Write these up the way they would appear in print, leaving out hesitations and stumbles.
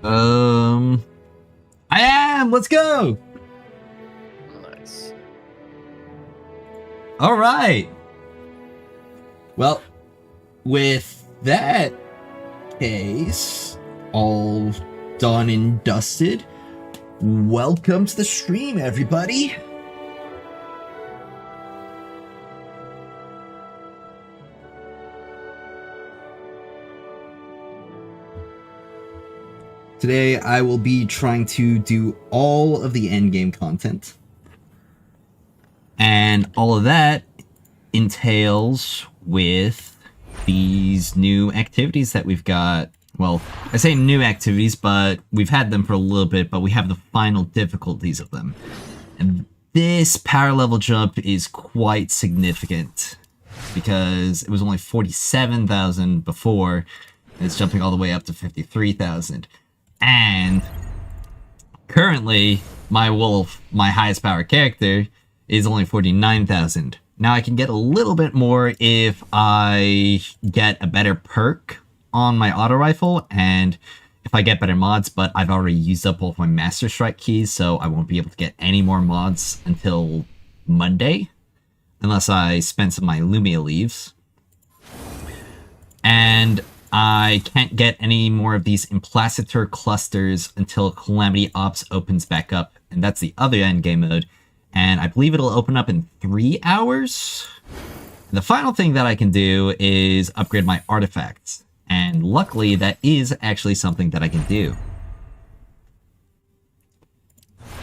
I am. Let's go. Nice. All right. Well, with that case all done and dusted, welcome to the stream, everybody. Today, I will be trying to do all of the endgame content. And all of that entails with these new activities that we've got. Well, I say new activities, but we've had them for a little bit, but we have the final difficulties of them. And this power level jump is quite significant because it was only 47,000 before, and it's jumping all the way up to 53,000. And currently, my wolf, my highest power character, is only 49,000. Now I can get a little bit more if I get a better perk on my auto rifle and if I get better mods, but I've already used up all of my Master Strike keys, so I won't be able to get any more mods until Monday, unless I spend some of my Lumia leaves. And I can't get any more of these Implacitor clusters until Calamity Ops opens back up, and that's the other endgame mode, and I believe it'll open up in 3 hours. And the final thing that I can do is upgrade my artifacts, and luckily that is actually something that I can do.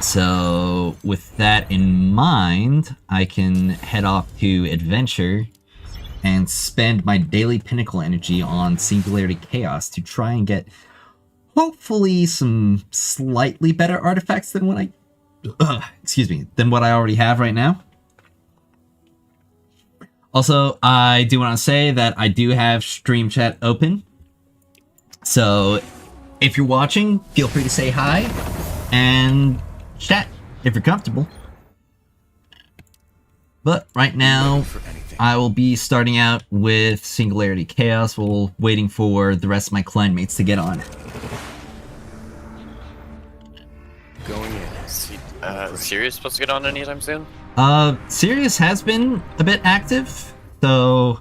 So with that in mind, I can head off to Adventure and spend my daily pinnacle energy on Singularity Chaos to try and get, hopefully, some slightly better artifacts than what than what I already have right now. Also, I do want to say that I do have stream chat open. So, if you're watching, feel free to say hi and chat if you're comfortable. But right now, I will be starting out with Singularity Chaos while waiting for the rest of my clan mates to get on. Going in. Sirius supposed to get on anytime soon? Sirius has been a bit active, so...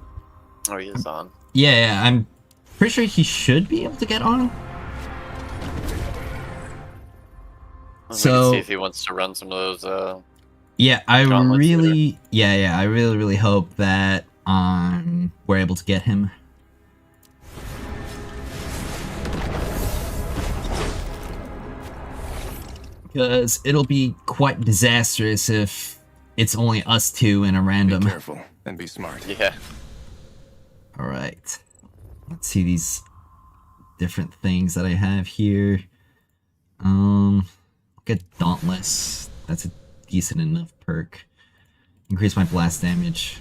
Oh, he is on. Yeah, I'm pretty sure he should be able to get on. We can see if he wants to run some of those, yeah, I really hope that we're able to get him. Because it'll be quite disastrous if it's only us two in a random. Be careful and be smart. Yeah. Alright. Let's see these different things that I have here. Get Dauntless. That's a decent enough perk. Increase my blast damage.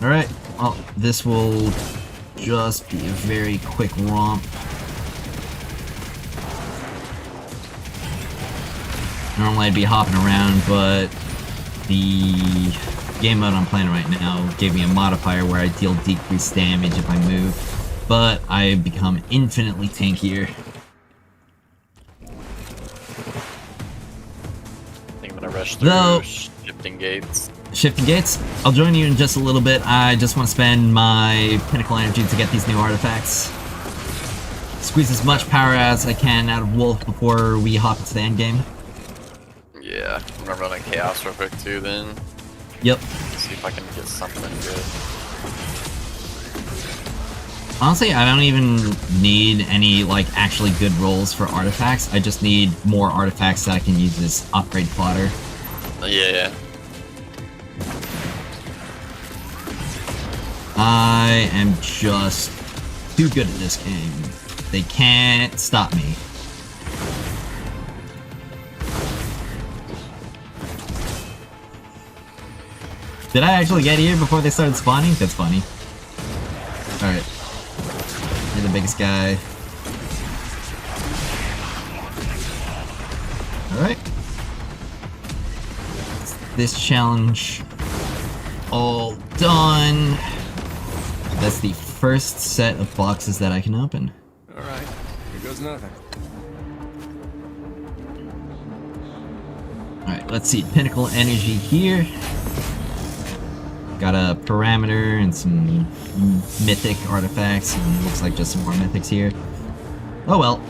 Alright, well, this will just be a very quick romp. Normally I'd be hopping around, but the game mode I'm playing right now gave me a modifier where I deal decreased damage if I move, but I become infinitely tankier. Rush through shifting gates. Shifting gates? I'll join you in just a little bit. I just want to spend my pinnacle energy to get these new artifacts. Squeeze as much power as I can out of Wolf before we hop into the end game. Yeah, I'm gonna run a Chaos real quick too then. Yep. See if I can get something good. Honestly, I don't even need any, like, actually good rolls for artifacts. I just need more artifacts that I can use as upgrade fodder. Yeah. I am just too good at this game. They can't stop me. Did I actually get here before they started spawning? That's funny. Alright. You're the biggest guy. Alright. This challenge all done. That's the first set of boxes that I can open. All right, goes nothing. Alright, let's see. Pinnacle energy here. Got a parameter and some mythic artifacts, and looks like just some more mythics here. Oh well.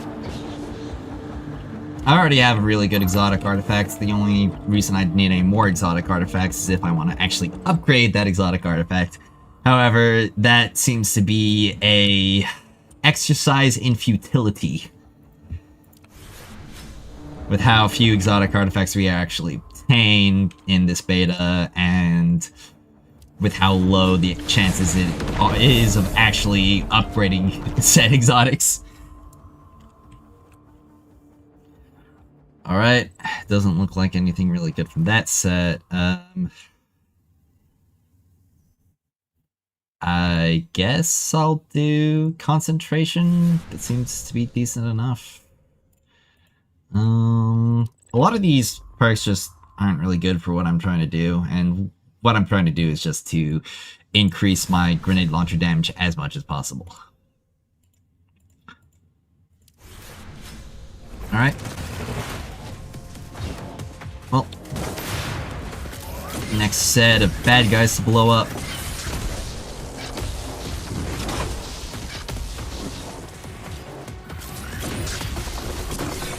I already have really good exotic artifacts. The only reason I need any more exotic artifacts is if I want to actually upgrade that exotic artifact. However, that seems to be a exercise in futility with how few exotic artifacts we actually obtain in this beta, and with how low the chances it is of actually upgrading said exotics. Alright, doesn't look like anything really good from that set. I guess I'll do concentration. That seems to be decent enough. A lot of these perks just aren't really good for what I'm trying to do, and what I'm trying to do is just to increase my grenade launcher damage as much as possible. Alright. Well, next set of bad guys to blow up.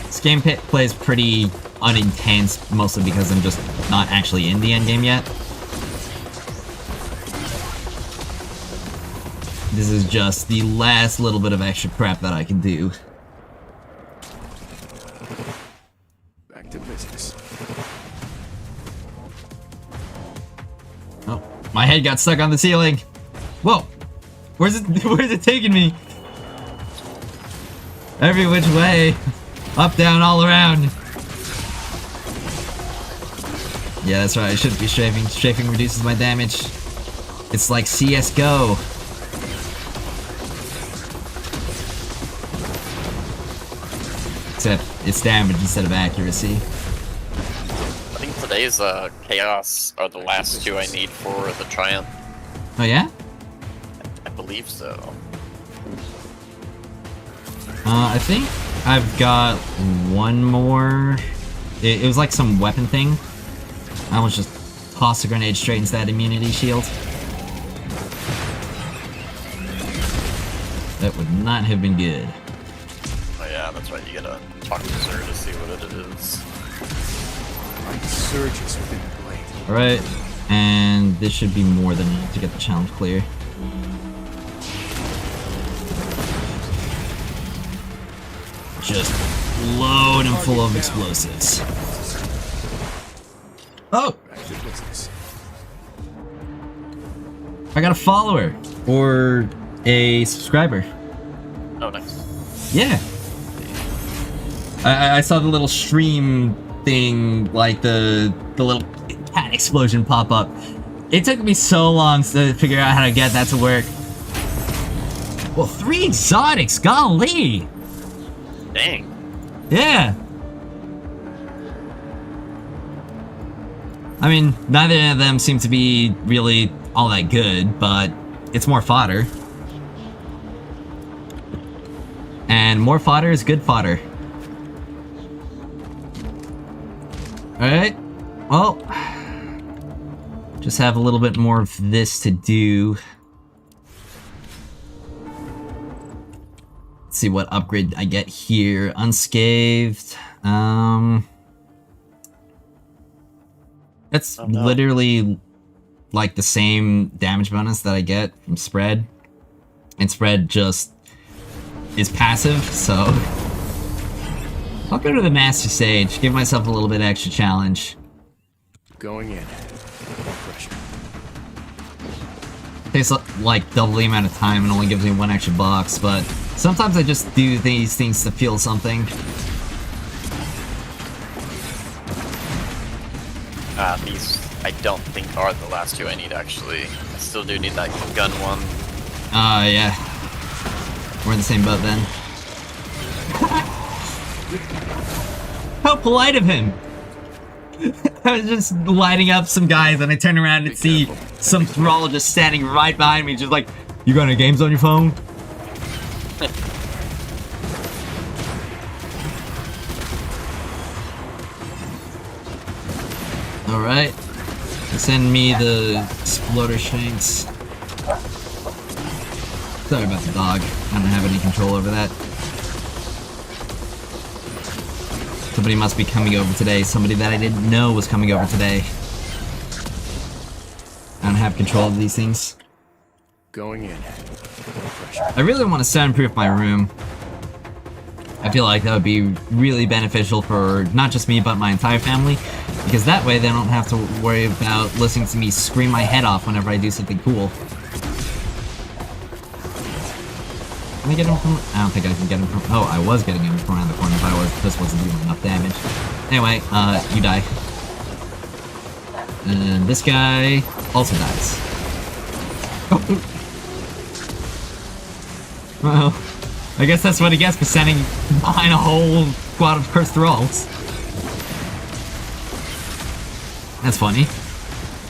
This game plays pretty unintense, mostly because I'm just not actually in the endgame yet. This is just the last little bit of extra crap that I can do. Back to business. Oh, my head got stuck on the ceiling. Whoa, where's it taking me? Every which way, up, down, all around. Yeah, that's right. I shouldn't be strafing. Strafing reduces my damage. It's like CS:GO. Except it's damage instead of accuracy. I think today's chaos are the last two I need for the Triumph. Oh yeah? I believe so. I think I've got one more. It was like some weapon thing. I almost just tossed a grenade straight into that immunity shield. That would not have been good. Oh yeah, that's right. You gotta talk to Sir to see what it is. Light surges within the blade. Alright, and this should be more than enough to get the challenge clear. Just load him full of explosives. Oh! Back to business. I got a follower! Or a subscriber. Oh, nice. Yeah. I saw the little stream thing, like the little cat explosion pop up. It took me so long to figure out how to get that to work. Well, 3 exotics, golly! Dang. Yeah. I mean, neither of them seem to be really all that good, but it's more fodder. And more fodder is good fodder. Alright, well, just have a little bit more of this to do. Let's see what upgrade I get here. Unscathed. That's Oh, no. literally like the same damage bonus that I get from spread. And spread just is passive, so I'll go to the Master Sage, give myself a little bit extra challenge. Going in. No pressure. Takes like double the amount of time and only gives me 1 extra box, but sometimes I just do these things to feel something. These I don't think are the last two I need actually. I still do need that gun one. Yeah. We're in the same boat then. How polite of him! I was just lighting up some guys and I turn around and see some thrall just standing right behind me, just like, you got any games on your phone? Alright. Send me the exploder shanks. Sorry about the dog. I don't have any control over that. Somebody must be coming over today. Somebody that I didn't know was coming over today. I don't have control of these things. Going in. No pressure. I really want to soundproof my room. I feel like that would be really beneficial for not just me, but my entire family. Because that way they don't have to worry about listening to me scream my head off whenever I do something cool. Can I get him from... I don't think I can get him from... Oh, I was getting him from around the corner, but this wasn't doing enough damage. Anyway, you die. And this guy also dies. Oh. Well, I guess that's what he gets for standing behind a whole squad of cursed thralls. That's funny.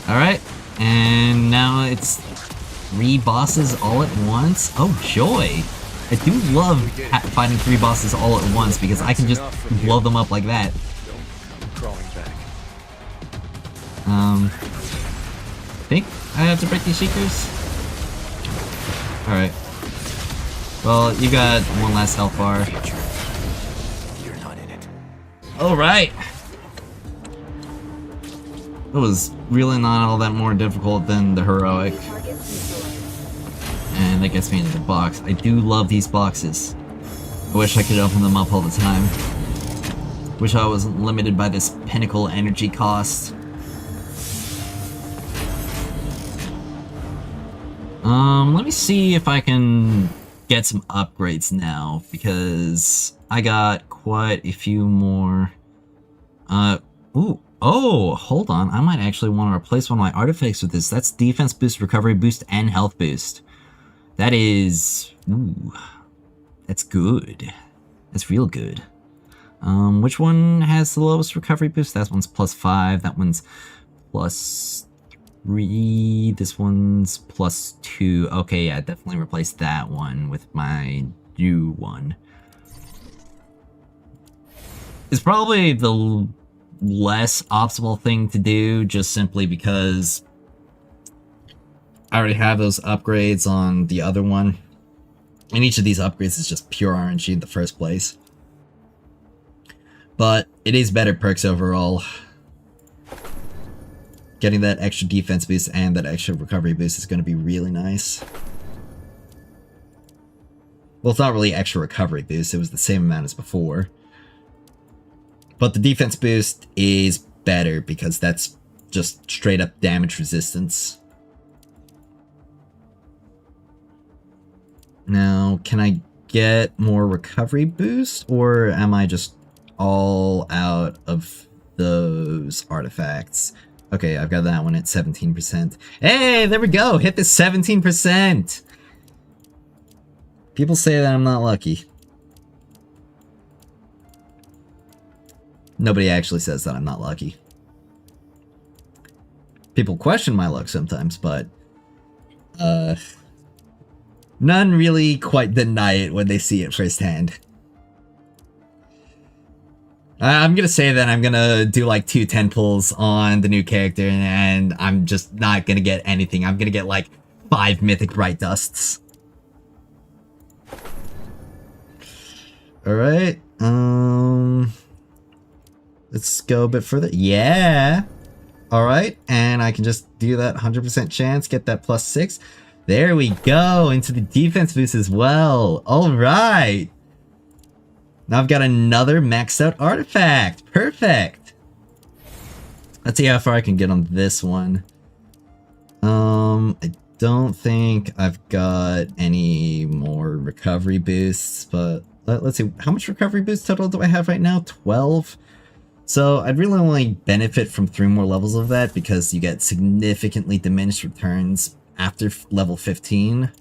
Alright, and now it's 3 bosses all at once. Oh, joy! I do love fighting 3 bosses all at once because I can just blow them up like that. Don't come crawling back. I think I have to break these seekers. Alright. Well, you got one last health bar. You're not in it. Alright! It was really not all that more difficult than the heroic. And that gets me into the box. I do love these boxes. I wish I could open them up all the time. Wish I wasn't limited by this pinnacle energy cost. Let me see if I can get some upgrades now, because I got quite a few more. Ooh. Oh, hold on. I might actually want to replace one of my artifacts with this. That's defense boost, recovery boost, and health boost. That is... Ooh. That's good. That's real good. Which one has the lowest recovery boost? That one's +5. That one's +3. This one's +2. Okay, yeah, definitely replace that one with my new one. It's probably the less optimal thing to do, just simply because I already have those upgrades on the other one. And each of these upgrades is just pure RNG in the first place. But it is better perks overall. Getting that extra defense boost and that extra recovery boost is going to be really nice. Well, it's not really extra recovery boost, it was the same amount as before. But the defense boost is better because that's just straight up damage resistance. Now, can I get more recovery boost, or am I just all out of those artifacts? Okay, I've got that one at 17%. Hey, there we go! Hit the 17%! People say that I'm not lucky. Nobody actually says that I'm not lucky. People question my luck sometimes, but none really quite deny it when they see it firsthand. I'm gonna say that I'm gonna do like 2 10 pulls on the new character, and I'm just not gonna get anything. I'm gonna get like 5 mythic bright dusts. Alright, let's go a bit further. Yeah! Alright, and I can just do that 100% chance, get that +6. There we go, into the defense boost as well. Alright! Now I've got another maxed out artifact. Perfect! Let's see how far I can get on this one. I don't think I've got any more recovery boosts, but let's see. How much recovery boost total do I have right now? 12? So I'd really only benefit from 3 more levels of that because you get significantly diminished returns after level 15.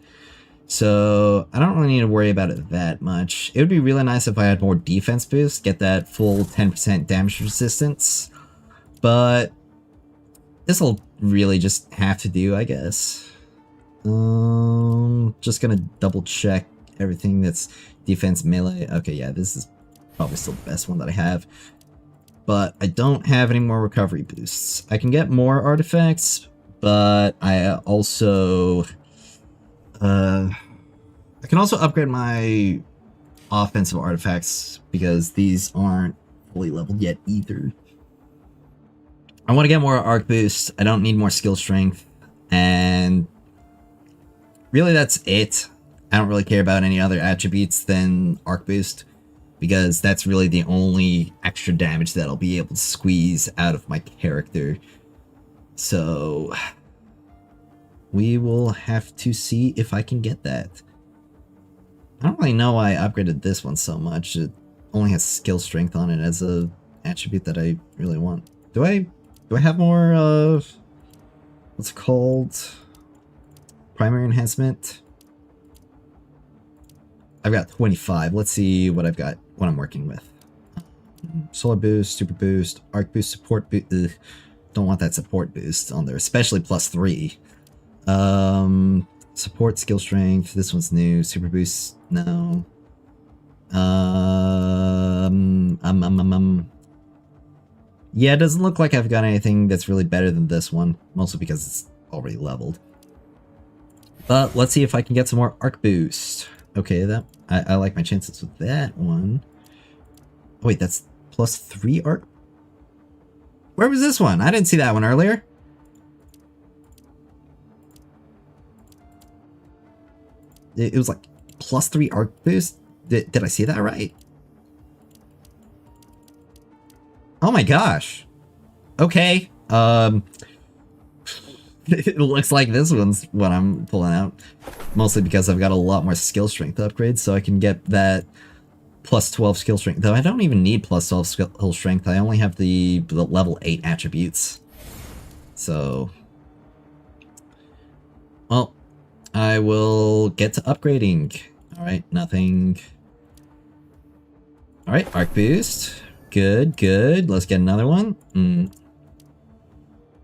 So I don't really need to worry about it that much. It would be really nice if I had more defense boost, get that full 10% damage resistance. But this'll really just have to do, I guess. Just gonna double check everything that's defense melee. Okay, yeah, this is probably still the best one that I have. but I don't have any more recovery boosts. I can get more artifacts, but I also I can also upgrade my offensive artifacts because these aren't fully leveled yet either. I want to get more arc boost. I don't need more skill strength, and really that's it. I don't really care about any other attributes than arc boost, because that's really the only extra damage that I'll be able to squeeze out of my character. So we will have to see if I can get that. I don't really know why I upgraded this one so much. It only has skill strength on it as a attribute that I really want. Do I have more what's it called? Primary enhancement? I've got 25. Let's see what I've got, what I'm working with. Solar boost, super boost, arc boost, support boost. Ugh, don't want that support boost on there, especially +3. Support, skill strength. This one's new. Super boost, no. Yeah, it doesn't look like I've got anything that's really better than this one, mostly because it's already leveled. But let's see if I can get some more arc boost. Okay, that I like my chances with that one. Oh, wait, that's +3 arc? Where was this one? I didn't see that one earlier. It was like +3 arc boost? Did I see that right? Oh my gosh. Okay. It looks like this one's what I'm pulling out. Mostly because I've got a lot more skill strength upgrades, so I can get that +12 skill strength. Though I don't even need +12 skill strength, I only have the level 8 attributes. So... well, I will get to upgrading. Alright, nothing. Alright, arc boost. Good, good. Let's get another one.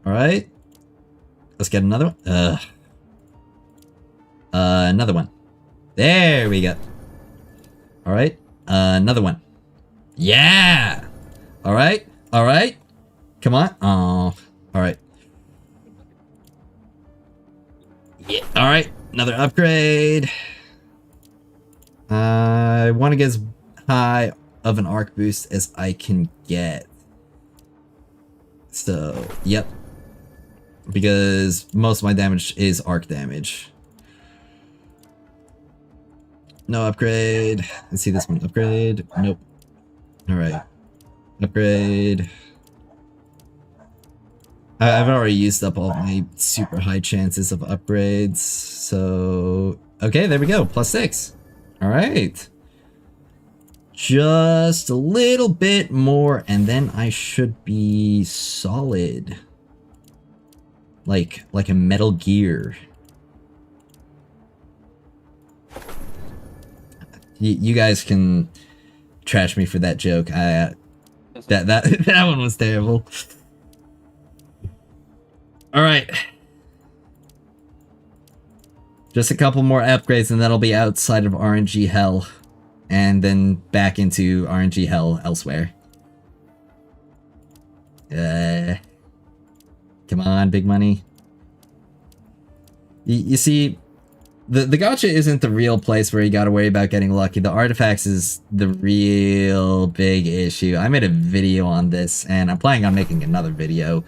Alright. Let's get another one. Another one. There we go. Alright. Another one. Yeah! Alright. Alright. Come on. Oh. Alright. Yeah. Alright. Another upgrade. I want to get as high of an arc boost as I can get. So, yep. Because most of my damage is arc damage. No upgrade. Let's see this one. Upgrade. Nope. Alright. Upgrade. I've already used up all my super high chances of upgrades. So, okay, there we go. +6. Alright. Just a little bit more, and then I should be solid. Like a Metal Gear. You guys can trash me for that joke. That one was terrible. All right. Just a couple more upgrades, and that'll be outside of RNG hell, and then back into RNG hell elsewhere. Come on, big money. You see, the gacha isn't the real place where you gotta worry about getting lucky. The artifacts is the real big issue. I made a video on this, and I'm planning on making another video.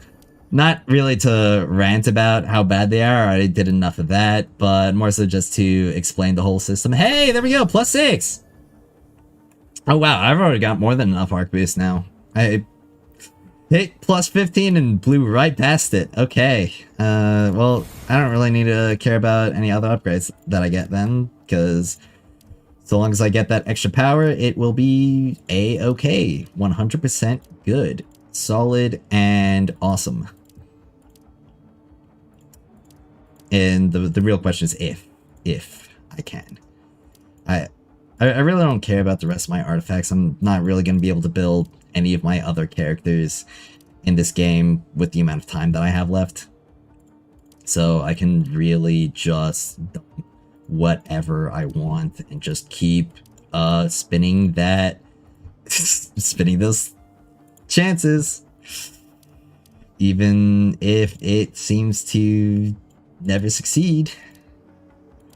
Not really to rant about how bad they are, I already did enough of that, but more so just to explain the whole system. Hey, there we go, +6! Oh wow, I've already got more than enough arc boost now. I hit +15 and blew right past it. Okay. Well, I don't really need to care about any other upgrades that I get then, because so long as I get that extra power, it will be a-okay. 100% good. Solid and awesome. And the real question is if I can. I really don't care about the rest of my artifacts. I'm not really going to be able to build any of my other characters in this game with the amount of time that I have left. So I can really just dump whatever I want and just keep spinning that spinning this chances. Even if it seems to never succeed.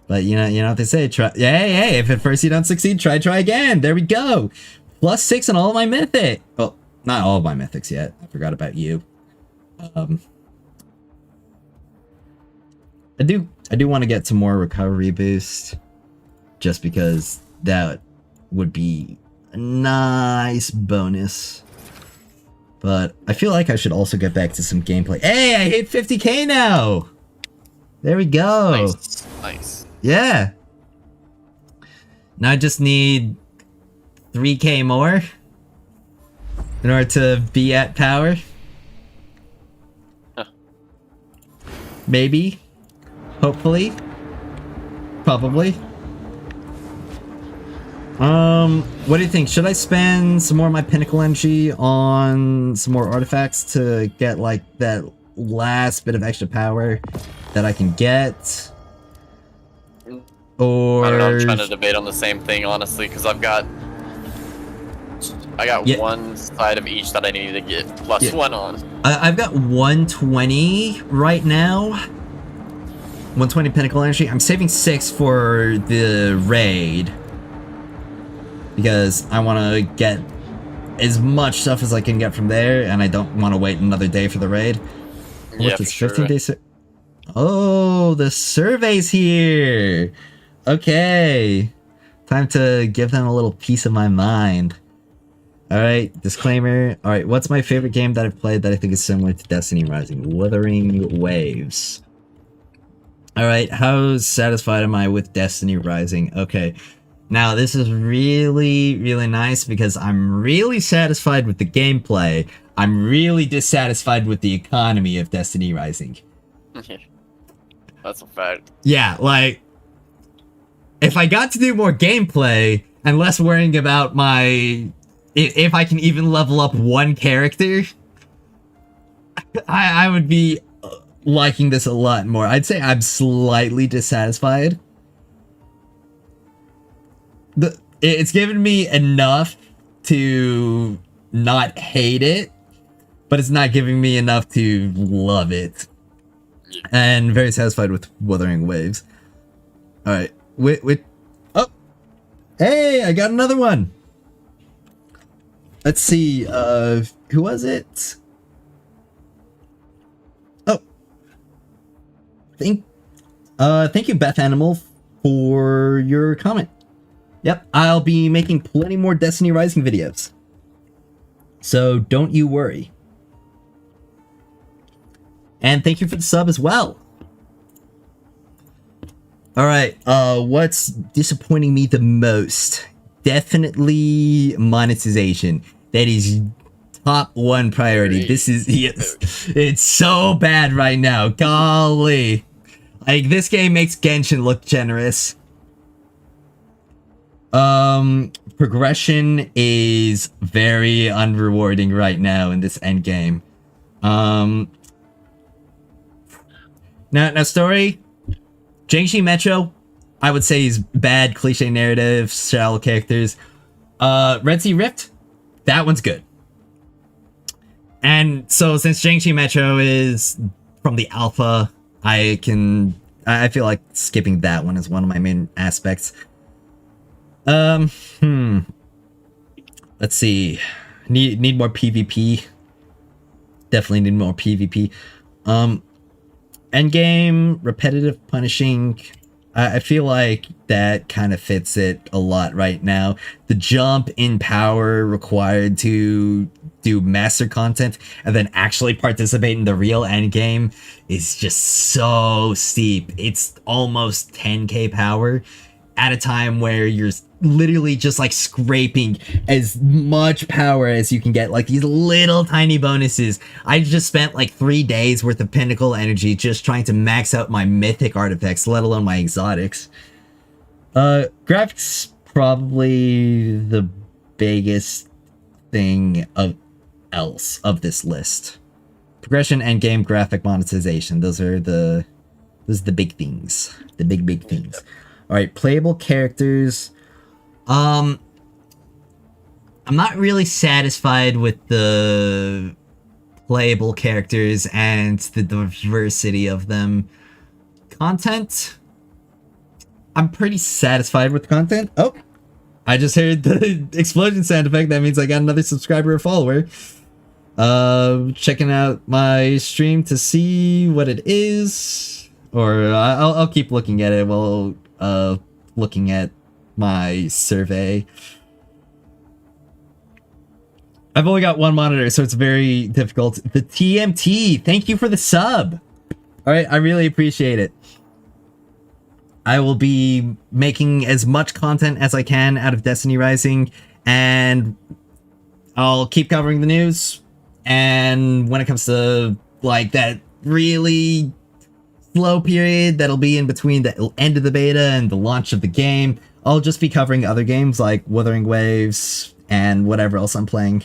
But you know what they say, try hey, if at first you don't succeed, try again. There we go. +6 on all of my mythic. Well, not all of my mythics yet. I forgot about you. I do want to get some more recovery boost. Just because that would be a nice bonus. But I feel like I should also get back to some gameplay. Hey, I hit 50k now! There we go. Nice. Yeah. Now I just need 3k more in order to be at power. Huh. Maybe. Hopefully. Probably. What do you think? Should I spend some more of my pinnacle energy on some more artifacts to get like that last bit of extra power that I can get? Or I don't know, I'm trying to debate on the same thing, honestly, because I got Yeah. one side of each that I need to get +1 on. I've got 120 right now. 120 pinnacle energy. I'm saving 6 for the raid. Because I want to get as much stuff as I can get from there, and I don't want to wait another day for the raid. Yeah, Look, for it's sure. 15 days. Oh, the survey's here. Okay. Time to give them a little piece of my mind. Alright, disclaimer. Alright, what's my favorite game that I've played that I think is similar to Destiny Rising? Wuthering Waves. Alright, how satisfied am I with Destiny Rising? Okay. Now, this is really, really nice because I'm really satisfied with the gameplay. I'm really dissatisfied with the economy of Destiny Rising. That's a fact. Yeah, like, if I got to do more gameplay and less worrying about my... If I can even level up one character, I would be liking this a lot more. I'd say I'm slightly dissatisfied. It's given me enough to not hate it, but it's not giving me enough to love it. Yeah. And very satisfied with Wuthering Waves. Alright, oh! Hey, I got another one! Let's see, who was it? Oh! Thank you, Beth Animal, for your comment. Yep, I'll be making plenty more Destiny Rising videos. So don't you worry. And thank you for the sub as well. Alright, what's disappointing me the most? Definitely monetization. That is top 1 priority. This is, yes, it's so bad right now. Golly. Like, this game makes Genshin look generous. Progression is very unrewarding right now in this endgame. Now story, Jiangxi Metro, I would say is bad, cliche narrative, shallow characters. Red Sea Rift, that one's good. And so since Jiangxi Metro is from the alpha, I feel like skipping that one is one of my main aspects. Let's see. Need more PvP. Definitely need more PvP. Endgame, repetitive punishing. I feel like that kind of fits it a lot right now. The jump in power required to do master content and then actually participate in the real endgame is just so steep. It's almost 10k power at a time where you're literally just like scraping as much power as you can get, like these little tiny bonuses. I just spent like 3 days worth of pinnacle energy just trying to max out my mythic artifacts, let alone my exotics. Graphics probably the biggest thing of this list. Progression, endgame, graphic monetization. Those are the big things. The big things. Alright, playable characters. I'm not really satisfied with the playable characters and the diversity of them. Content, I'm pretty satisfied with content. Oh, I just heard the explosion sound effect. That means I got another subscriber or follower. Checking out my stream to see what it is, or I'll keep looking at it while looking at my survey. I've only got one monitor, so it's very difficult. The TMT, thank you for the sub. All right, I really appreciate it. I will be making as much content as I can out of Destiny Rising, and I'll keep covering the news. And when it comes to like that really slow period that'll be in between the end of the beta and the launch of the game, I'll just be covering other games like Wuthering Waves and whatever else I'm playing.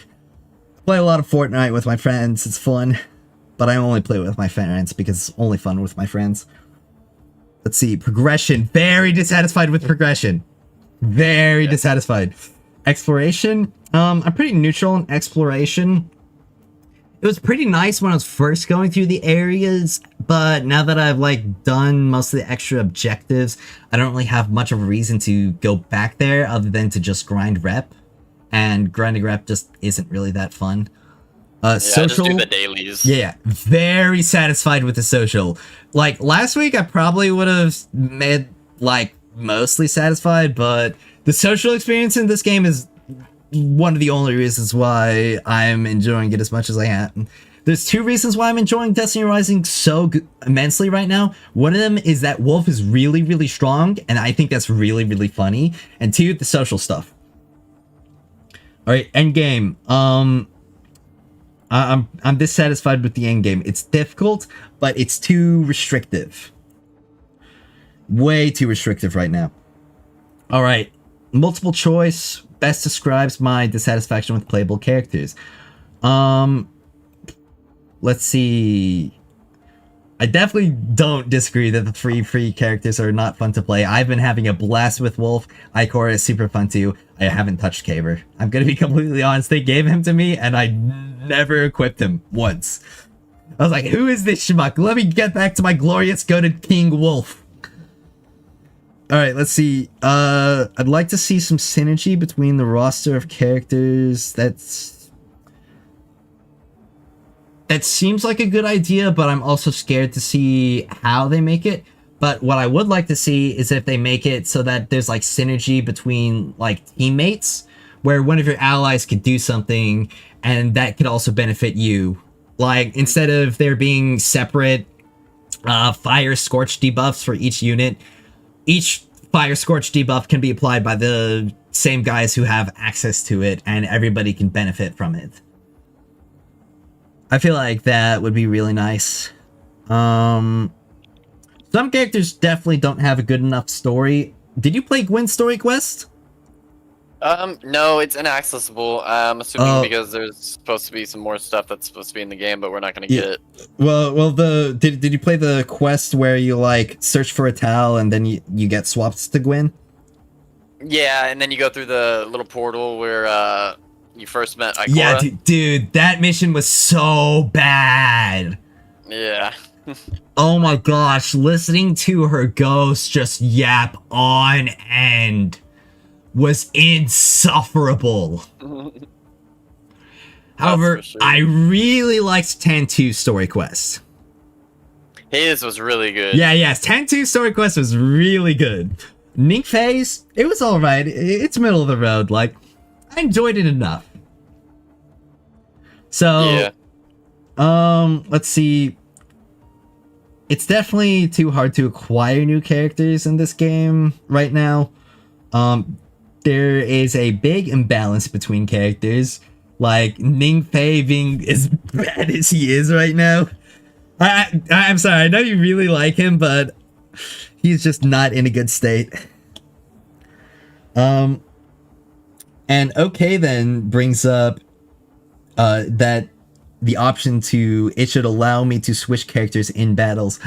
Play a lot of Fortnite with my friends, it's fun. But I only play with my friends because it's only fun with my friends. Let's see, progression. Very dissatisfied with progression. Very dissatisfied. Exploration. I'm pretty neutral in exploration. It was pretty nice when I was first going through the areas, but now that I've like done most of the extra objectives, I don't really have much of a reason to go back there other than to just grind rep. And grinding rep just isn't really that fun. Social, just do the dailies. Yeah, very satisfied with the social. Like last week, I probably would have made like mostly satisfied, but the social experience in this game is one of the only reasons why I'm enjoying it as much as I am. There's two reasons why I'm enjoying Destiny Rising so immensely right now. One of them is that Wolf is really, really strong, and I think that's really, really funny. And two, the social stuff. All right, Endgame. I'm dissatisfied with the endgame. It's difficult, but it's too restrictive. Way too restrictive right now. All right, multiple choice best describes my dissatisfaction with playable characters. Let's see. I definitely don't disagree that the free characters are not fun to play. I've been having a blast with Wolf. Ikora is super fun too. I haven't touched Caver. I'm gonna be completely honest. They gave him to me and I never equipped him once. I was like, who is this schmuck? Let me get back to my glorious goated King Wolf. Alright, let's see. I'd like to see some synergy between the roster of characters. That seems like a good idea, but I'm also scared to see how they make it. But what I would like to see is if they make it so that there's like synergy between like teammates, where one of your allies could do something and that could also benefit you. Like instead of there being separate fire scorch debuffs for each unit, each fire scorch debuff can be applied by the same guys who have access to it, and everybody can benefit from it. I feel like that would be really nice. Some characters definitely don't have a good enough story. Did you play Gwyn's story quest? No, it's inaccessible. I'm assuming because there's supposed to be some more stuff that's supposed to be in the game, but we're not gonna get it. Well, did you play the quest where you like search for a towel and then you get swapped to Gwyn? Yeah, and then you go through the little portal where you first met Ikora. Yeah, dude, that mission was so bad. Yeah. Oh my gosh, listening to her ghost just yap on end was insufferable. However, sure. I really liked 10-2 story quest. His was really good. Yeah, 10-2 story quest was really good. Ning phase, it was alright. It's middle of the road. Like, I enjoyed it enough. So, let's see. It's definitely too hard to acquire new characters in this game right now. There is a big imbalance between characters. Like, Ning Fei being as bad as he is right now. I'm sorry, I know you really like him, but he's just not in a good state. And okay then brings up that the option to it should allow me to switch characters in battles.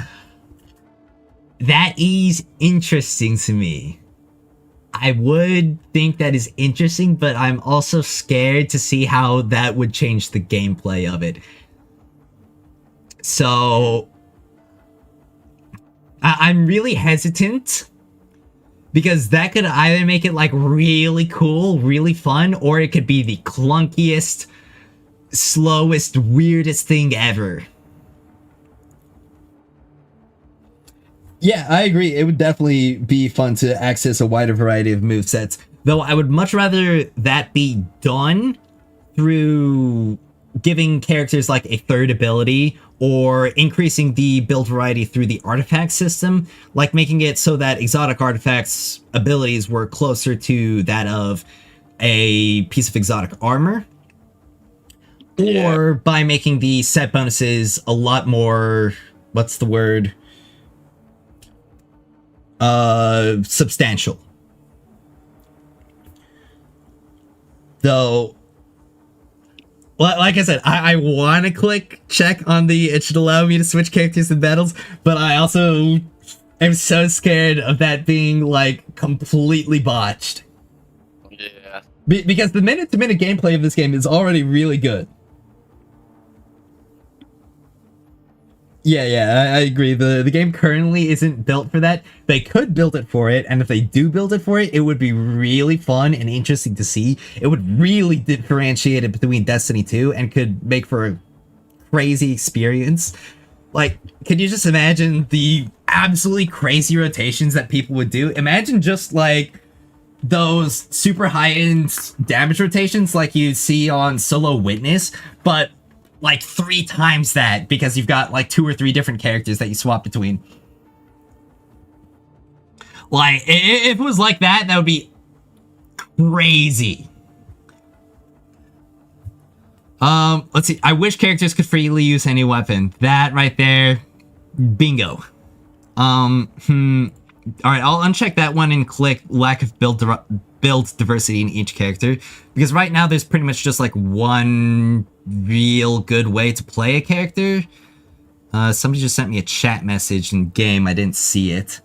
That is interesting to me. I would think that is interesting, but I'm also scared to see how that would change the gameplay of it. So I'm really hesitant because that could either make it like really cool, really fun, or it could be the clunkiest, slowest, weirdest thing ever. Yeah, I agree. It would definitely be fun to access a wider variety of movesets. Though I would much rather that be done through giving characters like a third ability or increasing the build variety through the artifact system, like making it so that exotic artifacts abilities were closer to that of a piece of exotic armor. Or by making the set bonuses a lot more, what's the word? Substantial. Though, like I said, I want to click check on the it should allow me to switch characters in battles, but I also am so scared of that being like completely botched. Yeah. Because the minute-to-minute gameplay of this game is already really good. Yeah, I agree. The game currently isn't built for that. They could build it for it, and if they do build it for it, it would be really fun and interesting to see. It would really differentiate it between Destiny 2 and could make for a crazy experience. Like, can you just imagine the absolutely crazy rotations that people would do? Imagine just like those super high-end damage rotations like you see on Solo Witness, but like 3 times that, because you've got like 2 or 3 different characters that you swap between. Like, if it was like that, that would be crazy. Let's see. I wish characters could freely use any weapon. That right there, bingo. All right, I'll uncheck that one and click lack of build diversity in each character, because right now there's pretty much just like one real good way to play a character. Somebody just sent me a chat message in game. I didn't see it.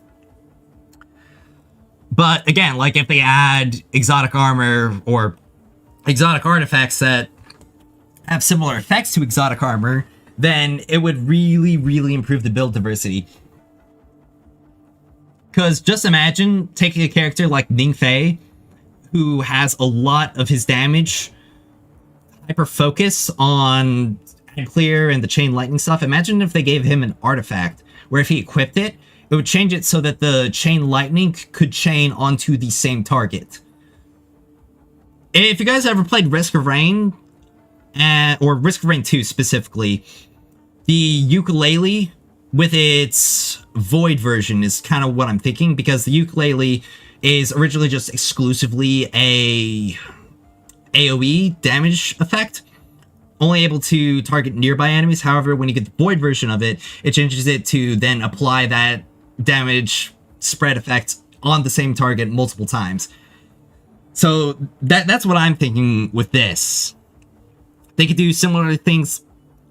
But again, like if they add exotic armor or exotic artifacts that have similar effects to exotic armor, then it would really, really improve the build diversity. Because just imagine taking a character like Ning Fei, who has a lot of his damage hyper focus on clear and the chain lightning stuff. Imagine if they gave him an artifact where if he equipped it, it would change it so that the chain lightning could chain onto the same target. If you guys ever played Risk of Rain, or Risk of Rain 2 specifically, the ukulele with its void version is kind of what I'm thinking, because the ukulele is originally just exclusively a AoE damage effect, only able to target nearby enemies. However, when you get the void version of it, it changes it to then apply that damage spread effect on the same target multiple times. So that's what I'm thinking with this. They could do similar things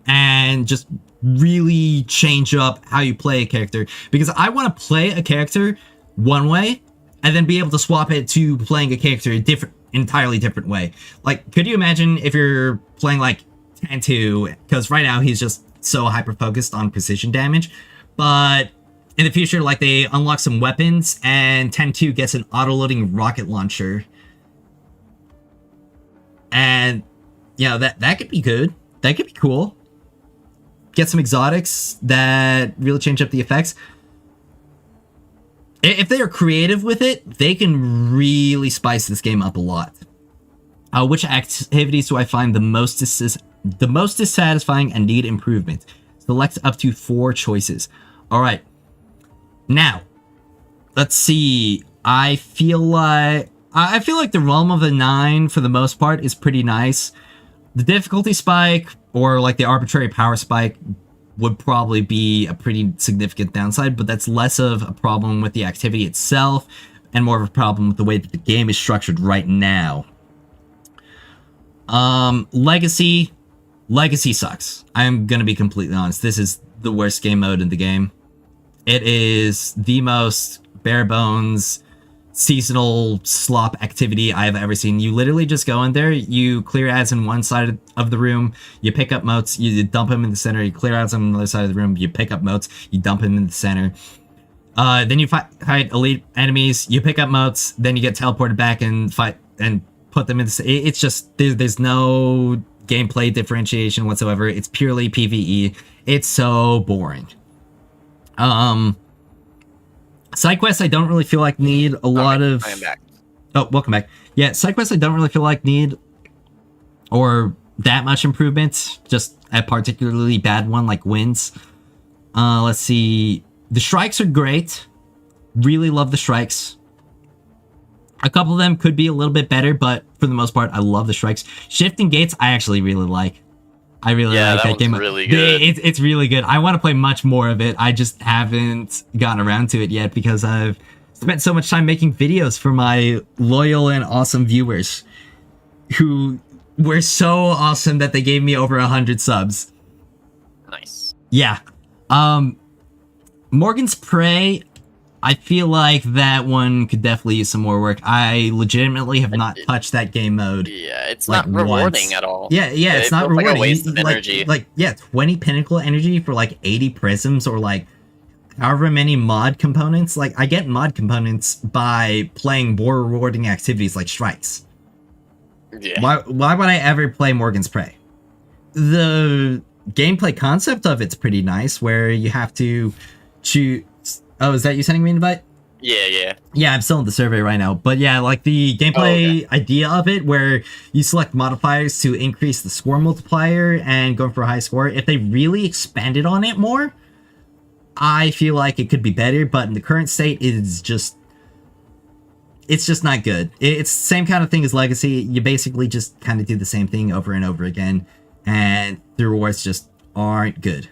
and just really change up how you play a character, because I want to play a character one way and then be able to swap it to playing a character a entirely different way. Like, could you imagine if you're playing like Tantu, because right now he's just so hyper focused on precision damage, but in the future, like, they unlock some weapons and Tantu gets an auto-loading rocket launcher, and you know, that could be good. That could be cool. Get some exotics that really change up the effects. If they are creative with it, they can really spice this game up a lot. Which activities do I find the most dissatisfying and need improvement? Select up to 4 choices. All right. Now, let's see. I feel like the realm of the 9 for the most part is pretty nice. The difficulty spike, or like the arbitrary power spike, would probably be a pretty significant downside, but that's less of a problem with the activity itself and more of a problem with the way that the game is structured right now. Legacy sucks. I'm gonna be completely honest. This is the worst game mode in the game. It is the most bare bones, seasonal slop activity I've ever seen. You literally just go in there, you clear ads in one side of the room, you pick up motes, you dump them in the center, you clear ads on the other side of the room, you pick up motes, you dump them in the center. Then you fight elite enemies, you pick up motes, then you get teleported back and fight and put them in the... It's just, there's no gameplay differentiation whatsoever. It's purely PvE. It's so boring. Side quests I don't really feel like need a lot of... I am back. Oh, welcome back. Yeah, side quests I don't really feel like need or that much improvements. Just a particularly bad one like wins. Let's see. The strikes are great. Really love the strikes. A couple of them could be a little bit better, but for the most part, I love the strikes. Shifting gates, I actually really like. I really like that game. Really good. It's really good. I want to play much more of it. I just haven't gotten around to it yet because I've spent so much time making videos for my loyal and awesome viewers who were so awesome that they gave me over 100 subs. Nice. Yeah. Morgan's Prey, I feel like that one could definitely use some more work. I legitimately have not touched that game mode. Yeah, it's like, not rewarding once. at all. Yeah, it's not rewarding. Like a waste of energy. Like 20 pinnacle energy for like 80 prisms or like however many mod components. Like I get mod components by playing more rewarding activities like strikes. Yeah. Why would I ever play Morgan's Prey? The gameplay concept of it's pretty nice, where you have to choose. Oh, is that you sending me an invite? Yeah. Yeah, I'm still in the survey right now. But yeah, like the gameplay idea of it, where you select modifiers to increase the score multiplier and going for a high score. If they really expanded on it more, I feel like it could be better. But in the current state, it's just not good. It's the same kind of thing as Legacy. You basically just kind of do the same thing over and over again, and the rewards just aren't good.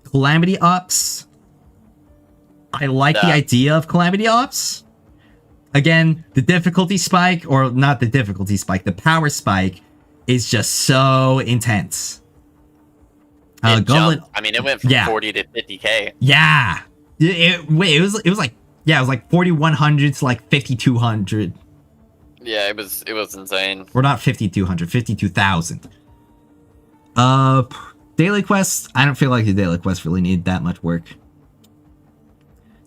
Calamity Ops. I like the idea of Calamity Ops. Again, the difficulty spike, or not the difficulty spike, the power spike is just so intense. It jumped. I mean, it went from 40 to 50k. Yeah. It was like 4100 to like 5200. Yeah, it was insane. Or not 5200, 52,000. Daily quests, I don't feel like the daily quests really need that much work.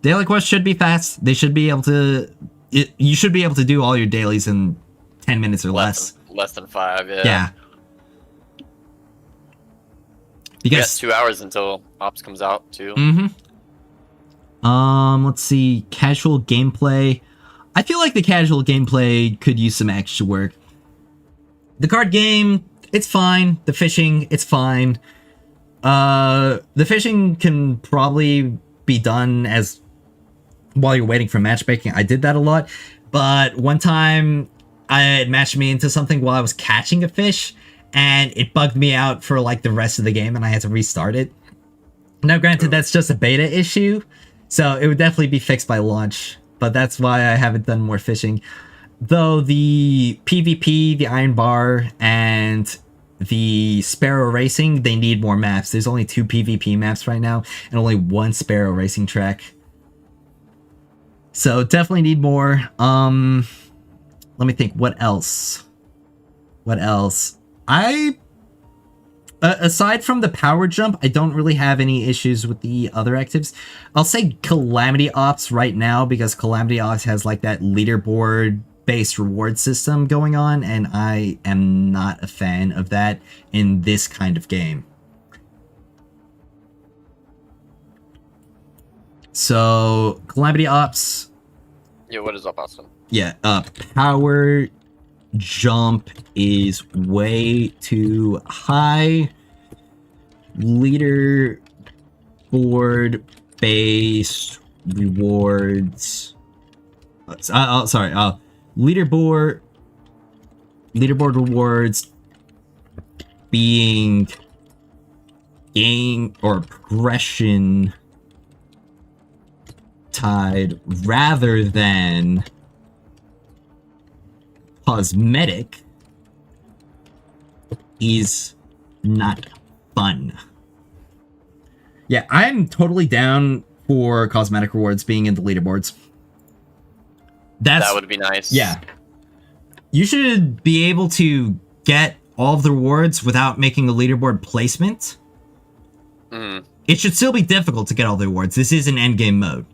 Daily quests should be fast. They should be able to... you should be able to do all your dailies in 10 minutes or less. Less than 5, yeah. Yeah. Because 2 hours until Ops comes out, too. Let's see. Casual gameplay. I feel like the casual gameplay could use some extra work. The card game, it's fine. The fishing, it's fine. The fishing can probably be done as... while you're waiting for matchmaking. I did that a lot, but one time it matched me into something while I was catching a fish, and it bugged me out for like the rest of the game, and I had to restart it. Now granted, that's just a beta issue, so it would definitely be fixed by launch, but that's why I haven't done more fishing. Though the PvP, the Iron Bar, and the Sparrow Racing, they need more maps. There's only 2 PvP maps right now, and only 1 Sparrow Racing track. So definitely need more. Let me think. What else? Aside from the power jump, I don't really have any issues with the other actives. I'll say Calamity Ops right now, because Calamity Ops has like that leaderboard based reward system going on, and I am not a fan of that in this kind of game. So, Calamity Ops. Yeah, what is up, Austin? Yeah, power jump is way too high. Leaderboard based rewards. Leaderboard rewards being gain or progression tied rather than cosmetic is not fun. Yeah, I'm totally down for cosmetic rewards being in the leaderboards. That would be nice. Yeah. You should be able to get all of the rewards without making a leaderboard placement. It should still be difficult to get all the rewards. This is an endgame mode.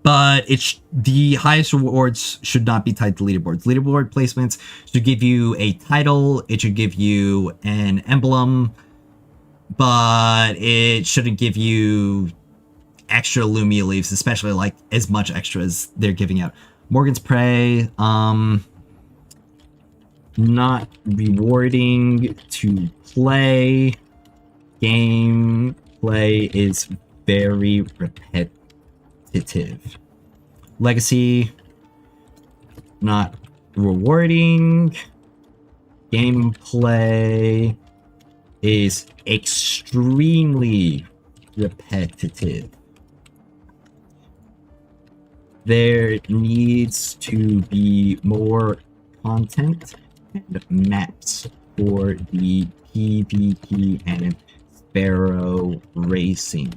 But the highest rewards should not be tied to leaderboards. Leaderboard placements should give you a title, it should give you an emblem, but it shouldn't give you extra Lumia leaves, especially like as much extra as they're giving out. Morgan's Prey, not rewarding to play. Gameplay is very repetitive. Legacy, not rewarding. Gameplay is extremely repetitive. There needs to be more content and maps for the PvP and Sparrow racing.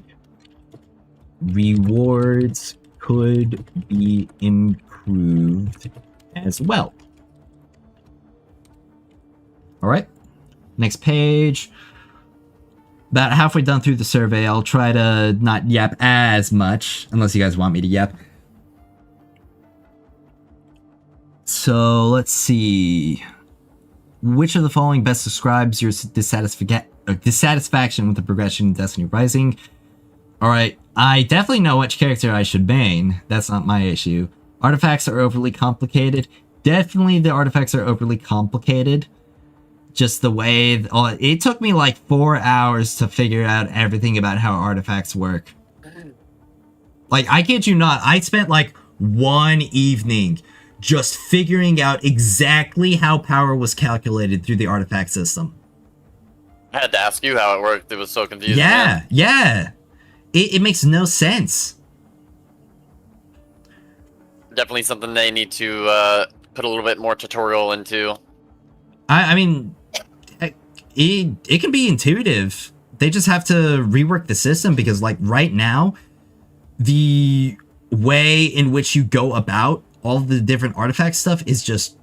Rewards could be improved as well. Alright, next page. About halfway done through the survey. I'll try to not yap as much, unless you guys want me to yap. So, let's see. Which of the following best describes your dissatisfaction with the progression in Destiny Rising? Alright, I definitely know which character I should main. That's not my issue. Artifacts are overly complicated. Definitely the artifacts are overly complicated. Just the way... it took me like 4 hours to figure out everything about how artifacts work. Like, I kid you not, I spent like one evening just figuring out exactly how power was calculated through the artifact system. I had to ask you how it worked. It was so confusing. Yeah, man. Yeah. It makes no sense. Definitely something they need to put a little bit more tutorial into. I mean, it can be intuitive. They just have to rework the system because, like, right now, the way in which you go about all the different artifact stuff is just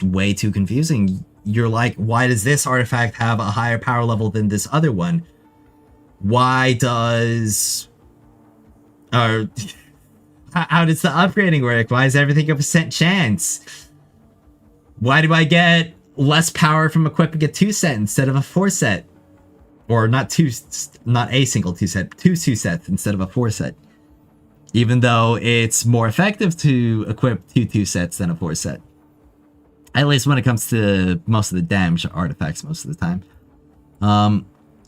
way too confusing. You're like, why does this artifact have a higher power level than this other one? Why does... how does the upgrading work? Why is everything a % chance? Why do I get less power from equipping a 2-set instead of a 4-set? Or not a single 2-set, two sets instead of a 4-set. Even though it's more effective to equip two sets than a 4-set. At least when it comes to most of the damage artifacts most of the time.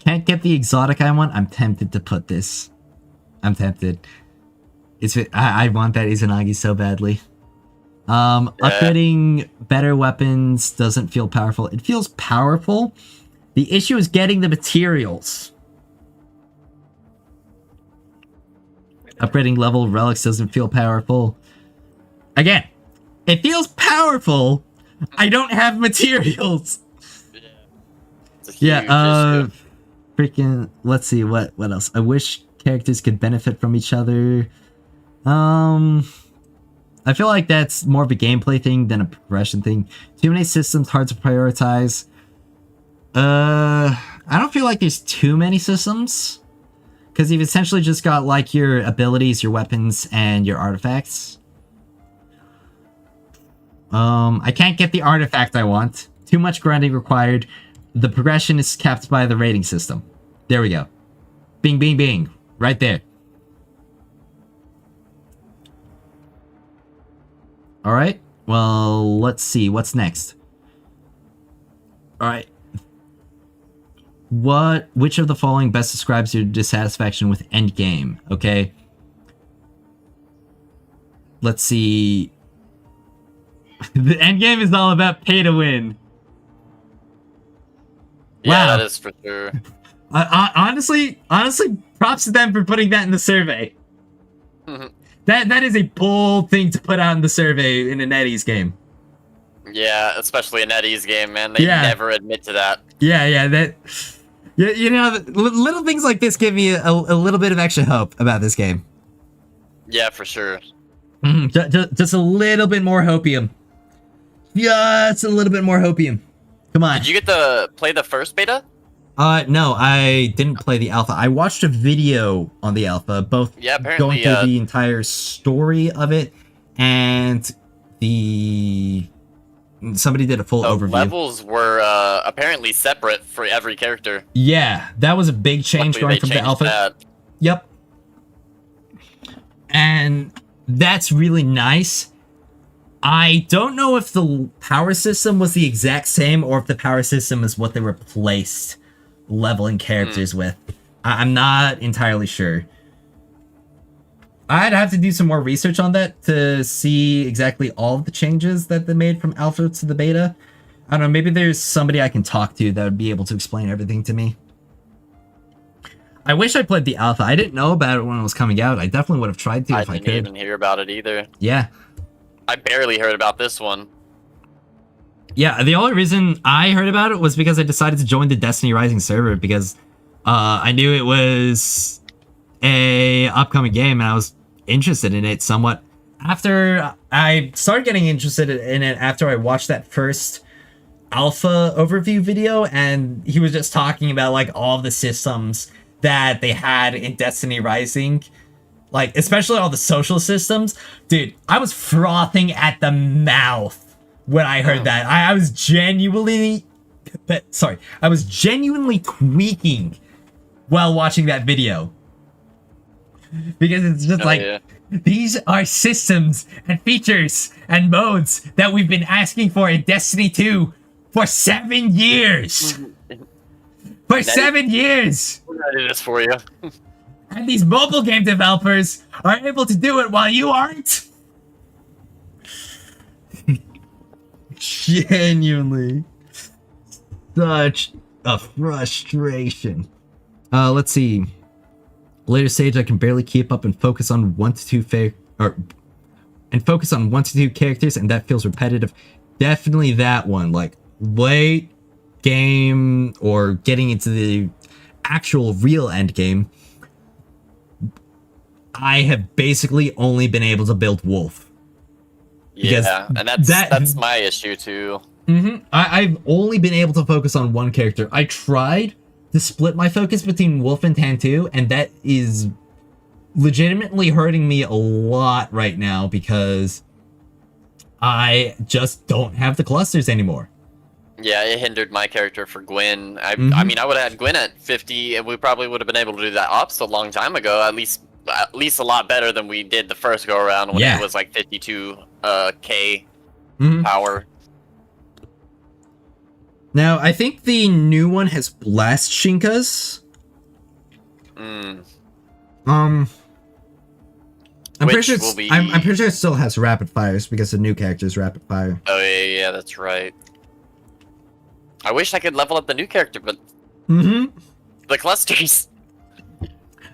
Can't get the exotic I want. I'm tempted to put this. I'm tempted. I want that Izanagi so badly. Upgrading better weapons doesn't feel powerful. It feels powerful. The issue is getting the materials. Upgrading level relics doesn't feel powerful. Again, it feels powerful. I don't have materials. Yeah, freaking, let's see, what else? I wish characters could benefit from each other. I feel like that's more of a gameplay thing than a progression thing. Too many systems, hard to prioritize. I don't feel like there's too many systems. Because you've essentially just got, like, your abilities, your weapons, and your artifacts. I can't get the artifact I want. Too much grinding required. The progression is capped by the rating system. There we go. Bing, bing, bing. Right there. Alright. Well, let's see. What's next? Alright. Which of the following best describes your dissatisfaction with Endgame? Okay. Let's see. The Endgame is all about pay to win. Yeah, Wow. that is for sure. Honestly, props to them for putting that in the survey. That is a bold thing to put out in the survey in an Eddie's game. Yeah, especially in Eddie's game, man. They never admit to that. Yeah, that... You know, little things like this give me a little bit of extra hope about this game. Yeah, for sure. Just a little bit more hopium. Just a little bit more hopium. Come on. Did you get to play the first beta? No, I didn't play the alpha. I watched a video on the alpha, both Yeah, apparently, going through the entire story of it, and somebody did a full overview. Levels were apparently separate for every character. Yeah, that was a big change Luckily, going from they the changed alpha. that. Yep. And that's really nice. I don't know if the power system was the exact same or if the power system is what they replaced leveling characters with. I'm not entirely sure. I'd have to do some more research on that to see exactly all of the changes that they made from alpha to the beta. I don't know, maybe there's somebody I can talk to that would be able to explain everything to me. I wish I played the alpha. I didn't know about it when it was coming out. I definitely would have tried to if I could. I didn't even hear about it either. Yeah. I barely heard about this one. Yeah, the only reason I heard about it was because I decided to join the Destiny Rising server because I knew it was a upcoming game and I was interested in it somewhat. After I started getting interested in it after I watched that first alpha overview video, and he was just talking about like all the systems that they had in Destiny Rising, like especially all the social systems. Dude, I was frothing at the mouth when I heard that. I was genuinely tweaking while watching that video. Because it's just these are systems and features and modes that we've been asking for in Destiny 2 for 7 years. For 7 years! I did this for you. And these mobile game developers are able to do it while you aren't? Genuinely. Such a frustration. Let's see. Later stage, I can barely keep up and focus on one to two characters, and that feels repetitive. Definitely that one. Like late game or getting into the actual real end game, I have basically only been able to build Wolf. Yeah, and that's my issue too. I've only been able to focus on one character. I tried to split my focus between Wolf and Tantu, and that is legitimately hurting me a lot right now because I just don't have the clusters anymore. Yeah, it hindered my character for Gwen. I mean, I would have had Gwen at 50, and we probably would have been able to do that ops a long time ago. At least a lot better than we did the first go around when it was like 52k power. Now, I think the new one has blast Shinkas. I'm pretty sure I'm pretty sure it still has rapid fires because the new character is rapid fire. Oh yeah, that's right. I wish I could level up the new character, but the clusters.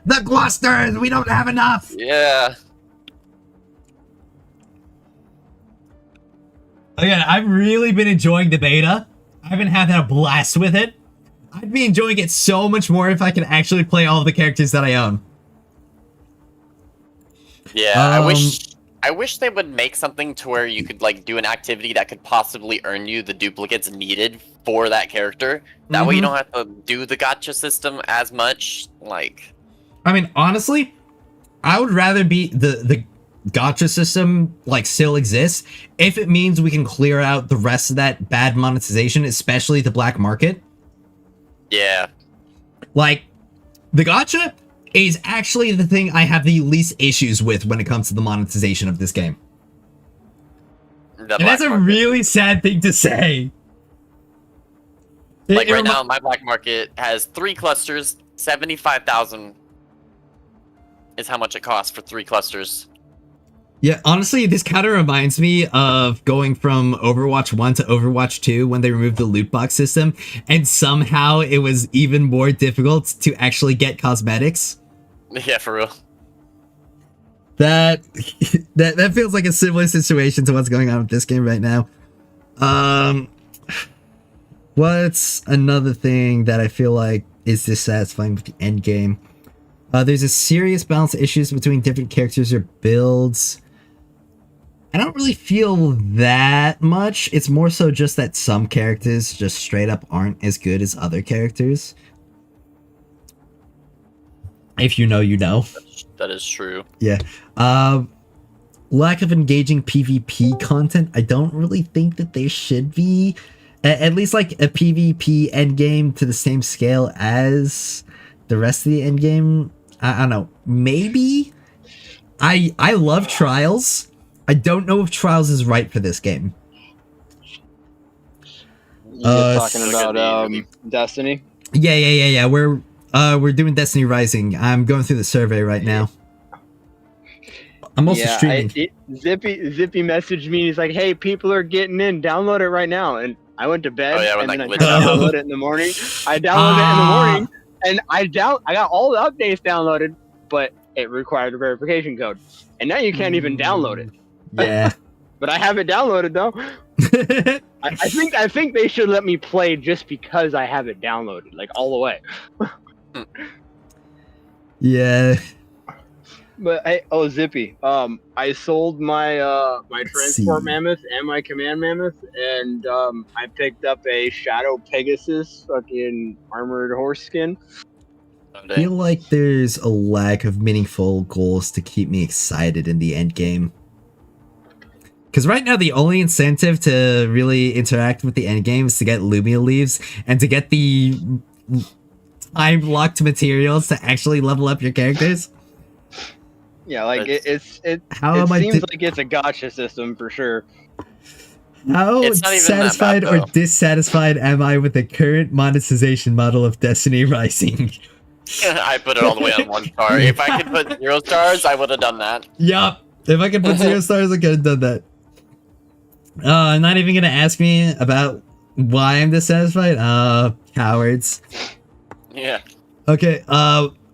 The clusters! We don't have enough! Yeah. Again, I've really been enjoying the beta. I've been having a blast with it. I'd be enjoying it so much more if I could actually play all of the characters that I own. Yeah, I wish they would make something to where you could like do an activity that could possibly earn you the duplicates needed for that character. That way you don't have to do the gacha system as much. Like, I mean, honestly, I would rather be the gacha system like still exists if it means we can clear out the rest of that bad monetization, especially the black market. Yeah. Like, the gacha is actually the thing I have the least issues with when it comes to the monetization of this game. And that's a really sad thing to say. Like right now, my black market has 3 clusters, 75,000 is how much it costs for 3 clusters. Yeah, honestly, this kind of reminds me of going from Overwatch 1 to Overwatch 2 when they removed the loot box system, and somehow it was even more difficult to actually get cosmetics. Yeah, for real. That feels like a similar situation to what's going on with this game right now. What's another thing that I feel like is dissatisfying with the end game? There's a serious balance of issues between different characters or builds. I don't really feel that much. It's more so just that some characters just straight up aren't as good as other characters. If you know, you know. That is true. Yeah. Lack of engaging PvP content. I don't really think that there should be. At least like a PvP endgame to the same scale as the rest of the endgame. I don't know. Maybe. I love Trials. I don't know if Trials is right for this game. You're talking about Destiny? Yeah. We're doing Destiny Rising. I'm going through the survey right now. I'm also streaming. Zippy messaged me. He's like, "Hey, people are getting in. Download it right now." And I went to bed. Oh, yeah, and then I downloaded it in the morning. I downloaded it in the morning, and I got all the updates downloaded, but it required a verification code, and now you can't even download it. Yeah. But I have it downloaded though. I think they should let me play just because I have it downloaded, like all the way. Yeah. But Zippy, I sold my my transport mammoth and my command mammoth, and I picked up a Shadow Pegasus fucking armored horse skin. I feel like there's a lack of meaningful goals to keep me excited in the end game. Because right now the only incentive to really interact with the end game is to get Lumia leaves and to get the time-locked materials to actually level up your characters. Yeah, like it seems like it's a gotcha system for sure. How satisfied or dissatisfied am I with the current monetization model of Destiny Rising? I put it all the way on 1 star. If I could put 0 stars, I would have done that. Yup. If I could put 0 stars, I could have done that. Not even gonna ask me about why I'm dissatisfied? Cowards. Yeah. Okay,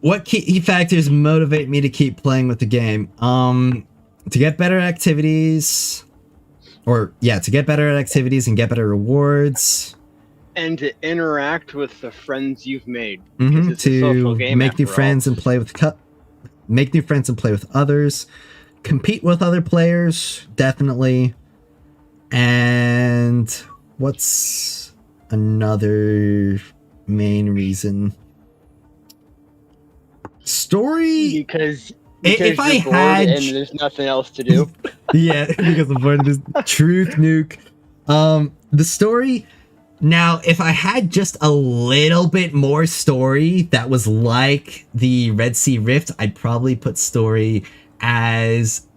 what key factors motivate me to keep playing with the game? To get better activities. To get better at activities and get better rewards. And to interact with the friends you've made. To make new friends and play with others. Compete with other players, definitely. And what's another main reason? Story? Because if I you're bored had and there's nothing else to do. Yeah, because I'm bored of this truth nuke. The story. Now, if I had just a little bit more story that was like the Red Sea Rift, I'd probably put story as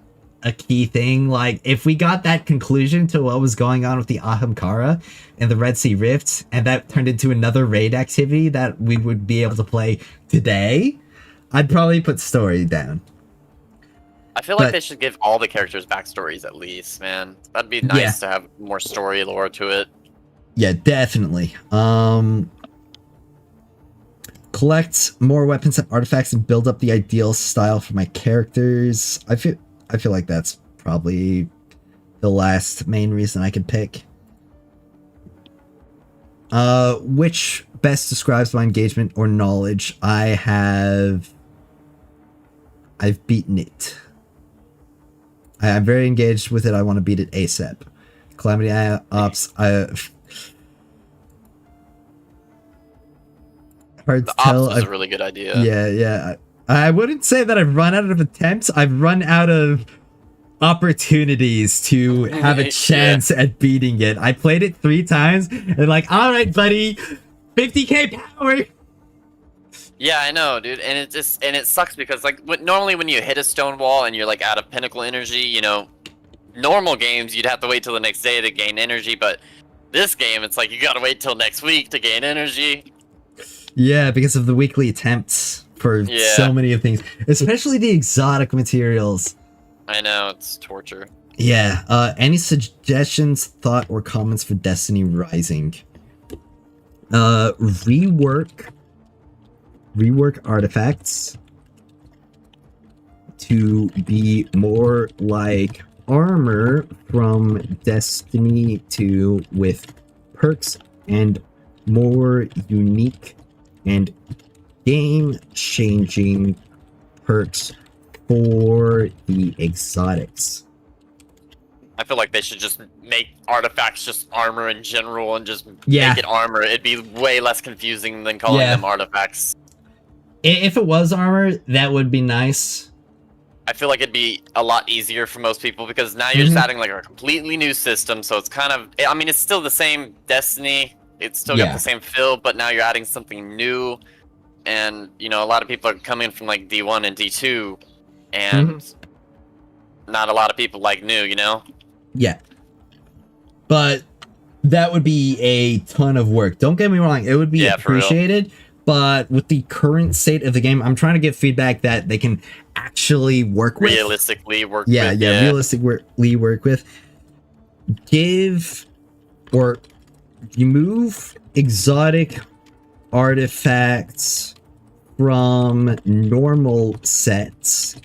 a key thing. Like, if we got that conclusion to what was going on with the Ahamkara and the Red Sea Rift, and that turned into another raid activity that we would be able to play today, I'd probably put story down. I feel like they should give all the characters backstories at least, man. That'd be nice to have more story lore to it. Yeah, definitely. Collect more weapons and artifacts and build up the ideal style for my characters. I feel like that's probably the last main reason I could pick. Which best describes my engagement or knowledge? I've beaten it. I'm very engaged with it. I want to beat it ASAP. Calamity Ops. Hard to tell. Ops is a really good idea. Yeah. I wouldn't say that I've run out of attempts. I've run out of opportunities to have a chance at beating it. I played it 3 times and like, all right, buddy, 50k power. Yeah, I know, dude, and it sucks because like normally when you hit a stone wall and you're like out of pinnacle energy, you know, normal games you'd have to wait till the next day to gain energy, but this game it's like you gotta wait till next week to gain energy. Yeah, because of the weekly attempts for so many of things, especially the exotic materials. I know, it's torture. Yeah, any suggestions, thought, or comments for Destiny Rising? Rework artifacts to be more like armor from Destiny 2 with perks and more unique and game-changing perks for the exotics. I feel like they should just make artifacts just armor in general and just Yeah. make it armor. It'd be way less confusing than calling Yeah. them artifacts. If it was armor, that would be nice. I feel like it'd be a lot easier for most people because now you're just adding like a completely new system, so it's kind of, I mean, it's still the same Destiny, it's still got the same feel, but now you're adding something new, and, you know, a lot of people are coming from like D1 and D2, and not a lot of people like new, you know? Yeah. But that would be a ton of work. Don't get me wrong, it would be appreciated. But with the current state of the game, I'm trying to get feedback that they can actually work with. Realistically work yeah, with. Yeah, realistically work with. Give or remove exotic artifacts from normal sets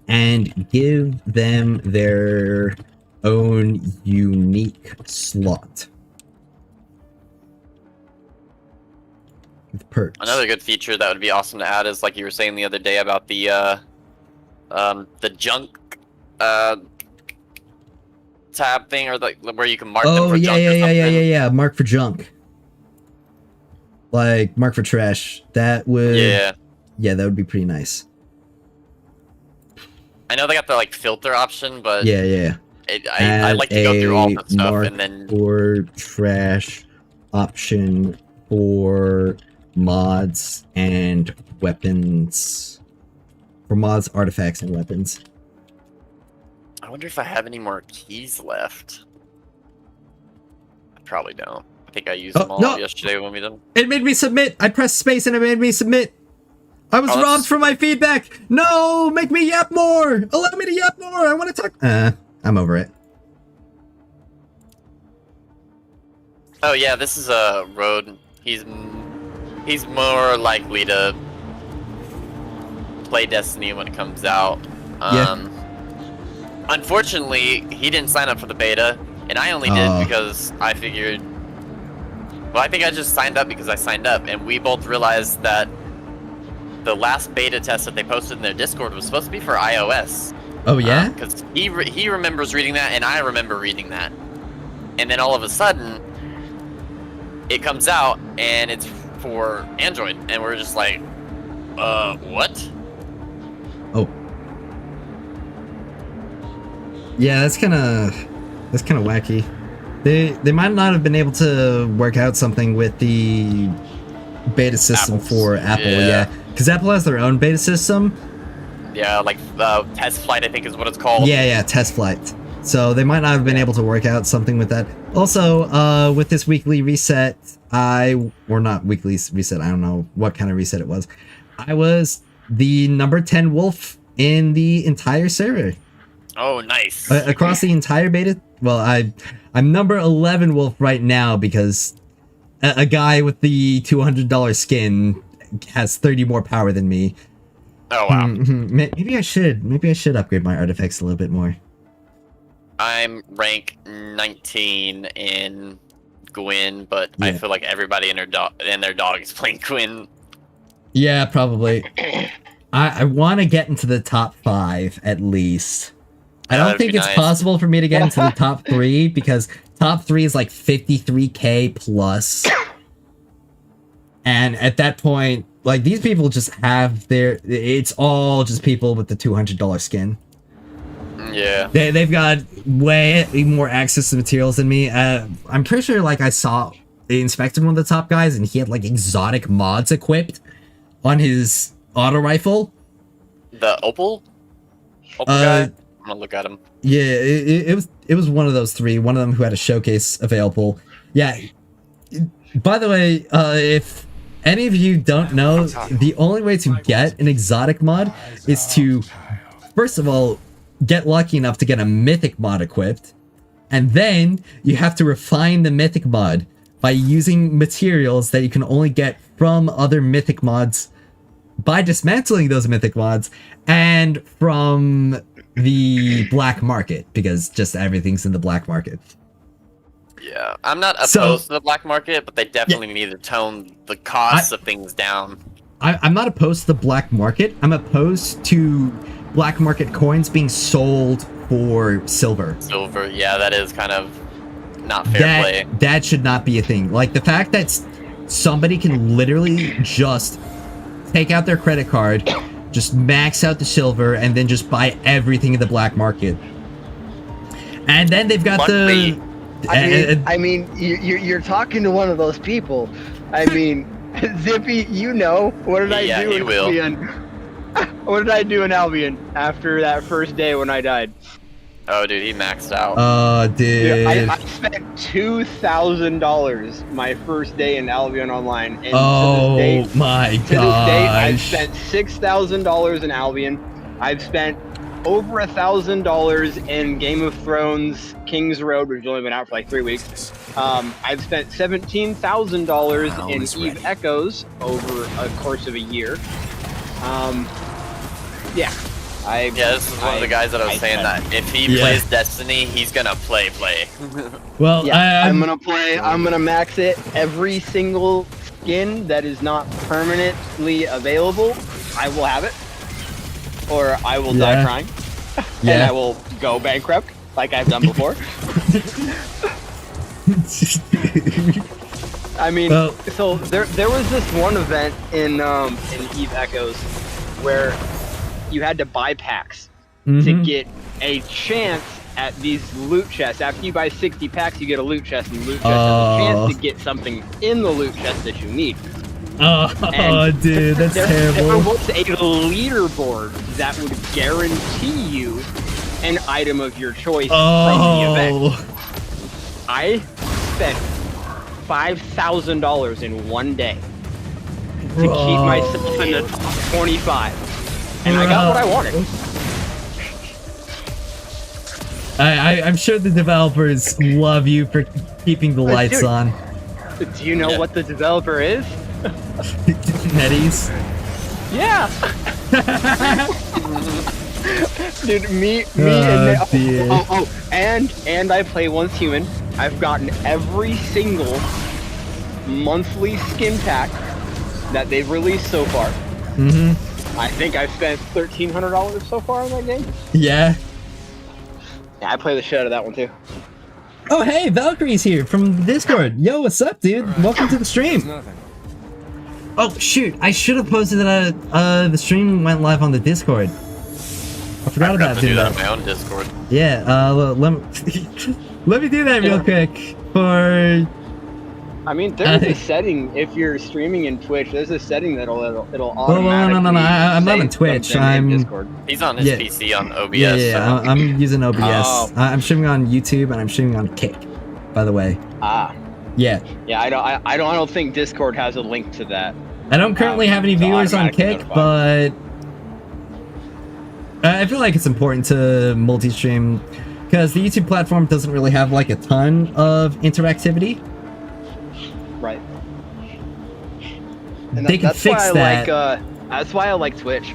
and give them their own unique slot. With perks. Another good feature that would be awesome to add is, like you were saying the other day about the junk tab thing, or like where you can mark them for junk or something. Yeah. Mark for junk. Like mark for trash. That would that would be pretty nice. I know they got the like filter option, but I like to go through all the stuff mark and then for trash option for mods and weapons. For mods, artifacts, and weapons. I wonder if I have any more keys left. I probably don't. I think I used them all yesterday when we done. It made me submit. I pressed space and it made me submit. I was robbed from my feedback. No, make me yap more. Allow me to yap more. I want to talk. I'm over it. Oh yeah, this is a road. He's more likely to play Destiny when it comes out. Unfortunately, he didn't sign up for the beta, and I only did because I figured. Well, I think I just signed up because I signed up, and we both realized that the last beta test that they posted in their Discord was supposed to be for iOS. Oh yeah? Because he remembers reading that, and I remember reading that. And then all of a sudden, it comes out, and it's for Android, and we're just like, what? Oh. Yeah, that's kind of wacky. They might not have been able to work out something with the beta system for Apple, because Apple has their own beta system. Yeah, like Test Flight, I think is what it's called. Yeah, Test Flight. So they might not have been able to work out something with that. Also, with this weekly reset, or not weekly reset, I don't know what kind of reset it was. I was the number 10 wolf in the entire server. Oh, nice. Across the entire beta. Well, I'm number 11 wolf right now because a guy with the $200 skin has 30 more power than me. Oh wow. Maybe I should upgrade my artifacts a little bit more. I'm rank 19 in Gwyn, but I feel like everybody and their dog is playing Gwyn. Yeah, probably. I want to get into the top 5 at least. I don't think it's possible for me to get into the top 3 because top 3 is like 53k plus. And at that point, like these people just have it's all just people with the $200 skin. Yeah. They've got way more access to materials than me. I'm pretty sure like I inspected one of the top guys and he had like exotic mods equipped on his auto rifle. The Opal guy? I'm gonna look at him. Yeah, it was one of those 3. One of them who had a showcase available. Yeah. By the way, if any of you don't know, the only way to get an exotic mod is to, first of all, get lucky enough to get a mythic mod equipped, and then you have to refine the mythic mod by using materials that you can only get from other mythic mods by dismantling those mythic mods and from the black market, because just everything's in the black market. Yeah, I'm not opposed to the black market, but they definitely need to tone the costs of things down. I'm not opposed to the black market. I'm opposed to black market coins being sold for silver. Silver, yeah, that is kind of not fair play. That should not be a thing. Like, the fact that somebody can literally just take out their credit card, just max out the silver, and then just buy everything in the black market. And then they've got Luckily, I mean, you're talking to one of those people. I mean, Zippy, you know, what did I do in Albion? What did I do in Albion after that first day when I died? Oh, dude, he maxed out. Dude. I spent $2,000 my first day in Albion Online. And my to this date, I've spent $6,000 in Albion. I've spent over $1,000 in Game of Thrones King's Road, which has only been out for like 3 weeks. I've spent $17,000 in Eve Echoes over a course of a year. Yeah. This is one of the guys that I was saying that if he plays Destiny, he's gonna play. Well, yeah, I'm gonna max it. Every single skin that is not permanently available, I will have it. Or I will die crying. And I will go bankrupt, like I've done before. I mean, so there was this one event in Eve Echoes where you had to buy packs to get a chance at these loot chests. After you buy 60 packs, you get a loot chest, and the loot chest has a chance to get something in the loot chest that you need. Dude, that's terrible. There was a leaderboard that would guarantee you an item of your choice from the event. I spent $5,000 in one day to keep myself in the top 25. And I got what I wanted. I'm sure the developers love you for keeping the lights on. Do you know what the developer is? NetEase? Yeah! Dude, and I play Once Human. I've gotten every single monthly skin pack that they've released so far. I think I've spent $1,300 so far on that game. Yeah. Yeah, I play the shit out of that one too. Oh, hey, Valkyrie's here from Discord. Yo, what's up, dude? Welcome to the stream. Oh, shoot. I should have posted that the stream went live on the Discord. I forgot about doing that. On my own Discord. Yeah, let me do that real quick for... I mean, there's a setting, if you're streaming in Twitch, there's a setting it'll automatically... No, I'm not on Twitch. I'm... He's on his PC on OBS. Yeah, I'm using OBS. I'm streaming on YouTube and I'm streaming on Kick, by the way. Yeah. Yeah, I don't think Discord has a link to that. I don't currently have any viewers on Kick, but I feel like it's important to multi-stream because the YouTube platform doesn't really have like a ton of interactivity. Right. And they can fix that. That's why I like Twitch.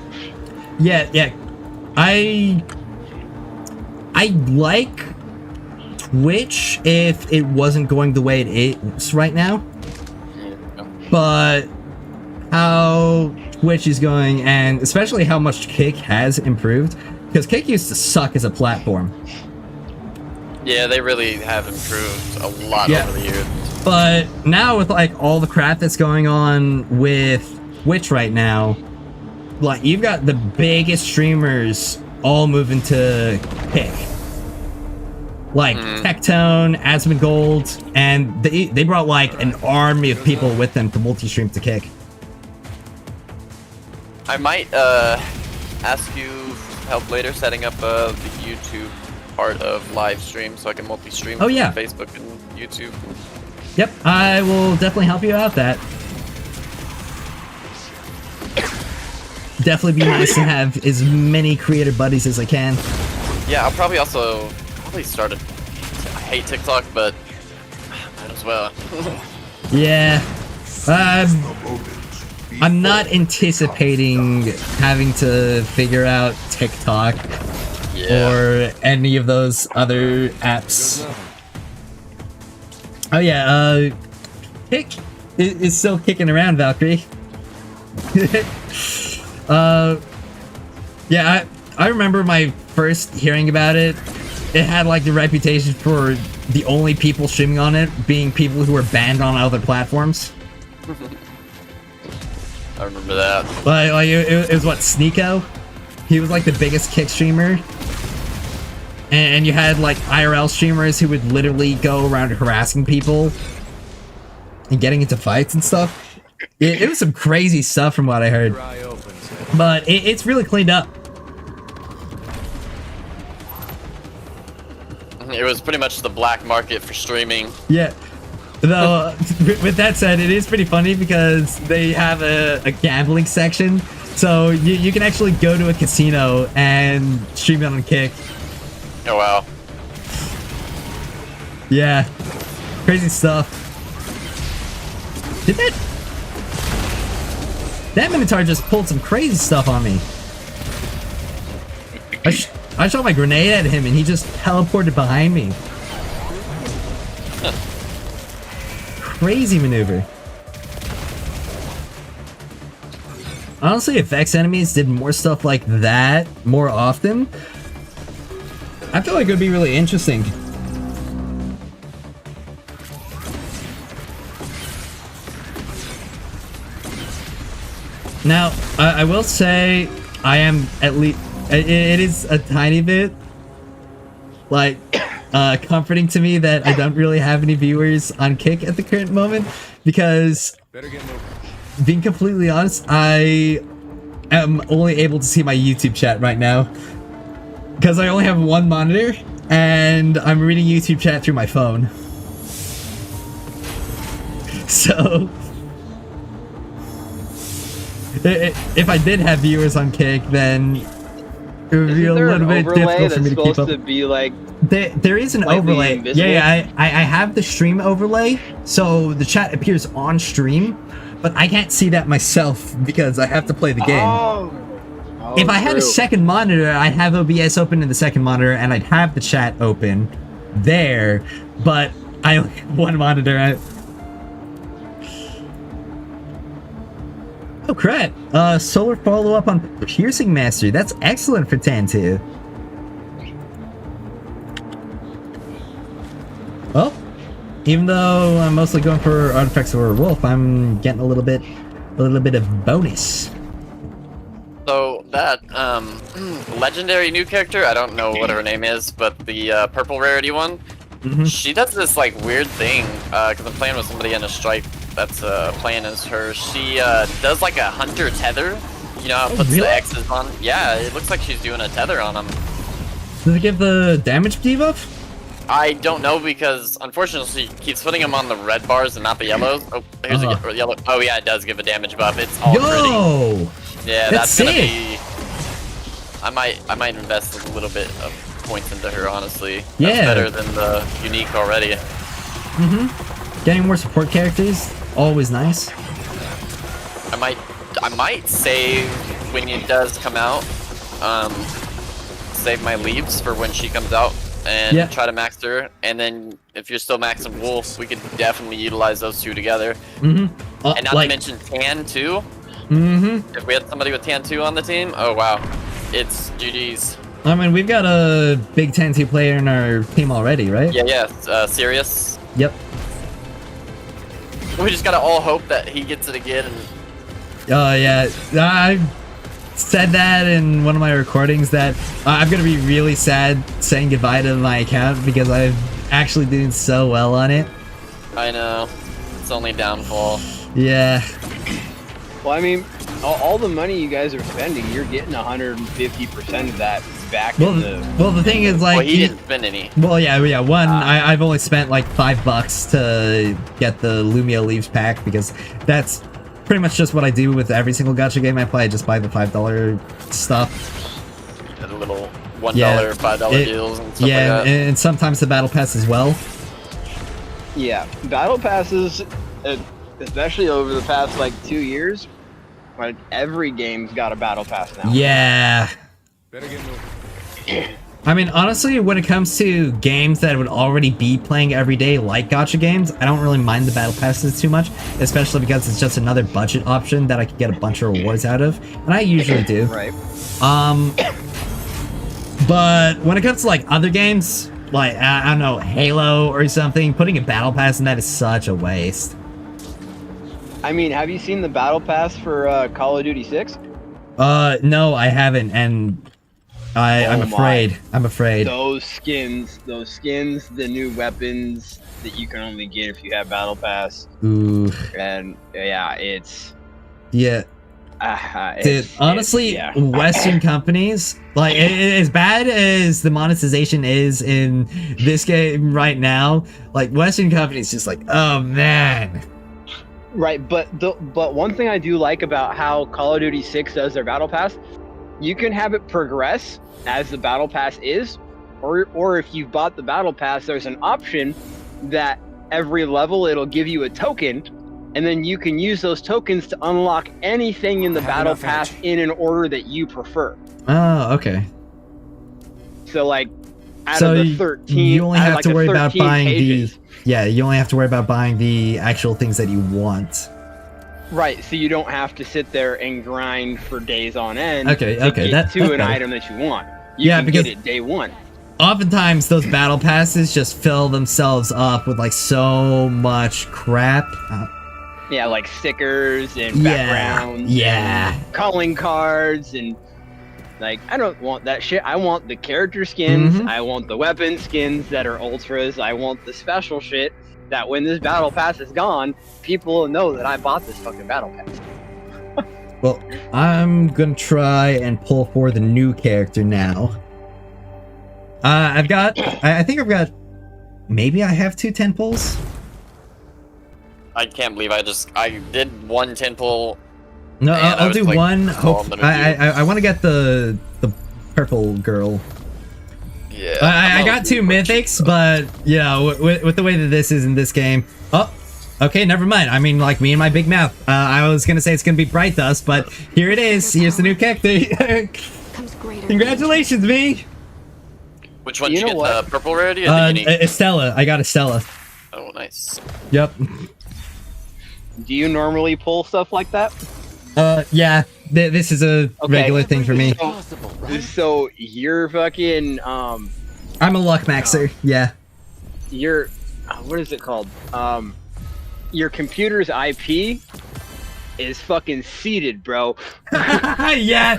Yeah. I like Twitch if it wasn't going the way it is right now. But how Twitch is going, and especially how much Kick has improved, because Kick used to suck as a platform. Yeah, they really have improved a lot over the years. But now with like all the crap that's going on with Twitch right now, like you've got the biggest streamers all moving to Kick. Like Tectone, Asmongold, and they brought like an army of people with them to multi-stream to Kick. I might ask you help later setting up the YouTube part of live stream so I can multi-stream on Facebook and YouTube. Yep, I will definitely help you out that. Definitely be nice to have as many creator buddies as I can. Yeah, I'll probably start a... I hate TikTok, but might as well. Yeah. I'm not anticipating having to figure out TikTok or any of those other apps. Oh yeah, Kick is still kicking around, Valkyrie. Yeah, I remember my first hearing about it, it had like the reputation for the only people streaming on it being people who were banned on other platforms. I remember that. Like it was what, Sneeko? He was like the biggest kick streamer. And you had like IRL streamers who would literally go around harassing people and getting into fights and stuff. It was some crazy stuff from what I heard. But it's really cleaned up. It was pretty much the black market for streaming. Yeah. Though, with that said, it is pretty funny because they have a gambling section. So you can actually go to a casino and stream it on Kick. Oh, wow. Yeah. Crazy stuff. Did that... That Minotaur just pulled some crazy stuff on me. I shot my grenade at him and he just teleported behind me. Crazy maneuver. Honestly, if Vex enemies did more stuff like that more often, I feel like it would be really interesting. Now, I will say I am at least... It is a tiny bit, like, comforting to me that I don't really have any viewers on Kick at the current moment, because, being completely honest, I am only able to see my YouTube chat right now, because I only have one monitor, and I'm reading YouTube chat through my phone. So... if I did have viewers on Kick, then it would be a little bit difficult for me to keep up. To be like there is an overlay. Invisible? Yeah, I have the stream overlay, so the chat appears on stream, but I can't see that myself because I have to play the game. Oh, if I had a second monitor, I'd have OBS open in the second monitor, and I'd have the chat open there, but I only have one monitor. Oh, crap. Solar follow-up on Piercing Mastery. That's excellent for Tan2. Well, even though I'm mostly going for Artifacts or Wolf, I'm getting a little bit of bonus. So that legendary new character, I don't know what her name is, but the purple rarity one, she does this like weird thing. Because I'm playing with somebody in a stripe that's playing as her. She does like a hunter tether. You know, puts the X's on. Yeah, it looks like she's doing a tether on him. Does it give the damage debuff? I don't know because unfortunately she keeps putting them on the red bars and not the yellows. Oh, here's a yellow. Oh yeah, it does give a damage buff. It's all pretty. Yeah, that's gonna be. I might invest a little bit of points into her, honestly. That's better than the unique already. Getting more support characters, always nice. I might save when it does come out. Save my leaves for when she comes out and try to max her. And then if you're still maxing Wolf, we could definitely utilize those two together. And not to mention Tan too. If we had somebody with Tan 2 on the team, oh wow, it's GG's. I mean, we've got a big Tan 2 player in our team already, right? Yeah, Sirius. Yep. We just gotta all hope that he gets it again. Yeah, I said that in one of my recordings that I'm gonna be really sad saying goodbye to my account because I'm actually doing so well on it. I know. It's only downfall. Yeah. Well, I mean, all the money you guys are spending, you're getting 150% of that back in the... Well, the thing is, like... Well, he didn't spend any. Well, yeah, one, I've only spent like $5 to get the Lumia Leaves pack, because that's pretty much just what I do with every single gacha game I play. I just buy the $5 stuff. The little $1, $5 deals and stuff like that. And sometimes the Battle Pass as well. Yeah, Battle Passes, especially over the past, like, 2 years, like, every game's got a Battle Pass now. Yeah. I mean, honestly, when it comes to games that I would already be playing every day, like gacha games, I don't really mind the Battle Passes too much, especially because it's just another budget option that I could get a bunch of rewards out of, and I usually do. Right. But when it comes to like other games, like I don't know, Halo or something, putting a battle pass in that is such a waste. I mean, have you seen the battle pass for Call of Duty 6? No, I haven't, and I'm afraid. I'm afraid. Those skins, the new weapons that you can only get if you have battle pass. Ooh. And yeah, it's yeah. Dude, honestly, yeah. Western companies, like, as bad as the monetization is in this game right now, like, Western companies just like, oh man. Right, but one thing I do like about how Call of Duty 6 does their battle pass, you can have it progress as the battle pass is, or if you've bought the battle pass, there's an option that every level it'll give you a token, and then you can use those tokens to unlock anything in the battle pass in an order that you prefer. Oh, okay. So like, out of the 13, you only have like to worry about 13 buying pages, you only have to worry about buying the actual things that you want. right, so you don't have to sit there and grind for days on end Okay, to get that's an better. item that you want. You Yeah, can because get it day one. oftentimes those battle passes just fill themselves up with like so much crap. Yeah, like stickers and backgrounds, yeah. and calling cards, and like, I don't want that shit. I want the character skins. Mhm. I want the weapon skins that are ultras. I want the special shit that when this battle pass is gone, people will know that I bought this fucking battle pass. Well, I'm gonna try and pull for the new character now. I think I've got, maybe I have 2 10 pulls. I can't believe I did one 10 pull. No, Man, I I'll was, do like, one. so Hope I'm gonna do- I want to get the purple girl. Yeah. I got 2 mythics, but yeah, with the way that this is in this game. Oh, okay, never mind. I mean, like me and my big mouth. I was gonna say it's gonna be Bright Dust, but here it is. Here's the new character. Congratulations, me. Which one You did you know get? what? The purple rarity or the unique? Estella. I got Estella. Oh, nice. Yep. Do you normally pull stuff like that? Yeah. This is a regular thing for me. So you're fucking I'm a luck maxer. Yeah. your what is it called? Your computer's IP is fucking seeded, bro. Yeah.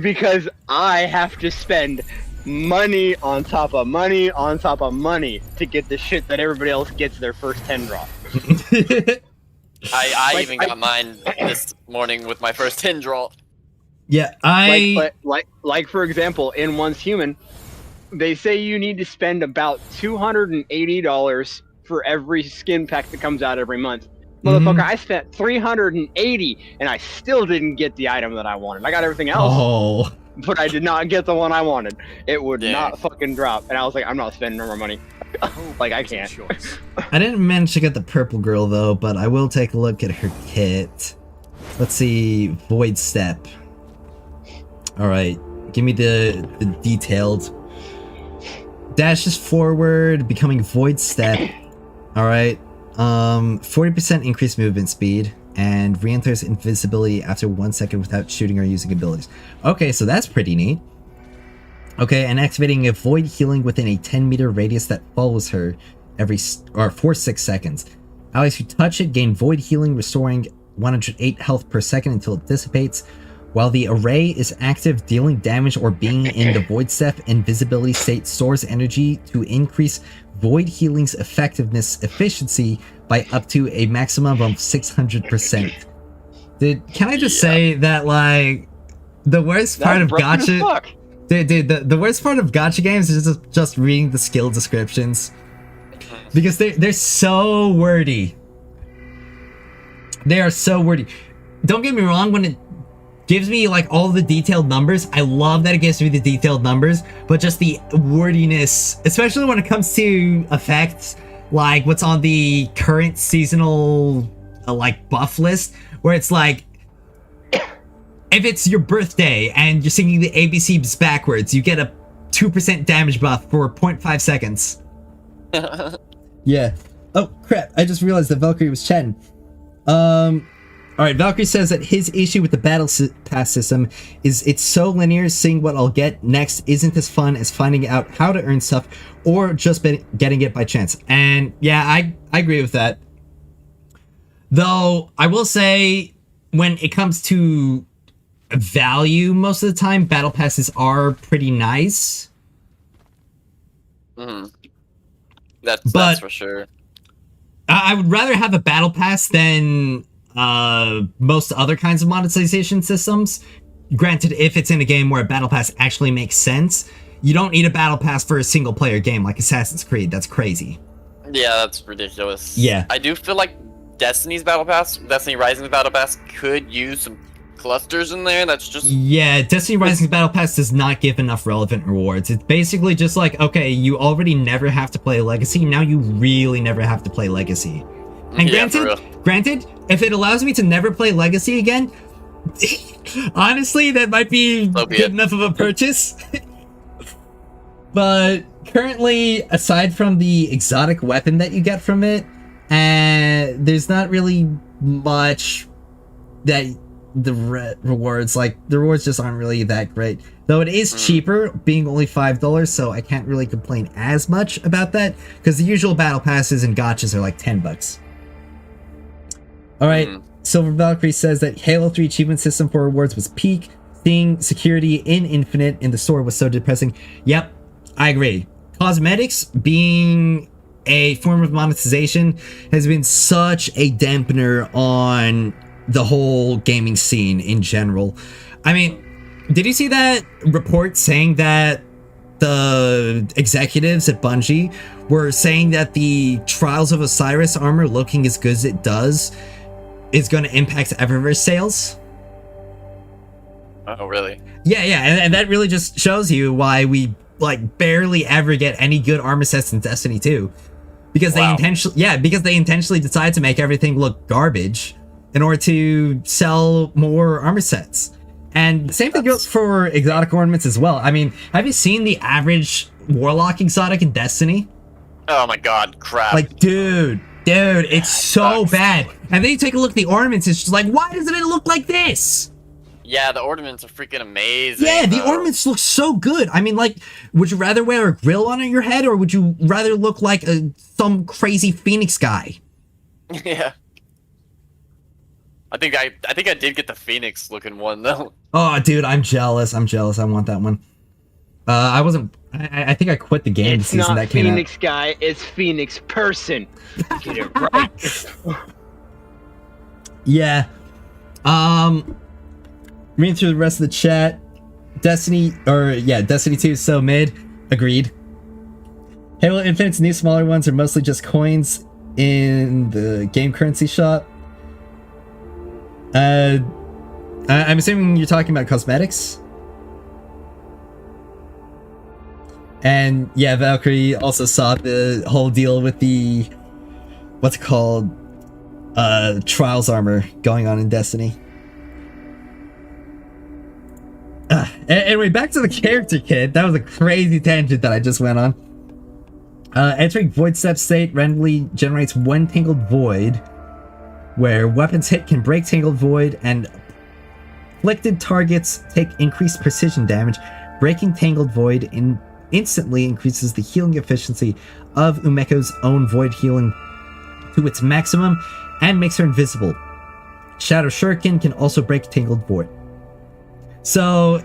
Because I have to spend money on top of money on top of money to get the shit that everybody else gets their first 10 drop. I Like, even got mine this morning with my first 10 draw. Yeah. Like for example, in Once Human, they say you need to spend about $280 for every skin pack that comes out every month. Motherfucker, I spent $380 and I still didn't get the item that I wanted. I got everything else, Oh. but I did not get the one I wanted. It would Yeah. not fucking drop, and I was like, I'm not spending no more money. Like, I can't. I didn't manage to get the purple girl though, but I will take a look at her kit. Let's see, Void Step. All right, give me the detailed. Dashes forward, becoming Void Step. All right, 40% increased movement speed and re-enters invisibility after 1 second without shooting or using abilities. Okay, so that's pretty neat. Okay, and activating a void healing within a 10-meter radius that follows her for 6 seconds. Allies who touch it gain void healing, restoring 108 health per second until it dissipates. While the array is active, dealing damage or being in the void step invisibility state stores energy to increase void healing's effectiveness efficiency by up to a maximum of 600%. Can I just say that, like, the worst part of gacha... Dude, the worst part of gacha games is just reading the skill descriptions. Because they're so wordy. They are so wordy. Don't get me wrong, when it gives me like all the detailed numbers, I love that it gives me the detailed numbers, but just the wordiness, especially when it comes to effects, like what's on the current seasonal like buff list, where it's like, if it's your birthday and you're singing the ABCs backwards, you get a 2% damage buff for 0.5 seconds. Yeah. Oh crap, I just realized that Valkyrie was chatting. All right, Valkyrie says that his issue with the battle pass system is it's so linear. Seeing what I'll get next isn't as fun as finding out how to earn stuff or just getting it by chance. And yeah, I agree with that. Though I will say, when it comes to value, most of the time, battle passes are pretty nice. That's for sure. I would rather have a battle pass than most other kinds of monetization systems. Granted, if it's in a game where a battle pass actually makes sense, you don't need a battle pass for a single player game like Assassin's Creed. That's crazy. Yeah, that's ridiculous. Yeah. I do feel like Destiny Rising's battle pass could use some clusters in there. That's just... Yeah, Destiny Rising's battle pass does not give enough relevant rewards. It's basically just like, okay, you already never have to play Legacy, now you really never have to play Legacy. And granted, if it allows me to never play Legacy again, honestly, that might be good enough of a purchase. But currently, aside from the exotic weapon that you get from it, there's not really much that the rewards, like, the rewards just aren't really that great. Though it is cheaper, being only $5, so I can't really complain as much about that, because the usual battle passes and gotchas are like $10. Alright, Silver Valkyrie says that Halo 3 achievement system for rewards was peak. Seeing security in Infinite in the store was so depressing. Yep, I agree. Cosmetics being a form of monetization has been such a dampener on the whole gaming scene in general. I mean, did you see that report saying that the executives at Bungie were saying that the Trials of Osiris armor looking as good as it does is going to impact Eververse sales? Oh, really? Yeah, and that really just shows you why we like barely ever get any good armor sets in Destiny 2. Because they intentionally decide to make everything look garbage in order to sell more armor sets. And the same thing goes for exotic ornaments as well. I mean, have you seen the average Warlock exotic in Destiny? Oh my god, crap. Like, dude, it's so bad. And then you take a look at the ornaments, it's just like, why doesn't it look like this? Yeah, the ornaments are freaking amazing. Yeah, the ornaments look so good. I mean, like, would you rather wear a grill on your head, or would you rather look like some crazy Phoenix guy? Yeah. I think I did get the Phoenix looking one though. Oh, dude, I'm jealous. I want that one. I wasn't. I think I quit the game the season that came out. It's not Phoenix guy. It's Phoenix person. Get it right. Yeah. Reading through the rest of the chat. Destiny 2 is so mid. Agreed. Halo Infinite's new smaller ones are mostly just coins in the game currency shop. I'm assuming you're talking about cosmetics. And yeah, Valkyrie also saw the whole deal with the what's it called? Trials armor going on in Destiny. Anyway, back to the character kit. That was a crazy tangent that I just went on. Entering Void Step state randomly generates one Tangled Void, where weapons hit can break Tangled Void, and afflicted targets take increased precision damage. Breaking Tangled Void instantly increases the healing efficiency of Umeko's own Void healing to its maximum and makes her invisible. Shadow Shuriken can also break Tangled Void. So,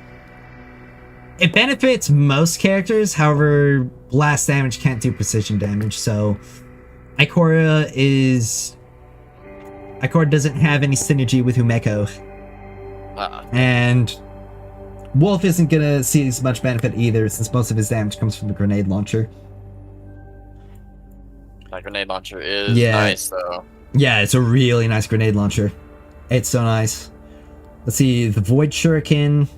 it benefits most characters, however, blast damage can't do precision damage, so Ikora doesn't have any synergy with Umeko. And Wolf isn't gonna see as much benefit either, since most of his damage comes from the grenade launcher. That grenade launcher is nice, though. Yeah, it's a really nice grenade launcher. It's so nice. Let's see, the Void Shuriken.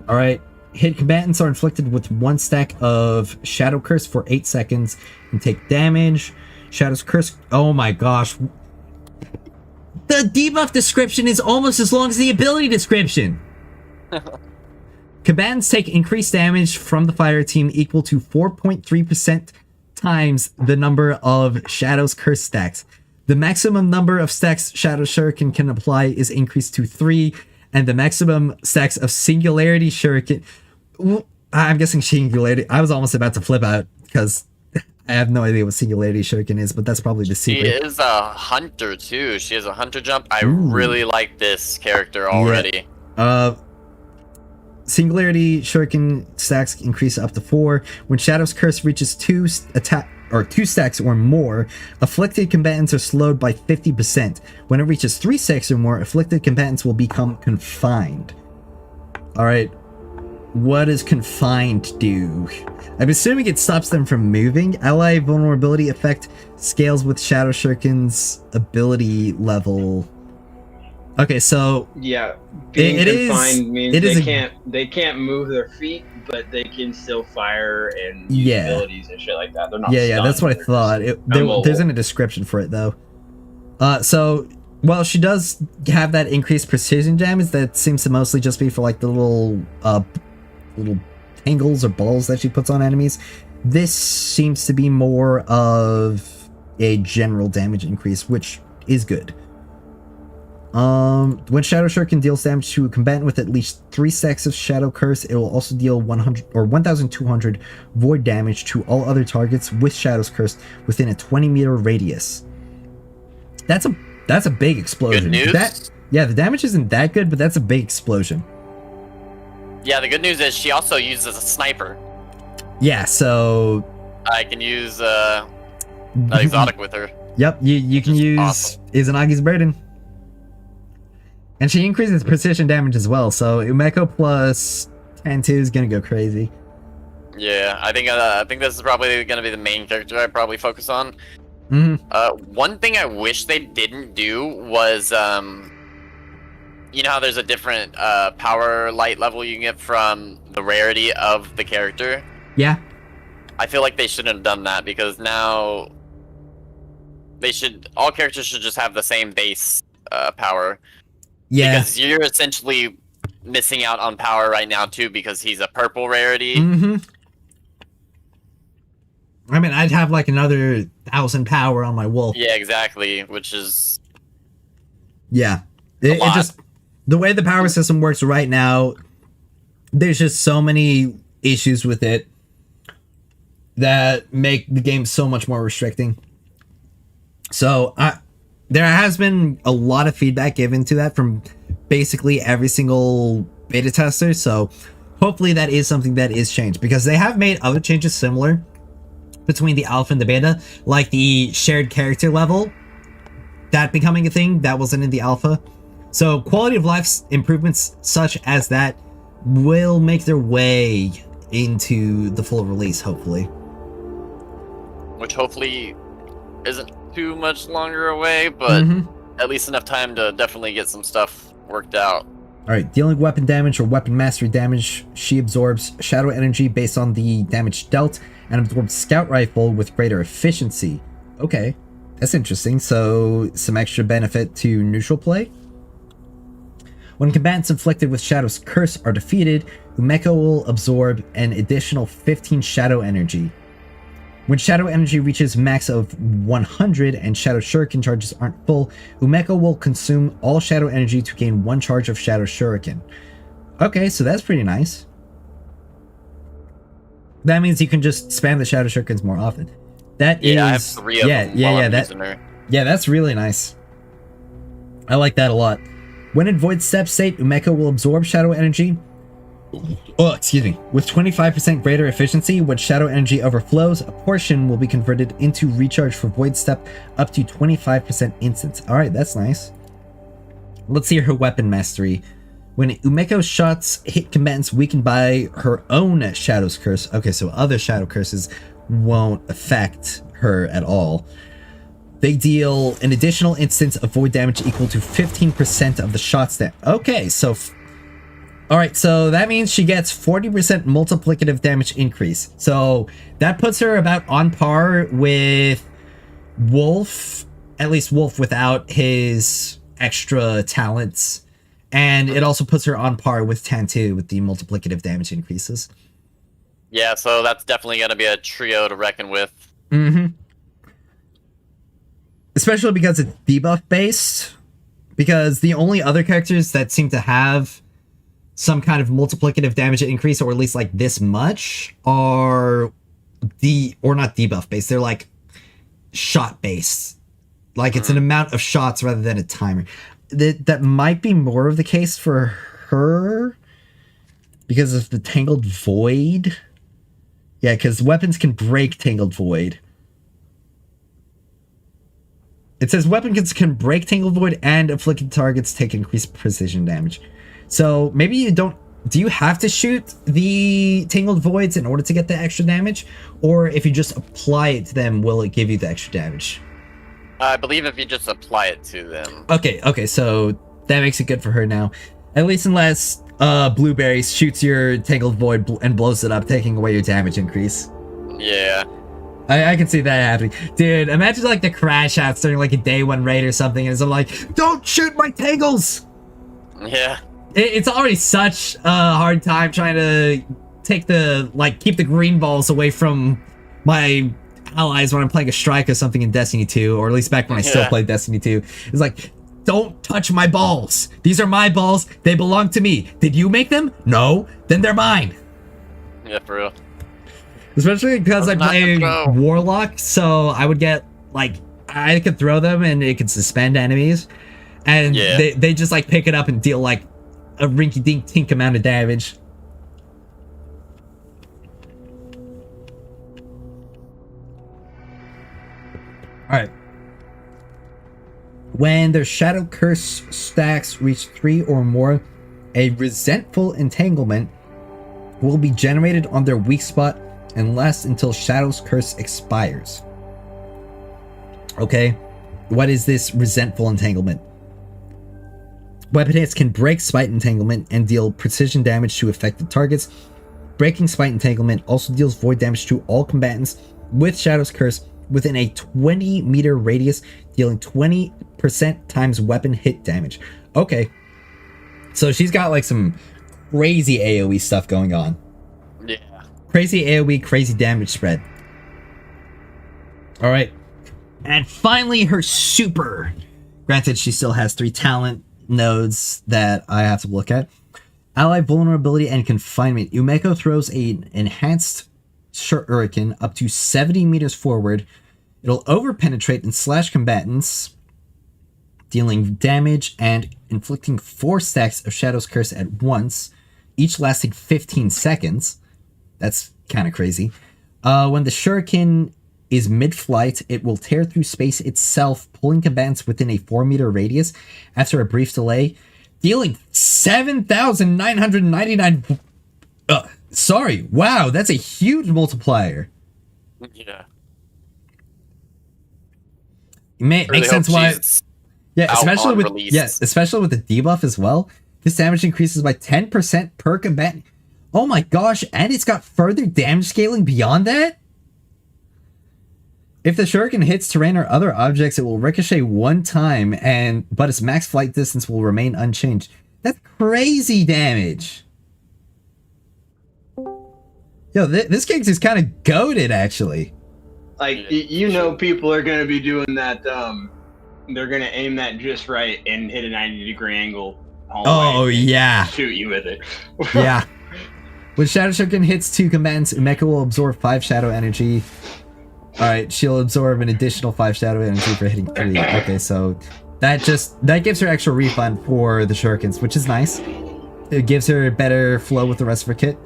Alright, hit combatants are inflicted with one stack of Shadow Curse for 8 seconds and take damage. Shadow's Curse, oh my gosh. The debuff description is almost as long as the ability description. Combatants take increased damage from the fire team equal to 4.3% times the number of Shadow's Curse stacks. The maximum number of stacks Shadow Shuriken can apply is increased to 3, and the maximum stacks of Singularity Shuriken... I'm guessing Singularity... I was almost about to flip out, because I have no idea what Singularity Shuriken is, but that's probably the secret. She is a hunter, too. She has a hunter jump. I really like this character already. Yeah. Singularity Shuriken stacks increase up to 4. When Shadow's Curse reaches 2 stacks or more, afflicted combatants are slowed by 50%. When it reaches 3 stacks or more, afflicted combatants will become confined. Alright. What does confined do? I'm assuming it stops them from moving. Ally vulnerability effect scales with Shadow Shuriken's ability level. Okay, so yeah, being confined means they can't move their feet, but they can still fire and use abilities and shit like that. They're not. Yeah, that's what I thought. There's in a description for it though. So well, she does have that increased precision damage that seems to mostly just be for like the little tangles or balls that she puts on enemies. This seems to be more of a general damage increase, which is good. When Shadow Shuriken deals damage to a combatant with at least 3 stacks of Shadow Curse, it will also deal 100 or 1,200 void damage to all other targets with Shadow's Curse within a 20-meter radius. That's a big explosion. Good news? The damage isn't that good, but that's a big explosion. Yeah, the good news is she also uses a sniper. Yeah, so I can use an exotic with her. Yep, you can use Izanagi's Burden. And she increases precision damage as well, so Umeko plus 10-2 is gonna go crazy. Yeah, I think this is probably gonna be the main character I probably focus on. One thing I wish they didn't do was, you know how there's a different power light level you can get from the rarity of the character? Yeah. I feel like they shouldn't have done that, because now all characters should just have the same base power. Yeah. Because you're essentially missing out on power right now too, because he's a purple rarity. I mean, I'd have like another 1,000 power on my wolf. Yeah, exactly. Which is... Yeah. It just... The way the power system works right now, there's just so many issues with it that make the game so much more restricting. So, there has been a lot of feedback given to that from basically every single beta tester, so hopefully that is something that is changed, because they have made other changes similar between the alpha and the beta, like the shared character level, that becoming a thing that wasn't in the alpha. So quality of life improvements such as that will make their way into the full release, hopefully. Which hopefully isn't too much longer away, but at least enough time to definitely get some stuff worked out. Alright, dealing weapon damage or weapon mastery damage, she absorbs shadow energy based on the damage dealt, and absorbs scout rifle with greater efficiency. Okay, that's interesting. So, some extra benefit to neutral play. When combatants inflicted with Shadow's Curse are defeated, Umeko will absorb an additional 15 shadow energy. When shadow energy reaches max of 100 and shadow shuriken charges aren't full, Umeko will consume all shadow energy to gain 1 charge of shadow shuriken. Okay, so that's pretty nice. That means you can just spam the shadow shurikens more often. That is... I have 3 of them while I'm using her. Yeah, that's really nice. I like that a lot. When in Void Step state, Umeko will absorb shadow energy. With 25% greater efficiency, when shadow energy overflows, a portion will be converted into recharge for Void Step up to 25% instance. Alright, that's nice. Let's see her weapon mastery. When Umeko's shots hit combatants weakened by her own Shadow's Curse. Okay, so other Shadow Curses won't affect her at all. They deal an additional instance of void damage equal to 15% of the shots that... Okay, so... Alright, so that means she gets 40% multiplicative damage increase. So that puts her about on par with Wolf. At least Wolf without his extra talents. And it also puts her on par with Tantu with the multiplicative damage increases. Yeah, so that's definitely going to be a trio to reckon with. especially because it's debuff based. Because the only other characters that seem to have some kind of multiplicative damage increase, or at least like this much, are or not debuff based. They're like shot based. Like it's an amount of shots rather than a timer. That might be more of the case for her because of the Tangled Void. Yeah, because weapons can break Tangled Void. It says weapons can break Tangled Void and afflicted targets take increased precision damage. So maybe you don't... Do you have to shoot the Tangled Voids in order to get the extra damage? Or if you just apply it to them, will it give you the extra damage? I believe if you just apply it to them. Okay, so that makes it good for her now. At least unless Blueberry shoots your Tangled Void and blows it up, taking away your damage increase. Yeah. I can see that happening. Dude, imagine like the crash outs during like a day one raid or something, and it's like, don't shoot my Tangles! Yeah. It's already such a hard time trying to keep the green balls away from my allies when I'm playing a strike or something in Destiny 2, or at least back when I still played Destiny 2. It's like, don't touch my balls. These are my balls. They belong to me. Did you make them? No. Then they're mine. Yeah, for real. Especially because I play Warlock, so I would get, like, I could throw them and it could suspend enemies. And they just, like, pick it up and deal, like, a rinky-dink-tink amount of damage. Alright. When their Shadow Curse stacks reach 3 or more, a resentful entanglement will be generated on their weak spot and lasts until Shadow's Curse expires. Okay, what is this resentful entanglement? Weapon hits can break Spite Entanglement and deal precision damage to affected targets. Breaking Spite Entanglement also deals void damage to all combatants with Shadow's Curse within a 20-meter radius, dealing 20% times weapon hit damage. Okay, so she's got like some crazy AoE stuff going on. Yeah. Crazy AoE, crazy damage spread. Alright. And finally, her super. Granted, she still has 3 talent nodes that I have to look at. Ally Vulnerability and Confinement. Umeko throws an enhanced shuriken up to 70 meters forward. It'll over-penetrate and slash combatants, dealing damage and inflicting 4 stacks of Shadow's Curse at once, each lasting 15 seconds. That's kind of crazy. When the shuriken is mid-flight, it will tear through space itself, pulling combatants within a 4-meter radius after a brief delay, dealing 7,999... sorry, wow, that's a huge multiplier. Yeah. It makes sense why... Yeah, especially with the debuff as well. This damage increases by 10% per combatant. Oh my gosh, and it's got further damage scaling beyond that? If the shuriken hits terrain or other objects, it will ricochet 1 time, but its max flight distance will remain unchanged. That's crazy damage. Yo, this character's kind of goated, actually. Like, you know people are going to be doing that, they're going to aim that just right and hit a 90-degree angle. Oh, yeah. Shoot you with it. Yeah. When Shadow Shuriken hits 2 combatants, Umeko will absorb 5 shadow energy. Alright, she'll absorb an additional 5 shadow energy for hitting 3. Okay, so that gives her extra refund for the shurikens, which is nice. It gives her better flow with the rest of her kit.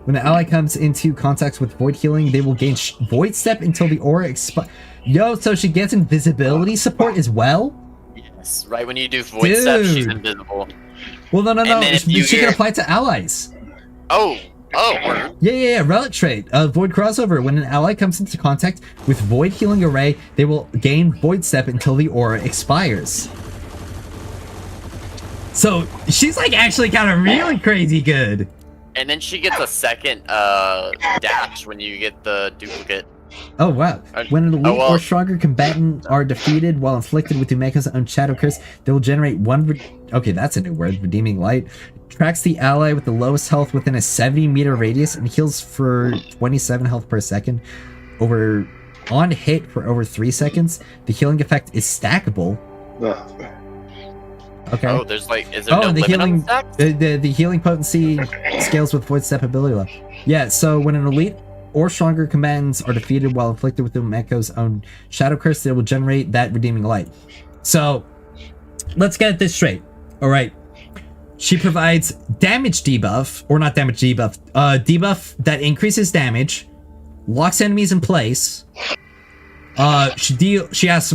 When an ally comes into contact with Void Healing, they will gain Void Step until the aura expires. Yo, so she gets invisibility support as well? Yes, right when you do Void Step, she's invisible. Well, no. She can apply it to allies. Oh. Yeah. Relic trait. Void Crossover. When an ally comes into contact with Void Healing Array, they will gain Void Step until the aura expires. So, she's like actually kind of really crazy good. And then she gets a second dash when you get the duplicate. Oh, wow. When an elite or stronger combatant are defeated while inflicted with Umeko's own Shadow Curse, they will generate 1... Okay, that's a new word. Redeeming Light. Tracks the ally with the lowest health within a 70-meter radius and heals for 27 health per second over on hit for over 3 seconds, the healing effect is stackable. Okay. Oh, there's like, is there no the limit healing, on the stacks? the healing potency scales with Void Step ability level. Yeah, so when an elite or stronger combatants are defeated while inflicted with Umeko's own Shadow Curse, they will generate that redeeming light. So, let's get this straight. Alright. She provides damage debuff, or not damage debuff, debuff that increases damage, locks enemies in place. She has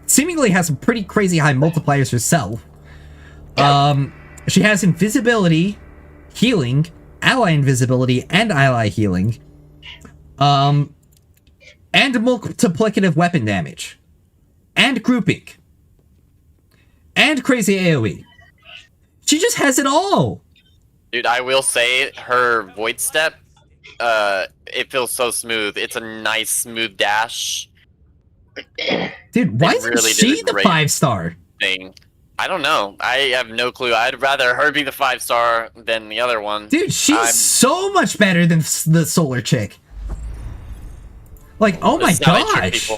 seemingly has some pretty crazy high multipliers herself. She has invisibility, healing, ally invisibility, and ally healing. And multiplicative weapon damage. And grouping. And crazy AoE. She just has it all! Dude, I will say her Void Step, it feels so smooth. It's a nice, smooth dash. Dude, why isn't really she did a the great 5-star? Thing. I don't know. I have no clue. I'd rather her be the 5-star than the other one. Dude, she's so much better than the solar chick. Like, oh my gosh!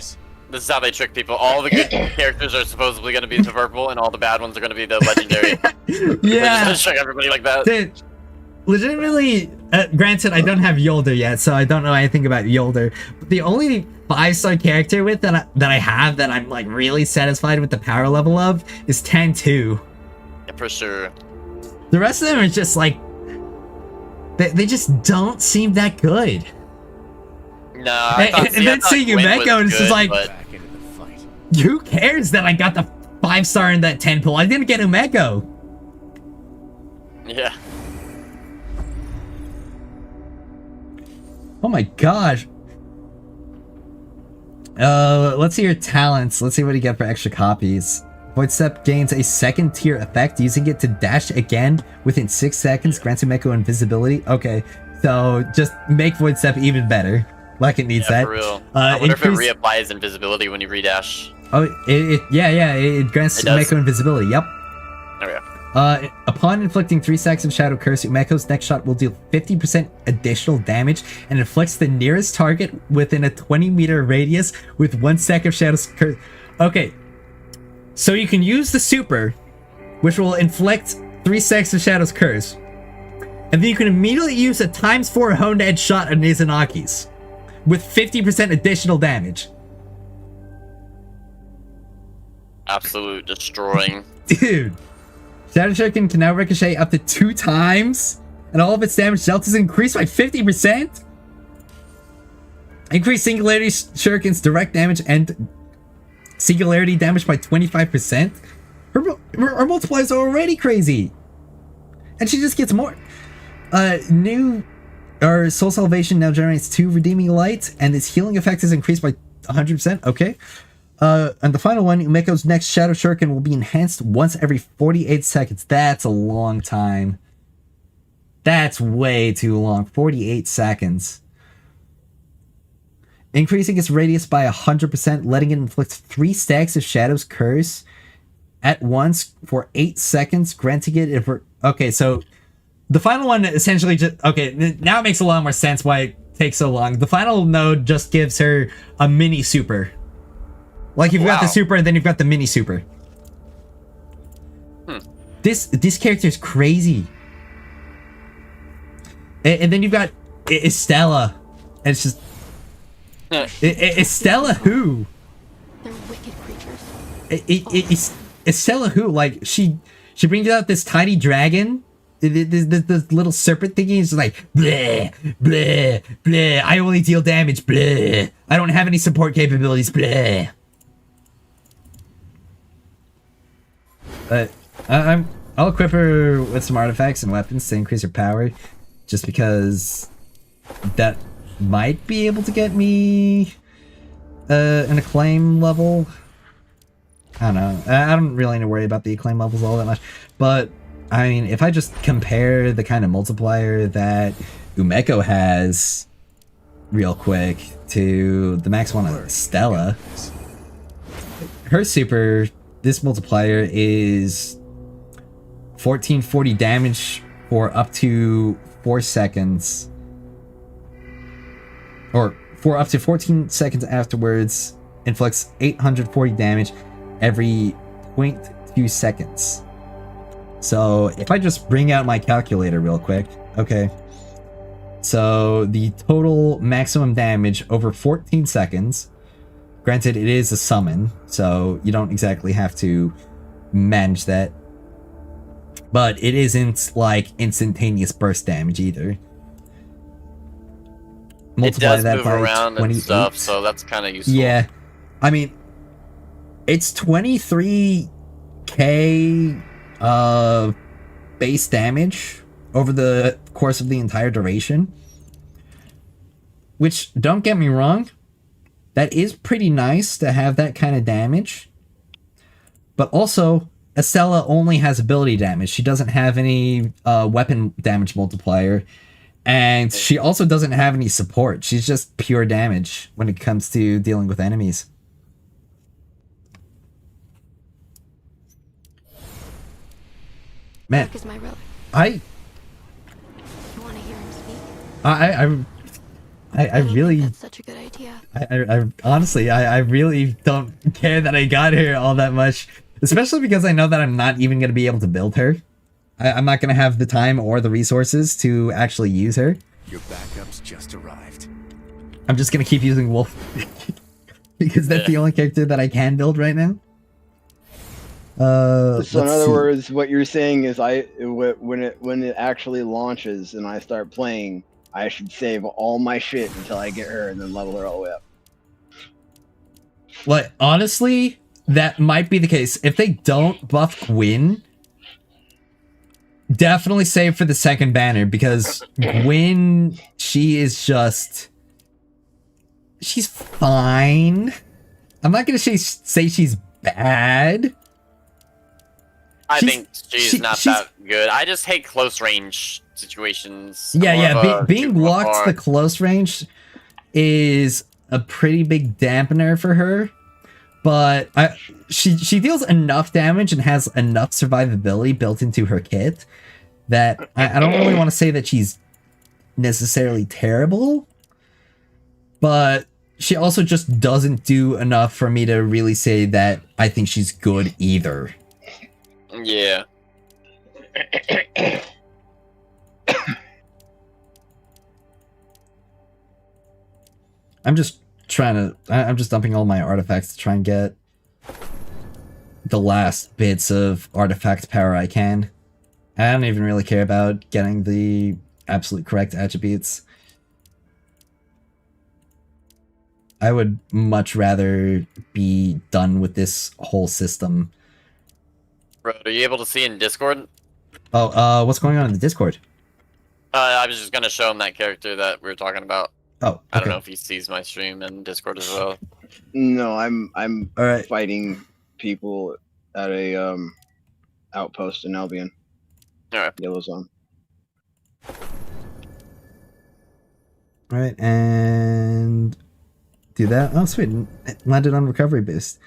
This is how they trick people. All the good characters are supposedly going to be the purple, and all the bad ones are going to be the legendary. Yeah. They're just trick everybody like that. Dude, legitimately, granted, I don't have Yolder yet, so I don't know anything about Yolder. But the only 5-star character with that I have that I'm like really satisfied with the power level of is Tan2. Yeah, for sure. The rest of them are just like they just don't seem that good. No, I thought, and then seeing Umeko and it's just like, Back into the fight. who cares that I got the 5-star in that 10 pull? I didn't get Umeko. Yeah. Oh my gosh. Let's see your talents. Let's see what you get for extra copies. Void Step gains a second tier effect, using it to dash again within 6 seconds, grants Umeko invisibility. Okay, so just make Void Step even better. Like it needs that. For real. I wonder if it reapplies invisibility when you redash. Oh, it grants Umeko invisibility. Yep. There we go. Upon inflicting 3 stacks of Shadow Curse, Umeko's next shot will deal 50% additional damage and inflicts the nearest target within a 20-meter radius with 1 stack of Shadow Curse. Okay, so you can use the super, which will inflict 3 stacks of Shadow's Curse, and then you can immediately use a ×4 honed edge shot on Izanaki's with 50% additional damage. Absolute destroying. Dude. Shadow Shuriken can now ricochet up to 2 times, and all of its damage dealt is increased by 50%. Increase Singularity Shuriken's direct damage and Singularity damage by 25%. Her multipliers are already crazy, and she just gets more. Soul Salvation now generates 2 redeeming light, and its healing effect is increased by 100%. Okay. And the final one, Umeko's next Shadow Shuriken will be enhanced once every 48 seconds. That's a long time. That's way too long. 48 seconds. Increasing its radius by 100%, letting it inflict 3 stacks of Shadow's Curse at once for 8 seconds, granting it if we're... Okay, so the final one essentially just... Okay, now it makes a lot more sense why it takes so long. The final node just gives her a mini super. Like, you've got the super, and then you've got the mini super. This character is crazy. And then you've got Estella. And it's just... Estella who? They're wicked creatures. Estella who? Like, she brings out this tiny dragon. This little serpent thingy is like, bleh, bleh, bleh. I only deal damage, bleh. I don't have any support capabilities, bleh. But I'll equip her with some artifacts and weapons to increase her power, just because that might be able to get me an acclaim level. I don't know. I don't really need to worry about the acclaim levels all that much, but I mean, if I just compare the kind of multiplier that Umeko has real quick to the max one of Stella, her super... This multiplier is 1440 damage for up to 4 seconds. Or for up to 14 seconds afterwards, inflicts 840 damage every 0.2 seconds. So if I just bring out my calculator real quick, okay. So the total maximum damage over 14 seconds, granted it is a summon, so you don't exactly have to manage that, but it isn't like instantaneous burst damage either. Multiply it does that move by around 28. and stuff, so that's kind of useful. Yeah, I mean, it's 23k base damage over the course of the entire duration. Which, don't get me wrong, that is pretty nice to have that kind of damage. But also, Estella only has ability damage. She doesn't have any weapon damage multiplier. And she also doesn't have any support. She's just pure damage when it comes to dealing with enemies. Man, Is my relic. I You want to hear him speak? I don't really, think that's such a good idea. I honestly, I really don't care that I got her all that much. Especially because I know that I'm not even going to be able to build her. I'm not going to have the time or the resources to actually use her. Your backups just arrived. I'm just going to keep using Wolf. Because that's the only character that I can build right now. So in let's other see. words, what you're saying is when it actually launches and I start playing, I should save all my shit until I get her and then level her all the way up. Like, honestly, that might be the case. If they don't buff Gwyn, definitely save for the second banner, because Gwyn, she is just... she's fine. I'm not gonna say she's bad. I She's- think she's she- not she's- that good. I just hate close range situations. Yeah, I'm more yeah. of a Being shoot locked to apart. the close range is a pretty big dampener for her. But she deals enough damage and has enough survivability built into her kit that I don't really want to say that she's necessarily terrible. But she also just doesn't do enough for me to really say that I think she's good either. Yeah. I'm just I'm just dumping all my artifacts to try and get the last bits of artifact power I can. I don't even really care about getting the absolute correct attributes. I would much rather be done with this whole system. Bro, are you able to see in Discord? Oh, what's going on in the Discord? I was just gonna show him that character that we were talking about. Oh, okay. I don't know if he sees my stream in Discord as well. No, I'm All right. fighting people at a outpost in Albion. Alright. Yellow zone. All right, and do that. Oh, sweet. It landed on recovery boost.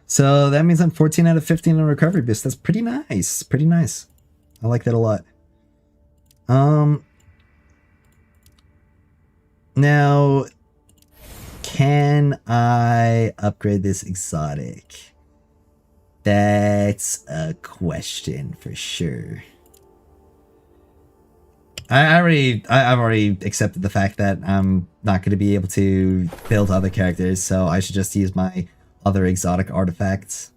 So that means I'm 14 out of 15 on recovery boost. That's pretty nice. Pretty nice. I like that a lot. Now, can I upgrade this exotic? That's a question for sure. I've already accepted the fact that I'm not going to be able to build other characters, so I should just use my other exotic artifacts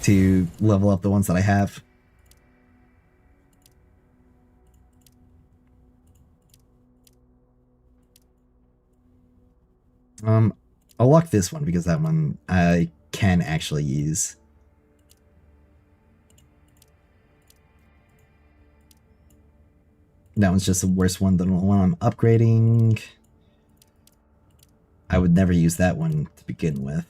to level up the ones that I have. I'll lock this one because that one I can actually use. That one's just the worst one than the one I'm upgrading. I would never use that one to begin with.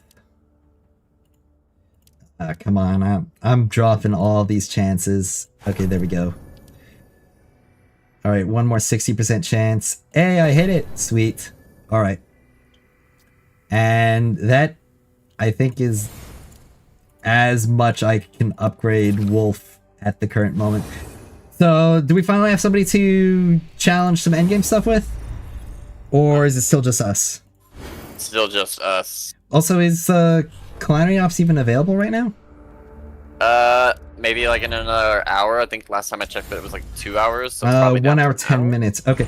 Come on, I'm dropping all these chances. Okay, there we go. Alright, one more 60% chance. Hey, I hit it! Sweet. Alright. And that, I think, is as much I can upgrade Wolf at the current moment. So, do we finally have somebody to challenge some endgame stuff with? Or is it still just us? it's still just us. Also, is Calamity Ops even available right now? Maybe like in another hour. I think last time I checked it was like 2 hours. So it's probably 1 down to hour, an 10 minutes. Okay.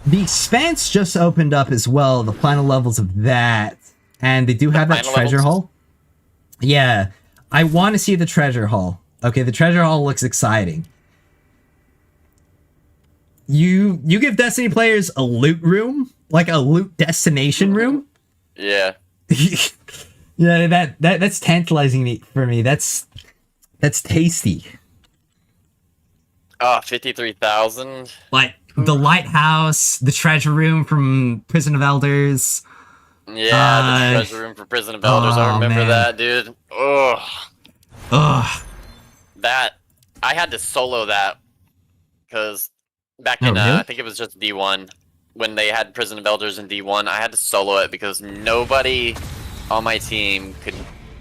The Expanse just opened up as well, the final levels of that. And they do have that final treasure levels? hall. Yeah. I want to see the treasure hall. Okay, the treasure hall looks exciting. You give Destiny players a loot room, like a loot destination room. Yeah. Yeah, that's tantalizing for me. That's tasty. Oh, 53,000. Like the lighthouse, the treasure room from Prison of Elders. Yeah, the treasure room for Prison of Elders. I remember man. that, dude. Ugh. Ugh. That I had to solo that because back Oh, in really? I think it was just D1 when they had Prison of Elders in D1. I had to solo it because nobody on my team could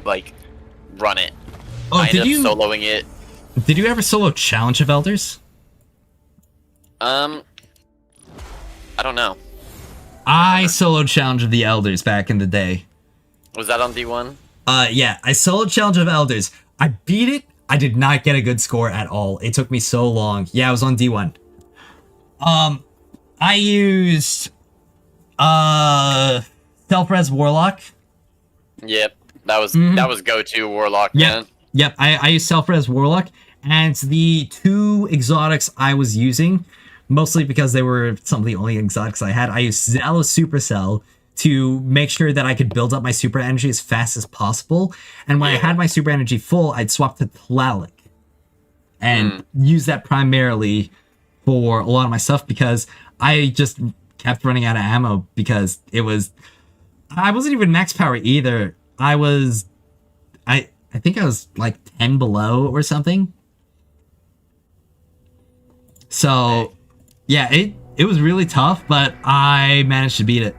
like run it. Oh, I ended up soloing it. Did you ever solo Challenge of Elders? I don't know. I soloed Challenge of the Elders back in the day. Was that on D1? Yeah, I soloed Challenge of Elders. I beat it. I did not get a good score at all. It took me so long. Yeah, I was on D1. I used Self-Res Warlock. Yep. That was go-to Warlock, man. Yep, I used Self-Res Warlock, and the two exotics I was using, mostly because they were some of the only exotics I had, I used Zealous Supercell to make sure that I could build up my super energy as fast as possible. And when I had my super energy full, I'd swap to Tlaloc and use that primarily for a lot of my stuff because I just kept running out of ammo because I wasn't even max power either. I think I was like 10 below or something. So yeah, it was really tough, but I managed to beat it.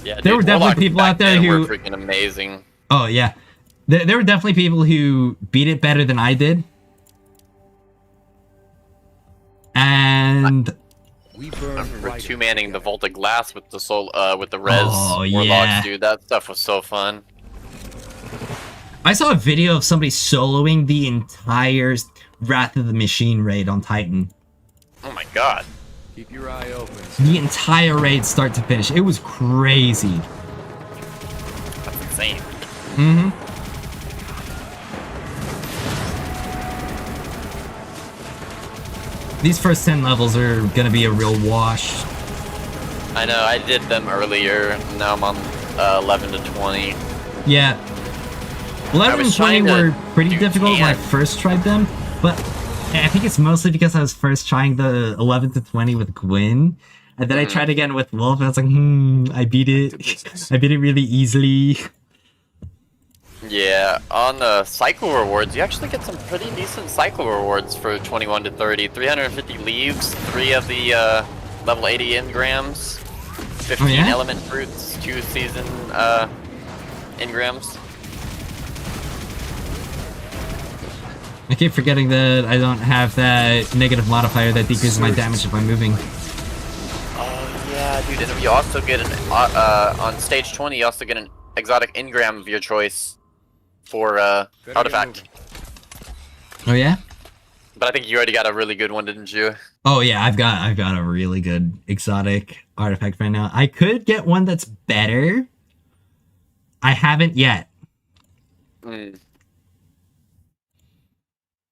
Yeah, There were definitely Warlocks people back out there then who were freaking amazing. Oh yeah, there were definitely people who beat it better than I did, and We I burn remember brighter two-manning the together. Vault of Glass with the with the res Oh, Warlocks, yeah. dude. That stuff was so fun. I saw a video of somebody soloing the entire Wrath of the Machine raid on Titan. Oh my god. Keep your eye open. The entire raid, start to finish. It was crazy. That's insane. These first 10 levels are gonna be a real wash. I know, I did them earlier. Now I'm on 11 to 20. Yeah. 11 and was 20 trying to were pretty do difficult when I tan. first tried them, but I think it's mostly because I was first trying the 11 to 20 with Gwyn, and then I tried again with Wolf, and I was like, I beat it. I beat it really easily. Yeah, on the cycle rewards, you actually get some pretty decent cycle rewards for 21 to 30. 350 leaves, 3 of the level 80 engrams, 15 yeah? element fruits, 2 season engrams. I keep forgetting that I don't have that negative modifier that decreases my damage if I'm moving. Oh yeah, dude, and you also get an, on stage 20, you also get an exotic engram of your choice for Better get artifact. moving. Oh yeah? But I think you already got a really good one, didn't you? Oh yeah, I've got a really good exotic artifact right now. I could get one that's better. I haven't yet.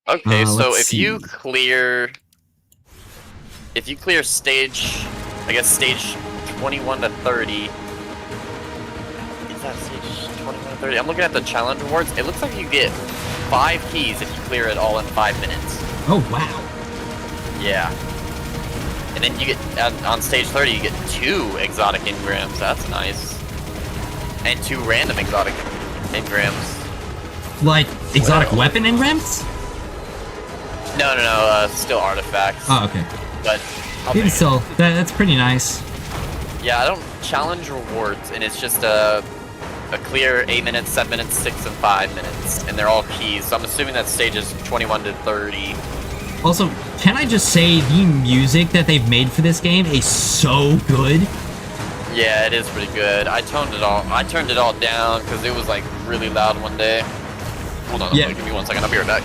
Okay, so let's if you see. clear stage, I guess stage 21 to 30. Is that stage 21 to 30? I'm looking at the challenge rewards. It looks like you get 5 keys if you clear it all in 5 minutes. Oh wow. Yeah. And then you get, on stage 30, you get 2 exotic engrams. That's nice. And 2 random exotic engrams. Like exotic weapon engrams? No, still artifacts. Oh okay. But I'll Even take it. still, that's pretty nice. Yeah, I don't challenge rewards, and it's just a clear 8 minutes, 7 minutes, 6, and 5 minutes, and they're all keys. So I'm assuming that stages 21 to 30. Also, can I just say the music that they've made for this game is so good? Yeah, it is pretty good. I turned it all down because it was like really loud one day. Hold on, Yeah. give me 1 second. I'll be right back.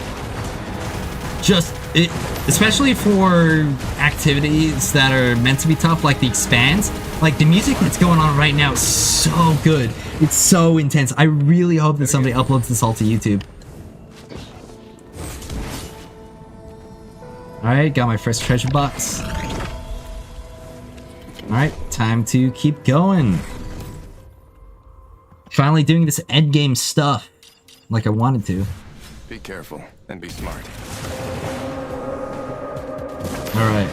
Especially for activities that are meant to be tough, like the expanse. Like the music that's going on right now is so good. It's so intense. I really hope that somebody uploads this all to YouTube. Alright, got my first treasure box. Alright, time to keep going. Finally doing this endgame stuff like I wanted to. Be careful and be smart. Alright.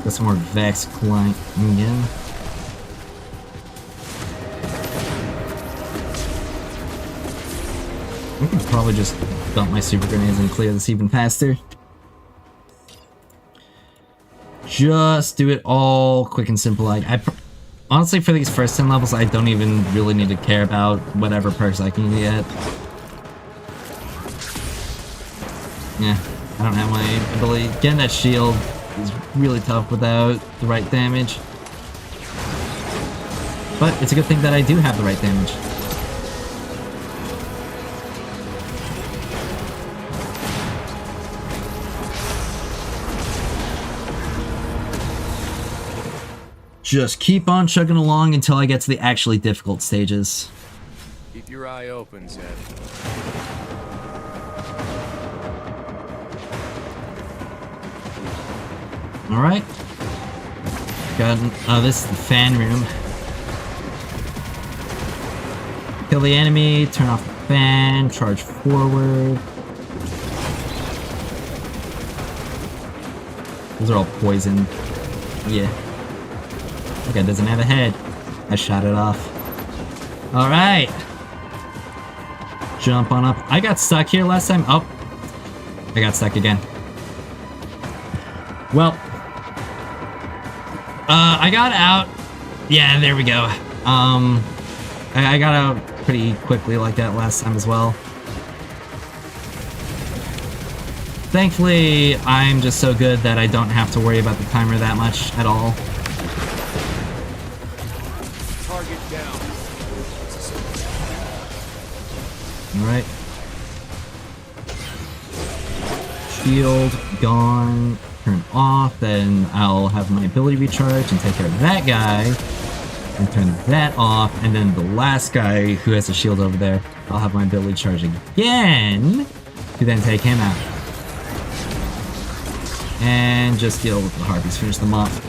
Got some more Vex client again. I could probably just dump my super grenades and clear this even faster. Just do it all quick and simple. Honestly, for these first 10 levels, I don't even really need to care about whatever perks I can get. Yeah, I don't have my ability. Getting that shield is really tough without the right damage. But it's a good thing that I do have the right damage. Just keep on chugging along until I get to the actually difficult stages. Keep your eye open, Zed. Alright. This is the fan room. Kill the enemy, turn off the fan, charge forward. Those are all poison. Yeah. Okay, it doesn't have a head. I shot it off. Alright. Jump on up. I got stuck here last time. Oh. I got stuck again. Well. I got out. Yeah, there we go. I got out pretty quickly like that last time as well. Thankfully, I'm just so good that I don't have to worry about the timer that much at all. Target down. Alright. Shield gone. Turn off. Then I'll have my ability recharge and take care of that guy. And turn that off. And then the last guy who has a shield over there, I'll have my ability charge again. To then take him out. And just deal with the harpies. Finish them off.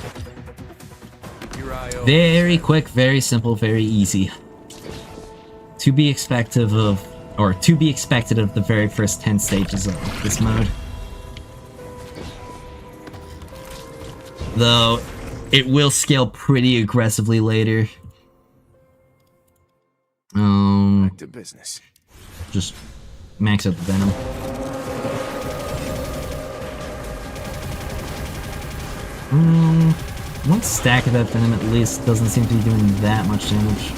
Very quick, very simple, very easy. To be expected of the very first 10 stages of this mode. Though, it will scale pretty aggressively later. Back to business. Just max out the venom. One stack of that venom at least doesn't seem to be doing that much damage.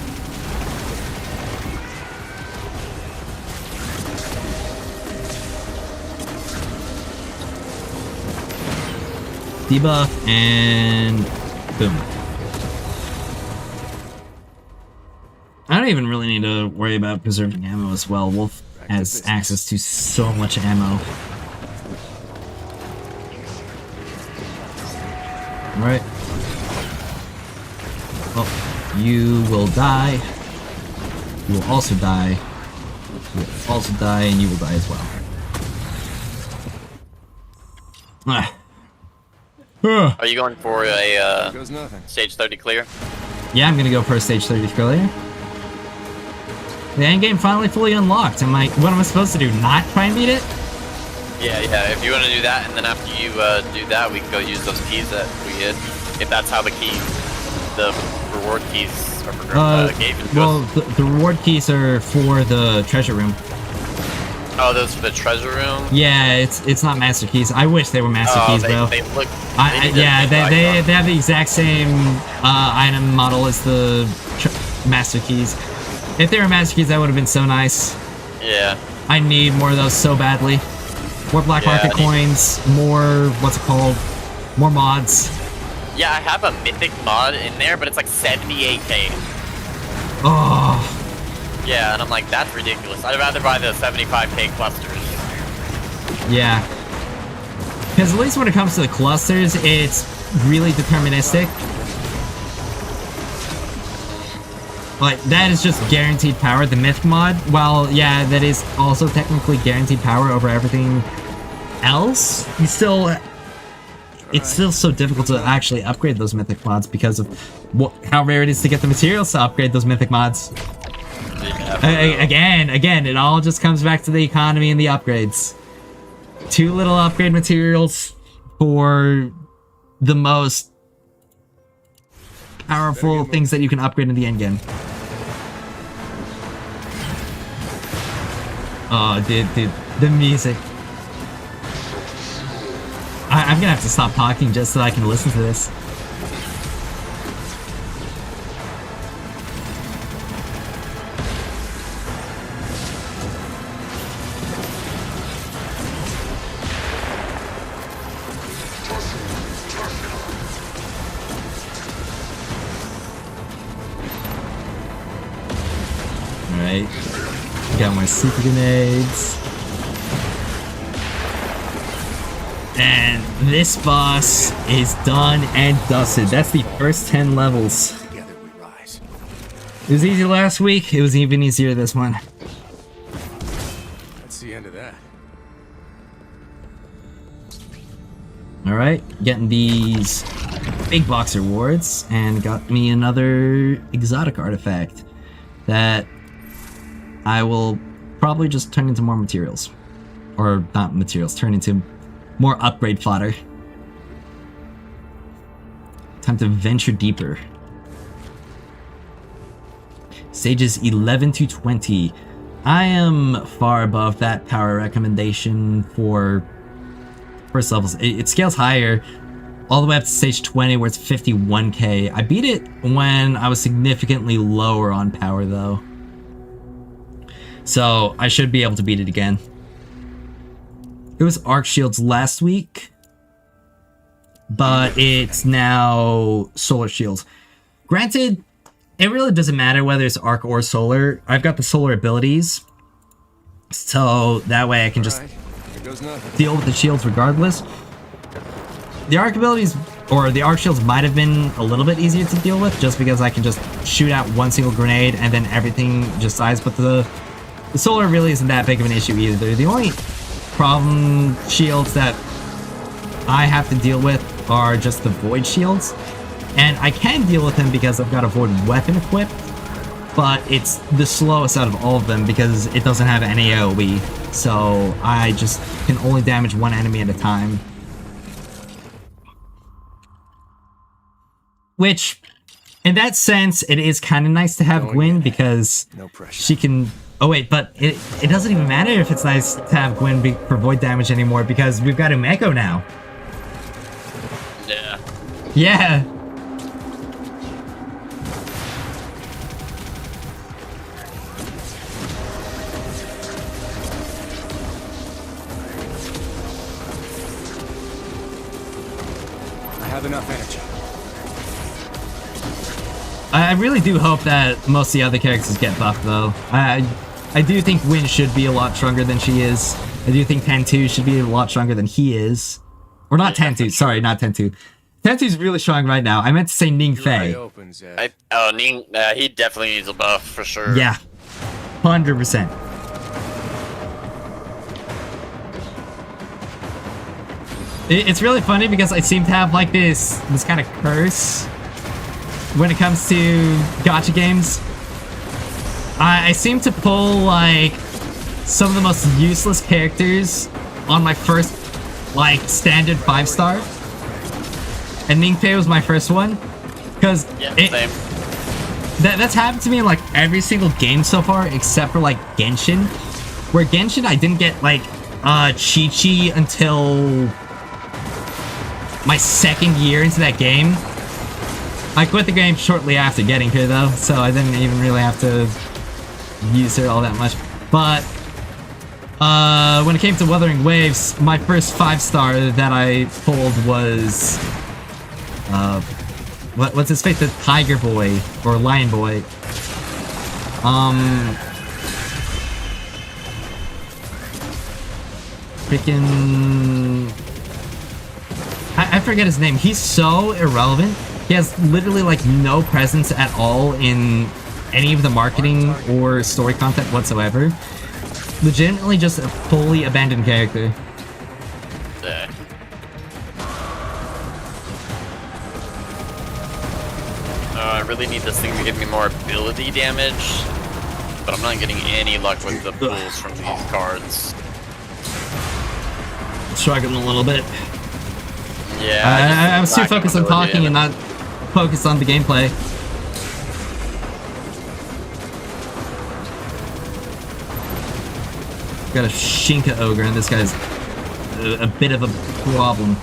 Debuff and boom. I don't even really need to worry about preserving ammo as well. Wolf has access to so much ammo. Alright. Oh, you will die. You will also die. You will also die, and you will die as well. Ah. Are you going for a Goes nothing. stage 30 clear? Yeah, I'm gonna go for a stage 30 clear. The endgame finally fully unlocked. What am I supposed to do? Not try and beat it? Yeah. If you want to do that, and then after you do that, we can go use those keys that we hid. If that's how the reward keys are for gave. Well, the reward keys are for the treasure room. Oh, those for the treasure room? Yeah, it's not master keys. I wish they were master keys though. They look. They have the exact same item model as the master keys. If they were master keys, that would have been so nice. Yeah. I need more of those so badly. More black market coins, more, what's it called? More mods. Yeah, I have a mythic mod in there, but it's like 78k. Oh. Yeah, and I'm like, that's ridiculous. I'd rather buy the 75k clusters. Yeah. Because at least when it comes to the clusters, it's really deterministic. Like, that is just guaranteed power. The myth mod, well, yeah, that is also technically guaranteed power over everything else. It's still so difficult to actually upgrade those mythic mods because of how rare it is to get the materials to upgrade those mythic mods. Yeah, Again, it all just comes back to the economy and the upgrades. Too little upgrade materials for the most powerful things that you can upgrade in the endgame. Oh, dude, the music. I'm gonna have to stop talking just so I can listen to this. Alright. Got my super grenades. And this boss is done and dusted. That's the first 10 levels. Together we rise. It was easy last week. It was even easier this one. That's the end of that. Alright, getting these big box rewards and got me another exotic artifact that I will probably just turn into more materials. Or not materials, turn into more upgrade fodder. Time to venture deeper. Stages 11 to 20. I am far above that power recommendation for first levels. It scales higher all the way up to stage 20 where it's 51k. I beat it when I was significantly lower on power though. So I should be able to beat it again. It was arc shields last week, but it's now solar shields. Granted, it really doesn't matter whether it's arc or solar. I've got the solar abilities, so that way I can just deal with the shields regardless. The arc abilities, or the arc shields, might have been a little bit easier to deal with just because I can just shoot out one single grenade and then everything just dies, but the solar really isn't that big of an issue either. The only problem shields that I have to deal with are just the void shields, and I can deal with them because I've got a void weapon equipped, but it's the slowest out of all of them because it doesn't have any AoE, so I just can only damage one enemy at a time. Which, in that sense, it is kind of nice to have Gwyn because she can... Oh wait, but it doesn't even matter if it's nice to have Gwyn for void damage anymore because we've got Umeko now. Yeah. Yeah. I have enough energy. I really do hope that most of the other characters get buffed, though. I do think Win should be a lot stronger than she is. I do think Tentu should be a lot stronger than he is. Or not Tentu, sorry, not Tentu. Tentu's really strong right now. I meant to say Ning Fei. Ning, he definitely needs a buff, for sure. Yeah. 100%. It's really funny because I seem to have, like, this kind of curse when it comes to gacha games. I seem to pull, like, some of the most useless characters on my first, like, standard 5-star. And Ningfei was my first one. Because same. That's happened to me in, like, every single game so far, except for, like, Genshin. Where Genshin, I didn't get, like, Chi-Chi until my second year into that game. I quit the game shortly after getting her, though, so I didn't even really have to use her all that much. But When it came to Wuthering Waves, my first 5-star that I pulled was what's his face? The Tiger Boy or Lion Boy. Freaking I forget his name. He's so irrelevant. He has literally like no presence at all in any of the marketing or story content whatsoever. Legitimately just a fully abandoned character. Yeah. I really need this thing to give me more ability damage, but I'm not getting any luck with the pulls from these cards. Struggling a little bit. Yeah, I was too focused on talking and not focused on the gameplay. Got a Shinka Ogre, and this guy's a bit of a problem.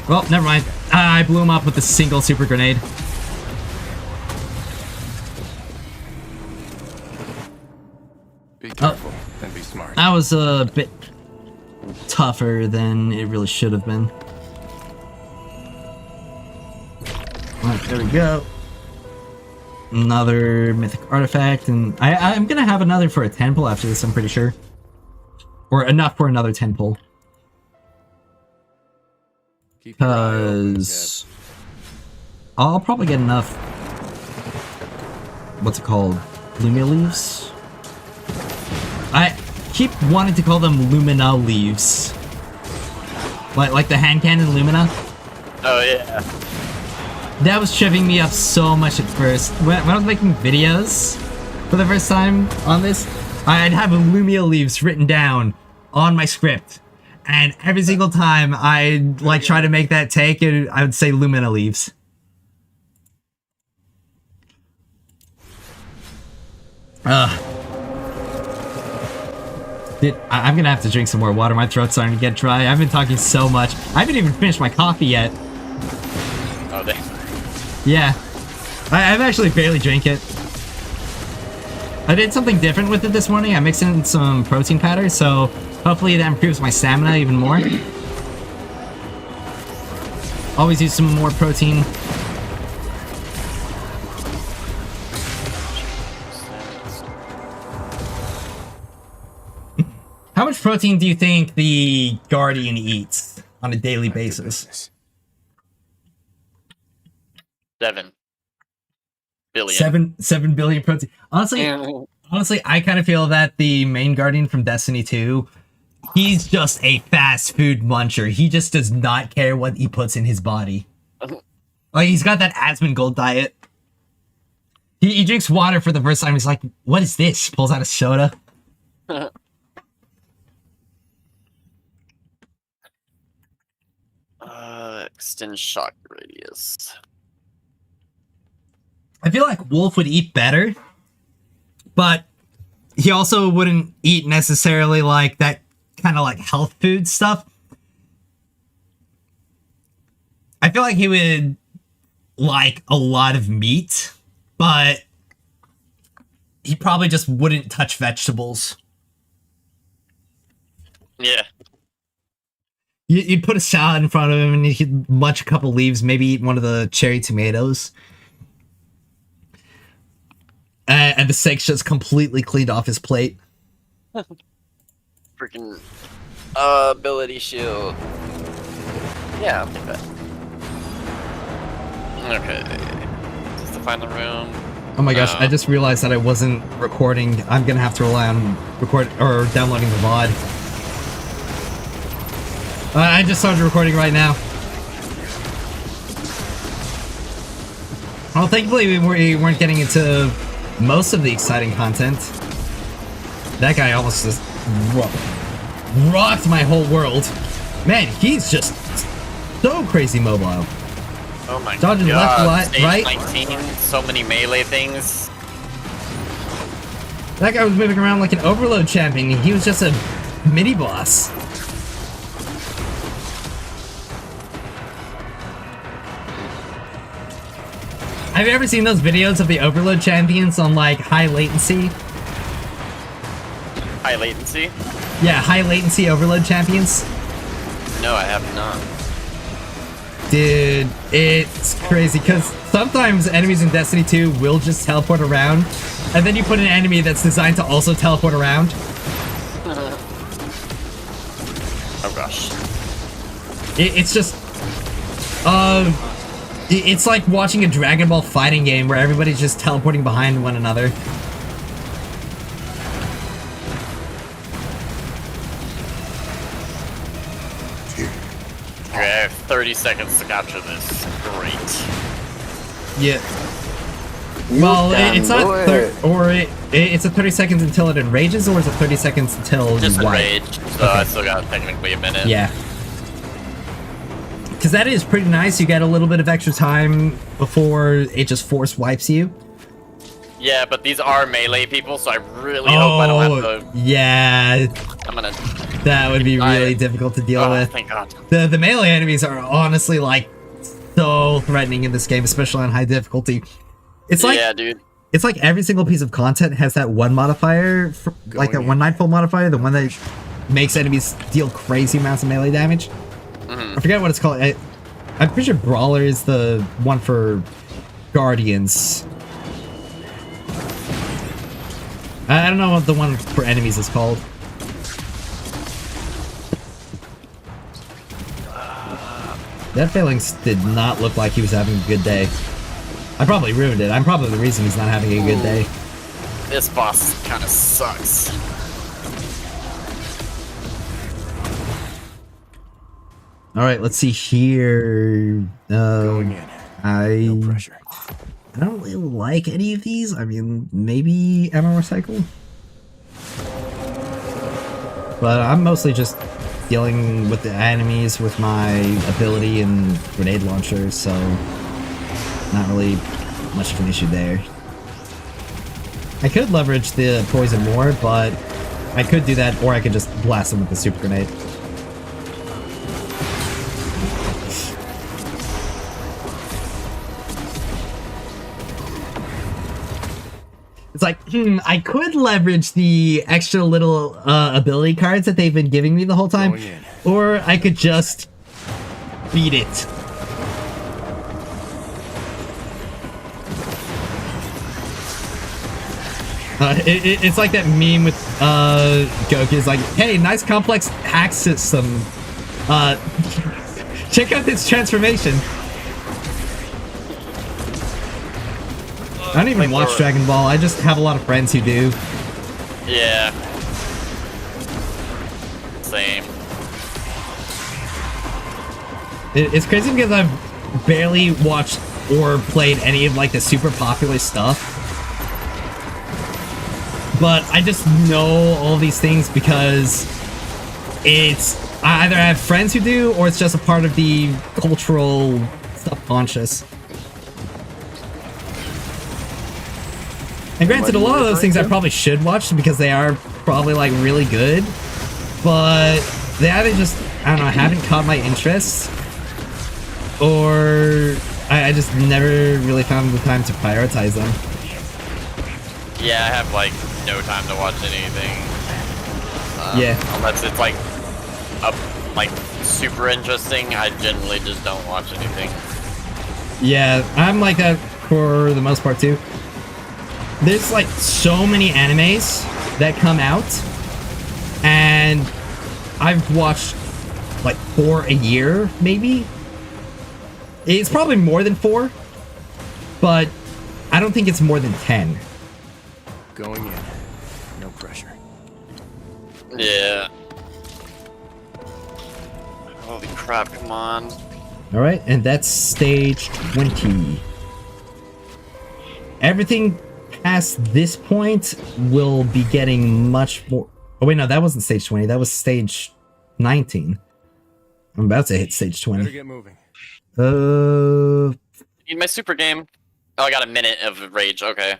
Well, never mind. I blew him up with a single super grenade. Be careful and be smart. That was a bit tougher than it really should have been. Alright, there we go. Another mythic artifact, and I'm gonna have another for a 10 pull after this, I'm pretty sure. Or enough for another 10 pull. Because I'll probably get enough. What's it called? Lumia leaves? I keep wanting to call them Lumina leaves. Like the hand cannon Lumina. Oh yeah. That was tripping me up so much at first. When I was making videos for the first time on this, I'd have Lumia leaves written down on my script. And every single time I'd like try to make that take, I would say Lumina leaves. I'm gonna have to drink some more water. My throat's starting to get dry. I've been talking so much. I haven't even finished my coffee yet. Oh, dang. Yeah. I've actually barely drank it. I did something different with it this morning. I mixed in some protein powder, so hopefully that improves my stamina even more. Always use some more protein. How much protein do you think the Guardian eats on a daily basis? 7 billion. 7 billion protein. Honestly, I kind of feel that the main Guardian from Destiny 2, he's just a fast food muncher. He just does not care what he puts in his body. Like, he's got that Asmongold diet. He drinks water for the first time. He's like, what is this? Pulls out a soda. Extend shock radius. I feel like Wolf would eat better, but he also wouldn't eat necessarily like that kind of like health food stuff. I feel like he would like a lot of meat, but he probably just wouldn't touch vegetables. Yeah. You'd put a salad in front of him and he'd munch a couple leaves, maybe eat one of the cherry tomatoes. And the steak's just completely cleaned off his plate. Freaking ability shield. Yeah, I'll take that. Okay. Is this the final room? Oh my gosh, I just realized that I wasn't recording. I'm gonna have to rely on downloading the VOD. I just started recording right now. Well, thankfully we weren't getting into most of the exciting content. That guy almost just rocked my whole world. Man, he's just so crazy mobile. Oh my Dodging god. left, Stage right. 19, so many melee things. That guy was moving around like an overload champion. He was just a mini boss. Have you ever seen those videos of the overload champions on like high latency? high latency? Yeah, high latency overload champions. No, I have not. Dude, it's crazy because sometimes enemies in Destiny 2 will just teleport around, and then you put an enemy that's designed to also teleport around. Oh gosh. It's just, it's like watching a Dragon Ball fighting game where everybody's just teleporting behind one another. Okay, I have 30 seconds to capture this. Great. Yeah. Well, can it's not, do it. it's a 30 seconds until it enrages, or is it 30 seconds until Just you wipe? enraged, so I still got technically a minute. Yeah. Because that is pretty nice. You get a little bit of extra time before it just force wipes you. Yeah, but these are melee people, so I really hope I don't have to. Yeah. I'm gonna. That would be really difficult to deal with. Thank God. The melee enemies are honestly like so threatening in this game, especially on high difficulty. It's like, yeah, dude. it's like every single piece of content has that one modifier, like that one Nightfall modifier, the one that makes enemies deal crazy amounts of melee damage. Mm-hmm. I forget what it's called. I'm pretty sure Brawler is the one for Guardians. I don't know what the one for enemies is called. That Phalanx did not look like he was having a good day. I probably ruined it. I'm probably the reason he's not having a good day. This boss kind of sucks. Alright, let's see here. Going in. No pressure. I don't really like any of these. I mean, maybe ammo recycle. But I'm mostly just dealing with the enemies with my ability and grenade launcher, so not really much of an issue there. I could leverage the poison more, but I could do that, or I could just blast them with the super grenade. It's like, I could leverage the extra little ability cards that they've been giving me the whole time, Going in. or I could just beat it. It's like that meme with Goku. It's like, hey, nice complex hack system. Check out this transformation. I don't even watch Dragon Ball. I just have a lot of friends who do. Yeah. Same. It's crazy because I've barely watched or played any of like the super popular stuff. But I just know all these things because it's either I have friends who do, or it's just a part of the cultural subconscious. And granted, a lot of those things I probably should watch because they are probably like really good, but they either just, I don't know, haven't caught my interest, or I just never really found the time to prioritize them. Yeah, I have like no time to watch anything. Yeah. Unless it's like super interesting, I generally just don't watch anything. Yeah, I'm like that for the most part too. There's like so many animes that come out, and I've watched like 4 a year, maybe. It's probably more than 4, but I don't think it's more than 10. Going in. No pressure. Yeah. Holy crap, come on. All right, and that's stage 20. Everything past this point will be getting much more. Oh wait, no, that wasn't stage 20. That was stage 19. I'm about to hit stage 20. Better get moving. Need my super game. Oh, I got a minute of rage. Okay. I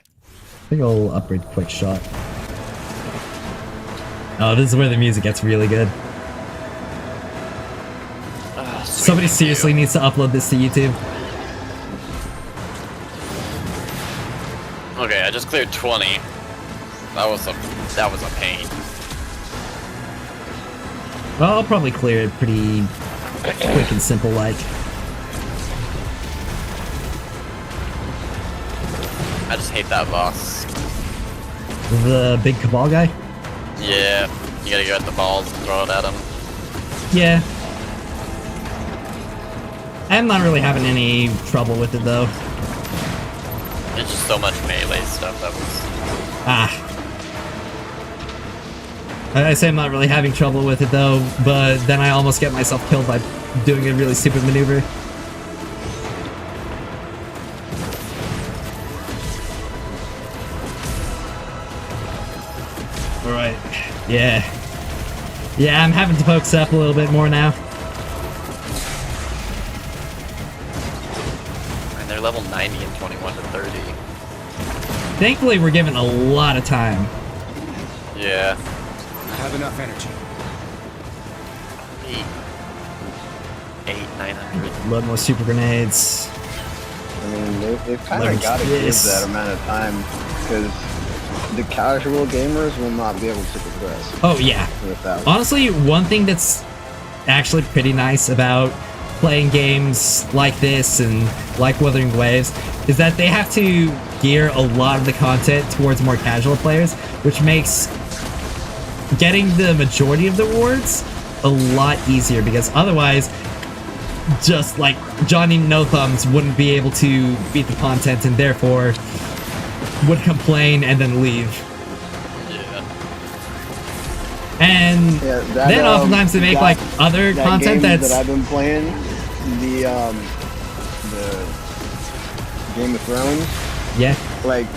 think I'll upgrade quick shot. Oh, this is where the music gets really good. Somebody seriously needs to upload this to YouTube. Okay, I just cleared 20. That was a pain. Well, I'll probably clear it pretty quick and simple like. I just hate that boss. The big Cabal guy? Yeah, you gotta go at the balls and throw it at him. Yeah. I'm not really having any trouble with it though. It's just so much melee stuff that was... Ah. I say I'm not really having trouble with it though, but then I almost get myself killed by doing a really stupid maneuver. Alright. Yeah. Yeah, I'm having to focus up a little bit more now. And they're level 90 and 21 to 30. Thankfully, we're given a lot of time. Yeah. I have enough energy. 900. Load more super grenades. I mean, they've kind Leverage of got to give this. that amount of time because the casual gamers will not be able to progress Oh, yeah. without. Honestly, one thing that's actually pretty nice about playing games like this and like Wuthering Waves is that they have to gear a lot of the content towards more casual players, which makes getting the majority of the rewards a lot easier, because otherwise, just like Johnny No Thumbs wouldn't be able to beat the content and therefore would complain and then leave. Yeah. And Yeah, then oftentimes they make like other that content game that's that I've been playing, the Game of Thrones. yeah. Like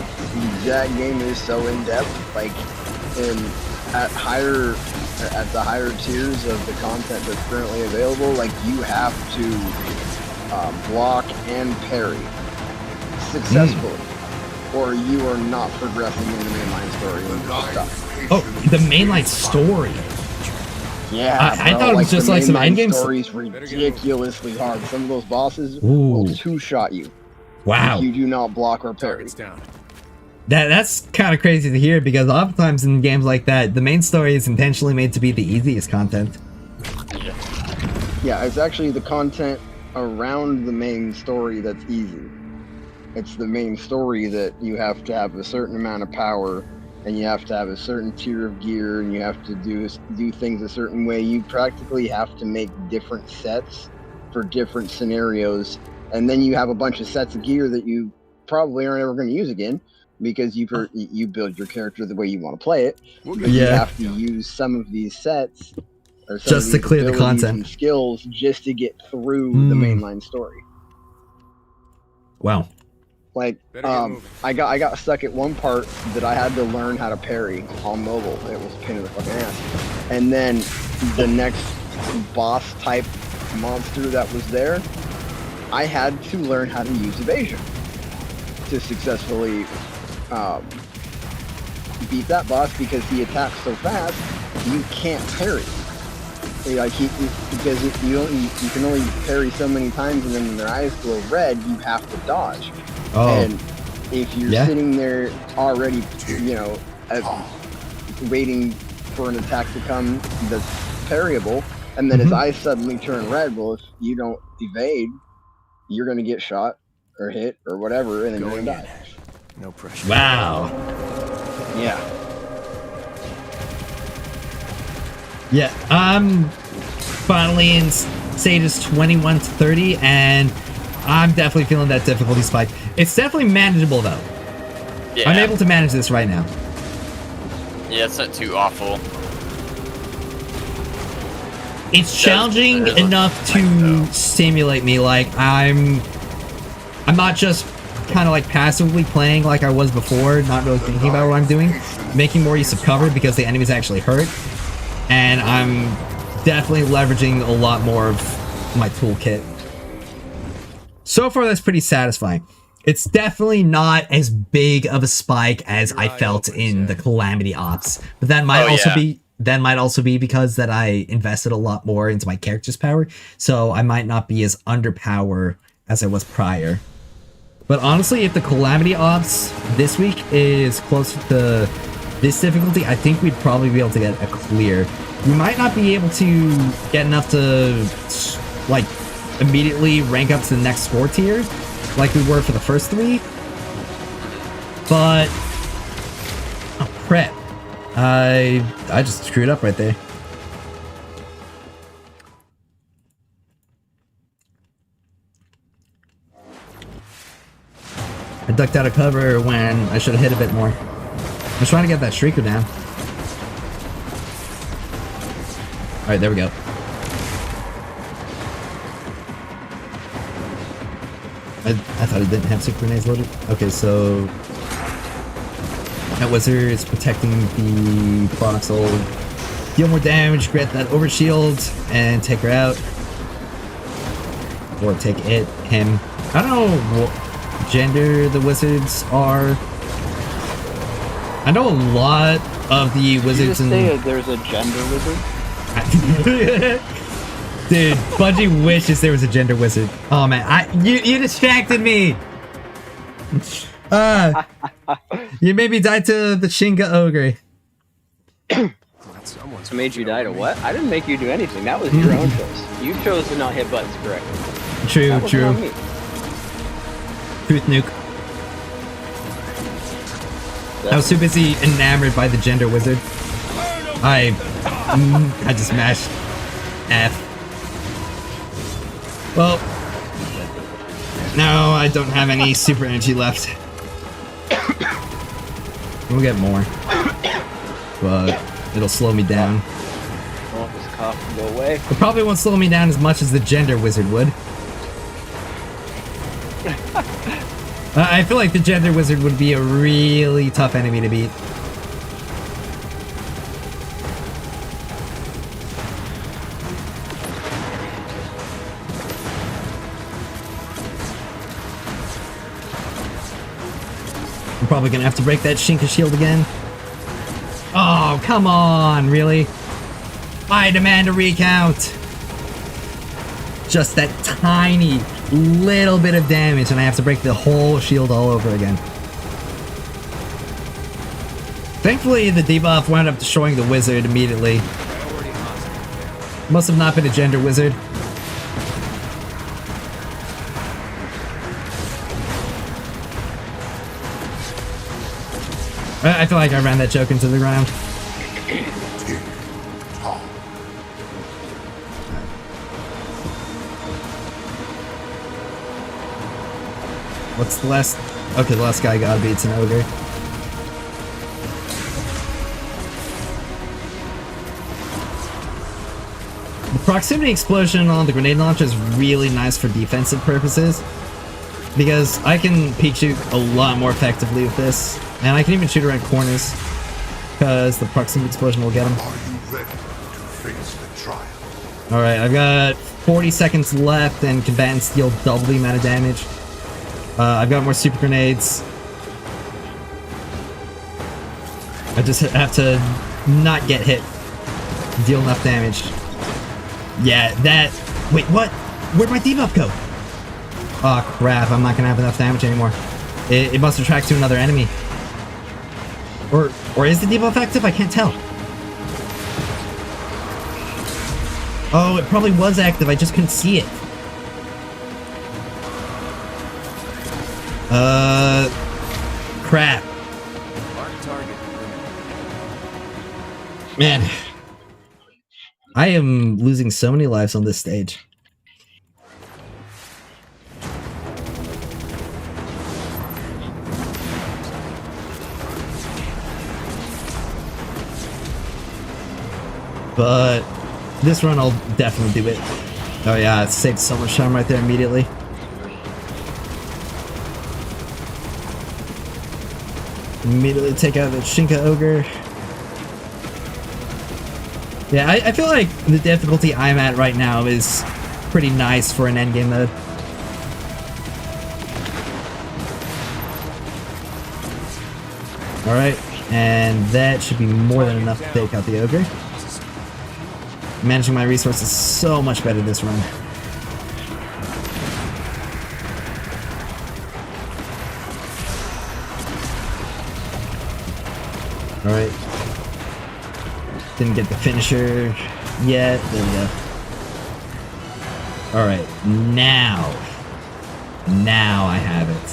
that game is so in depth. Like at the higher tiers of the content that's currently available, like you have to block and parry successfully, or you are not progressing in the mainline story and stuff. Oh, the mainline story. Yeah, I thought it was just the like some mainline endgame story's ridiculously hard. Some of those bosses will Ooh. two-shot you Wow. if you do not block or parry. Target's down. That's kind of crazy to hear, because oftentimes in games like that, the main story is intentionally made to be the easiest content. Yeah. Yeah, it's actually the content around the main story that's easy. It's the main story that you have to have a certain amount of power, and you have to have a certain tier of gear, and you have to do things a certain way. You practically have to make different sets for different scenarios, and then you have a bunch of sets of gear that you probably aren't ever going to use again, because you build your character the way you want to play it. We'll But get you Yeah. have to use some of these sets or some Just of to these clear the abilities content. and skills just to get through the mainline story. Wow. Like, Better get moving. I got stuck at one part that I had to learn how to parry on mobile. It was a pain in the fucking ass. And then the next boss type monster that was there, I had to learn how to use evasion to successfully beat that boss, because he attacks so fast you can't parry. Like because you can only parry so many times, and then when their eyes glow red, you have to dodge. Oh. And if you're Yeah. sitting there already, waiting for an attack to come that's parryable, and then his eyes suddenly turn red, well, if you don't evade, you're gonna get shot or hit or whatever, and then you're Going gonna in. die. No pressure. Wow. Yeah. Yeah, I'm finally in stages 21 to 30, and I'm definitely feeling that difficulty spike. It's definitely manageable, though. Yeah. I'm able to manage this right now. Yeah, it's not too awful. It's challenging there's a enough fight, to though. stimulate me. Like, I'm not just kind of like passively playing like I was before, not really thinking about what I'm doing, making more use of cover because the enemies actually hurt, and I'm definitely leveraging a lot more of my toolkit. So far, that's pretty satisfying. It's definitely not as big of a spike as I felt in the Calamity Ops, but that might also be because that I invested a lot more into my character's power, so I might not be as underpower as I was prior. But honestly, if the Calamity Ops this week is closer to this difficulty, I think we'd probably be able to get a clear. We might not be able to get enough to, like, immediately rank up to the next score tier, like we were for the first 3. But... oh, crap. I just screwed up right there. I ducked out of cover when I should have hit a bit more. I was trying to get that Shrieker down. Alright, there we go. I thought it didn't have super grenades loaded. Okay, so... that wizard is protecting the voxel. Deal more damage, grant that overshield, and take her out. Or take it, him. I don't know what gender the wizards are. I know a lot of the wizards in... say there's a gender wizard? Dude, Bungie wishes there was a gender wizard. Oh man, you distracted me! You made me die to the Shinga Ogre. Someone's made you die to what? I didn't make you do anything. That was your own choice. You chose to not hit buttons correctly. True, That wasn't true. on me. Truth nuke. I was too busy enamored by the gender wizard. I just mashed F. Well, no, I don't have any super energy left. We'll get more, but it'll slow me down. I want this cough to go away. It probably won't slow me down as much as the gender wizard would. I feel like the gender wizard would be a really tough enemy to beat. I'm probably gonna have to break that Shinka shield again. Oh, come on, really? I demand a recount! Just that tiny little bit of damage and I have to break the whole shield all over again. Thankfully, the debuff wound up destroying the wizard immediately. Must have not been a gender wizard. I feel like I ran that joke into the ground. What's the last... okay, the last guy gotta be, it's an ogre. The proximity explosion on the grenade launcher is really nice for defensive purposes. Because I can peek shoot a lot more effectively with this. And I can even shoot around corners. Because the proximity explosion will get them. Are you ready to face the trial? Alright, I've got 40 seconds left and combatants deal double the amount of damage. I've got more super grenades. I just have to not get hit. Deal enough damage. Yeah, that... wait, what? Where'd my debuff go? Oh crap, I'm not gonna have enough damage anymore. It must have tracked to another enemy. Or is the debuff active? I can't tell. Oh, it probably was active, I just couldn't see it. Crap. Man. I am losing so many lives on this stage. But this run I'll definitely do it. Oh yeah, it saved so much time right there immediately. Immediately take out the Shinka Ogre. Yeah, I feel like the difficulty I'm at right now is pretty nice for an endgame mode. Alright, and that should be more than enough to take out the Ogre. Managing my resources so much better this run. Alright. Didn't get the finisher yet. There we go. Alright, now. Now I have it.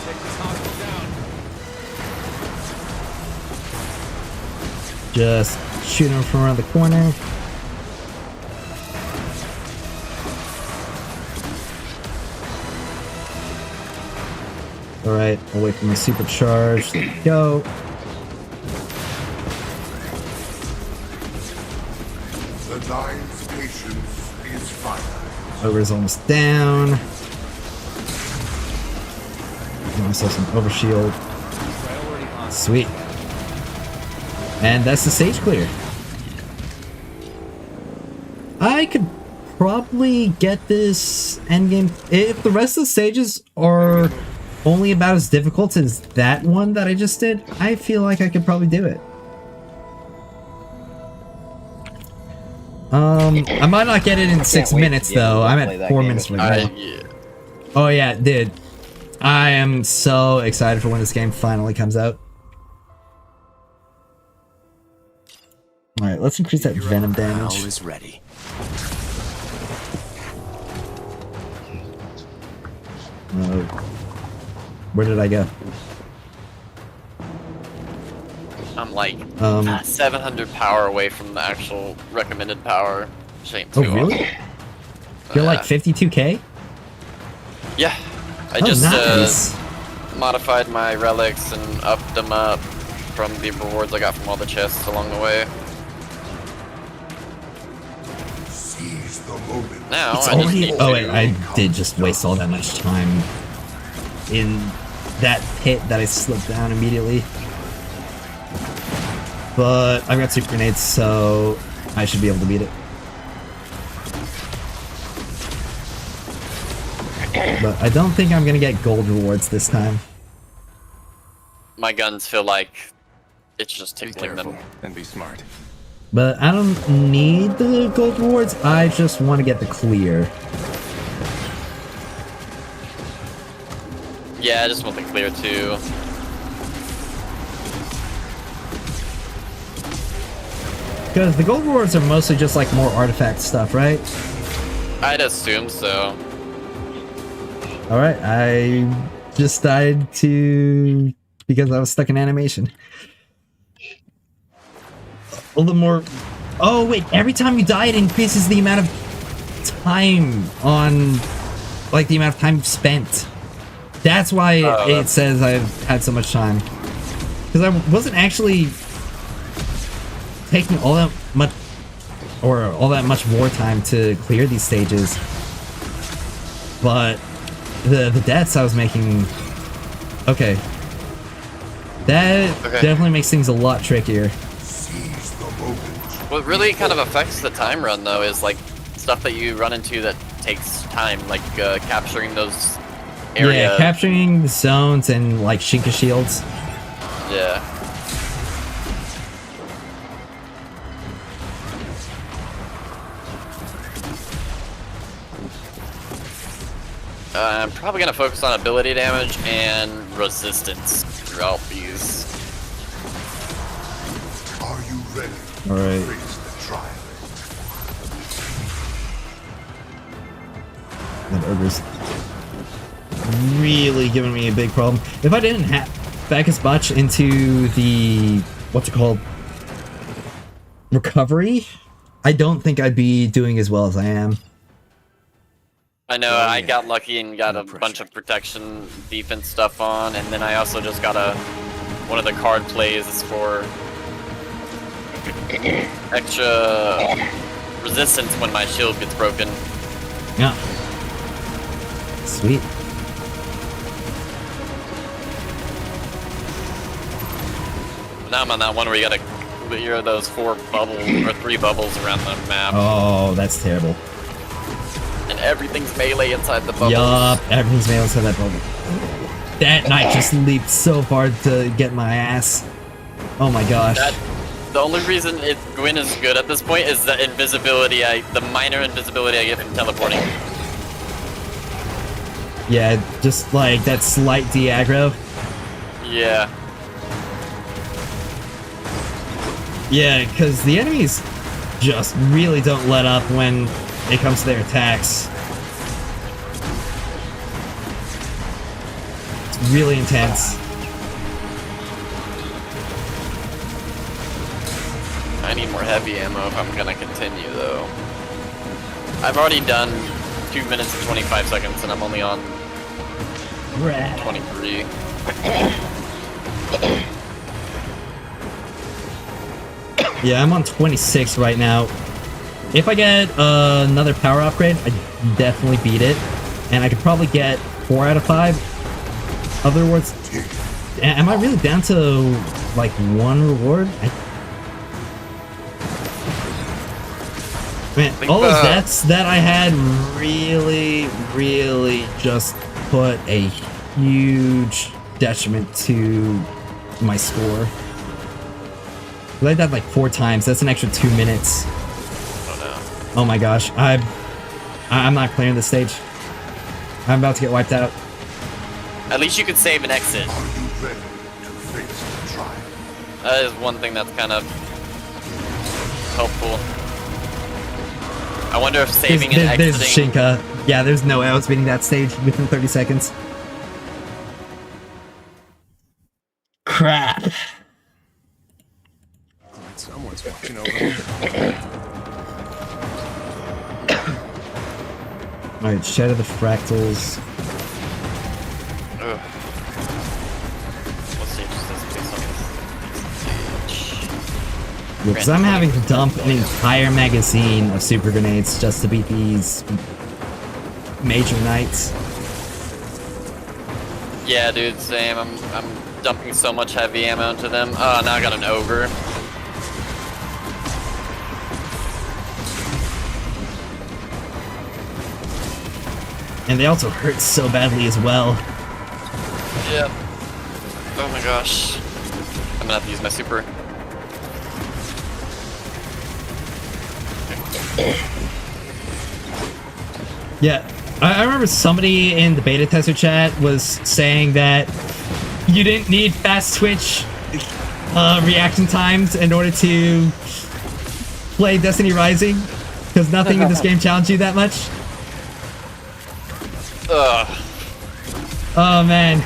Take this hostile down. Just shoot him from around the corner. Alright, away from the supercharge. There we go. The Nine's patience is finite. Ogre's almost down. Give myself some overshield. Priority on. Sweet. And that's the stage clear. I could probably get this endgame if the rest of the stages are only about as difficult as that one that I just did. I feel like I could probably do it. I might not get it in 6 wait minutes to be able though. to I'm play at that 4 game. minutes right now. Yeah. Oh yeah, dude. I am so excited for when this game finally comes out. Alright, let's increase that venom damage. Owl is ready. Where did I go? I'm like 700 power away from the actual recommended power. Which ain't Oh too really? awesome. You're like 52k? Yeah. I Oh, just nice. modified my relics and upped them up from the rewards I got from all the chests along the way. Seize the moment. Now It's I just already. need Oh to- wait, I did just waste all that much time in that pit that I slipped down immediately. But I've got super grenades, so I should be able to beat it. But I don't think I'm gonna get gold rewards this time. My guns feel like it's just Be tickling careful them. and be smart. But I don't need the gold rewards, I just want to get the clear. Yeah, I just want the clear too. Because the gold rewards are mostly just like more artifact stuff, right? I'd assume so. Alright, I just died to... because I was stuck in animation. A little more... Oh wait, every time you die it increases the amount of time on... like the amount of time spent. That's why it says I've had so much time. Because I wasn't actually taking all that much... or all that much more time to clear these stages. But... The deaths I was making... Okay. That definitely makes things a lot trickier. Seize the moment. What really kind of affects the time run though is like stuff that you run into that takes time, like capturing those area. Yeah, capturing the zones and like Shinka shields. Yeah. I'm probably gonna focus on ability damage and resistance throughout these. Are you ready? Alright. Face the trial. That ogre's really giving me a big problem. If I didn't back as much into the... what's it called? Recovery? I don't think I'd be doing as well as I am. I know, I got lucky and got a bunch of protection defense stuff on, and then I also just got one of the card plays is for extra resistance when my shield gets broken. Yeah. Sweet. Now I'm on that one where you gotta clear those 4 bubbles, or 3 bubbles around the map, Oh, that's terrible. and everything's melee inside the bubbles. Yup, everything's made inside that bubble. That knight just leaped so far to get my ass. Oh my gosh. The only reason Gwyn is good at this point is the invisibility, the minor invisibility I get from teleporting. Yeah, just like that slight de-aggro. Yeah. Yeah, because the enemies just really don't let up when it comes to their attacks. It's really intense. I need more heavy ammo if I'm gonna continue, though. I've already done 2 minutes and 25 seconds, and I'm only on 23. Yeah, I'm on 26 right now. If I get another power upgrade, I definitely beat it. And I could probably get 4 out of 5 other rewards. Am I really down to, like, 1 reward? Man, all those deaths that I had really, really just put a huge detriment to my score. I died like 4 times. That's an extra 2 minutes. Oh no. Oh my gosh. I'm not clearing this stage. I'm about to get wiped out. At least you could save and exit. Are you ready to face the trial? That is one thing that's kind of helpful. I wonder if saving and There's exiting... Shinka. Yeah, there's no way I was beating that stage within 30 seconds. Crap. Someone's watching over here. Alright, Shadow the Fractals. Ugh. Let's see, just doesn't do something. Because I'm having to dump an entire magazine of super grenades just to beat these major knights. Yeah, dude, same. I'm dumping so much heavy ammo into them. Oh, now I got an ogre. And they also hurt so badly as well. Yeah. Oh my gosh. I'm gonna have to use my super. Yeah, I remember somebody in the beta tester chat was saying that you didn't need fast switch reaction times in order to play Destiny Rising, because nothing in this game challenged you that much. Ugh. Oh man.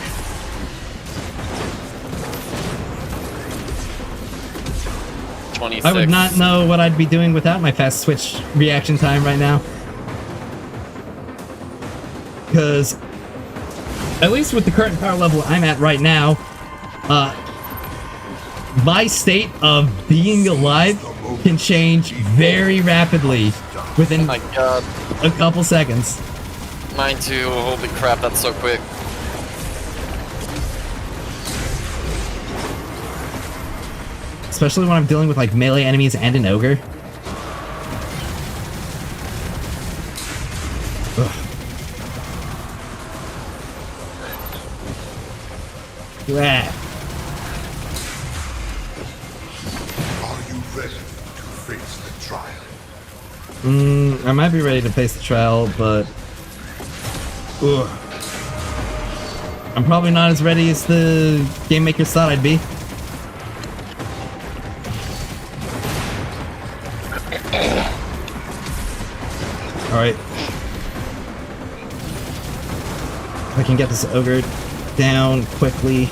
I would not know what I'd be doing without my fast switch reaction time right now. Because, at least with the current power level I'm at right now, my state of being alive can change very rapidly within my God. A couple seconds. Mine too. Holy crap, that's so quick. Especially when I'm dealing with like melee enemies and an ogre. Ugh. Yeah. Are you ready to face the trial? I might be ready to face the trial, but ugh. I'm probably not as ready as the game makers thought I'd be. Alright. If I can get this ogre down quickly.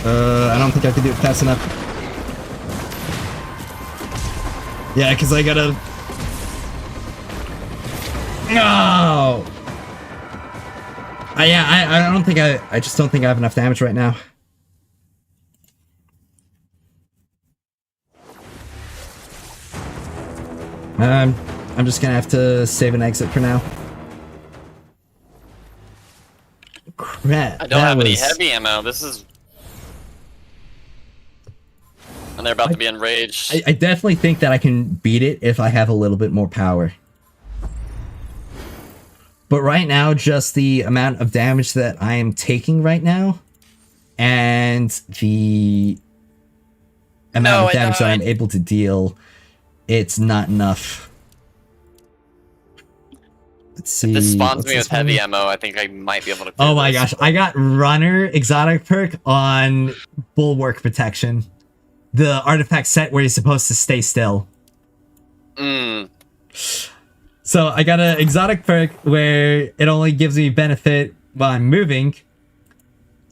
I don't think I can do it fast enough. Yeah, because I gotta... No! I don't think I just don't think I have enough damage right now. I'm just gonna have to save and exit for now. Crap. I don't have any heavy ammo. This is... And they're about to be enraged. I definitely think that I can beat it if I have a little bit more power. But right now, just the amount of damage that I am taking right now, and the amount of damage that I'm able to deal, it's not enough. Let's see. This spawns what's me this with heavy one? ammo. I think I might be able to. Clear Oh my this. gosh, I got runner exotic perk on bulwark protection. The artifact set where you're supposed to stay still. Mm. So I got an exotic perk where it only gives me benefit while I'm moving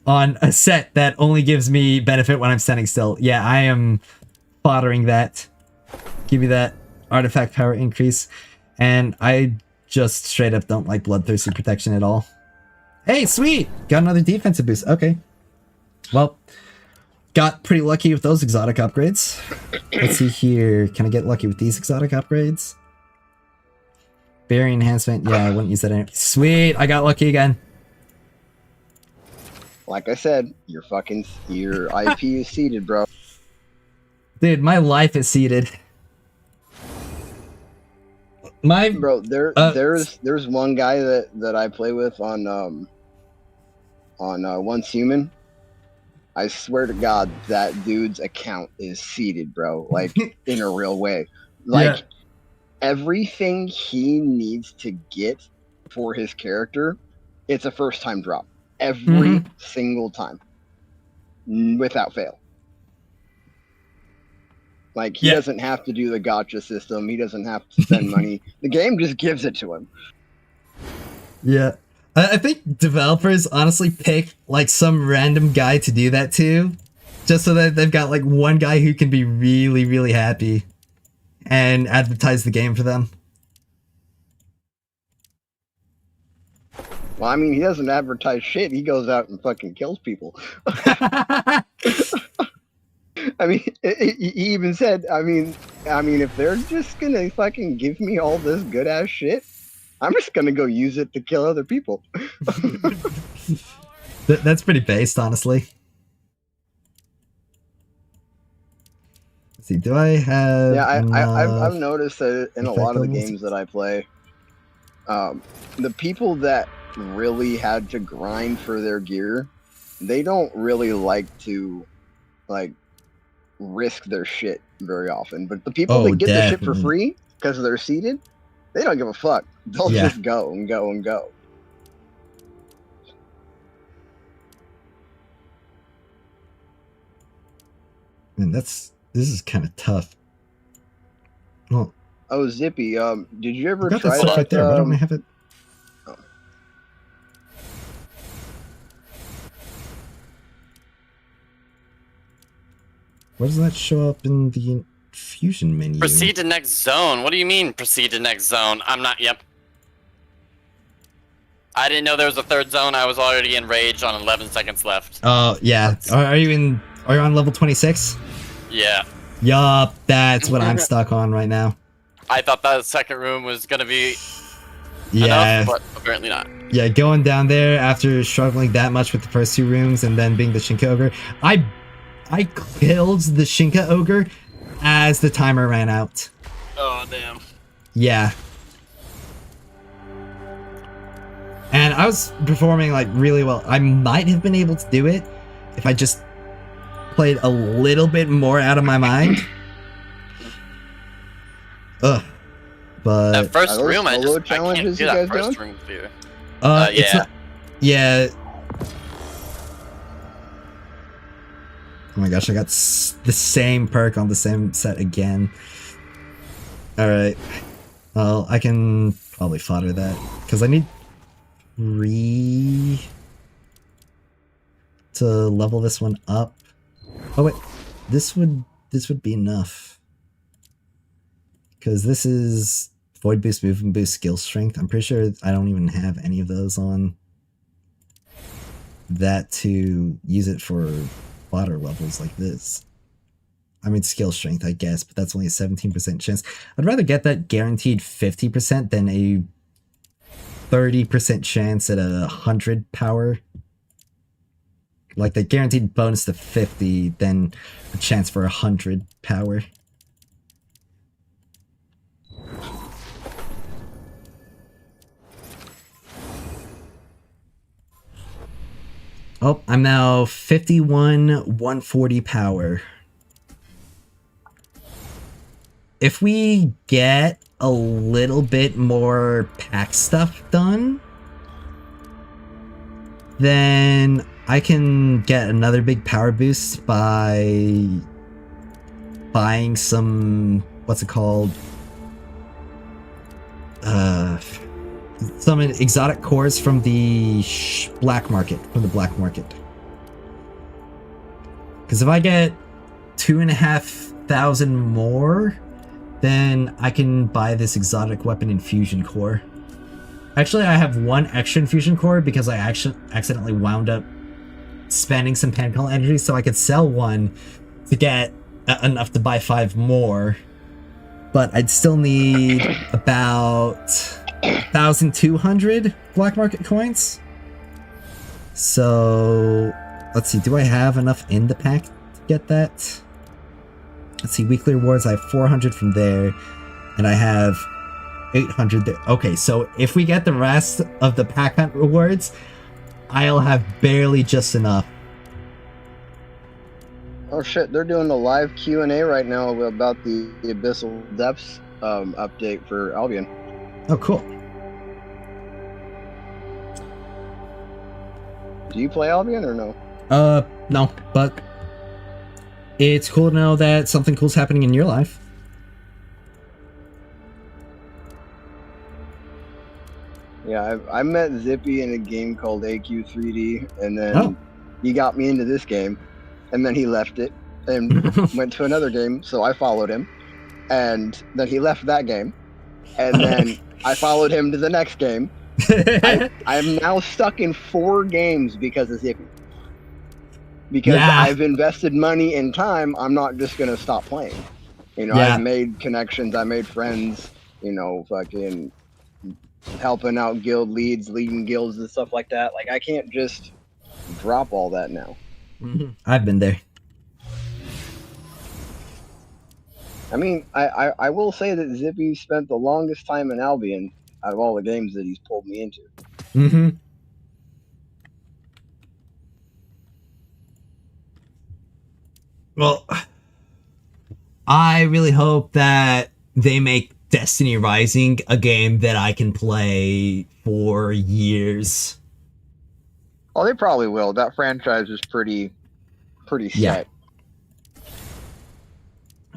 on a set that only gives me benefit when I'm standing still. Yeah, I am foddering that. Give me that artifact power increase. And I just straight up don't like bloodthirsty protection at all. Hey, sweet! Got another defensive boost. Okay. Well, got pretty lucky with those exotic upgrades. Let's see here. Can I get lucky with these exotic upgrades? Berry enhancement. Yeah, I wouldn't use that anyway. Sweet! I got lucky again. Like I said, your IP is seated, bro. Dude, my life is seated. Bro, there's one guy that I play with on Once Human. I swear to God, that dude's account is seated, bro. Like in a real way. Like everything he needs to get for his character, it's a first time drop. Every single time. Without fail. Like, he doesn't have to do the gotcha system. He doesn't have to spend money. The game just gives it to him. Yeah. I think developers honestly pick, like, some random guy to do that to. Just so that they've got, like, one guy who can be really, really happy. And advertise the game for them. Well, I mean, he doesn't advertise shit. He goes out and fucking kills people. I mean, he even said, I mean, if they're just gonna fucking give me all this good ass shit, I'm just gonna go use it to kill other people. That's pretty based, honestly. Let's see, do I have? Yeah, I've noticed that in a lot of the games that I play, the people that really had to grind for their gear, they don't really like to, like, risk their shit very often. But the people that get the shit for free because they're seated, they don't give a fuck. They'll just go and go and go. Man, this is kind of tough. Well, oh, Zippy, did you ever I got try that stuff that? right there. Why don't I have it? Oh. Why does that show up in the fusion menu? Proceed to next zone. What do you mean, proceed to next zone? I'm not. Yep. I didn't know there was a third zone. I was already enraged on 11 seconds left. Oh yeah. Are you on level 26? Yeah. Yup, that's what I'm stuck on right now. I thought that second room was gonna be Yeah. enough, but apparently not. Yeah, going down there after struggling that much with the first two rooms and then being the Shinka Ogre. I killed the Shinka Ogre as the timer ran out. Oh, damn. Yeah. And I was performing, like, really well. I might have been able to do it if I just played a little bit more out of my mind. Ugh. But That first Are those room, I solo can't challenges do you that guys first doing? room view. it's yeah. not, yeah. Oh my gosh, I got the same perk on the same set again. Alright. Well, I can probably fodder that. Because I need 3 to level this one up. Oh wait, this would be enough. Because this is Void Boost, Movement Boost, Skill Strength. I'm pretty sure I don't even have any of those on that to use it for fodder levels like this. I mean, skill strength, I guess, but that's only a 17% chance. I'd rather get that guaranteed 50% than a 30% chance at 100 power. Like the guaranteed bonus to 50, then a chance for 100 power. Oh, I'm now 51, 140 power. If we get a little bit more pack stuff done, then I can get another big power boost by buying some, what's it called? Some exotic cores from the black market, Because if I get 2,500 more, then I can buy this exotic weapon infusion core. Actually, I have one extra infusion core because I actually accidentally wound up spending some Pancall energy, so I could sell one to get enough to buy 5 more. But I'd still need about 1,200 black market coins. So let's see, do I have enough in the pack to get that? Let's see, weekly rewards, I have 400 from there, and I have 800 there. Okay, so if we get the rest of the pack hunt rewards, I'll have barely just enough. Oh shit, they're doing a live Q&A right now about the Abyssal Depths update for Albion. Oh, cool. Do you play Albion or no? No, but it's cool to know that something cool's happening in your life. Yeah, I met Zippy in a game called AQ3D, and then he got me into this game, and then he left it and went to another game, so I followed him, and then he left that game, and then I followed him to the next game. I'm now stuck in 4 games because of Zippy. Because I've invested money and time, I'm not just gonna stop playing. You know, I've made connections, I made friends, you know, fucking helping out guild leads, leading guilds and stuff like that. Like, I can't just drop all that now. I've been there. I mean, I will say that Zippy spent the longest time in Albion out of all the games that he's pulled me into. Mm-hmm. Well, I really hope that they make Destiny Rising a game that I can play for years. Oh, they probably will. That franchise is pretty set. Yeah.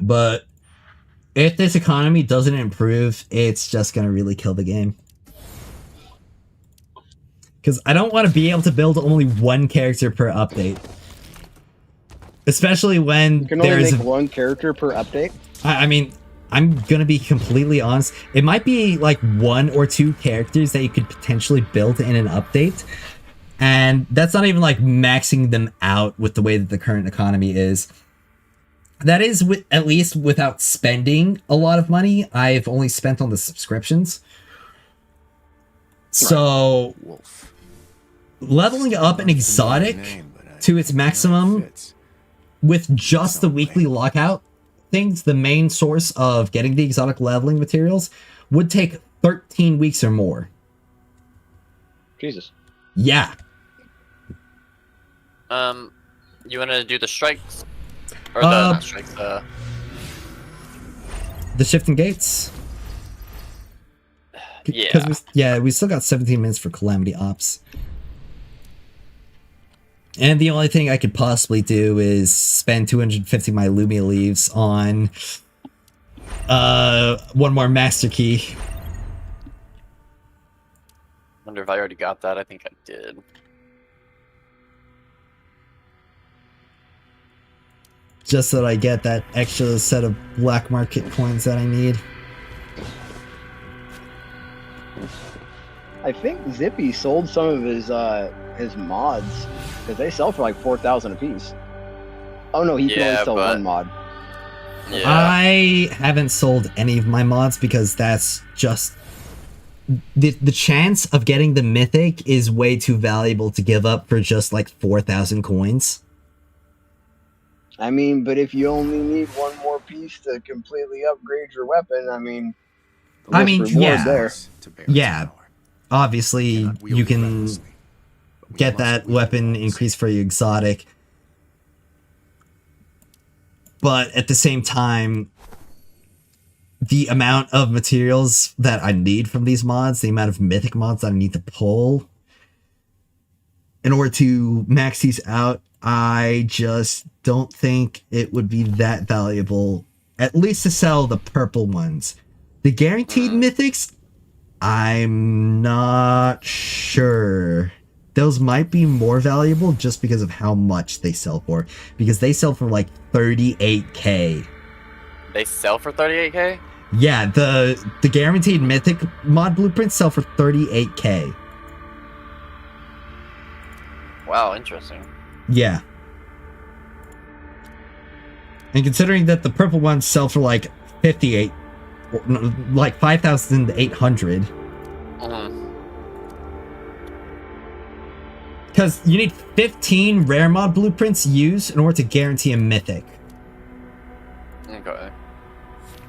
But if this economy doesn't improve, it's just gonna really kill the game. Because I don't want to be able to build only one character per update. Especially when you can only make one character per update? I mean, I'm gonna be completely honest. It might be like 1 or 2 characters that you could potentially build in an update. And that's not even like maxing them out with the way that the current economy is. That is at least without spending a lot of money. I've only spent on the subscriptions. So leveling up an exotic to its maximum with just the weekly lockout things, the main source of getting the exotic leveling materials, would take 13 weeks or more. Jesus. Yeah. You want to do the strikes? Or the, not strikes, the shifting gates? Yeah. We still got 17 minutes for Calamity Ops. And the only thing I could possibly do is spend 250 my Lumia leaves on one more Master Key. Wonder if I already got that. I think I did. Just so that I get that extra set of black market coins that I need. I think Zippy sold some of his mods, because they sell for like 4,000 a piece. Oh no, he can only sell one mod. Yeah. I haven't sold any of my mods because that's just the chance of getting the mythic is way too valuable to give up for just like 4,000 coins. I mean, but if you only need one more piece to completely upgrade your weapon, I mean, yeah, there. Yeah. Obviously, you can get that weapon increase for your exotic, but at the same time, the amount of materials that I need from these mods, the amount of mythic mods that I need to pull in order to max these out, I just don't think it would be that valuable, at least to sell the purple ones. The guaranteed mythics, I'm not sure. Those might be more valuable just because of how much they sell for. Because they sell for like 38k. They sell for 38k? Yeah, the guaranteed mythic mod blueprints sell for 38k. Wow, interesting. Yeah. And considering that the purple ones sell for like 58, like 5,800. Because you need 15 rare mod blueprints used in order to guarantee a mythic. Okay.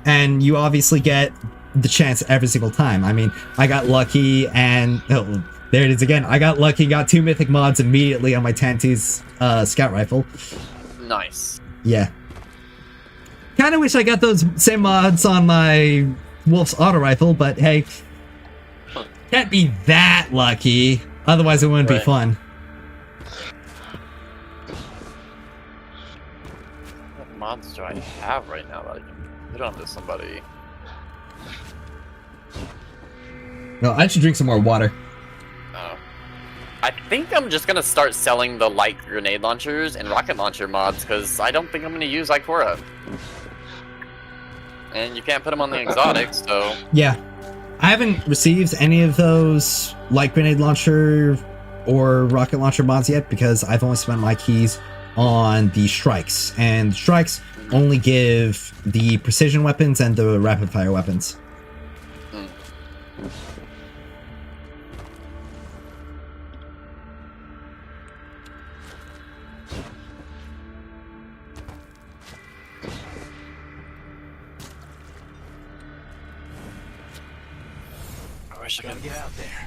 And you obviously get the chance every single time. I mean, I got lucky and... Oh, there it is again. I got lucky, got 2 mythic mods immediately on my Tantis scout rifle. Nice. Yeah. Kind of wish I got those same mods on my Wolf's auto rifle, but hey, can't be that lucky. Otherwise, it wouldn't be fun. What mods do I have right now that I can put onto somebody? No, I should drink some more water. Oh. I think I'm just gonna start selling the light grenade launchers and rocket launcher mods because I don't think I'm gonna use Ikora. And you can't put them on the exotics, so... Yeah. I haven't received any of those light grenade launcher or rocket launcher mods yet because I've only spent my keys on the strikes. And strikes only give the precision weapons and the rapid fire weapons.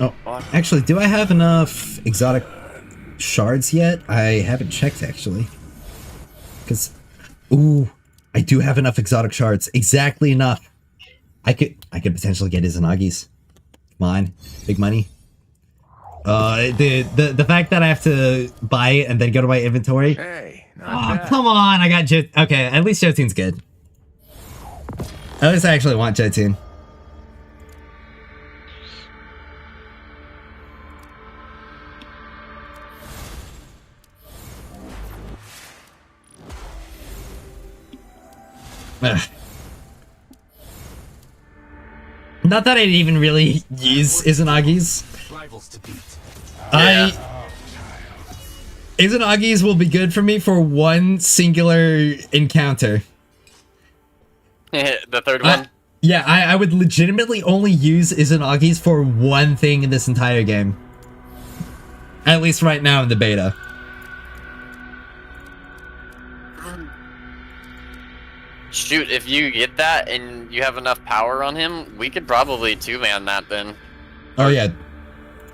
Oh, actually, do I have enough exotic shards yet? I haven't checked, actually. Because, ooh, I do have enough exotic shards. Exactly enough. I could potentially get Izanagi's. Come on, big money. The fact that I have to buy it and then go to my inventory. Hey, Oh, come on, I got okay, at least Jotune's good. At least I actually want Jotune. Not that I'd even really use Izanagi's. Izanagi's will be good for me for one singular encounter. The third one? Yeah, I would legitimately only use Izanagi's for one thing in this entire game. At least right now in the beta. Shoot, if you get that and you have enough power on him, we could probably two-man that then. Oh yeah,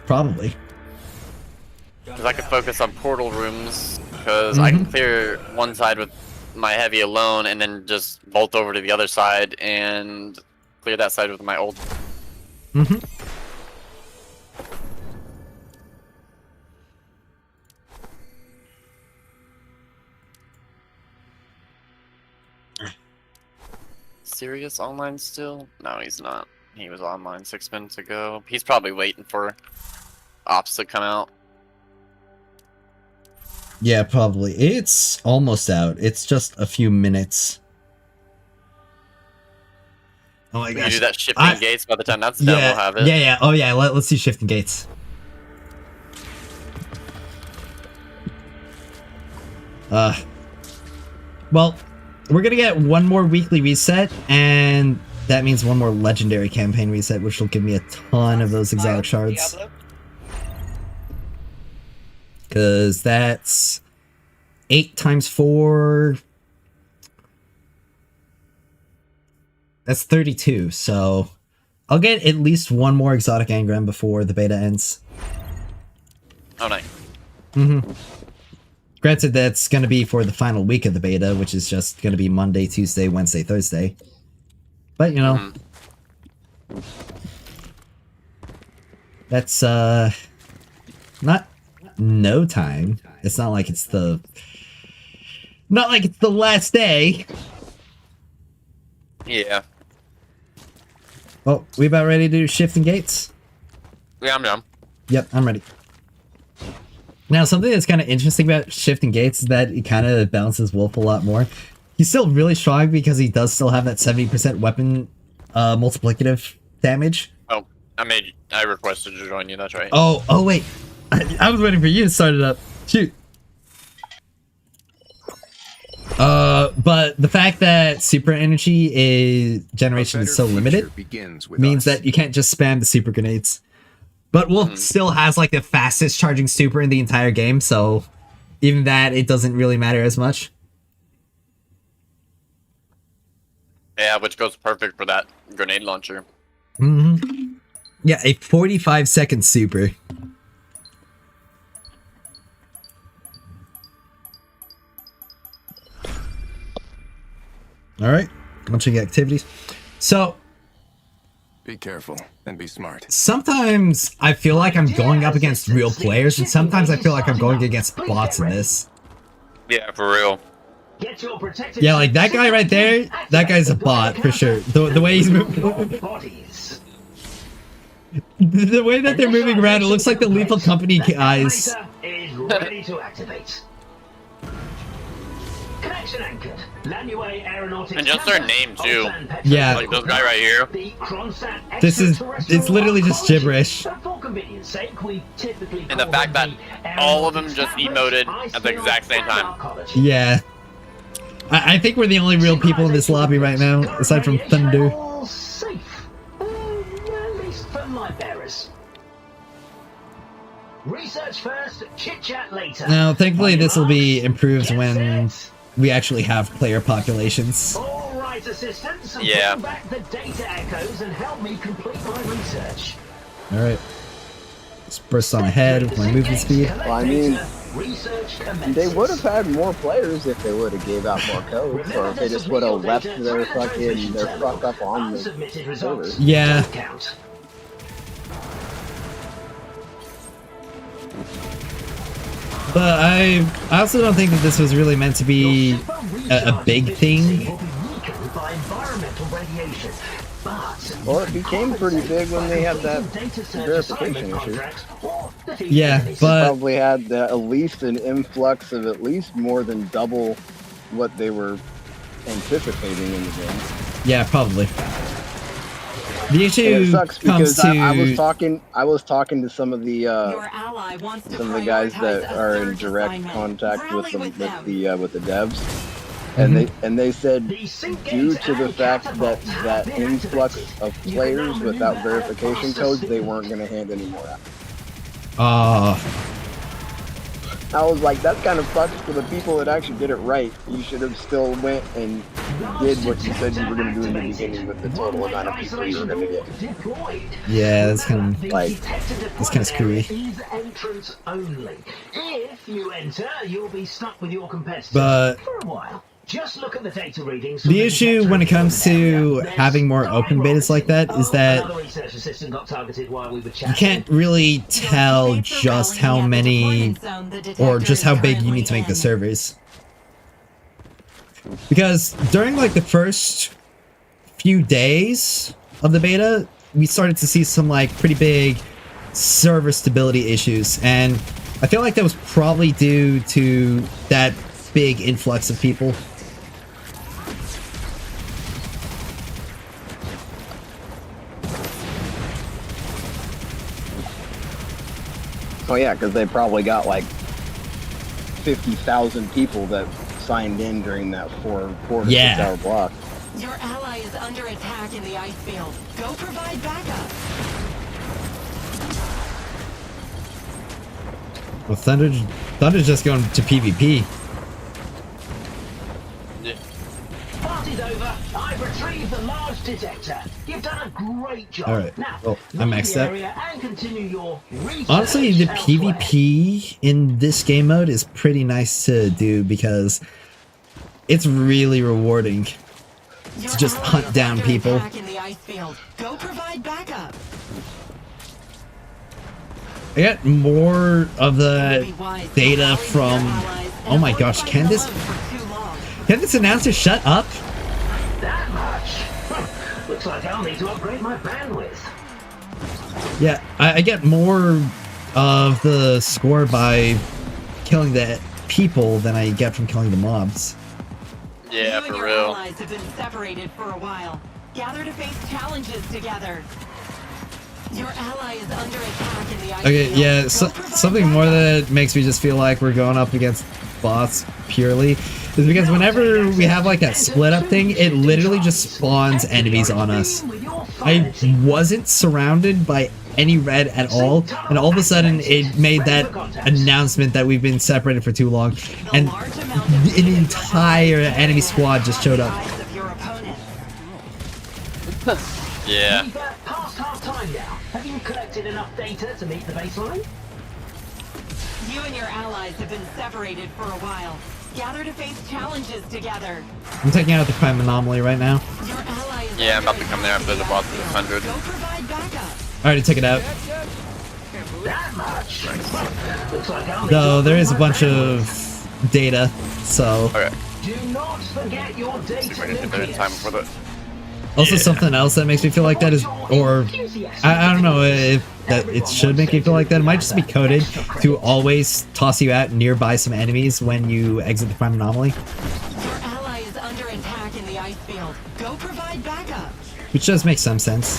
probably. Because I could focus on portal rooms, because I can clear one side with my heavy alone, and then just bolt over to the other side and clear that side with my ult. Serious online still? No, he's not. He was online 6 minutes ago. He's probably waiting for ops to come out. Yeah, probably. It's almost out. It's just a few minutes. Oh my gosh. You do that shifting gates by the time that's done, we'll have it. Yeah. Oh yeah, let's see shifting gates. Well, we're gonna get one more weekly reset, and that means one more legendary campaign reset, which will give me a ton of those exotic shards. Because that's 8 times 4. That's 32, so I'll get at least one more exotic engram before the beta ends. Oh, nice. Granted, that's going to be for the final week of the beta, which is just going to be Monday, Tuesday, Wednesday, Thursday. But you know, that's not no time. It's not like it's the last day. Yeah. Oh, we about ready to do shifting gates? Yeah, I'm down. Yep, I'm ready. Now, something that's kind of interesting about shifting gates is that it kind of balances Wolf a lot more. He's still really strong because he does still have that 70% weapon multiplicative damage. Oh, I requested to join you, that's right. Oh wait. I was waiting for you to start it up. Shoot. But the fact that super energy generation is so limited means that you can't just spam the super grenades. But Wolf still has like the fastest charging super in the entire game, so even that, it doesn't really matter as much. Yeah, which goes perfect for that grenade launcher. Yeah, a 45-second super. Alright, launching activities. So, Be careful and be smart. sometimes I feel like I'm going up against real players, and sometimes I feel like I'm going against bots in this. Yeah, for real. Yeah, like that guy right there, that guy's a bot for sure. The way he's moving, the way that they're moving around, it looks like the Lethal Company guys. And just their name too. Yeah. Like this guy right here. It's literally just gibberish. And the fact that all of them just emoted at the exact same time. Yeah. I think we're the only real people in this lobby right now, aside from Thunder. Research first, chit chat later. Now, thankfully, this will be improved when we actually have player populations. All right, assistants. Yeah. Bring back the data echoes and help me complete my research. All right. Let's burst on ahead with my movement speed. Well, I mean, they would have had more players if they would have gave out more codes, or if they just would have left their fuck up on the server. Yeah. But I also don't think that this was really meant to be a big thing. Well, it became pretty big when they had that verification issue. Yeah, They but probably had at least an influx of at least more than double what they were anticipating in the game. yeah, probably. The issue And it sucks comes because to I was talking to some of the guys that are in direct contact with the devs, and they said due to the fact that that influx of players without verification codes, they weren't going to hand any more out. I was like, that kind of sucks for the people that actually did it right. You should have still went and did what you said you were going to do in the beginning with the total amount of people you were going to get. yeah, that's kind of screwy. If you enter, you'll be stuck with your competitors But for a while. Just look at the data readings. the issue when it comes to having more open betas like that is that you can't really tell just how many or just how big you need to make the servers. Because during like the first few days of the beta, we started to see some like pretty big server stability issues, and I feel like that was probably due to that big influx of people. Oh yeah, because they probably got like 50,000 people that signed in during that 4 to 6 hour block. Your ally is under attack in the ice field. Go provide backup. Well, Thunder's just going to PvP. Party's over. I've retrieved the large detector. You've done a great job. Alright, Now, well, I maxed out. and continue your research Honestly, the elsewhere. PvP in this game mode is pretty nice to do because it's really rewarding. Your to just ally hunt is down under people. attack in the ice field. Go provide backup. I get more of It would the be wise to data rally with your from. allies and Oh my avoid gosh, fighting can this alone for too long. announcer shut up? That much? Looks like I'll need to upgrade my bandwidth. Yeah, I get more of the score by killing the people than I get from killing the mobs. Yeah, You and for your real. allies have been separated for a while. Gather to face challenges together. Your ally is under attack in the ice Okay, field. yeah, Go provide something more backup. that makes me just feel like we're going up against bots purely is because whenever we have like that split up thing, it literally just spawns enemies on us. I wasn't surrounded by any red at all, and all of a sudden it made that announcement that we've been separated for too long, and Large amount of an data entire enemy squad just showed up. eyes of your opponent. Yeah. We've past half time now. Have you collected enough data to meet the baseline? You and your allies have been separated for a while. Gather to face challenges together. I'm taking out the crime anomaly right now. Your ally is Yeah, I'm under about to come there after the attack boss in is ice 100. field. Go provide backup. I already took it out. That much? Looks like I'll need Though to there upgrade is a my bunch bandwidth. of data, so Okay. Do not forget your See if I data can get there in time nucleus. for the. also Yeah. something else that makes me feel like that is, or I don't know if that it should make me feel like that. It might just be coded to always toss you out nearby some enemies when you exit the crime anomaly, Your ally is under attack in the ice field. Go provide backup. which does make some sense.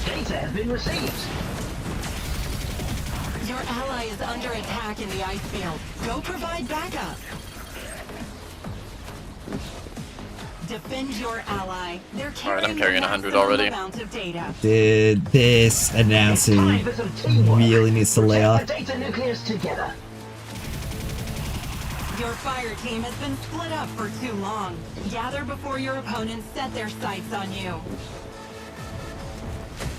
Data has been received. Your ally is under attack in the ice field. Go provide backup. Defend your ally. They're carrying I'm carrying the 100 maximum already. amount of data. Did this announcer Time for some teamwork. really needs to lay Protect off? the data nucleus together. Your fire team has been split up for too long. Gather before your opponents set their sights on you.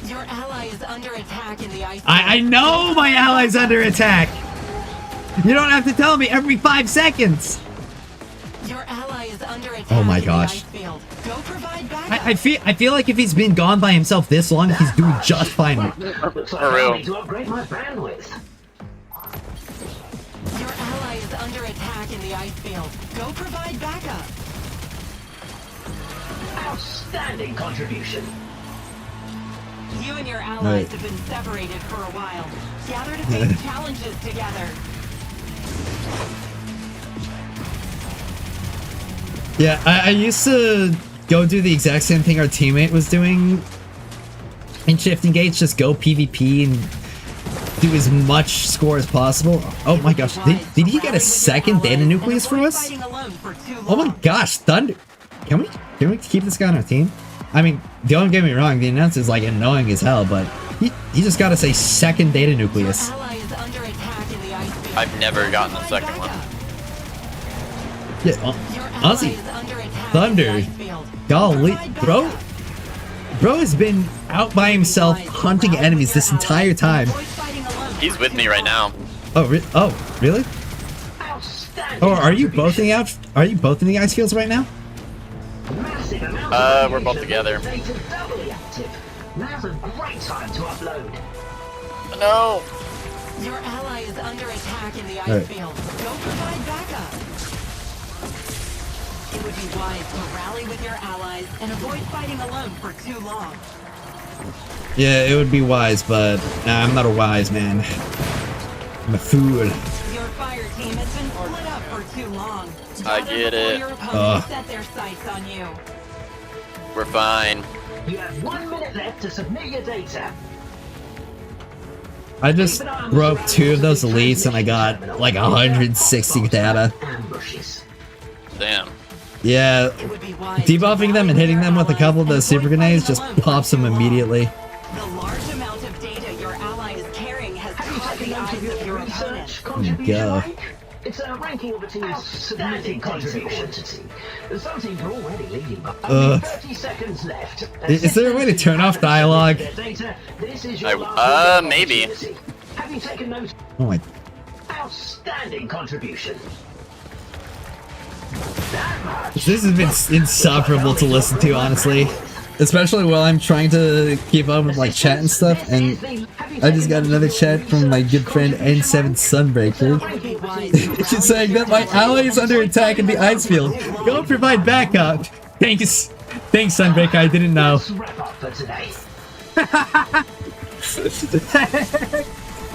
Your ally is under attack in the ice field. I know my ally's under attack. You don't have to tell me every 5 seconds. Your ally is under attack Oh my in gosh. the ice field. Go provide backup. I feel like if he's been gone by himself this long, he's doing just fine. Looks like For real. I'll need to upgrade my bandwidth. Your ally is under attack in the ice field. Go provide backup. Outstanding contribution. You and your allies Right. have been separated for a while. Gather to face challenges together. Yeah, I used to go do the exact same thing our teammate was doing in Shifting Gates, just go PvP and do as much score as possible. Oh my gosh, did he get a second data nucleus for us? Oh my gosh, Thunder! Can we keep this guy on our team? I mean, don't get me wrong, the announcer's like annoying as hell, but he just got us a second data nucleus. I've never gotten a second one. Yeah, honestly, Thunder, golly, bro has been out by himself hunting enemies this entire time. He's with me right now. Oh, really? Oh, are you both in the ice fields right now? We're both together. Now's a great time to upload. No. Your ally is under attack in the ice Alright. field. Go provide backup. It would be wise to rally with your allies and avoid fighting alone for too long. Yeah, it would be wise, but nah, I'm not a wise man. I'm a fool. Your fire team has been split up for too long. I Gather get before it. Your opponents set their sights on you. We're fine. You have 1 minute left to submit your data. I just broke 2 of those elites and I got like 160 data. Ambushes. Damn. Yeah, It would be wise debuffing them and hitting them with a couple of those super grenades just pops them immediately. The large amount of data your ally is carrying has Have you caught taken the note eyes of your of your research opponents. contribution go. rank? It's a ranking of a team's submitted contribution. Some teams are already leading by 30 seconds left. Is there a way to turn off dialogue? Data. This is your last maybe. opportunity. Have you taken note? Oh my. Outstanding contribution. This has been insufferable to listen to, honestly. Especially while I'm trying to keep up with like chat and stuff, and I just got another chat from my good friend N7 Sunbreaker. She's saying that my ally is under attack in the ice field. Go provide backup. Thanks. Thanks, Sunbreaker. I didn't know.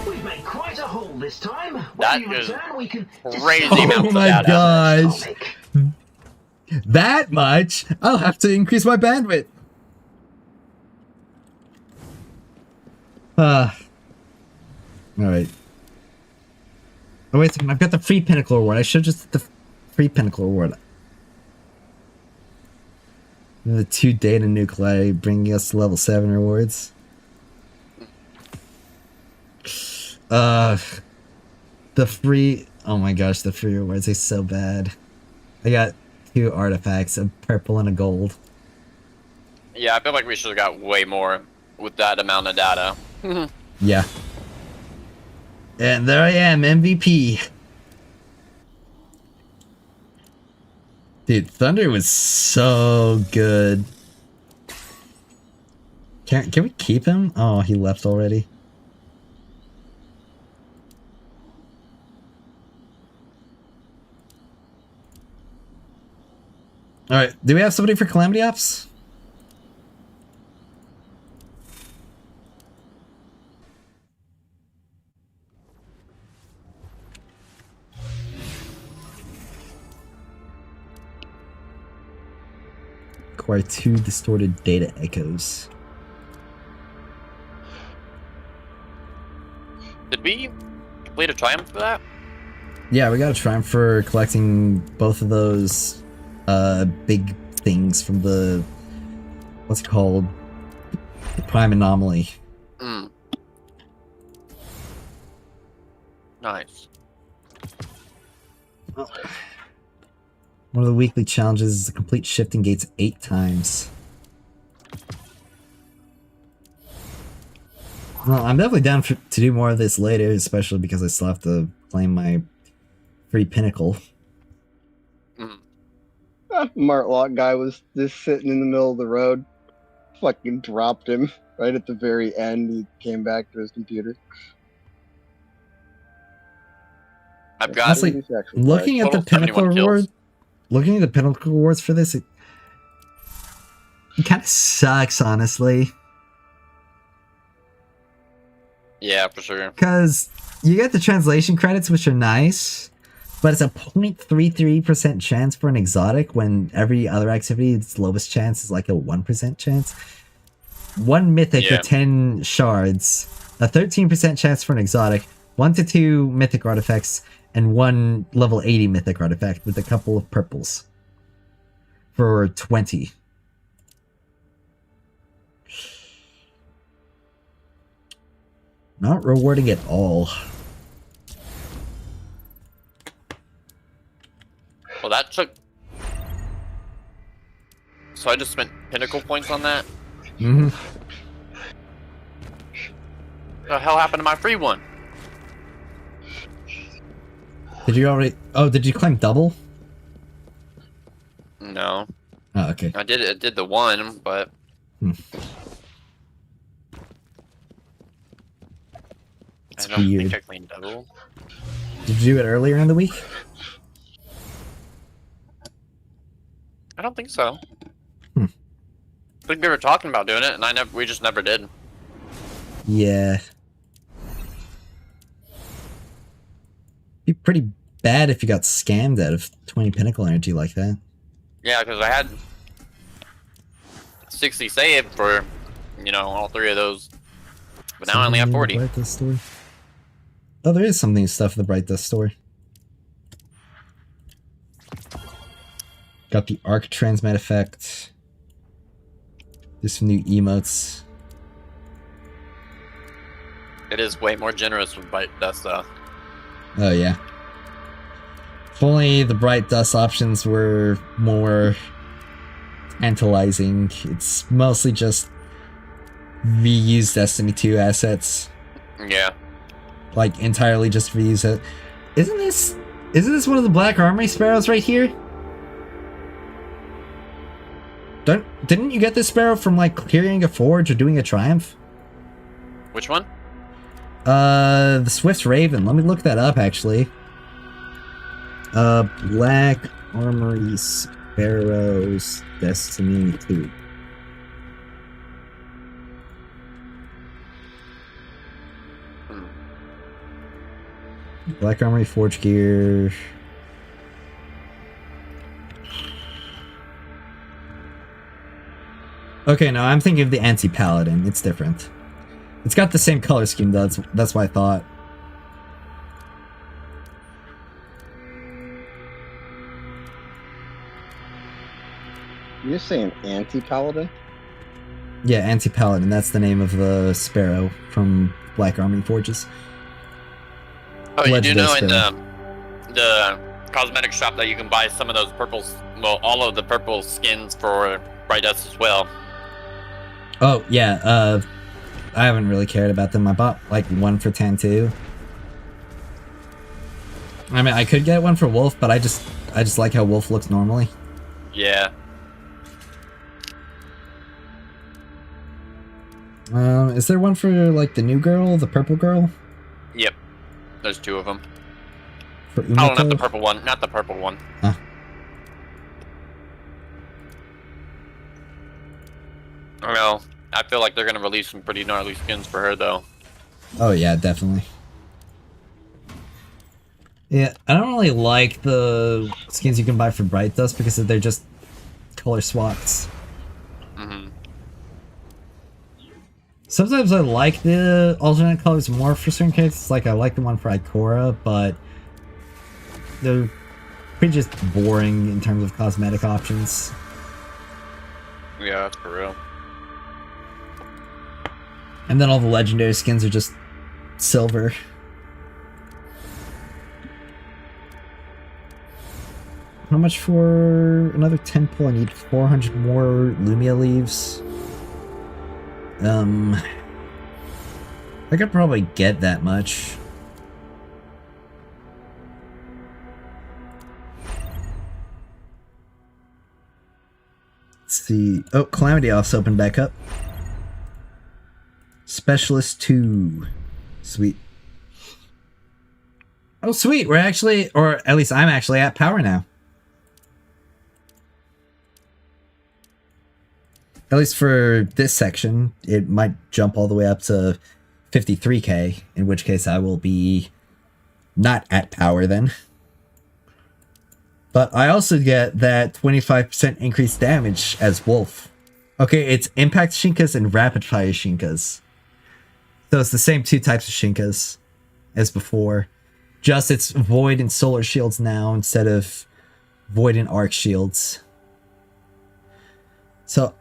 We've made quite a haul this time. That When we is return, we can crazy Oh amounts of my data. gosh. That much? I'll have to increase my bandwidth. Alright. Oh wait a second, I've got the free pinnacle reward. I should just the free pinnacle reward. The 2 data nuclei bringing us to level 7 rewards. The free, oh my gosh, the free rewards are so bad. I got 2 artifacts, a purple and a gold. Yeah, I feel like we should have got way more with that amount of data. Yeah. And there I am, MVP. Dude, Thunder was so good. Can we keep him? Oh, he left already. Alright, do we have somebody for Calamity Ops? Acquire 2 distorted data echoes. Did we complete a triumph for that? Yeah, we got a triumph for collecting both of those big things from the, what's it called? The Prime Anomaly. Nice. One of the weekly challenges is to complete shifting gates 8 times. Well, I'm definitely down to do more of this later, especially because I still have to claim my free pinnacle. Martlock guy was just sitting in the middle of the road. Fucking dropped him right at the very end. He came back to his computer. I've got Honestly, looking at the pinnacle reward, looking at the pinnacle rewards for this, it kind of sucks, honestly. Yeah, for sure. Because you get the translation credits, which are nice, but it's a 0.33% chance for an exotic when every other activity, its lowest chance is like a 1% chance. 1 mythic for 10 shards, a 13% chance for an exotic, 1 to 2 mythic artifacts, and 1 level 80 mythic artifact with a couple of purples for 20. Not rewarding at all. Well, that took... So I just spent pinnacle points on that? Mm-hmm. What the hell happened to my free one? Did you already... Oh, did you claim double? No. Oh, okay. I did the one, but... I don't think I claimed double. Did you do it earlier in the week? I don't think so. I think we were talking about doing it, and we just never did. Yeah. Be pretty bad if you got scammed out of 20 pinnacle energy like that. Yeah, because I had 60 saved for, you know, all 3 of those. But now I only have 40. Bright Dust Store. Oh, there is some new stuff in the Bright Dust Store. Got the Arc Transmat effect. There's some new emotes. It is way more generous with Bright Dust, though. Oh, yeah. If only the Bright Dust options were more tantalizing. It's mostly just reused Destiny 2 assets. Yeah. Like, entirely just reuse it. Isn't this one of the Black Armory Sparrows right here? Didn't you get this sparrow from like clearing a forge or doing a triumph? Which one? The Swift Raven. Let me look that up actually. Black Armory Sparrows Destiny 2. Black Armory Forge Gear. Okay, no, I'm thinking of the Anti-Paladin. It's different. It's got the same color scheme though, that's what I thought. You're saying anti-paladin? Yeah, Anti-Paladin, that's the name of the sparrow from Black Armory Forges. Oh, you do Legendary know in sparrow. the cosmetic shop that you can buy some of those purples, well, all of the purple skins for Bright Dust as well. Oh, yeah, I haven't really cared about them. I bought like one for Tan too. I mean, I could get one for Wolf, but I just like how Wolf looks normally. Yeah. Is there one for like the new girl, the purple girl? Yep. There's two of them. For Oh, Umiko? not the purple one. Not the purple one. Huh. I don't know. I feel like they're gonna release some pretty gnarly skins for her though. Oh yeah, definitely. Yeah, I don't really like the skins you can buy for Bright Dust because they're just color swaps. Mm-hmm. Sometimes I like the alternate colors more for certain characters. Like I like the one for Ikora, but they're pretty just boring in terms of cosmetic options. Yeah, that's for real. And then all the legendary skins are just silver. How much for another 10 pull? I need 400 more Lumia leaves. I could probably get that much. Let's see. Oh, Calamity Off's opened back up. Specialist 2. Sweet. Oh, sweet. We're actually, or at least I'm actually at power now. At least for this section, it might jump all the way up to 53k, in which case I will be not at power then. But I also get that 25% increased damage as Wolf. Okay, it's Impact Shinkas and Rapid Fire Shinkas. So it's the same two types of Shinkas as before. Just it's Void and Solar Shields now instead of Void and Arc Shields. So...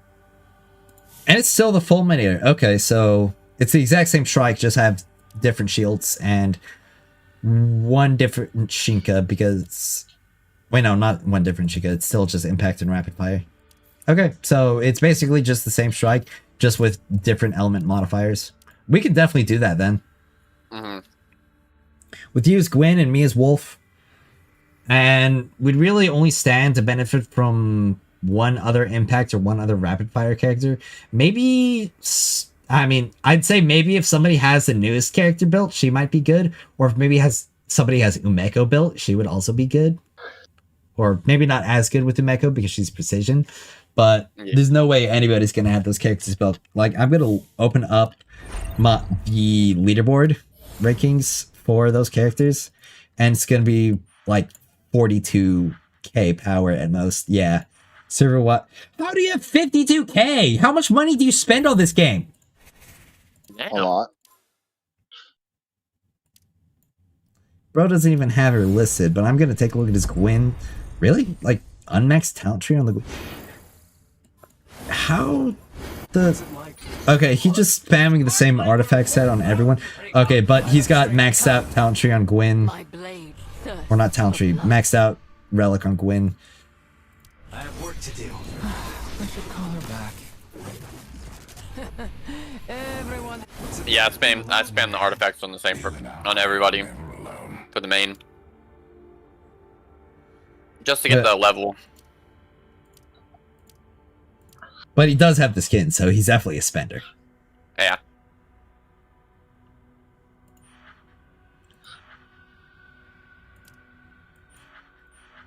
And it's still the Fulminator. Okay, so it's the exact same strike, just have different shields and one different Shinka because... Wait, no, not one different Shinka. It's still just Impact and Rapid Fire. Okay, so it's basically just the same strike, just with different element modifiers. We can definitely do that then. Mm-hmm. With you as Gwyn and me as Wolf. And we'd really only stand to benefit from one other Impact or one other Rapid Fire character. Maybe... I mean, I'd say maybe if somebody has the newest character built, she might be good. Or if maybe somebody has Umeko built, she would also be good. Or maybe not as good with Umeko because she's precision. But there's no way anybody's going to have those characters built. Like, I'm going to open up the leaderboard rankings for those characters. And it's going to be like 42k power at most. Yeah. Server what? How do you have 52k? How much money do you spend on this game? Damn. A lot. Bro doesn't even have her listed, but I'm going to take a look at his Gwyn. Really? Like, unmaxed talent tree on the Gwyn? How the... Okay, he's just spamming the same artifact set on everyone. Okay, but he's got maxed out talent tree on Gwyn. Or not talent tree, maxed out relic on Gwyn. I have work to do. I should call her back. Everyone. Yeah, I spam the artifacts on the same on everybody for the main, just to get the level. But he does have the skin, so he's definitely a spender. Yeah.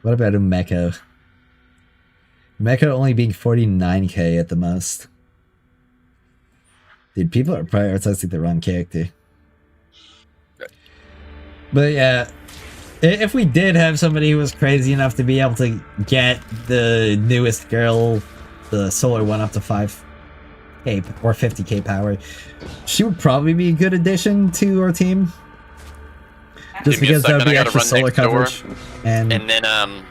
What about a Mecha? Mecha only being 49k at the most. Dude, people are prioritizing the wrong character. But yeah, if we did have somebody who was crazy enough to be able to get the newest girl, the solar one, up to 5k or 50k power, she would probably be a good addition to our team. Just because that would be extra solar coverage. And then,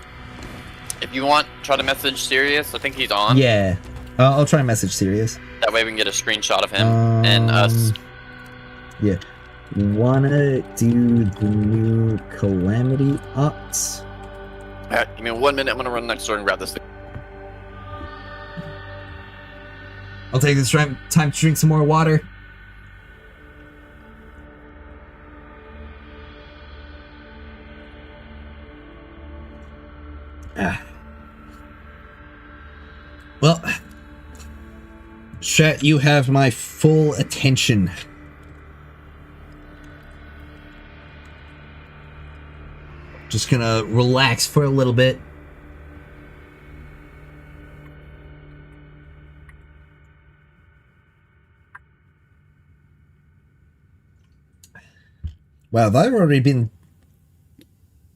if you want, try to message Sirius. I think he's on. Yeah. I'll try and message Sirius. That way we can get a screenshot of him and us. Yeah. Wanna do the new Calamity Ops? Alright, give me 1 minute. I'm gonna run next door and grab this thing. I'll take this time to drink some more water. Well, chat, you have my full attention. Just gonna relax for a little bit. Wow, I've already been...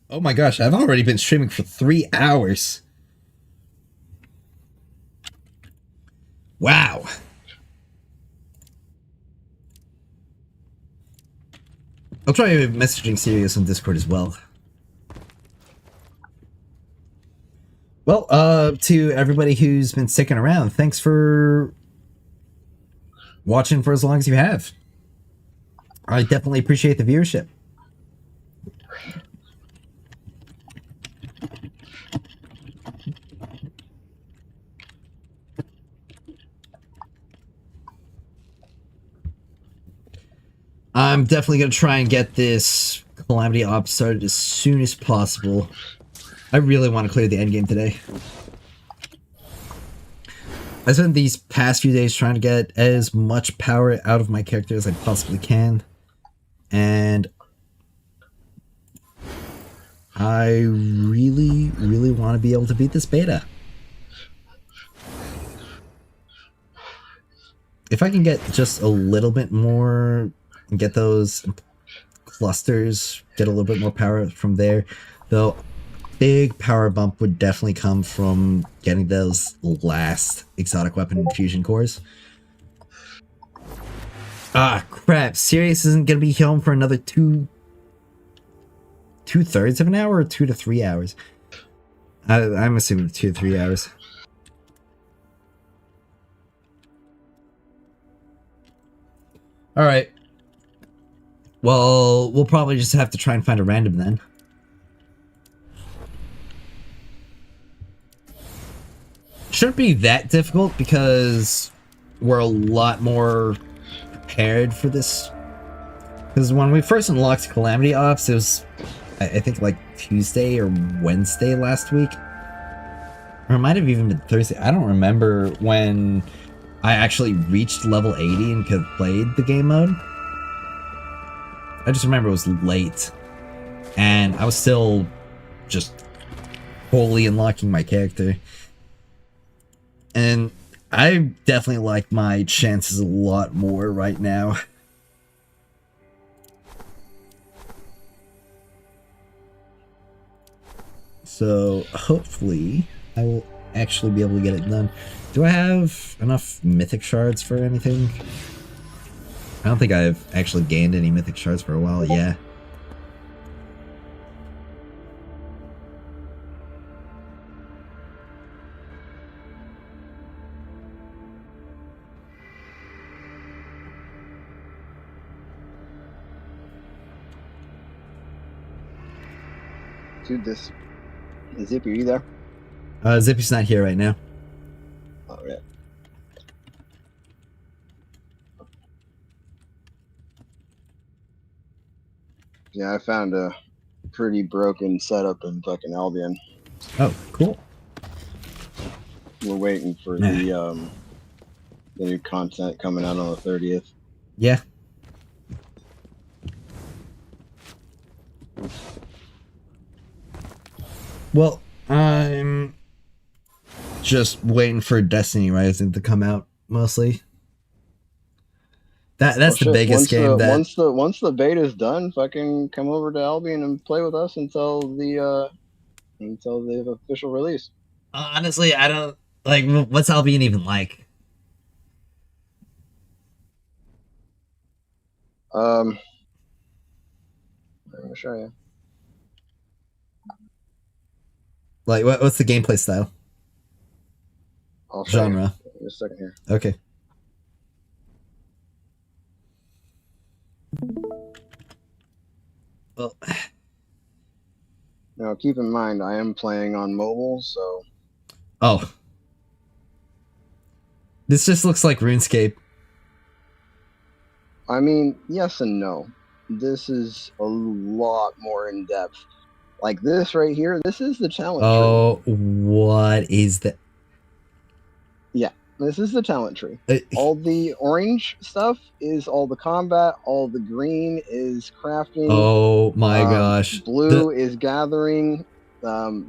Oh my gosh, I've already been streaming for 3 hours. Wow. I'll try messaging Sirius on Discord as well. Well, to everybody who's been sticking around, thanks for watching for as long as you have. I definitely appreciate the viewership. I'm definitely going to try and get this Calamity Ops started as soon as possible. I really want to clear the endgame today. I spent these past few days trying to get as much power out of my character as I possibly can. And I really, really want to be able to beat this beta. If I can get just a little bit more and get those clusters, get a little bit more power from there, though big power bump would definitely come from getting those last exotic weapon infusion cores. Ah, crap. Sirius isn't going to be home for another two-thirds of an hour or 2 to 3 hours? I'm assuming 2 to 3 hours. Alright. Well, we'll probably just have to try and find a random then. Shouldn't be that difficult because we're a lot more prepared for this. Because when we first unlocked Calamity Ops, it was, I think, like Tuesday or Wednesday last week. Or it might have even been Thursday. I don't remember when I actually reached level 80 and could have played the game mode. I just remember it was late. And I was still just fully unlocking my character. And I definitely like my chances a lot more right now. So hopefully I will actually be able to get it done. Do I have enough mythic shards for anything? I don't think I've actually gained any mythic shards for a while. Yeah. Dude, this... Zippy, are you there? Zippy's not here right now. Oh, yeah. Yeah, I found a pretty broken setup in fucking Albion. Oh, cool. We're waiting for the the new content coming out on the 30th. Yeah. Well, I'm just waiting for Destiny Rising to come out mostly. That's the biggest game that once the beta's done, fucking come over to Albion and play with us until the official release. honestly, I don't like what's Albion even like? I'm gonna show you. Like what's the gameplay style? I'll show Genre. you. Give me a second here. Okay. Well, Now keep in mind I am playing on mobile, so oh. This just looks like RuneScape. I mean, yes and no. This is a lot more in depth. Like this right here, this is the talent tree. Oh, what is that? Yeah, this is the talent tree. All the orange stuff is all the combat. All the green is crafting. Oh my gosh. Blue is gathering.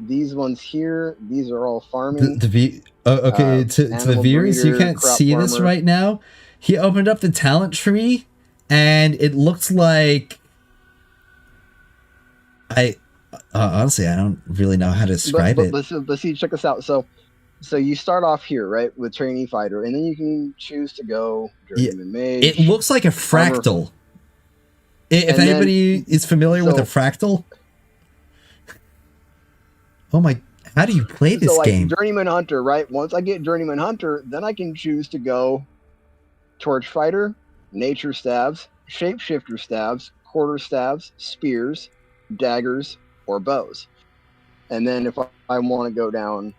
These ones here, these are all farming. To the viewers, you can't see this farmer. right now. He opened up the talent tree, and it looks like honestly, I don't really know how to describe it. But see, check this out. So you start off here, right, with trainee fighter, and then you can choose to go journeyman mage. It looks like a fractal. If anybody is familiar with a fractal, oh my! How do you play this game? Journeyman hunter, right? Once I get journeyman hunter, then I can choose to go torch fighter, nature stabs, shapeshifter stabs, quarter stabs, spears, daggers, or bows. And then if I want to go down,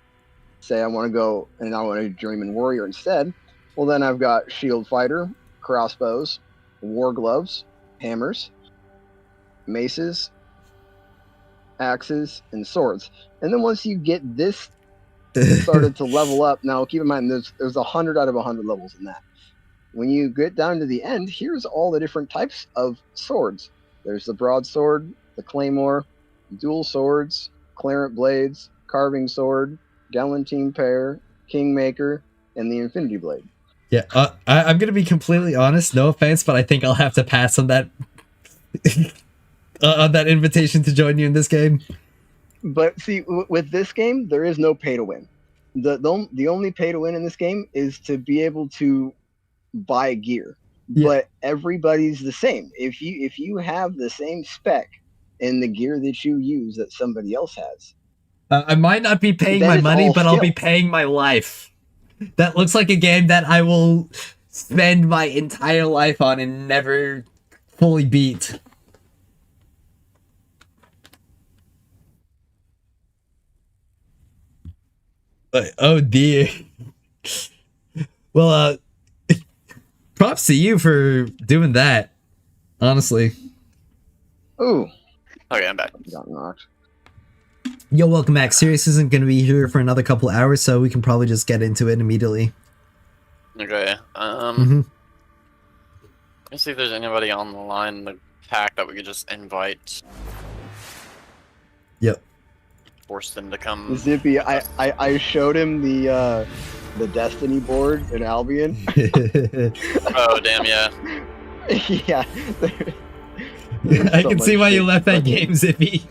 say I want to go and I want to journeyman warrior instead, well then I've got shield fighter, crossbows, war gloves, hammers, maces, axes, and swords. And then once you get this started to level up, now keep in mind there's 100 out of 100 levels in that. When you get down to the end, here's all the different types of swords. There's the broadsword, the claymore, dual swords, clarent blades, carving sword, galantine pair, kingmaker, and the infinity blade. Yeah, I'm gonna be completely honest. No offense, but I think I'll have to pass on that on that invitation to join you in this game. But see, with this game, there is no pay to win. The only pay to win in this game is to be able to buy gear. Yeah. But everybody's the same. If you have the same spec in the gear that you use that somebody else has, I might not be paying my money, but I'll be paying my life. That looks like a game that I will spend my entire life on and never fully beat. Oh dear. Well, props to you for doing that. Honestly. Ooh. Okay, I'm back. Got knocked. Yo, welcome back. Sirius isn't going to be here for another couple hours, so we can probably just get into it immediately. Okay. Let me see if there's anybody on the line in the pack that we could just invite. Yep. Force them to come. Zippy, I showed him the Destiny board in Albion. Oh damn, yeah. Yeah. I can see why you left that game, Zippy.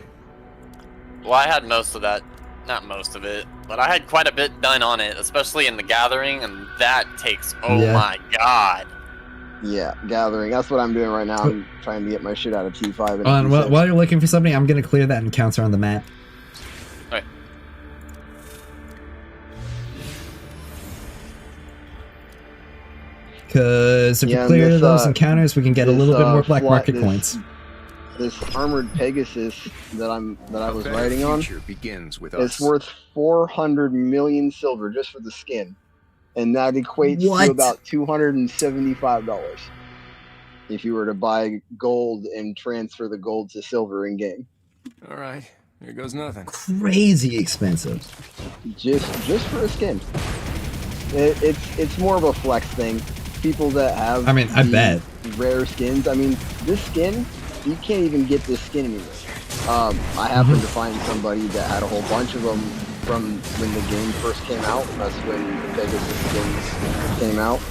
Well, I had most of that. Not most of it, but I had quite a bit done on it, especially in the gathering, and that takes, my god. Yeah, gathering. That's what I'm doing right now. I'm trying to get my shit out of T5. And while you're looking for something, I'm going to clear that encounter on the map. Alright. Because if we clear those encounters, we can get a little bit more black market coins. This armored Pegasus that I was riding on, it's worth 400 million silver just for the skin, and that equates to about $275 if you were to buy gold and transfer the gold to silver in game. All right, here goes nothing. Crazy expensive. Just for a skin. It's more of a flex thing. People that have I mean, I bet. rare skins. I mean, this skin, you can't even get this skin anywhere. I happened to find somebody that had a whole bunch of them from when the game first came out. That's when the Pegasus skins came out,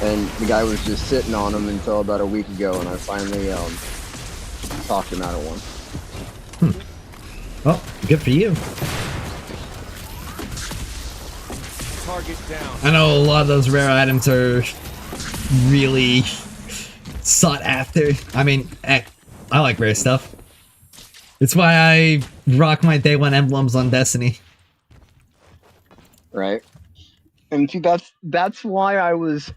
and the guy was just sitting on them until about a week ago, and I finally talked him out of one. Well, good for you. Target down. I know a lot of those rare items are really sought after. I mean, heck, I like rare stuff. It's why I rock my day one emblems on Destiny. Right. And see, that's why I was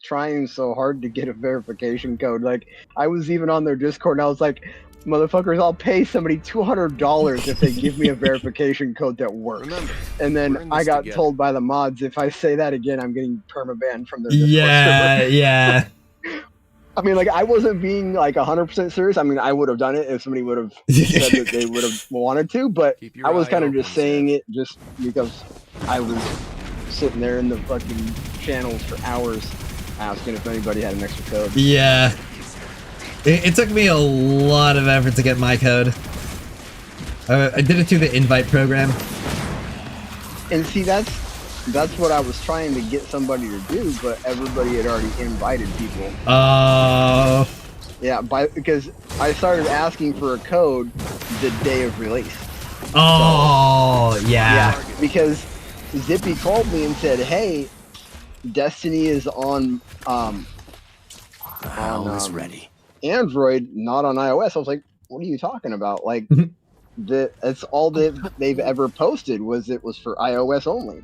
trying so hard to get a verification code. Like, I was even on their Discord, and I was like, motherfuckers, I'll pay somebody $200 if they give me a verification code that works. Remember, And we're then in I this got together. told by the mods, if I say that again, I'm getting permabanned from their Discord Yeah, server. yeah. I mean, like, I wasn't being like 100% serious. I mean, I would have done it if somebody would have said that they would have wanted to, but Keep your I was eye kind of open, just saying Zed. it just because I was sitting there in the fucking channels for hours asking if anybody had an extra code. Yeah. It took me a lot of effort to get my code. I did it through the invite program. And see, that's what I was trying to get somebody to do, but everybody had already invited people. Yeah, because I started asking for a code the day of release. Yeah. Because Zippy called me and said, "Hey, Destiny is on ready. Android, not on iOS." I was like, "What are you talking about? Like, that's all that they've ever posted was it was for iOS only."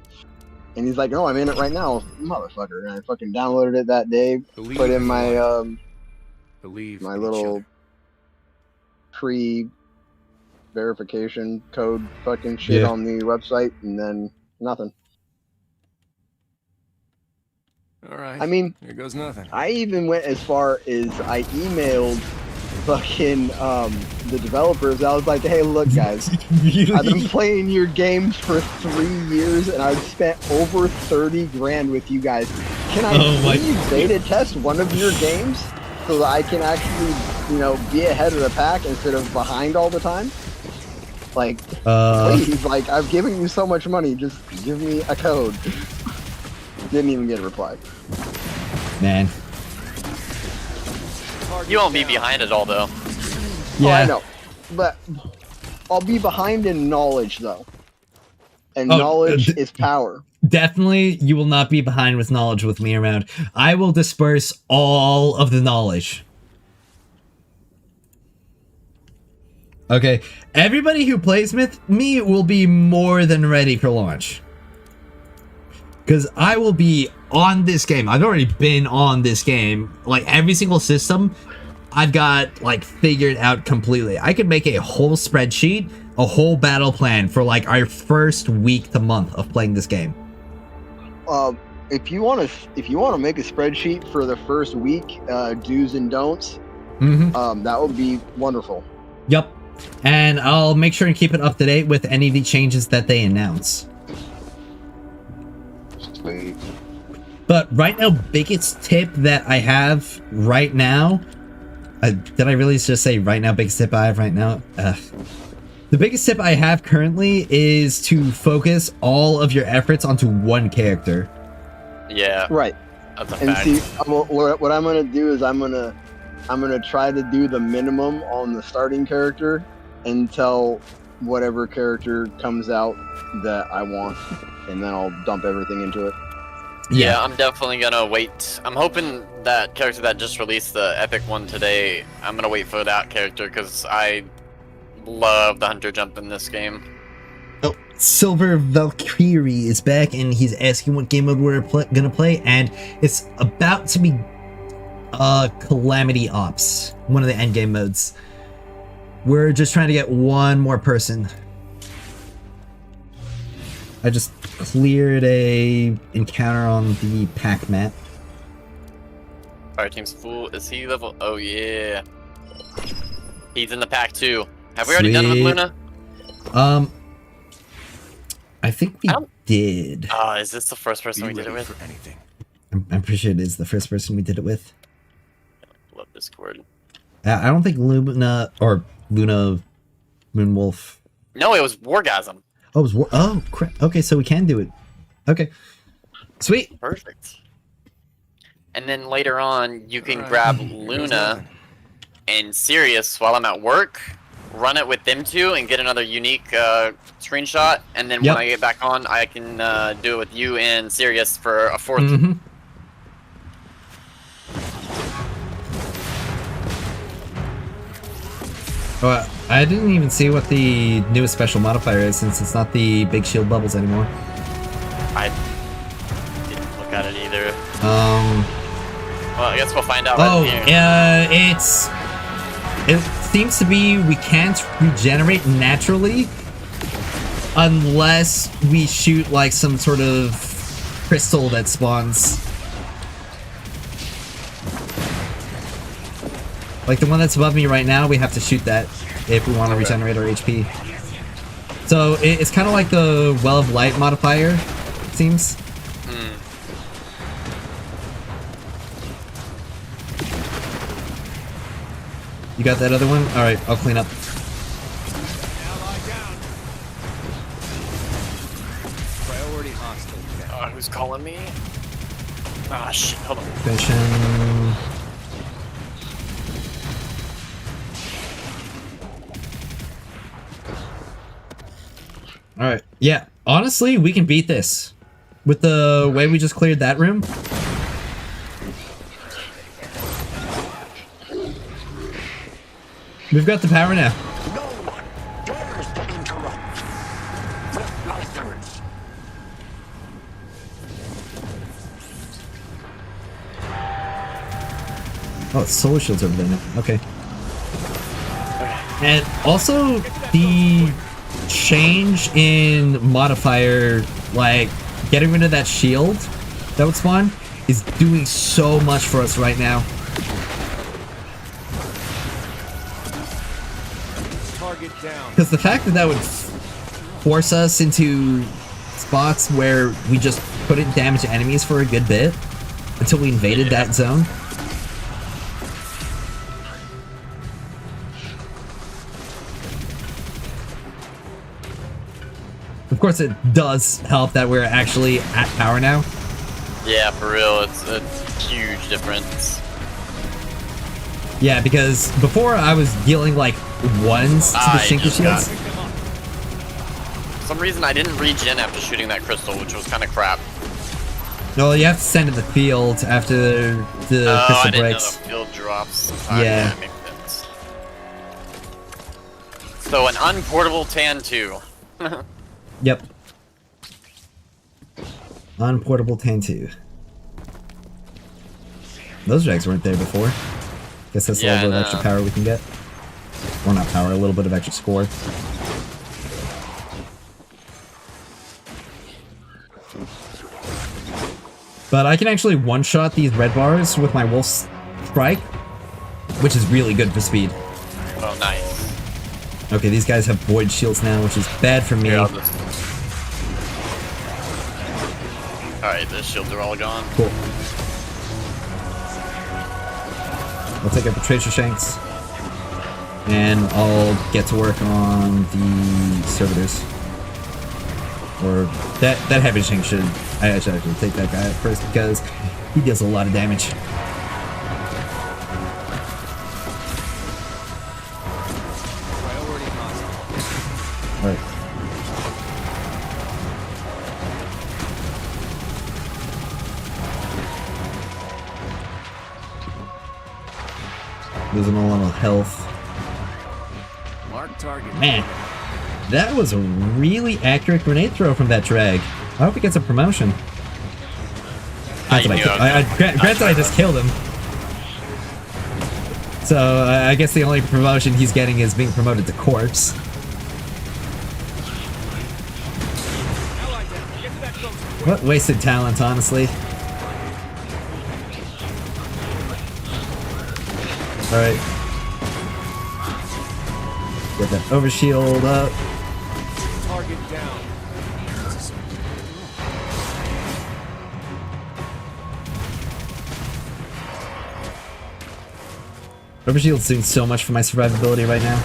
And he's like, "No, I'm in it right now, motherfucker." And I fucking downloaded it that day, Believe put in in my Believe my in little each pre-verification code fucking shit Yeah. on the website, and then nothing. other. All right. I mean, Here goes nothing. I even went as far as I emailed fucking the developers. I was like, "Hey, look, guys, I've been Really? playing your games for 3 years, and I've spent over 30 grand with you guys. Can I Oh my- please beta test one of your games so that I can actually, be ahead of the pack instead of behind all the time? Like, please, like, I've given you so much money, just give me a code." Didn't even get a reply. Man. You won't be behind it all though. Yeah. Oh, I know. But I'll be behind in knowledge, though. And knowledge is power. Definitely, you will not be behind with knowledge with me around. I will disperse all of the knowledge. Okay, everybody who plays with me will be more than ready for launch. Because I will be on this game. I've already been on this game. Like, every single system, I've got, like, figured out completely. I could make a whole spreadsheet, a whole battle plan for, like, our first week to month of playing this game. If you want to make a spreadsheet for the first week, do's and don'ts, that would be wonderful. Yep. And I'll make sure and keep it up to date with any of the changes that they announce. Sweet. But right now, biggest tip that I have right now... did I really just say right now, biggest tip I have right now? The biggest tip I have currently is to focus all of your efforts onto one character. Yeah. Right. That's a And fact. see, what I'm gonna do is I'm gonna try to do the minimum on the starting character until whatever character comes out that I want, and then I'll dump everything into it. Yeah, I'm definitely gonna wait. I'm hoping that character that just released the epic one today, I'm gonna wait for that character because I love the hunter jump in this game. Oh, Silver Valkyrie is back, and he's asking what game mode we're gonna play, and it's about to be Calamity Ops, one of the endgame modes. We're just trying to get one more person. I just cleared a encounter on the pack map. Fire team's full. Is he level? Oh yeah. He's in the pack too. Have we already done it with Sweet. Luna? I think we did. Is this the first person Be we did it ready with? for anything. I'm pretty sure it is the first person we did it with. Love Discord. I don't think Luna Moonwolf. No, it was Wargasm. Oh, it was oh crap. Okay, so we can do it. Okay, sweet. Perfect. And then later on, you can Alright, grab here goes Luna nothing. and Sirius while I'm at work, run it with them two, and get another unique screenshot. And then Yep. when I get back on, I can do it with you and Sirius for a fourth. Mm-hmm. Well, I didn't even see what the newest special modifier is since it's not the big shield bubbles anymore. I didn't look at it either. Well, I guess we'll find out. Oh, right here. it seems to be we can't regenerate naturally unless we shoot like some sort of crystal that spawns. Like the one that's above me right now, we have to shoot that if we want to regenerate our HP. So it's kind of like the Well of Light modifier, it seems. You got that other one? Alright, I'll clean up. Priority hostile. Who's calling me? Ah, shit. Hold on. Vision. Alright, yeah. Honestly, we can beat this. With the way we just cleared that room. We've got the power now. No one dares to interrupt. The Lifers. Oh, it's solar shields over there now. Okay. And also, the change in modifier, like, getting rid of that shield that would spawn, is doing so much for us right now. Target down. Because the fact that that would force us into spots where we just couldn't damage enemies for a good bit until we invaded that zone. Of course, it does help that we're actually at power now. Yeah, for real. It's a huge difference. Yeah, because before I was dealing like ones to the I Shinka just got- shields. For some reason, I didn't regen after shooting that crystal, which was kind of crap. No, you have to send to the field after the I crystal didn't breaks. know the field drops. Yeah. That makes sense. So an unportable Tan 2. Yep. Unportable Tan 2. Those drags weren't there before. Guess that's a Yeah, little bit of I extra know. power we can get. Or not power, a little bit of extra score. But I can actually one-shot these red bars with my Wolf Strike, which is really good for speed. Oh, nice. Okay, these guys have void shields now, which is bad for me. Here, I'll just... Alright, the shields are all gone. Cool. I'll take out the Tracer Shanks. And I'll get to work on the Servitors. Or that Heavy Shank should... I should actually take that guy out first because he deals a lot of damage. Priority hostile. Alright. Losing a lot of health. Mark target. Man, that was a really accurate grenade throw from that drag. I hope he gets a promotion. Granted, I just killed him. So I guess the only promotion he's getting is being promoted to corpse. What wasted talent, honestly. Alright. Get that overshield up. Target down. Overshield's doing so much for my survivability right now.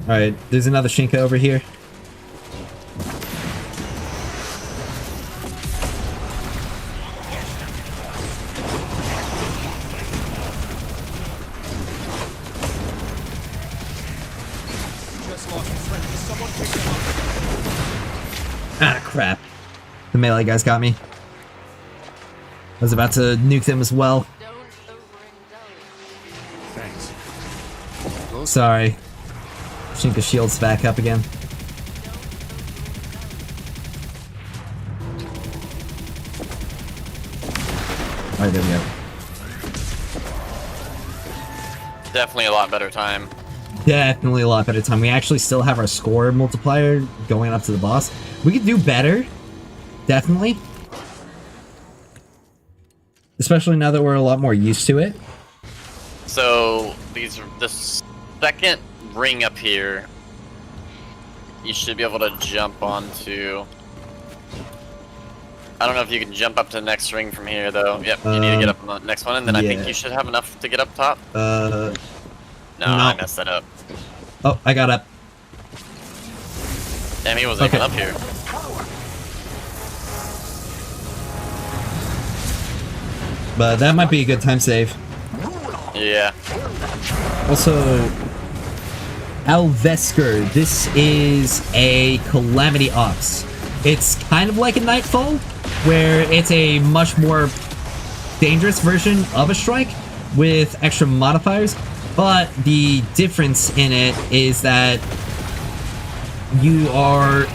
Alright, there's another Shinka over here. Ah, crap. The melee guys got me. I was about to nuke them as well. Thanks. Sorry. Shinka shield's back up again. Alright, there we go. Definitely a lot better time. Definitely a lot better time. We actually still have our score multiplier going up to the boss. We could do better. Definitely. Especially now that we're a lot more used to it. So the second ring up here, you should be able to jump onto. I don't know if you can jump up to the next ring from here though. Yep, you need to get up on the next one, and then I think you should have enough to get up top. No, I messed that up. Oh, I got up. Damn, he wasn't even up here. But that might be a good time save. Yeah. Also, Alvesker, this is a Calamity Ops. It's kind of like a Nightfall, where it's a much more dangerous version of a strike with extra modifiers, but the difference in it is that you are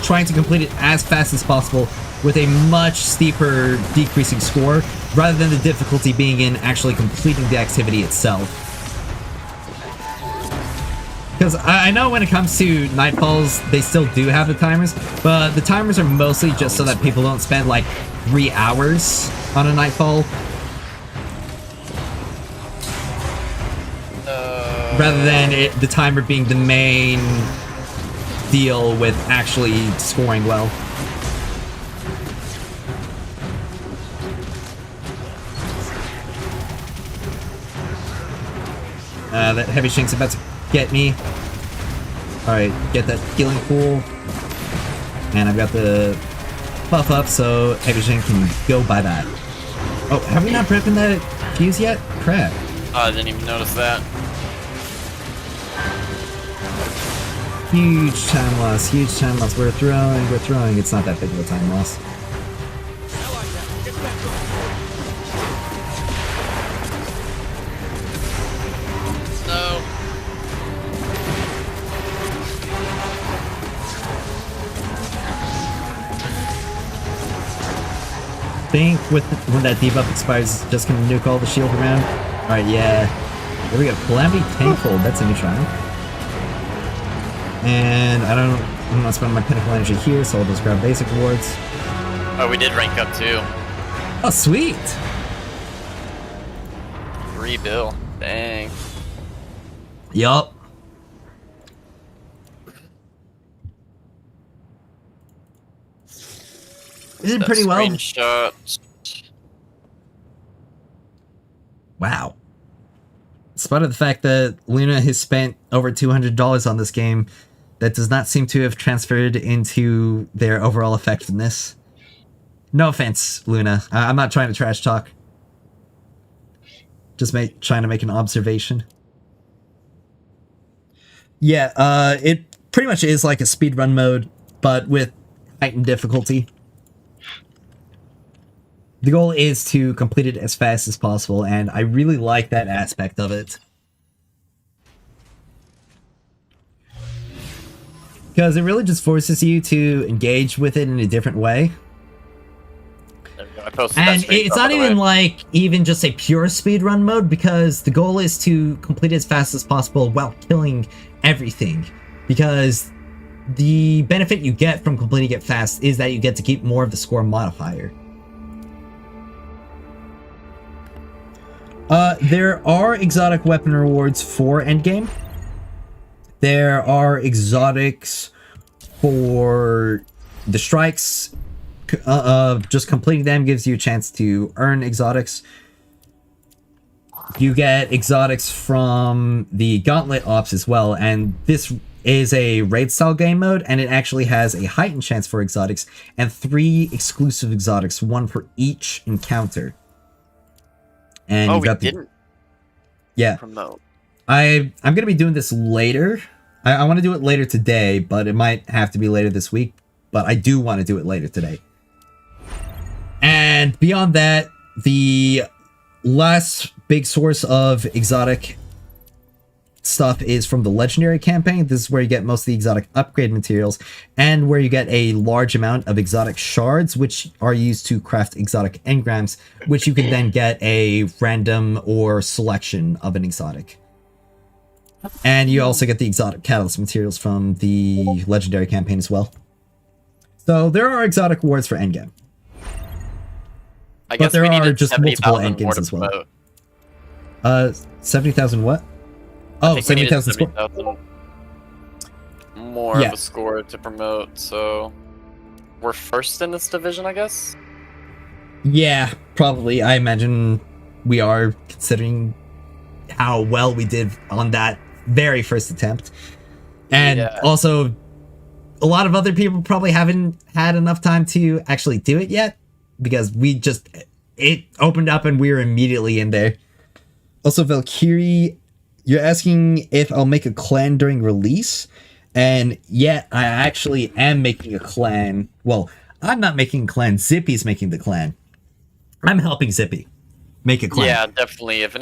trying to complete it as fast as possible with a much steeper decreasing score, rather than the difficulty being in actually completing the activity itself. Because I know when it comes to Nightfalls, they still do have the timers, but the timers are mostly just so that people don't spend like 3 hours on a Nightfall. Rather than the timer being the main deal with actually scoring well. That heavy shink's about to get me. Alright, get that healing pool. And I've got the buff up, so heavy shink can go by that. Oh, have we not broken that fuse yet? Crap. Oh, I didn't even notice that. Huge time loss, huge time loss. We're throwing. It's not that big of a time loss. No. I think when that debuff expires, it's just gonna nuke all the shield around. Alright, yeah. There we go. Calamity tenfold. That's a new triumph. And I'm not spending my pinnacle energy here, so I'll just grab basic rewards. Oh, we did rank up too. Oh, sweet! 3 bill. Dang. Yup. We did pretty well. Screenshot. Wow. In spite of the fact that Luna has spent over $200 on this game, that does not seem to have transferred into their overall effectiveness. No offense, Luna. I'm not trying to trash talk. Just trying to make an observation. Yeah, it pretty much is like a speedrun mode, but with heightened difficulty. The goal is to complete it as fast as possible, and I really like that aspect of it. Because it really just forces you to engage with it in a different way. And it's not even like even just a pure speedrun mode, because the goal is to complete it as fast as possible while killing everything. Because the benefit you get from completing it fast is that you get to keep more of the score modifier. There are exotic weapon rewards for Endgame. There are exotics for the strikes, just completing them gives you a chance to earn exotics. You get exotics from the Gauntlet Ops as well, and this is a raid style game mode, and it actually has a heightened chance for exotics and 3 exclusive exotics, 1 for each encounter. And you got the promote. I'm gonna be doing this later. I want to do it later today, but it might have to be later this week. But I do want to do it later today. And beyond that, the last big source of exotic stuff is from the Legendary campaign. This is where you get most of the exotic upgrade materials, and where you get a large amount of exotic shards, which are used to craft exotic engrams, which you can then get a random or selection of an exotic. And you also get the exotic catalyst materials from the Legendary campaign as well. So there are exotic awards for Endgame. I guess but there we are needed just 70,000 multiple more endgames to as well. promote. 70,000 what? Oh, 70,000 score. 70,000 more Yeah. of a score to promote, so we're first in this division, I guess? Yeah, probably. I imagine we are, considering how well we did on that very first attempt. And also, a lot of other people probably haven't had enough time to actually do it yet, because it opened up and we were immediately in there. Also, Valkyrie, you're asking if I'll make a clan during release, and yeah, I actually am making a clan. Well, I'm not making a clan, Zippy's making the clan. I'm helping Zippy make a clan. Yeah, definitely. If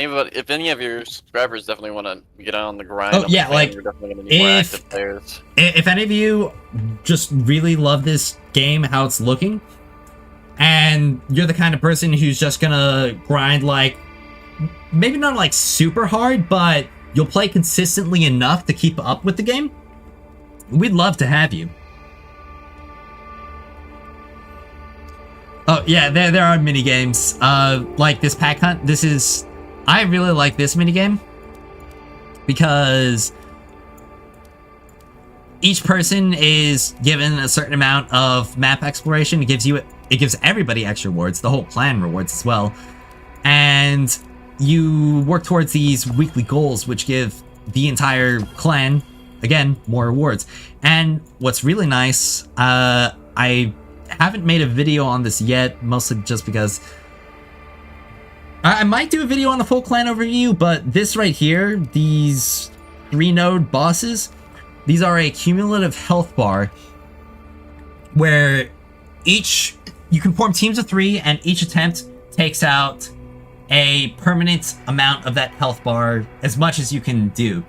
any of your subscribers definitely want to get on the grind, Oh, yeah, like, you're definitely gonna need more active players. If any of you just really love this game, how it's looking, and you're the kind of person who's just gonna grind, like, maybe not like super hard, but you'll play consistently enough to keep up with the game, we'd love to have you. Oh yeah, there are mini games. Like this pack hunt. I really like this mini game because each person is given a certain amount of map exploration. It gives everybody extra rewards, the whole clan rewards as well, and you work towards these weekly goals, which give the entire clan, again, more rewards. And what's really nice, I haven't made a video on this yet, mostly just because I might do a video on the full clan overview, but this right here, these 3-node bosses, these are a cumulative health bar where you can form teams of 3, and each attempt takes out a permanent amount of that health bar, as much as you can do.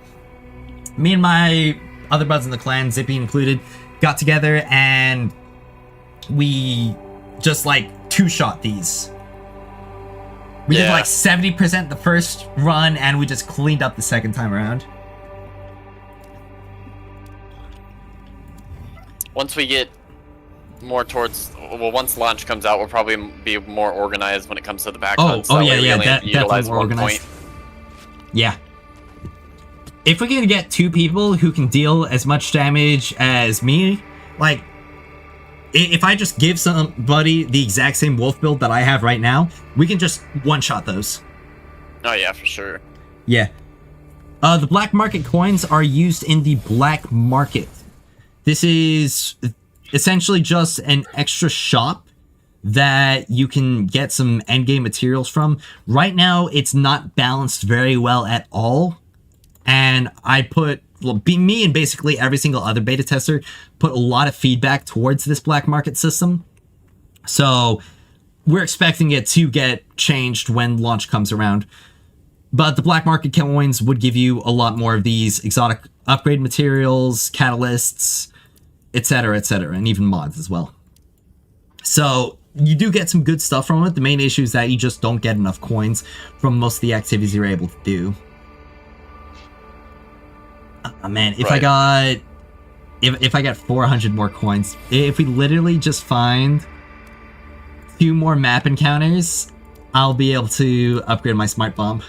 Me and my other buds in the clan, Zippy included, got together and we just like 2-shot these. We did like 70% the first run, and we just cleaned up the second time around. Once we get more towards, once launch comes out, we'll probably be more organized when it comes to the back hunt. Definitely more organized. Yeah. If we can get 2 people who can deal as much damage as me, like, if I just give somebody the exact same wolf build that I have right now, we can just one-shot those. Oh yeah, for sure. Yeah. The black market coins are used in the black market. This is essentially just an extra shop that you can get some endgame materials from. Right now, it's not balanced very well at all. And me and basically every single other beta tester put a lot of feedback towards this black market system. So we're expecting it to get changed when launch comes around. But the black market coins would give you a lot more of these exotic upgrade materials, catalysts, etc., and even mods as well. So you do get some good stuff from it. The main issue is that you just don't get enough coins from most of the activities you're able to do. Oh man, if I got 400 more coins, if we literally just find 2 more map encounters, I'll be able to upgrade my smart bomb.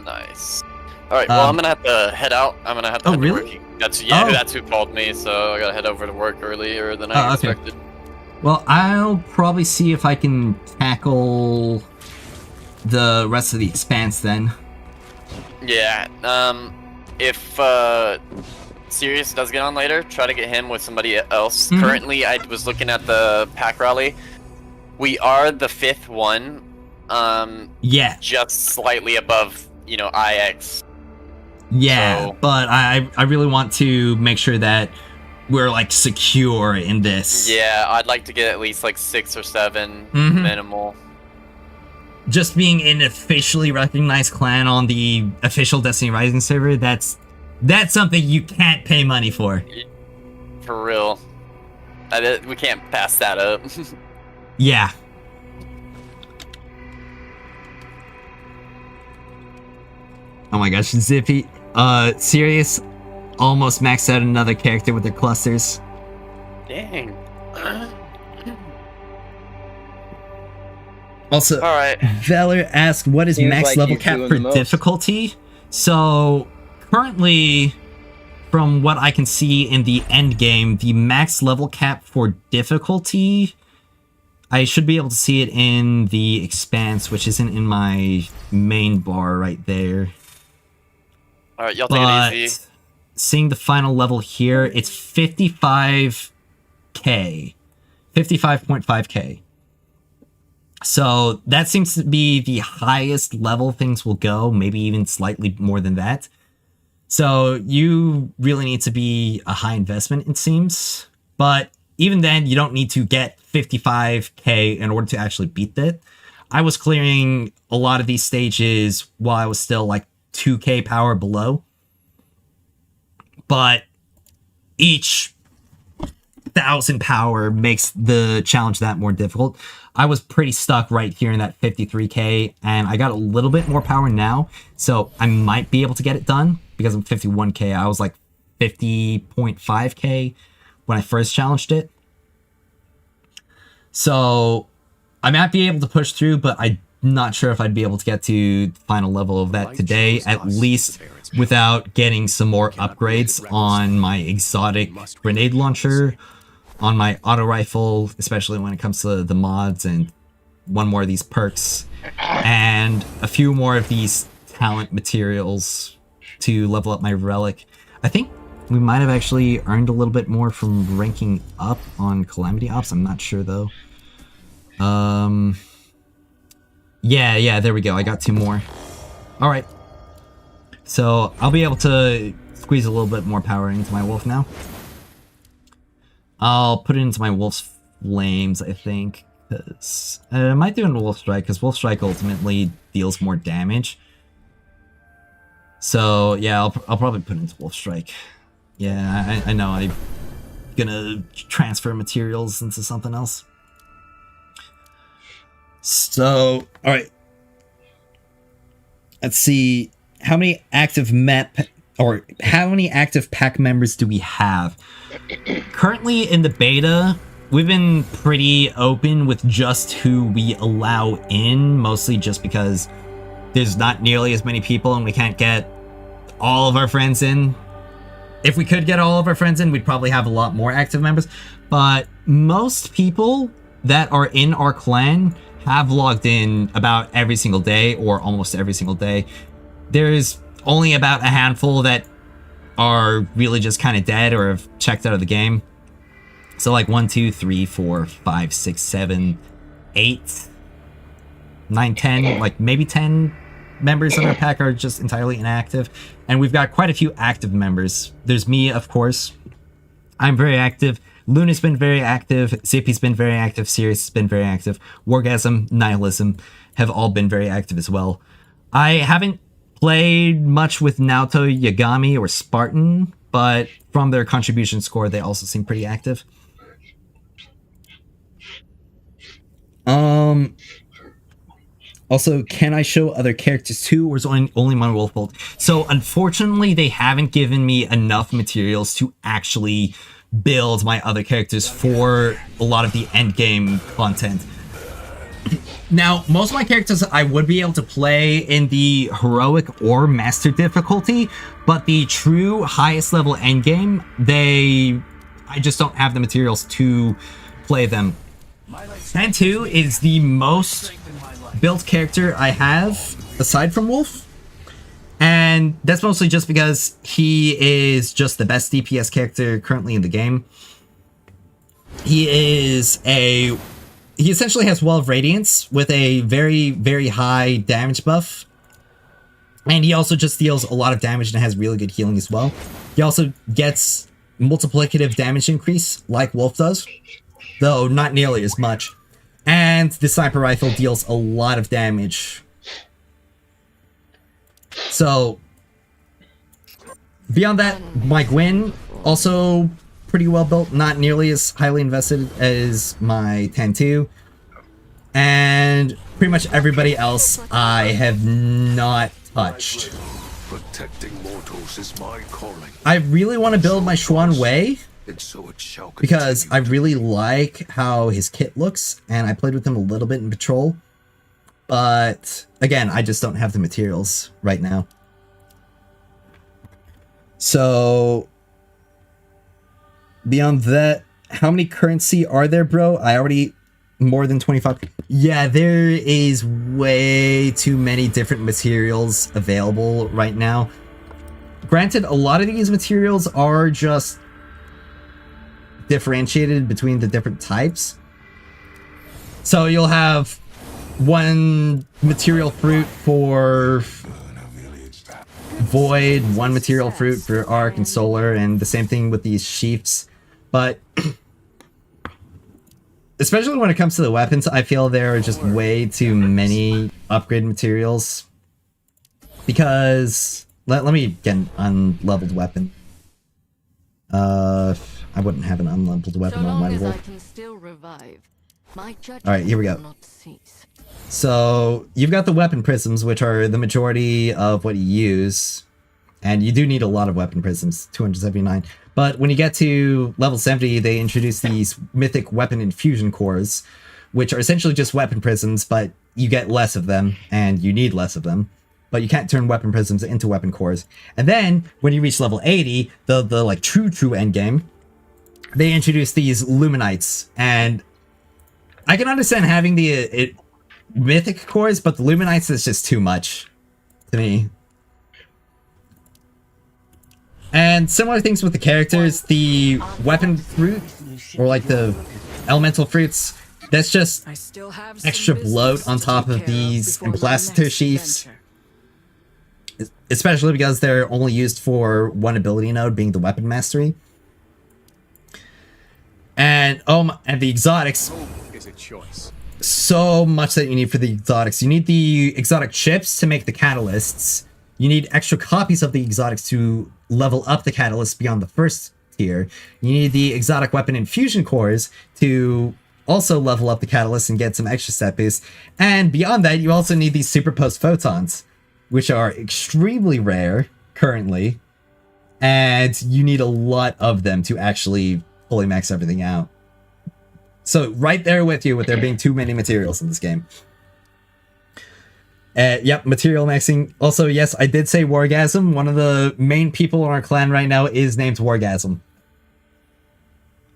Nice. All right, well, I'm gonna have to head out. I'm gonna have to head really? to work. That's who called me, so I gotta head over to work earlier than I expected. Well, I'll probably see if I can tackle the rest of the expanse then. Yeah. If Sirius does get on later, try to get him with somebody else. Mhm. Currently, I was looking at the pack rally. We are the 5th one. Yeah. Just slightly above, IX. Yeah, So- but I really want to make sure that we're like secure in this. Yeah, I'd like to get at least like 6 or 7 Mhm. minimal. Just being an officially recognized clan on the official Destiny Rising server, that's something you can't pay money for. For real. We can't pass that up. Yeah. Oh my gosh, Zippy. Sirius almost maxed out another character with their clusters. Dang. Also, Alright. Valor asked, what is Seems max like level you're cap doing for the most. Difficulty. So currently, from what I can see in the end game, the max level cap for difficulty, I should be able to see it in the expanse, which isn't in my main bar right there. Alright, y'all take But it easy. seeing the final level here, it's 55k. 55.5k. So that seems to be the highest level things will go, maybe even slightly more than that. So you really need to be a high investment, it seems. But even then, you don't need to get 55k in order to actually beat that. I was clearing a lot of these stages while I was still like 2k power below. But each 1,000 power makes the challenge that more difficult. I was pretty stuck right here in that 53k, and I got a little bit more power now, so I might be able to get it done because I'm 51k. I was like 50.5k when I first challenged it. So I might be able to push through, but I'm not sure if I'd be able to get to the final level of that today, at least without getting some more upgrades on my exotic grenade launcher, on my auto rifle, especially when it comes to the mods, and one more of these perks, and a few more of these talent materials to level up my relic. I think we might have actually earned a little bit more from ranking up on Calamity Ops. I'm not sure though. Yeah, there we go. I got 2 more. All right. So I'll be able to squeeze a little bit more power into my wolf now. I'll put it into my wolf's flames, I think, because I might do it in wolf strike, because wolf strike ultimately deals more damage. So yeah, I'll probably put it into wolf strike. Yeah, I know I'm gonna transfer materials into something else. So, all right. Let's see. How many active how many active pack members do we have? Currently in the beta, we've been pretty open with just who we allow in, mostly just because there's not nearly as many people and we can't get all of our friends in. If we could get all of our friends in, we'd probably have a lot more active members, but most people that are in our clan have logged in about every single day, or almost every single day. There's only about a handful that are really just kind of dead or have checked out of the game. So like 1, 2, 3, 4, 5, 6, 7, 8, 9, 10, like maybe 10 members in our pack are just entirely inactive. And we've got quite a few active members. There's me, of course. I'm very active. Luna's been very active. Zippy's been very active. Sirius has been very active. Wargasm, Nihilism have all been very active as well. I haven't played much with Naoto, Yagami, or Spartan, but from their contribution score, they also seem pretty active. Also, can I show other characters too, Or is only my wolf bolt? So unfortunately, they haven't given me enough materials to actually build my other characters for a lot of the end game content. Now, most of my characters I would be able to play in the heroic or master difficulty, but the true highest level endgame, I just don't have the materials to play them. Tan2 is the most built character I have, aside from Wolf. And that's mostly just because he is just the best DPS character currently in the game. He essentially has Wall of Radiance with a very, very high damage buff. And he also just deals a lot of damage and has really good healing as well. He also gets multiplicative damage increase like Wolf does, though not nearly as much. And the sniper rifle deals a lot of damage. So, beyond that, my Gwyn, also pretty well built, not nearly as highly invested as my Tan2. And pretty much everybody else I have not touched. Protecting mortals is my calling. I really want to build my Xuan Wei, And so it shall because I continue. really like how his kit looks, and I played with him a little bit in Patrol. But, again, I just don't have the materials right now. So, beyond that, how many currency are there, bro? I already... More than 25. Yeah, there is way too many different materials available right now. Granted, a lot of these materials are just differentiated between the different types. So you'll have one material fruit for Void, one material fruit for Arc and Solar, and the same thing with these sheaths. But especially when it comes to the weapons, I feel there are just way too many upgrade materials. Because let me get an unleveled weapon. I wouldn't have an unleveled weapon on my wolf. Alright, here we go. So, you've got the weapon prisms, which are the majority of what you use. And you do need a lot of weapon prisms, 279. But when you get to level 70, they introduce these mythic weapon infusion cores, which are essentially just weapon prisms, but you get less of them, and you need less of them. But you can't turn weapon prisms into weapon cores. And then, when you reach level 80, the like true endgame, they introduce these Luminites. And I can understand having the mythic cores, but the Luminites is just too much to me. And similar things with the characters, the weapon fruit, or like the elemental fruits, that's just extra bloat on top of these emplacitor sheaths. Especially because they're only used for one ability node, being the weapon mastery. And and the exotics. Is a choice. So much that you need for the exotics. You need the exotic chips to make the catalysts. You need extra copies of the exotics to level up the catalyst beyond the first tier. You need the exotic weapon infusion cores to also level up the catalyst and get some extra stat boost. And beyond that, you also need these superposed photons, which are extremely rare currently. And you need a lot of them to actually fully max everything out. So right there with you with there being too many materials in this game. Yep, material maxing. Also, yes, I did say Wargasm. One of the main people in our clan right now is named Wargasm.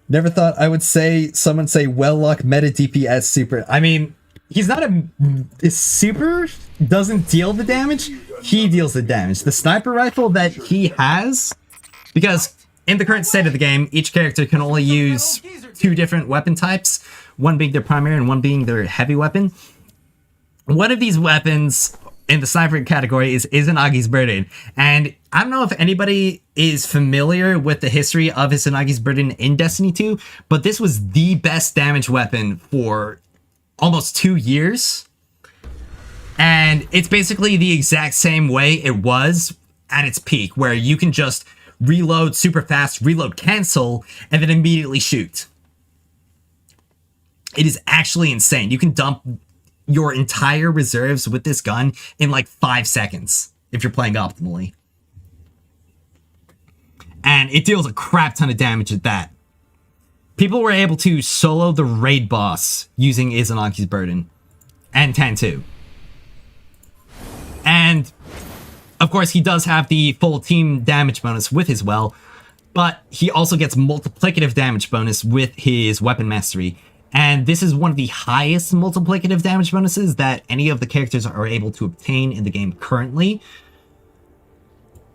Never thought I would say someone say well-luck meta DPS super. I mean, he's not his super doesn't deal the damage. He deals the damage. The sniper rifle that he has, because in the current state of the game, each character can only use 2 different weapon types, one being their primary and one being their heavy weapon. One of these weapons in the sniper category is Izanagi's Burden. And I don't know if anybody is familiar with the history of Izanagi's Burden in Destiny 2, but this was the best damage weapon for almost 2 years. And it's basically the exact same way it was at its peak, where you can just reload super fast, reload cancel, and then immediately shoot. It is actually insane. You can dump your entire reserves with this gun in like 5 seconds if you're playing optimally. And it deals a crap ton of damage at that. People were able to solo the raid boss using Izanagi's Burden and Tan2. And of course, he does have the full team damage bonus with his well, but he also gets multiplicative damage bonus with his weapon mastery. And this is one of the highest multiplicative damage bonuses that any of the characters are able to obtain in the game currently.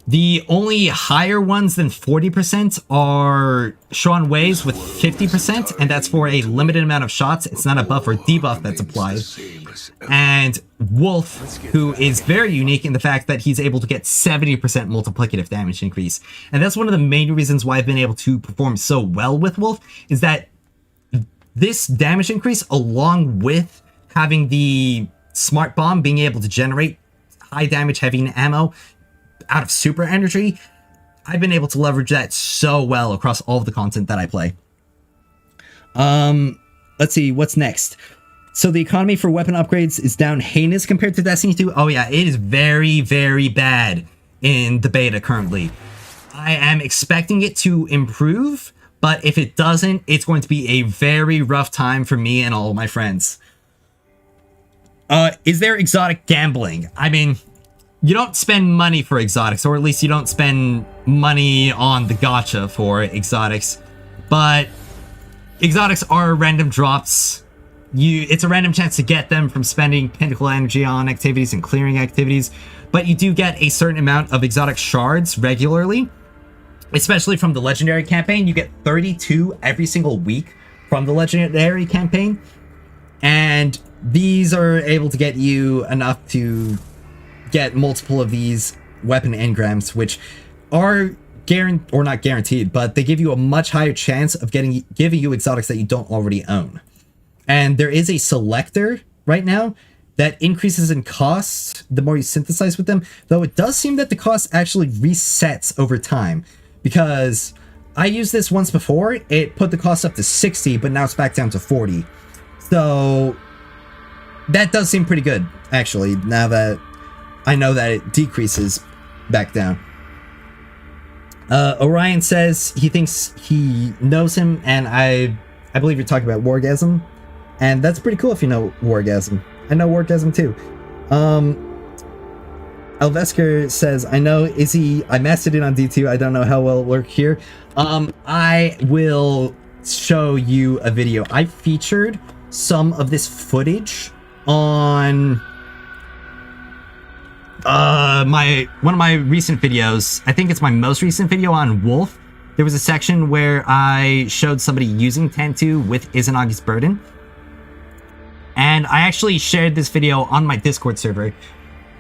The only higher ones than 40% are Sean Wei's with 50%, and that's for a limited amount of shots. It's not a buff or debuff that's applied. And Wolf, who is very unique in the fact that he's able to get 70% multiplicative damage increase. And that's one of the main reasons why I've been able to perform so well with Wolf, is that this damage increase, along with having the Smart Bomb being able to generate high damage heavy ammo out of super energy, I've been able to leverage that so well across all of the content that I play. Let's see, what's next? So the economy for weapon upgrades is down heinous compared to Destiny 2. Oh yeah, it is very, very bad in the beta currently. I am expecting it to improve, but if it doesn't, it's going to be a very rough time for me and all of my friends. Is there exotic gambling? I mean, you don't spend money for exotics, or at least you don't spend money on the gacha for exotics, but exotics are random drops. It's a random chance to get them from spending pinnacle energy on activities and clearing activities, but you do get a certain amount of exotic shards regularly, especially from the legendary campaign. You get 32 every single week from the legendary campaign, and these are able to get you enough to get multiple of these weapon engrams, which are not guaranteed, but they give you a much higher chance of giving you exotics that you don't already own. And there is a selector right now that increases in cost the more you synthesize with them, though it does seem that the cost actually resets over time, because I used this once before. It put the cost up to 60, but now it's back down to 40. So that does seem pretty good, actually, now that I know that it decreases back down. Orion says he thinks he knows him, and I believe you're talking about Wargasm, and that's pretty cool if you know Wargasm. I know Wargasm too. Elvesker says, I know Izzy, I mastered it on D2, I don't know how well it'll work here. I will show you a video. I featured some of this footage on one of my recent videos. I think it's my most recent video on Wolf. There was a section where I showed somebody using Tantu with Izanagi's Burden, and I actually shared this video on my Discord server.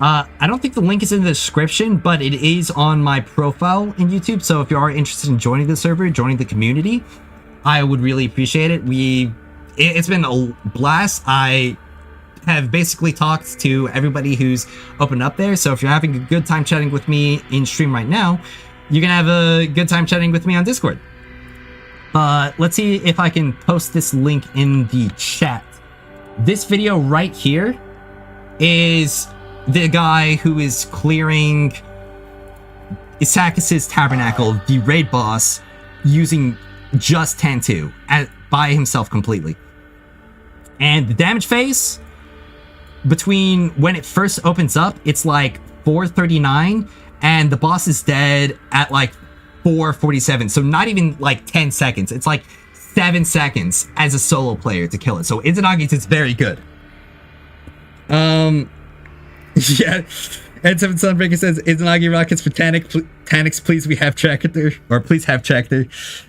I don't think the link is in the description, but it is on my profile in YouTube, so if you are interested in joining the server, joining the community, I would really appreciate it. It's been a blast. I have basically talked to everybody who's opened up there, so if you're having a good time chatting with me in stream right now, you can have a good time chatting with me on Discord. Let's see if I can post this link in the chat. This video right here is the guy who is clearing Isakis' Tabernacle, the raid boss, using just Tantu by himself completely. And the damage phase, between when it first opens up, it's like 439, and the boss is dead at like 447. So not even like 10 seconds. It's like 7 seconds as a solo player to kill it. So Izanagi's is very good. Yeah. And Seven Sunbreaker says, Izanagi rockets for Tanix, please we have Tractor. Or please have Tractor.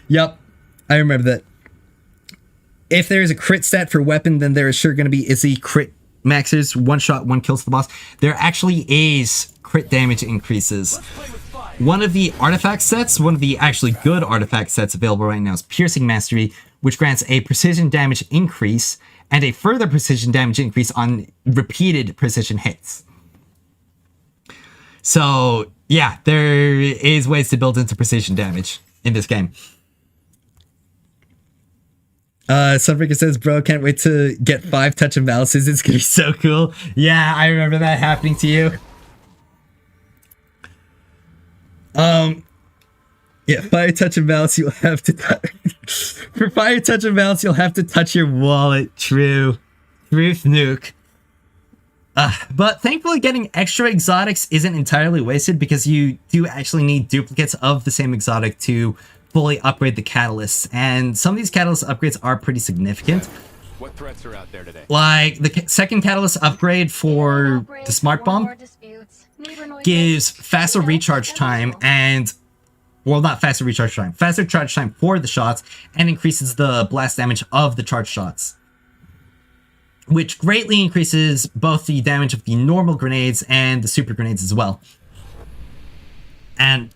Yup. I remember that. If there is a crit stat for weapon, then there is sure going to be Izzy crit maxes, one shot, one kills the boss. There actually is crit damage increases. One of the artifact sets, one of the actually good artifact sets available right now is Piercing Mastery, which grants a precision damage increase and a further precision damage increase on repeated precision hits. So yeah, there is ways to build into precision damage in this game. Sunbreaker says, bro, can't wait to get 5 touch and balances. It's gonna be so cool. Yeah, I remember that happening to you. Yeah, fire touch and balance, you'll have to for fire touch and balance, you'll have to touch your wallet. True. Truth nuke. But thankfully getting extra exotics isn't entirely wasted, because you do actually need duplicates of the same exotic to fully upgrade the catalysts, and some of these catalyst upgrades are pretty significant. What threats are out there today? Like, the second catalyst upgrade for the smart bomb gives faster recharge time and... Well, not faster recharge time. Faster charge time for the shots and increases the blast damage of the charged shots, which greatly increases both the damage of the normal grenades and the super grenades as well. And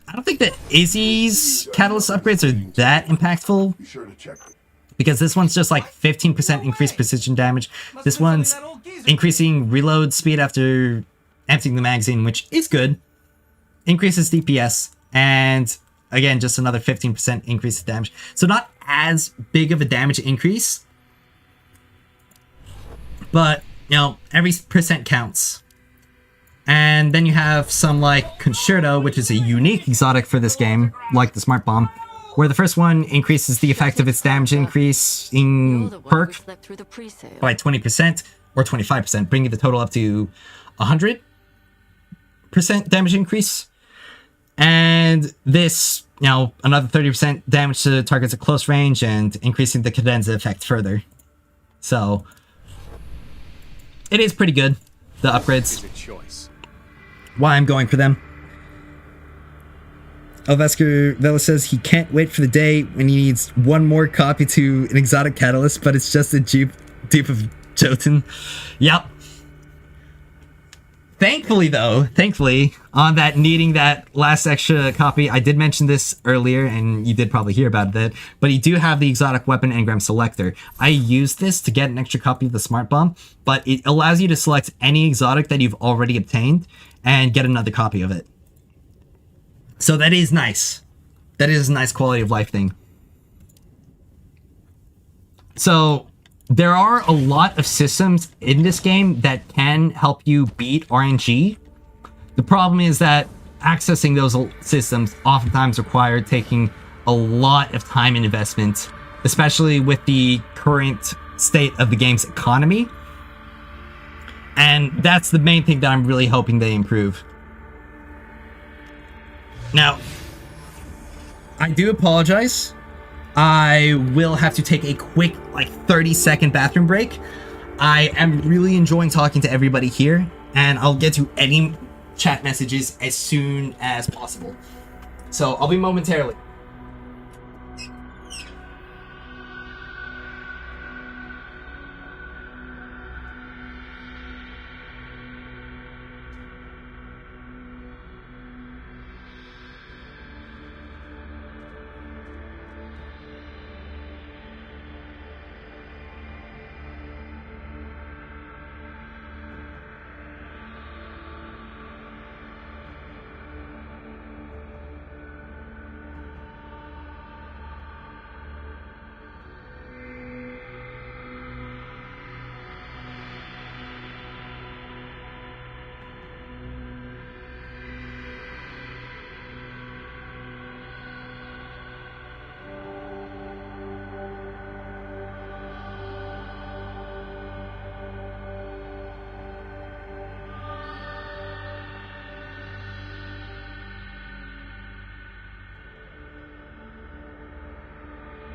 I don't think that Izzy's catalyst upgrades are that impactful, Be sure to check. because this one's just like 15% increased precision damage. This one's increasing reload speed after emptying the magazine, which is good. Increases DPS, and again, just another 15% increase in damage. So not as big of a damage increase, but, you know, every percent counts. And then you have some like Concerto, which is a unique exotic for this game, like the Smart Bomb, where the first one increases the effect of its damage increasing perk by 20% or 25%, bringing the total up to 100% damage increase. And this, you know, another 30% damage to targets at close range and increasing the cadenza effect further. So it is pretty good, the upgrades. Is a choice. Why I'm going for them. Elvesker Vela says he can't wait for the day when he needs one more copy to an exotic catalyst, but it's just a dupe of Jotun. Yep. Thankfully, on that needing that last extra copy, I did mention this earlier, and you did probably hear about it, but you do have the exotic weapon engram selector. I used this to get an extra copy of the Smart Bomb, but it allows you to select any exotic that you've already obtained and get another copy of it. So that is nice. That is a nice quality of life thing. So there are a lot of systems in this game that can help you beat RNG. The problem is that accessing those systems oftentimes require taking a lot of time and investment, especially with the current state of the game's economy. And that's the main thing that I'm really hoping they improve. Now, I do apologize. I will have to take a quick, like, 30-second bathroom break. I am really enjoying talking to everybody here, and I'll get to any chat messages as soon as possible. So, I'll be momentarily.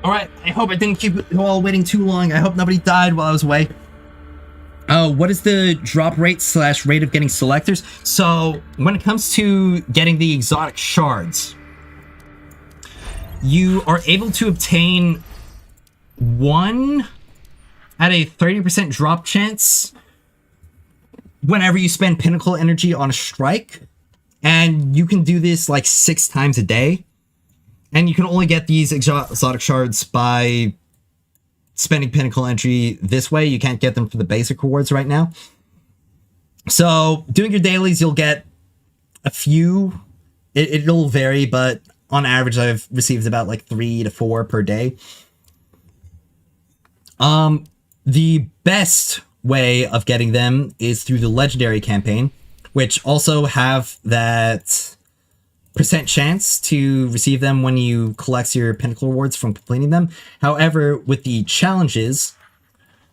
Alright, I hope I didn't keep you all waiting too long. I hope nobody died while I was away. What is the drop rate / rate of getting selectors? So, when it comes to getting the exotic shards, you are able to obtain one at a 30% drop chance whenever you spend pinnacle energy on a strike. And you can do this like 6 times a day. And you can only get these exotic shards by spending pinnacle energy this way. You can't get them for the basic rewards right now. So, doing your dailies, you'll get a few. It'll vary, but on average, I've received about like 3 to 4 per day. The best way of getting them is through the legendary campaign, which also have that % chance to receive them when you collect your pinnacle rewards from completing them. However, with the challenges,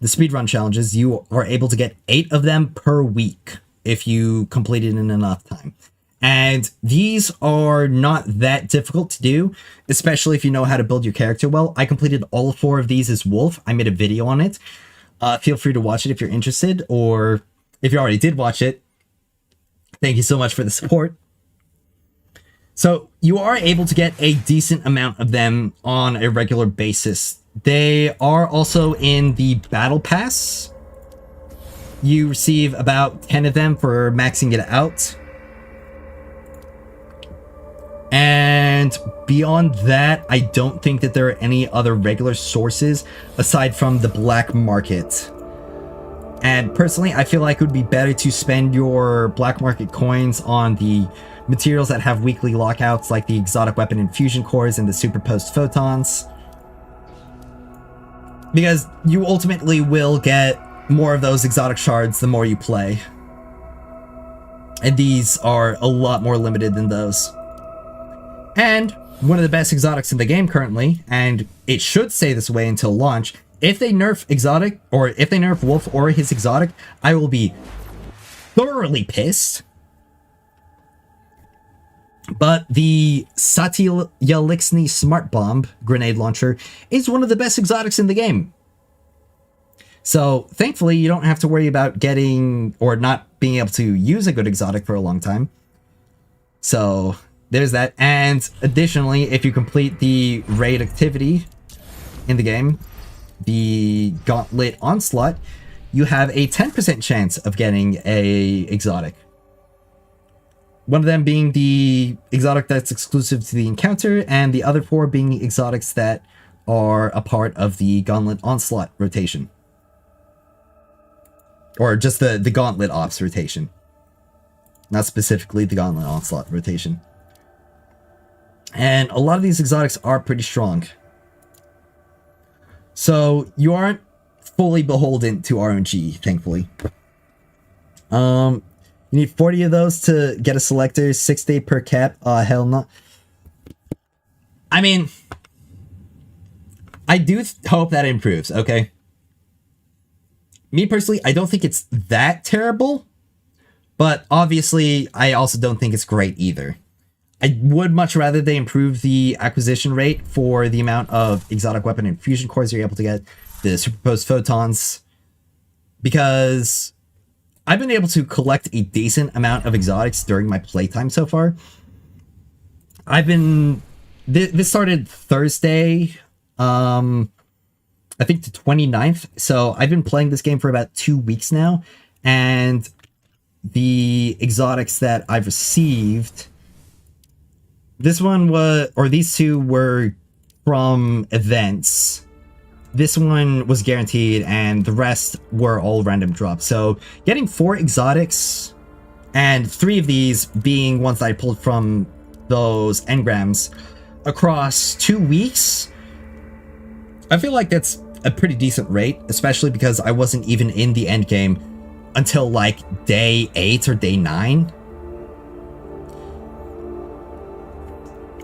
the speedrun challenges, you are able to get 8 of them per week if you complete it in enough time. And these are not that difficult to do, especially if you know how to build your character well. I completed all 4 of these as Wolf. I made a video on it. Feel free to watch it if you're interested, or if you already did watch it, thank you so much for the support. So you are able to get a decent amount of them on a regular basis. They are also in the Battle Pass. You receive about 10 of them for maxing it out. And beyond that, I don't think that there are any other regular sources aside from the black market. And personally, I feel like it would be better to spend your black market coins on the materials that have weekly lockouts, like the exotic weapon infusion cores and the superposed photons. Because you ultimately will get more of those exotic shards the more you play. And these are a lot more limited than those. And one of the best exotics in the game currently, and it should stay this way until launch, if they nerf exotic, or if they nerf Wolf or his exotic, I will be thoroughly pissed. But the Satyalixni Smart Bomb grenade launcher is one of the best exotics in the game. So thankfully, you don't have to worry about getting, or not being able to use a good exotic for a long time. So there's that. And additionally, if you complete the raid activity in the game, the Gauntlet Onslaught, you have a 10% chance of getting a exotic. One of them being the exotic that's exclusive to the encounter, and the other 4 being exotics that are a part of the Gauntlet Onslaught rotation. Or just the Gauntlet Ops rotation. Not specifically the Gauntlet Onslaught rotation. And a lot of these exotics are pretty strong. So you aren't fully beholden to RNG, thankfully. You need 40 of those to get a selector, 6-day per cap. Hell no. I mean, I do hope that improves, okay? Me personally, I don't think it's that terrible, but obviously, I also don't think it's great either. I would much rather they improve the acquisition rate for the amount of exotic weapon and fusion cores you're able to get, the superposed photons, because I've been able to collect a decent amount of exotics during my playtime so far. This started Thursday, I think the 29th, so I've been playing this game for about 2 weeks now, and the exotics that I've received, these 2 were from events. This one was guaranteed, and the rest were all random drops. So getting 4 exotics, and 3 of these being ones that I pulled from those engrams across 2 weeks, I feel like that's a pretty decent rate, especially because I wasn't even in the endgame until like day 8 or day 9.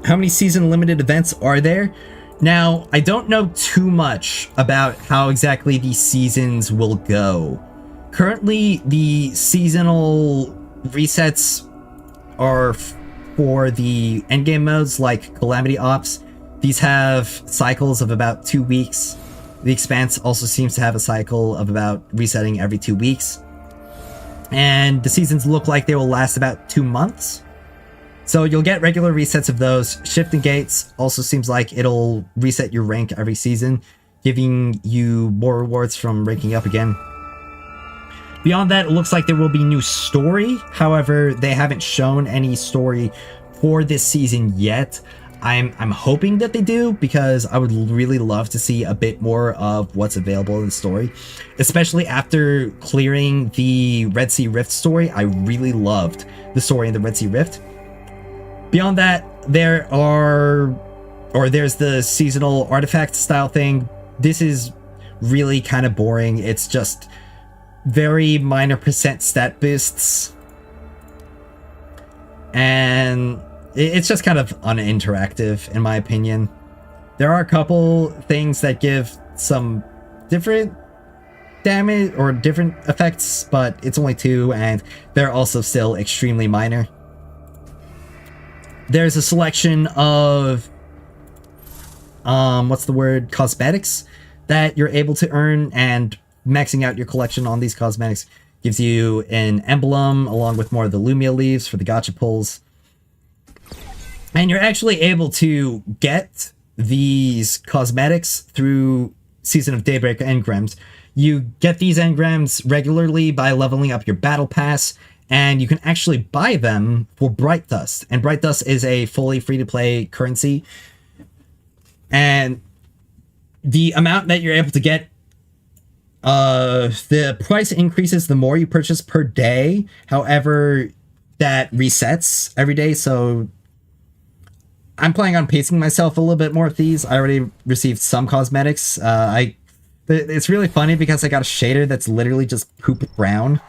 How many season limited events are there? Now, I don't know too much about how exactly these seasons will go. Currently, the seasonal resets are for the endgame modes like Calamity Ops. These have cycles of about 2 weeks. The Expanse also seems to have a cycle of about resetting every 2 weeks. And the seasons look like they will last about 2 months. So you'll get regular resets of those. Shifting Gates also seems like it'll reset your rank every season, giving you more rewards from ranking up again. Beyond that, it looks like there will be new story. However, they haven't shown any story for this season yet. I'm hoping that they do, because I would really love to see a bit more of what's available in the story. Especially after clearing the Red Sea Rift story, I really loved the story in the Red Sea Rift. Beyond that, there's the seasonal artifact style thing. This is really kind of boring. It's just very minor percent stat boosts. And it's just kind of uninteractive, in my opinion. There are a couple things that give some different damage or different effects, but it's only 2, and they're also still extremely minor. there's a selection of what's the word, cosmetics that you're able to earn, and maxing out your collection on these cosmetics gives you an emblem along with more of the Lumia leaves for the gacha pulls. And you're actually able to get these cosmetics through Season of Daybreak engrams. You get these engrams regularly by leveling up your battle pass, and you can actually buy them for Bright Dust. And Bright Dust is a fully free-to-play currency. And the amount that you're able to get, the price increases the more you purchase per day. However, that resets every day, so I'm planning on pacing myself a little bit more with these. I already received some cosmetics. It's really funny because I got a shader that's literally just poop brown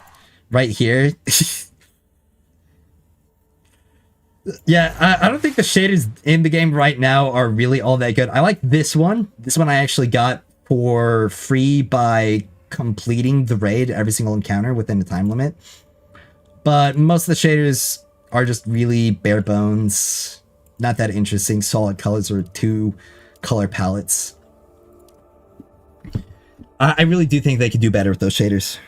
right here. Yeah, I don't think the shaders in the game right now are really all that good. I like this one. This one I actually got for free by completing the raid, every single encounter within the time limit. But most of the shaders are just really bare bones. Not that interesting. Solid colors or 2 color palettes. I really do think they could do better with those shaders.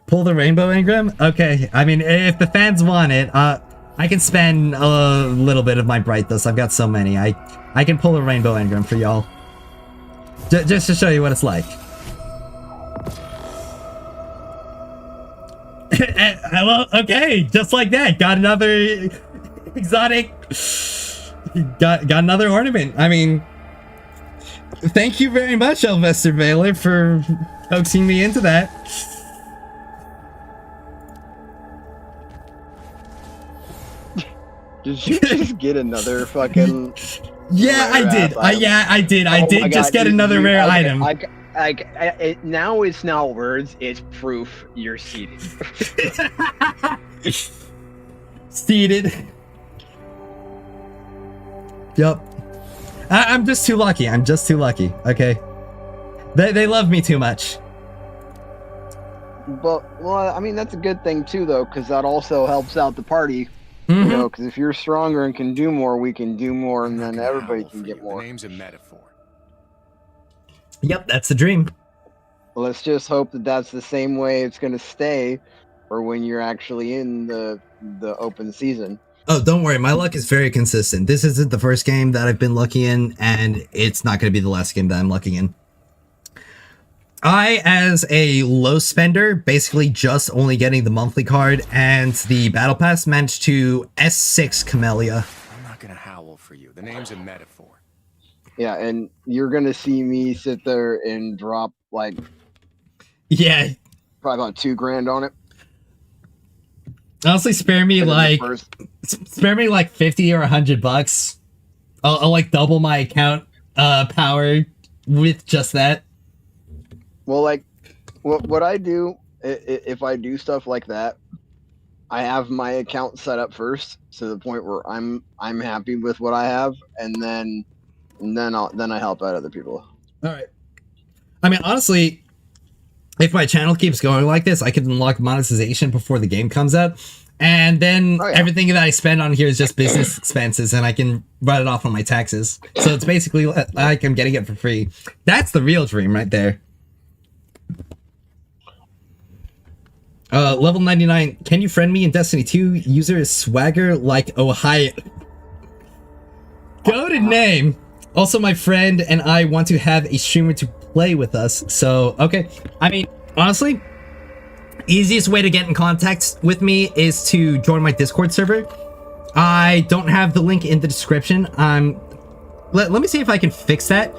Pull the rainbow engram? Okay, I mean, if the fans want it, I can spend a little bit of my Bright Dust. I've got so many. I can pull a rainbow engram for y'all. Just to show you what it's like. Well, okay, just like that. Got another exotic. Got another ornament. I mean, thank you very much, Elvester Baylor, for coaxing me into that. Did you just get another fucking? Yeah, I did. I did. I did just get another rare item. Now it's not words, it's proof you're seated. Seated. Yep. I'm just too lucky. I'm just too lucky. Okay. They love me too much. But, well, I mean, that's a good thing too, though, because that also helps out the party. Mm-hmm. You know, because if you're stronger and can do more, we can do more, and then everybody can get more. The name's a metaphor. Yep, that's the dream. Let's just hope that that's the same way it's going to stay for when you're actually in the open season. Oh, don't worry. My luck is very consistent. This isn't the first game that I've been lucky in, and it's not going to be the last game that I'm lucky in. I, as a low spender, basically just only getting the monthly card and the battle pass, managed to S6 Camellia. I'm not gonna howl for you. The name's a metaphor. Yeah, and you're going to see me sit there and drop, like... Yeah. Probably about $2,000 on it. Honestly, spare me like 50 or $100. I'll like double my account power with just that. Well, like, what I do, if I do stuff like that, I have my account set up first to the point where I'm happy with what I have, and then I help out other people. All right. I mean, honestly, if my channel keeps going like this, I can unlock monetization before the game comes out, and then everything that I spend on here is just business expenses, and I can write it off on my taxes. So it's basically like I'm getting it for free. That's the real dream right there. Level 99. Can you friend me in Destiny 2? User is Swagger like Ohio. Goated name. Also, my friend and I want to have a streamer to play with us. So, okay. I mean, honestly, easiest way to get in contact with me is to join my Discord server. I don't have the link in the description. Let me see if I can fix that.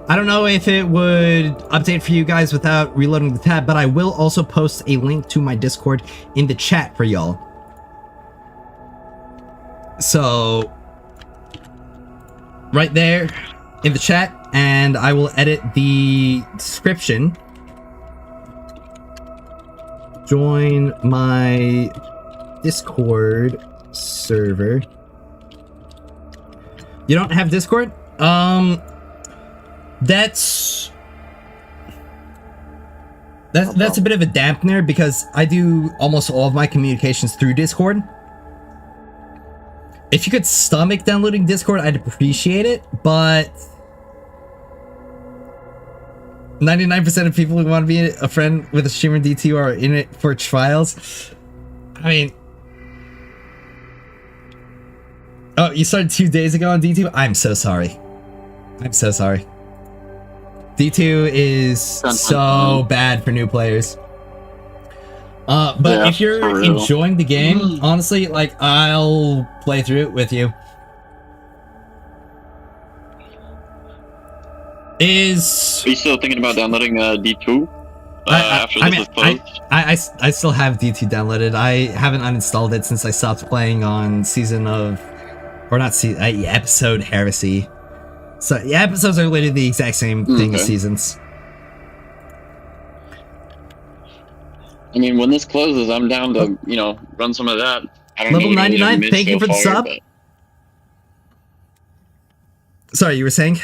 I don't know if it would update for you guys without reloading the tab, but I will also post a link to my Discord in the chat for y'all. So, right there in the chat, and I will edit the description. Join my Discord server. You don't have Discord? That's a bit of a dampener because I do almost all of my communications through Discord. If you could stomach downloading Discord, I'd appreciate it, but 99% of people who want to be a friend with a streamer D2 are in it for trials. I mean, oh, you started 2 days ago on D2? I'm so sorry. I'm so sorry. D2 is so bad for new players. But Yeah, if you're for real. enjoying the game, honestly, like, I'll play through it with you. Are you still thinking about downloading D2 after this is closed? I still have D2 downloaded. I haven't uninstalled it since I stopped playing on season of, or not season, episode Heresy. So yeah, episodes are literally the exact same thing as seasons. I mean, when this closes, I'm down to, you know, run some of that. I don't Level know what you 99, missed thank you so for the far, sub. but- Sorry, you were saying?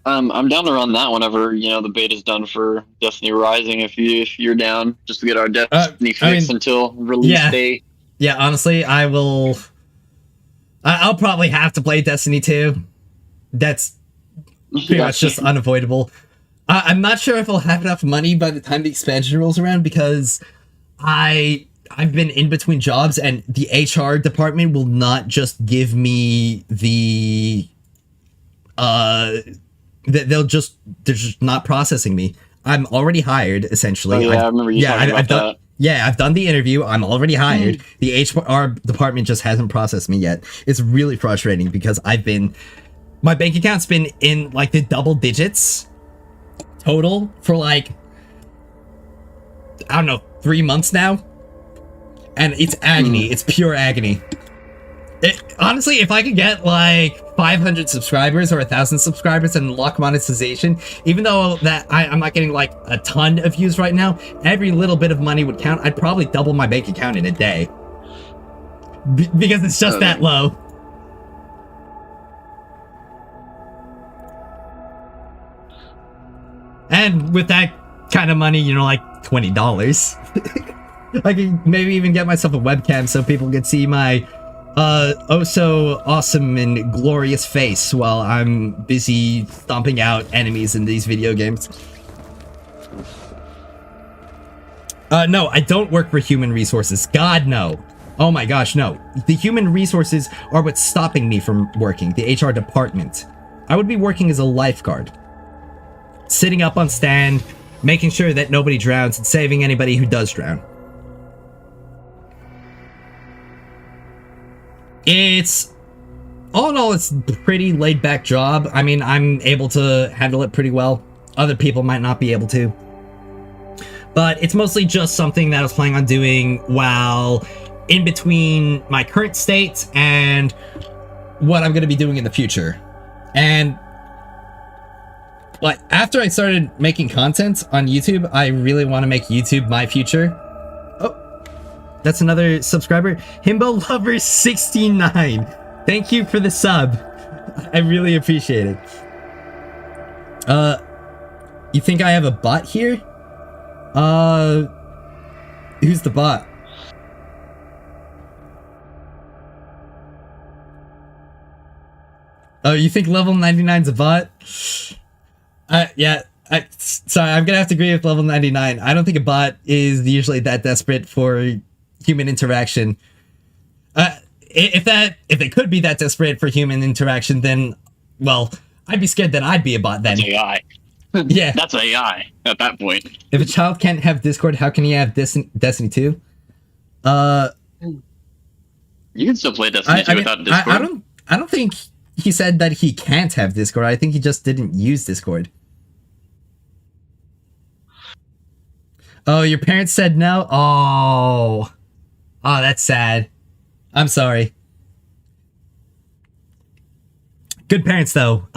I'm down to run that whenever, you know, the beta's done for Destiny Rising. If you're down, just to get our Destiny fix until release day. Yeah, honestly, I will. I'll probably have to play Destiny 2. That's pretty much just unavoidable. I'm not sure if I'll have enough money by the time the expansion rolls around, because I've been in between jobs and the HR department will not just give me the they're just not processing me. I'm already hired, essentially. Oh, yeah, I remember you talking about that. Yeah, I've done the interview. I'm already hired. The HR department just hasn't processed me yet. It's really frustrating because my bank account's been in like the double digits total for like, I don't know, 3 months now. And it's agony. It's pure agony. Honestly, if I could get like 500 subscribers or 1,000 subscribers and unlock monetization, even though that I'm not getting like a ton of views right now, every little bit of money would count. I'd probably double my bank account in a day. Because it's just that low. And with that kind of money, you know, like $20, I could maybe even get myself a webcam so people could see my oh so awesome and glorious face while I'm busy stomping out enemies in these video games. No, I don't work for human resources. God, no. Oh my gosh, no. The human resources are what's stopping me from working, the HR department. I would be working as a lifeguard. Sitting up on stand, making sure that nobody drowns, and saving anybody who does drown. It's, all in all, it's a pretty laid-back job. I mean, I'm able to handle it pretty well. Other people might not be able to. But it's mostly just something that I was planning on doing while in between my current state and what I'm going to be doing in the future. And like, after I started making content on YouTube, I really want to make YouTube my future. Oh, that's another subscriber. Himbo Lover 69. Thank you for the sub. I really appreciate it. You think I have a bot here? Who's the bot? Oh, you think level 99's a bot? Yeah, sorry, I'm gonna have to agree with level 99. I don't think a bot is usually that desperate for human interaction. If they could be that desperate for human interaction, then, well, I'd be scared that I'd be a bot then. That's AI. Yeah. That's AI at that point. If a child can't have Discord, how can he have Destiny 2? You can still play Destiny 2 without Discord. I don't think he said that he can't have Discord. I think he just didn't use Discord. Oh, your parents said no? Oh, that's sad. I'm sorry. Good parents, though.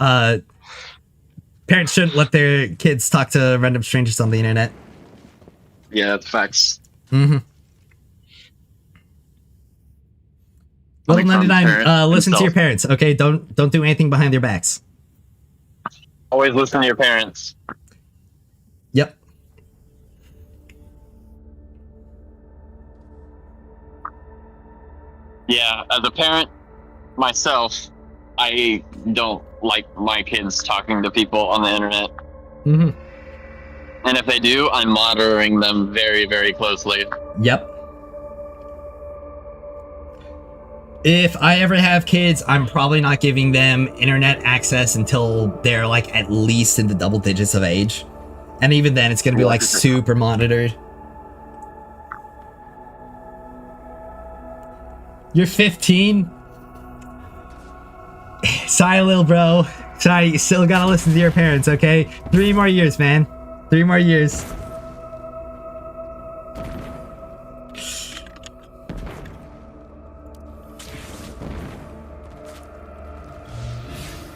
Parents shouldn't let their kids talk to random strangers on the internet. Yeah, that's facts. Mm-hmm. Level 99, listen to your parents, okay? Don't do anything behind their backs. Always listen to your parents. Yep. Yeah, as a parent myself, I don't like my kids talking to people on the internet. Mm-hmm. And if they do, I'm monitoring them very, very closely. Yep. If I ever have kids, I'm probably not giving them internet access until they're like at least in the double digits of age. And even then, it's going to be like super monitored. You're 15? Sorry, little bro. Sorry, you still gotta listen to your parents, okay? 3 more years, man. 3 more years.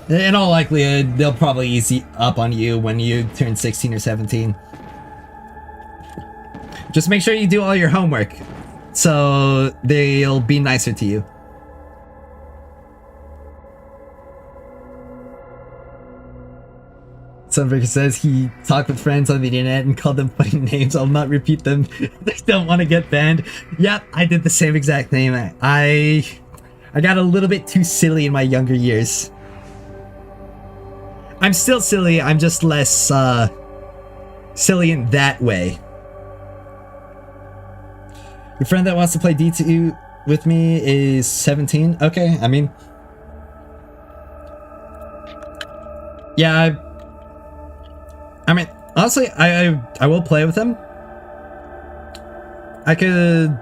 In all likelihood, they'll probably ease up on you when you turn 16 or 17. Just make sure you do all your homework, so they'll be nicer to you. Sunbreaker says he talked with friends on the internet and called them funny names. I'll not repeat them. They don't want to get banned. Yep, I did the same exact thing. I got a little bit too silly in my younger years. I'm still silly, I'm just less silly in that way. Your friend that wants to play D2 with me is 17. Okay, I mean, yeah, I mean, honestly, I will play with him. I could,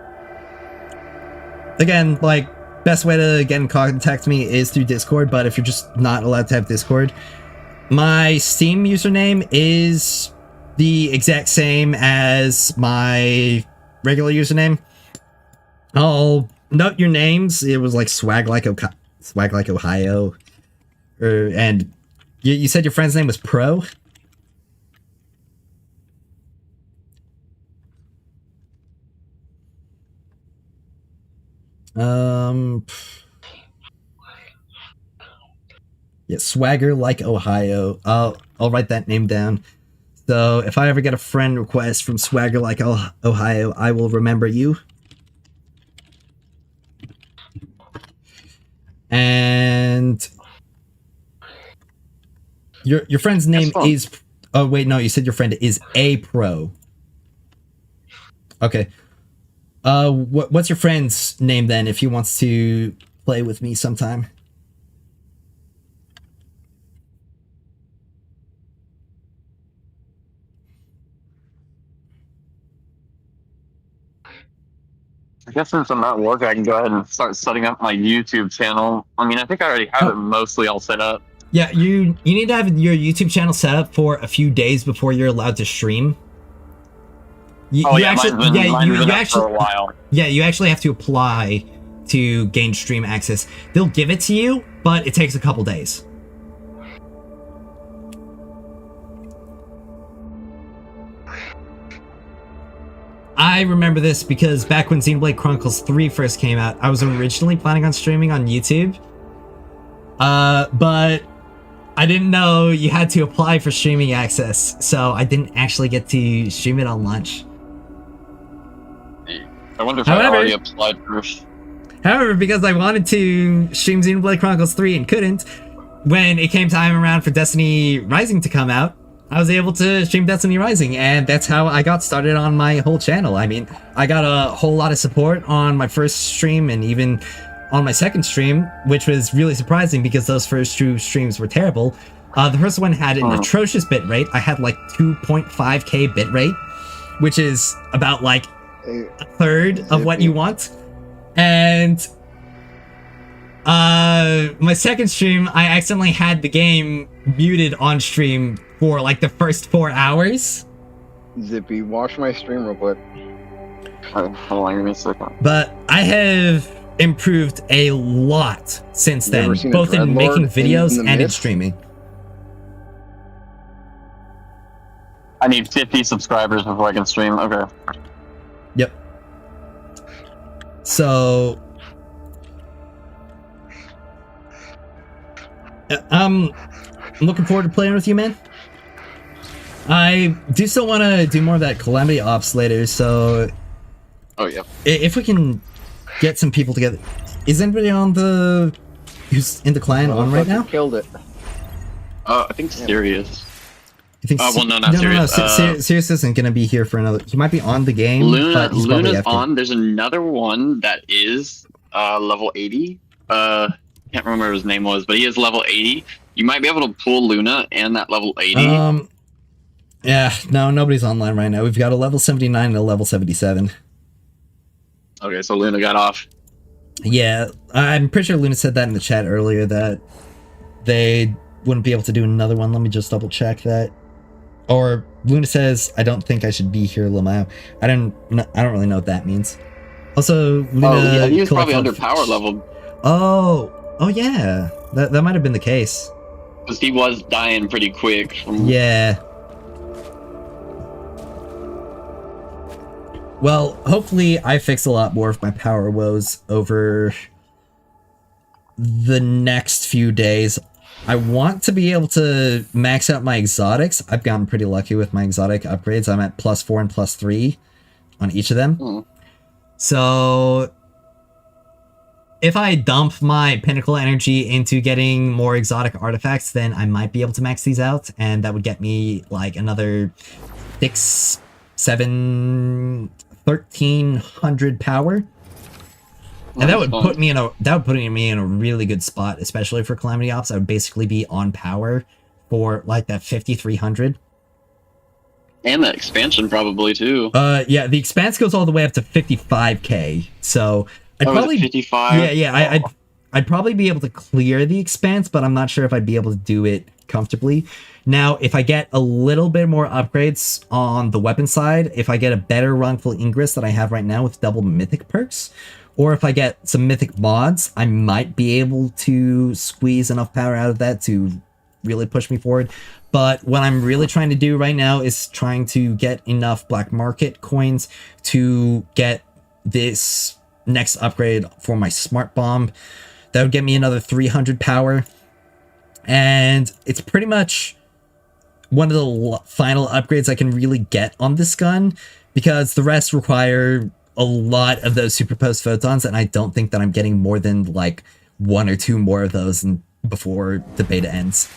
again, like, best way to get in contact with me is through Discord, but if you're just not allowed to have Discord, my Steam username is the exact same as my regular username. I'll note your names. It was like Swag Like Ohio. And you said your friend's name was Pro? Yeah, Swagger Like Ohio. I'll write that name down. So if I ever get a friend request from Swagger Like Ohio, I will remember you. And your friend's name is... Oh, wait, no, you said your friend is a pro. Okay. What's your friend's name then, if he wants to play with me sometime? I guess since I'm at work, I can go ahead and start setting up my YouTube channel. I mean, I think I already have it mostly all set up. Yeah, you need to have your YouTube channel set up for a few days before you're allowed to stream. You actually for a while. Yeah, you actually have to apply to gain stream access. They'll give it to you, but it takes a couple days. I remember this because back when Xenoblade Chronicles 3 first came out, I was originally planning on streaming on YouTube. But I didn't know you had to apply for streaming access, so I didn't actually get to stream it on launch. I wonder if I already applied for... However, because I wanted to stream Xenoblade Chronicles 3 and couldn't, when it came time around for Destiny Rising to come out, I was able to stream Destiny Rising, and that's how I got started on my whole channel. I mean, I got a whole lot of support on my first stream and even on my second stream, which was really surprising because those first two streams were terrible. The first one had an atrocious bitrate. I had like 2.5k bitrate, which is about like a third of what you want. And my second stream, I accidentally had the game muted on stream for like the first 4 hours. Zippy, watch my stream real quick. Hold on, give me a second. But I have improved a lot since then, both in making videos and in streaming. I need 50 subscribers before I can stream. Okay. Yep. So I'm looking forward to playing with you, man. I do still want to do more of that Calamity Ops later, so... Oh, yeah. If we can get some people together... Is anybody on the who's in the clan on right now? Killed it. I think Sirius. You think? Well, no, not Sirius. Sirius isn't gonna be here for another. He might be on the game, but he's probably Luna's after. on. There's another one that is level 80. Can't remember what his name was, but he is level 80. You might be able to pull Luna and that level 80. Yeah, no, nobody's online right now. We've got a level 79 and a level 77. Okay, so Luna got off. Yeah, I'm pretty sure Luna said that in the chat earlier that they wouldn't be able to do another one. Let me just double check that. Or Luna says, "I don't think I should be here, Lamau." I don't really know what that means. Also, Luna. He was probably under power level. Oh yeah, that might have been the case. Because he was dying pretty quick. Yeah. Well, hopefully I fix a lot more of my power woes over the next few days. I want to be able to max out my exotics. I've gotten pretty lucky with my exotic upgrades. I'm at +4 and +3 on each of them. So if I dump my pinnacle energy into getting more exotic artifacts, then I might be able to max these out, and that would get me like another 6, 7, 1,300 power. And that would put me in a really good spot, especially for Calamity Ops. I would basically be on power for like that 5,300. And that expansion probably too. Yeah, the expanse goes all the way up to 55k. So I'd probably 55. Yeah. I'd probably be able to clear the expanse, but I'm not sure if I'd be able to do it comfortably. Now, if I get a little bit more upgrades on the weapon side, if I get a better wrongful ingress that I have right now with double mythic perks, or if I get some mythic mods, I might be able to squeeze enough power out of that to really push me forward. But what I'm really trying to do right now is trying to get enough black market coins to get this next upgrade for my smart bomb. That would get me another 300 power. And it's pretty much one of the final upgrades I can really get on this gun, because the rest require a lot of those superposed photons, and I don't think that I'm getting more than like 1 or 2 more of those before the beta ends.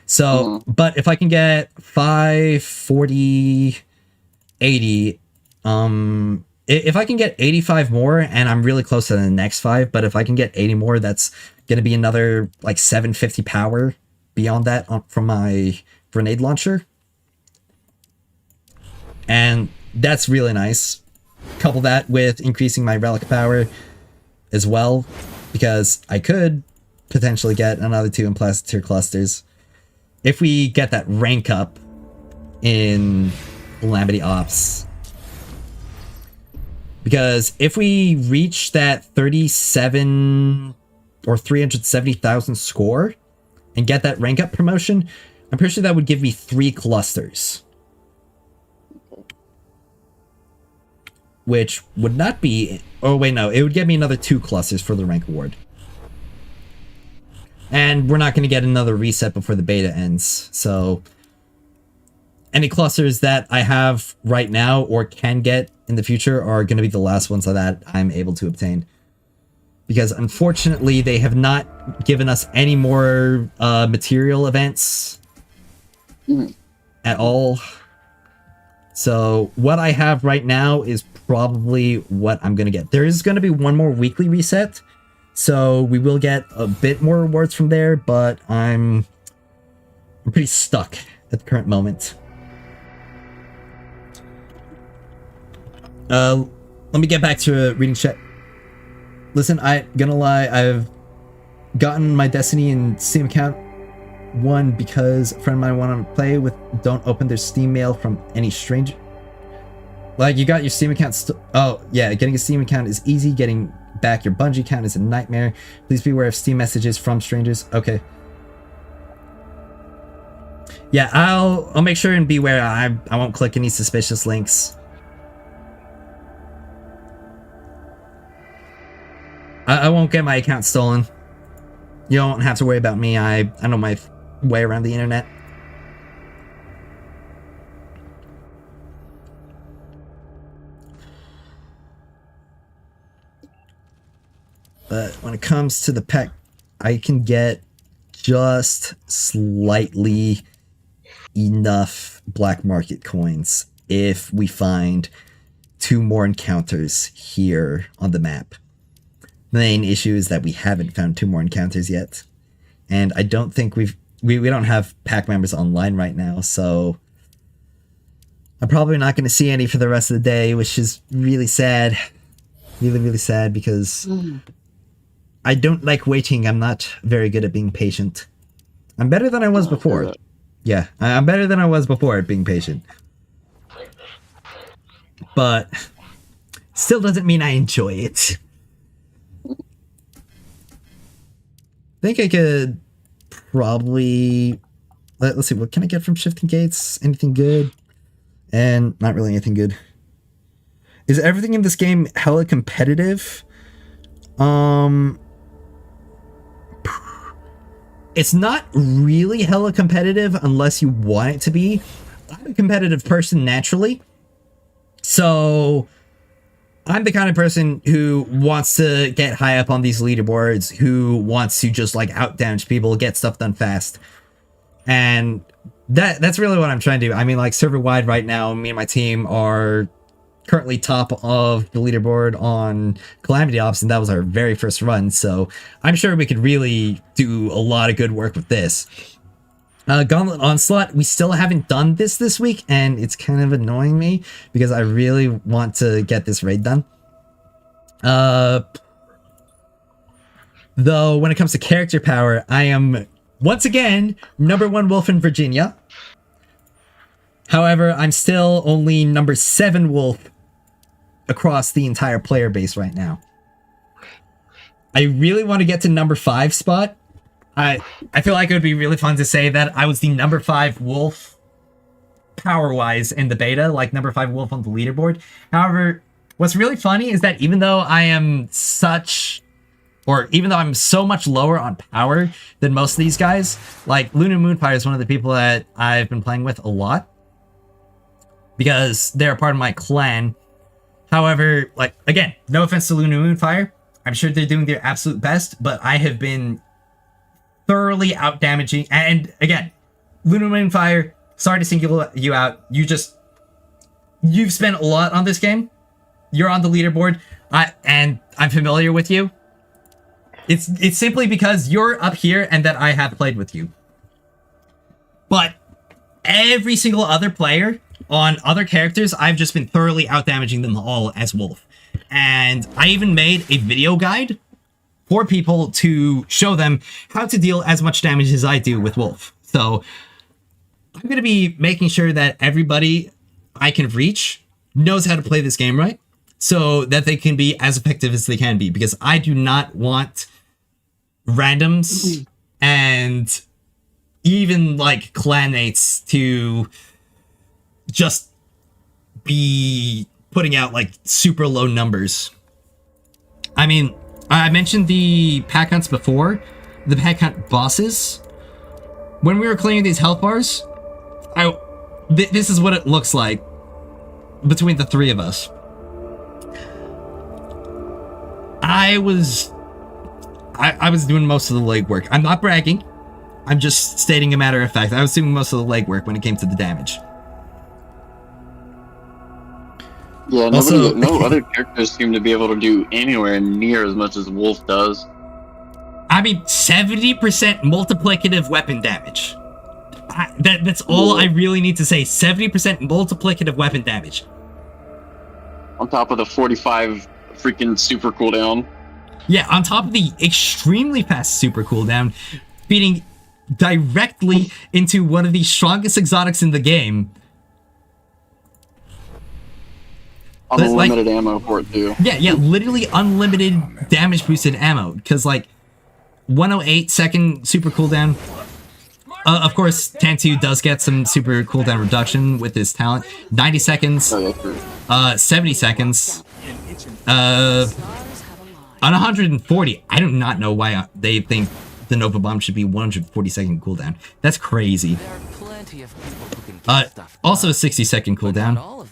So, but if I can get 5, 40, 80, if I can get 85 more, and I'm really close to the next 5, but if I can get 80 more, that's going to be another like 750 power beyond that from my grenade launcher. And that's really nice. Couple that with increasing my relic power as well, because I could potentially get another 2 Implacitor clusters if we get that rank up in Calamity Ops. Because if we reach that 37 or 370,000 score and get that rank up promotion, I'm pretty sure that would give me 3 clusters. Which would not be... Oh, wait, no. It would get me another 2 clusters for the rank award. And we're not going to get another reset before the beta ends. So any clusters that I have right now or can get in the future are going to be the last ones that I'm able to obtain. Because unfortunately, they have not given us any more material events at all. So what I have right now is probably what I'm going to get. There is going to be one more weekly reset, so we will get a bit more rewards from there, but I'm pretty stuck at the current moment. Let me get back to reading chat. Listen, I'm gonna lie, I've gotten my Destiny and Steam account one because a friend of mine wanted to play with. Don't open their Steam mail from any stranger. Like, you got your Steam account. Oh yeah, getting a Steam account is easy. Getting back your Bungie account is a nightmare. Please be aware of Steam messages from strangers. Okay. Yeah, I'll make sure and beware. I won't click any suspicious links. I won't get my account stolen. You don't have to worry about me. I know my way around the internet. But when it comes to the pack, I can get just slightly enough black market coins if we find 2 more encounters here on the map. The main issue is that we haven't found 2 more encounters yet. And I don't think we don't have pack members online right now, so I'm probably not going to see any for the rest of the day, which is really sad. Really, really sad, because I don't like waiting. I'm not very good at being patient. I'm better than I was before. Yeah, I'm better than I was before at being patient. But still doesn't mean I enjoy it. I think I could probably... Let's see, what can I get from Shifting Gates? Anything good? And not really anything good. Is everything in this game hella competitive? It's not really hella competitive unless you want it to be. I'm a competitive person naturally. So I'm the kind of person who wants to get high up on these leaderboards, who wants to just like out damage people, get stuff done fast. And that's really what I'm trying to do. I mean, like, server wide right now, me and my team are currently top of the leaderboard on Calamity Ops, and that was our very first run, so I'm sure we could really do a lot of good work with this. Gauntlet Onslaught, we still haven't done this week, and it's kind of annoying me because I really want to get this raid done. Though when it comes to character power, I am once again #1 wolf in Virginia. However, I'm still only #7 wolf across the entire player base right now. I really want to get to #5 spot. I feel like it would be really fun to say that I was the #5 wolf power-wise in the beta, like #5 wolf on the leaderboard. However, what's really funny is that even though I'm so much lower on power than most of these guys, like Luna Moonfire is one of the people that I've been playing with a lot, because they're a part of my clan. However, like, again, no offense to Luna Moonfire, I'm sure they're doing their absolute best, but I have been thoroughly out damaging. And again, Luna Moonfire, sorry to single you out. You've spent a lot on this game. You're on the leaderboard, and I'm familiar with you. It's simply because you're up here and that I have played with you. But every single other player on other characters, I've just been thoroughly out-damaging them all as Wolf. And I even made a video guide for people to show them how to deal as much damage as I do with Wolf. So I'm going to be making sure that everybody I can reach knows how to play this game right, so that they can be as effective as they can be, because I do not want randoms and even like clanmates to just be putting out like super low numbers. I mean, I mentioned the pack hunts before, the pack hunt bosses. When we were clearing these health bars, this is what it looks like between the 3 of us. I was doing most of the legwork. I'm not bragging. I'm just stating a matter of fact. I was doing most of the legwork when it came to the damage. Yeah, no other characters seem to be able to do anywhere near as much as Wolf does. I mean, 70% multiplicative weapon damage. That's all I really need to say. 70% multiplicative weapon damage. On top of the 45 freaking super cooldown. Yeah, on top of the extremely fast super cooldown, feeding directly into one of the strongest exotics in the game. Unlimited ammo for it too. Yeah, literally unlimited damage boosted ammo. Because like 108 second super cooldown. Of course, Tantu does get some super cooldown reduction with his talent. 90 seconds. 70 seconds. On 140. I do not know why they think the Nova Bomb should be 140 second cooldown. That's crazy. Also 60 second cooldown.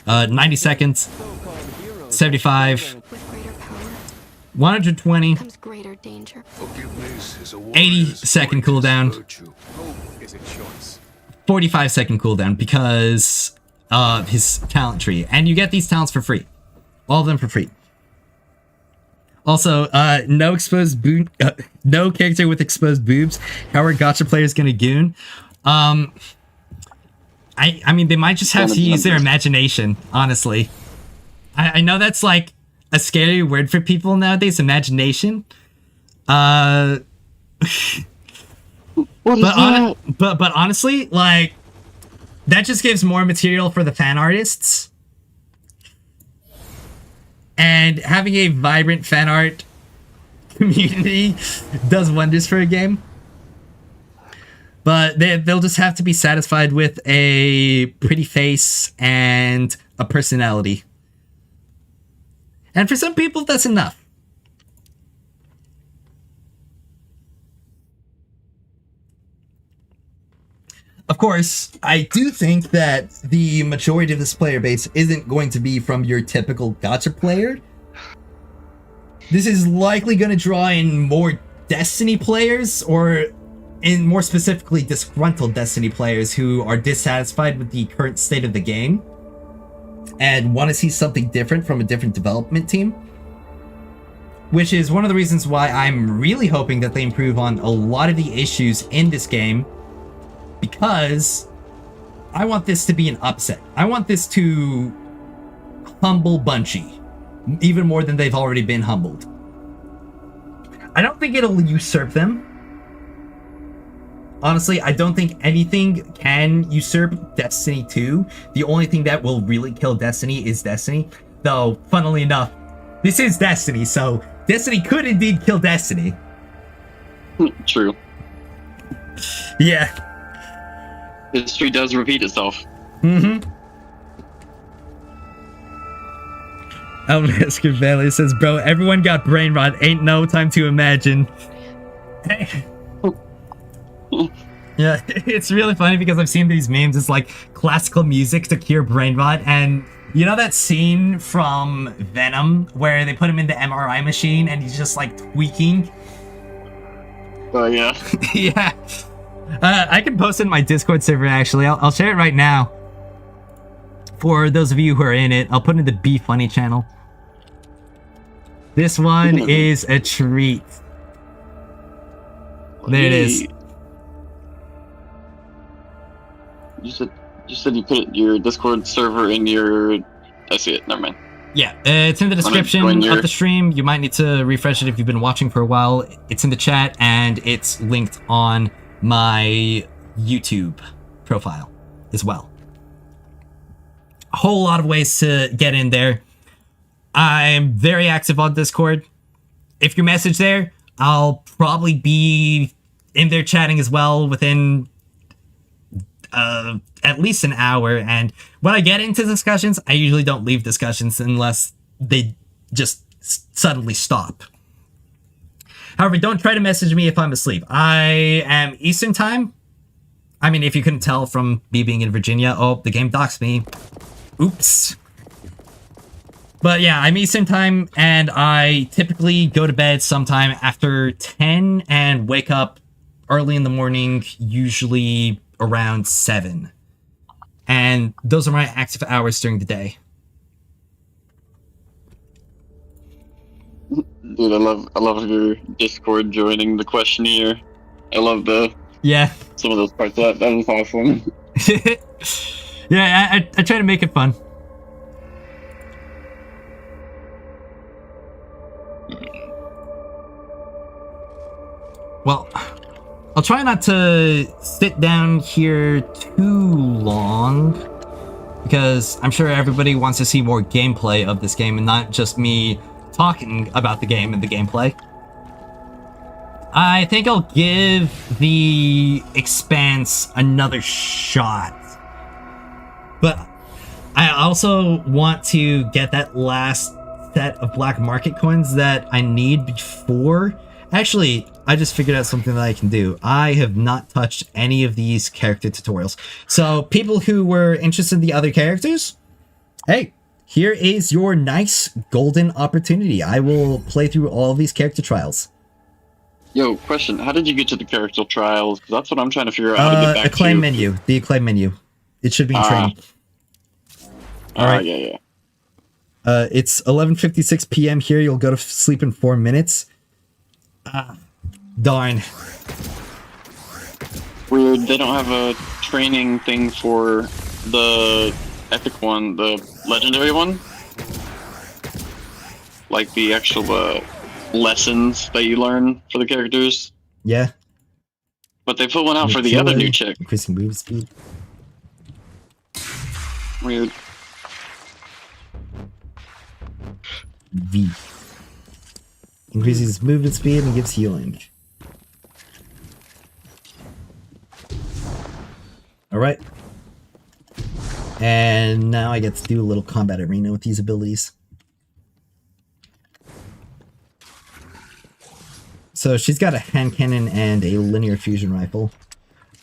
90 seconds. 75. 120. Comes greater danger. Forgiveness is a 80-second cooldown. Virtue. Hope is a choice. 45-second cooldown because of his talent tree. And you get these talents for free. All of them for free. Also, no exposed no character with exposed boobs. How are gacha players gonna goon? I mean, they might just have to use their imagination, honestly. I know that's like a scary word for people nowadays, imagination. But honestly, like, that just gives more material for the fan artists. And having a vibrant fan art community does wonders for a game. But they'll just have to be satisfied with a pretty face and a personality. And for some people, that's enough. Of course, I do think that the majority of this player base isn't going to be from your typical gacha player. This is likely going to draw in more Destiny players, or in more specifically disgruntled Destiny players who are dissatisfied with the current state of the game and want to see something different from a different development team. Which is one of the reasons why I'm really hoping that they improve on a lot of the issues in this game, because I want this to be an upset. I want this to humble Bungie, even more than they've already been humbled. I don't think it'll usurp them. Honestly, I don't think anything can usurp Destiny 2. The only thing that will really kill Destiny is Destiny. Though, funnily enough, this is Destiny, so Destiny could indeed kill Destiny. True. Yeah. History does repeat itself. Mm-hmm. Elmasker Valley says, bro, everyone got brain rot. Ain't no time to imagine. Yeah, it's really funny because I've seen these memes. It's like classical music to cure brain rot. And you know that scene from Venom where they put him in the MRI machine and he's just like tweaking? Oh, yeah. Yeah. I can post it in my Discord server, actually. I'll share it right now. For those of you who are in it, I'll put it in the Be Funny channel. This one is a treat. There it is. You said you put your Discord server in your... I see it, never mind. Yeah, it's in the description of the stream. You might need to refresh it if you've been watching for a while. It's in the chat, and it's linked on my YouTube profile as well. A whole lot of ways to get in there. I'm very active on Discord. If you message there, I'll probably be in there chatting as well within at least an hour. And when I get into discussions, I usually don't leave discussions unless they just suddenly stop. However, don't try to message me if I'm asleep. I am Eastern time. I mean, if you couldn't tell from me being in Virginia. Oh, the game doxed me. Oops. But yeah, I'm Eastern time, and I typically go to bed sometime after 10 and wake up early in the morning, usually around 7. And those are my active hours during the day. Dude, I love your Discord joining the questionnaire. I love some of those parts. That was awesome. Yeah, I try to make it fun. Well, I'll try not to sit down here too long, because I'm sure everybody wants to see more gameplay of this game and not just me talking about the game and the gameplay. I think I'll give the Expanse another shot. But I also want to get that last set of black market coins that I need before. Actually, I just figured out something that I can do. I have not touched any of these character tutorials. So people who were interested in the other characters, hey, here is your nice golden opportunity. I will play through all of these character trials. Yo, question. How did you get to the character trials? 'Cause that's what I'm trying to figure out how to get back acclaim to. menu. The acclaim menu. It should be in training. Alright. Yeah. It's 11:56 p.m. here. You'll go to sleep in 4 minutes. Darn. Weird. They don't have a training thing for the epic one, the legendary one. Like the actual lessons that you learn for the characters. Yeah. But they put one out for the other new chick. Increasing move speed. Weird. V. Increases movement speed and gives healing. Alright. And now I get to do a little combat arena with these abilities. So she's got a hand cannon and a linear fusion rifle.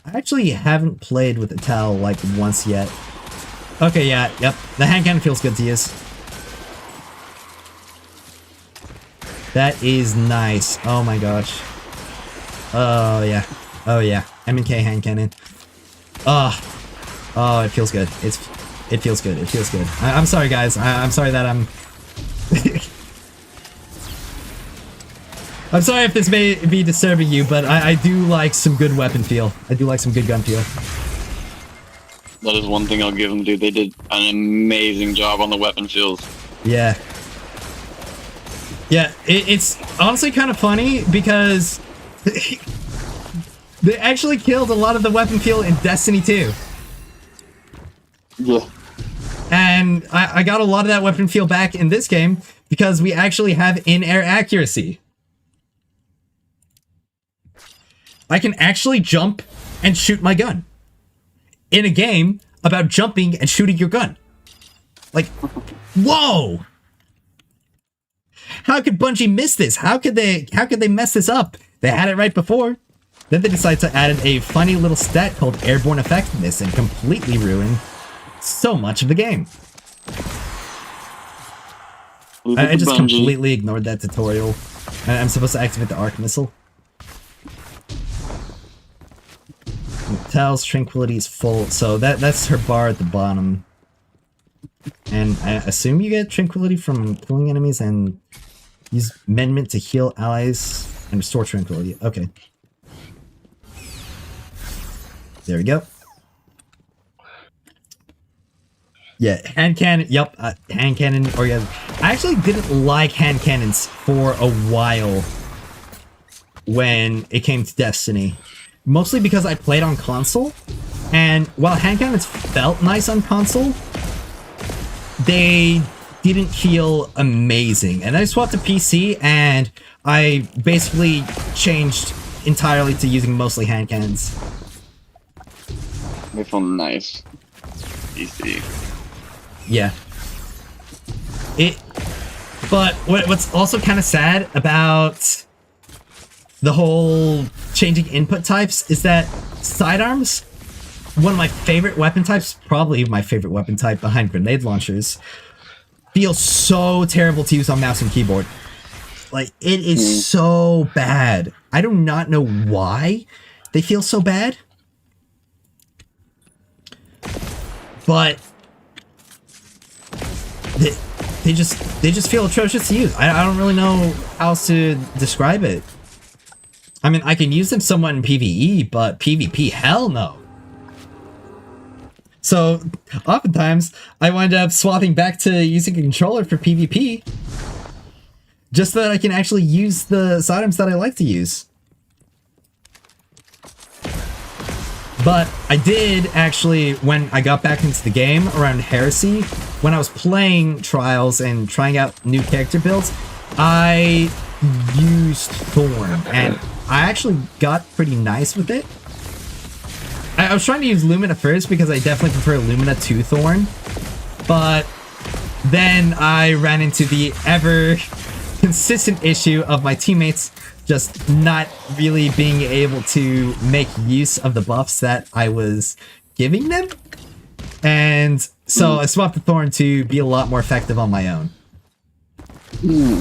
I actually haven't played with Tal like once yet. Okay, yep. The hand cannon feels good to use. That is nice. Oh my gosh. Oh yeah. M&K hand cannon. Oh, it feels good. It feels good. I'm sorry, guys. I'm sorry that I'm... I'm sorry if this may be disturbing you, but I do like some good weapon feel. I do like some good gun feel. That is one thing I'll give them, dude. They did an amazing job on the weapon feels. Yeah. Yeah, it's honestly kind of funny because they actually killed a lot of the weapon feel in Destiny 2. Yeah. And I got a lot of that weapon feel back in this game because we actually have in-air accuracy. I can actually jump and shoot my gun in a game about jumping and shooting your gun. Like, whoa! How could Bungie miss this? How could they mess this up? They had it right before. Then they decided to add a funny little stat called airborne effectiveness and completely ruin so much of the game. I just completely ignored that tutorial. I'm supposed to activate the arc missile. Tal's tranquility is full, so that's her bar at the bottom. And I assume you get tranquility from killing enemies and use amendment to heal allies and restore tranquility. Okay. There we go. Yeah, hand cannon. Yep, hand cannon. Or yeah, I actually didn't like hand cannons for a while when it came to Destiny. Mostly because I played on console, and while hand cannons felt nice on console, they didn't feel amazing. And I swapped to PC, and I basically changed entirely to using mostly hand cannons. They feel nice. PC. Yeah. But what's also kind of sad about the whole changing input types is that sidearms, one of my favorite weapon types, probably my favorite weapon type behind grenade launchers, feel so terrible to use on mouse and keyboard. Like, it is so bad. I do not know why they feel so bad. But they just feel atrocious to use. I don't really know how else to describe it. I mean, I can use them somewhat in PvE, but PvP, hell no. So, oftentimes, I wind up swapping back to using a controller for PvP, just so that I can actually use the sidearms that I like to use. But I did actually, when I got back into the game around Heresy, when I was playing Trials and trying out new character builds, I used Thorn, and I actually got pretty nice with it. I was trying to use Lumina first because I definitely prefer Lumina to Thorn, but then I ran into the ever consistent issue of my teammates just not really being able to make use of the buffs that I was giving them. And So I swapped the Thorn to be a lot more effective on my own.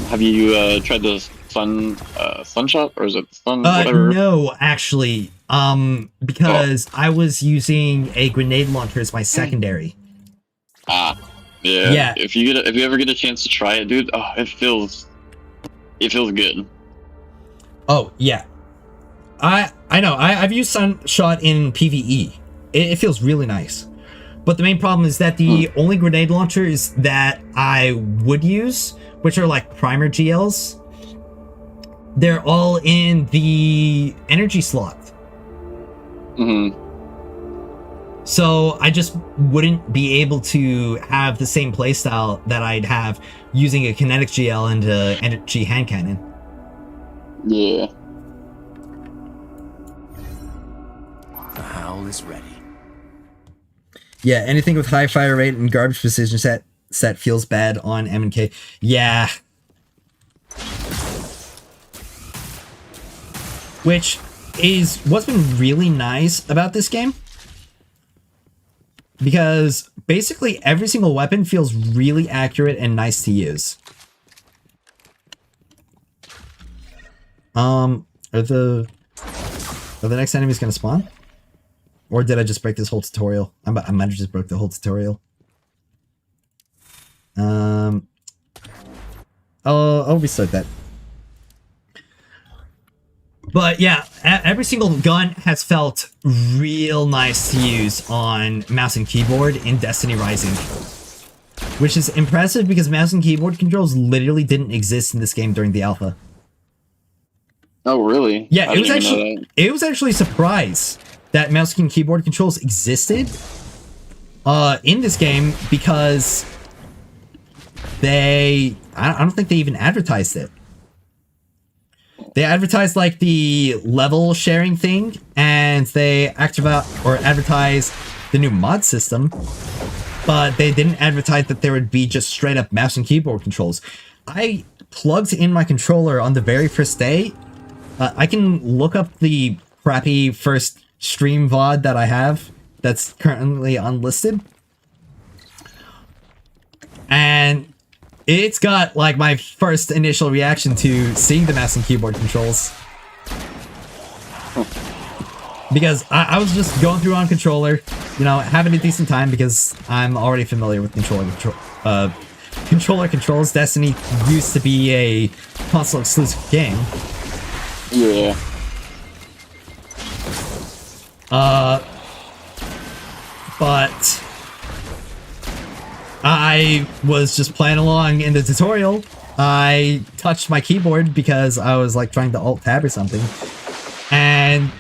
Have you tried the Sunshot, or is it Sun? Whatever. No, actually, because I was using a grenade launcher as my secondary. Yeah. Yeah. If you ever get a chance to try it, dude, it feels good. Oh yeah, I know. I've used Sunshot in PvE. It feels really nice. But the main problem is that the only grenade launchers that I would use, which are like primer GLs, they're all in the energy slot. So I just wouldn't be able to have the same playstyle that I'd have using a kinetic GL and an energy hand cannon. Yeah. The howl is ready. Yeah, anything with high fire rate and garbage precision set feels bad on M&K. Yeah. Which is what's been really nice about this game. Because basically every single weapon feels really accurate and nice to use. Are the next enemies gonna spawn? Or did I just break this whole tutorial? I might have just broke the whole tutorial. I'll restart that. But yeah, every single gun has felt real nice to use on mouse and keyboard in Destiny Rising. Which is impressive because mouse and keyboard controls literally didn't exist in this game during the alpha. Oh, really? Yeah, it was actually a surprise that mouse and keyboard controls existed in this game because I don't think they even advertised it. They advertised like the level sharing thing, and they advertised the new mod system, but they didn't advertise that there would be just straight up mouse and keyboard controls. I plugged in my controller on the very first day. I can look up the crappy first stream VOD that I have that's currently unlisted. And it's got like my first initial reaction to seeing the mouse and keyboard controls. Because I was just going through on controller, you know, having a decent time because I'm already familiar with controller controls. Destiny used to be a console exclusive game. Yeah. But I was just playing along in the tutorial. I touched my keyboard because I was like trying to alt tab or something. And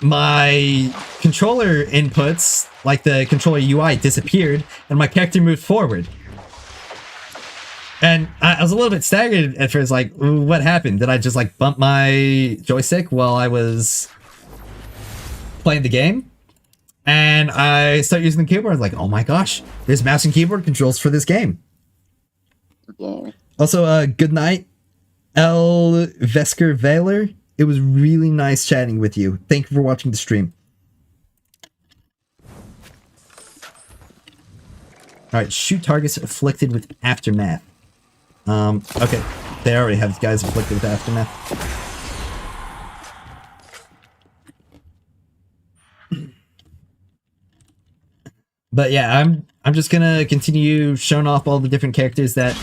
my controller inputs, like the controller UI, disappeared and my character moved forward. And I was a little bit staggered at first, like, what happened? Did I just like bump my joystick while I was playing the game? And I start using the keyboard, like, oh my gosh, there's mouse and keyboard controls for this game. Yeah. Also, good night, El Vesker Valer. It was really nice chatting with you. Thank you for watching the stream. Alright, shoot targets afflicted with Aftermath. Okay. They already have guys afflicted with Aftermath. But yeah, I'm just gonna continue showing off all the different characters that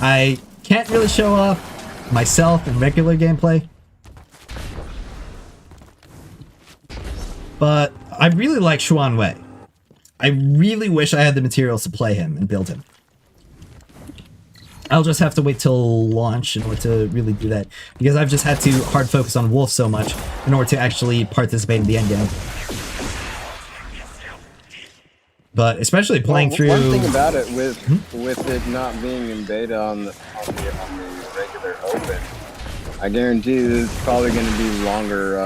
I can't really show off myself in regular gameplay. But I really like Xuan Wei. I really wish I had the materials to play him and build him. I'll just have to wait till launch in order to really do that, because I've just had to hard focus on Wolf so much in order to actually participate in the endgame. But especially playing through... One thing about it, with it not being in beta on the regular open, I guarantee there's probably going to be longer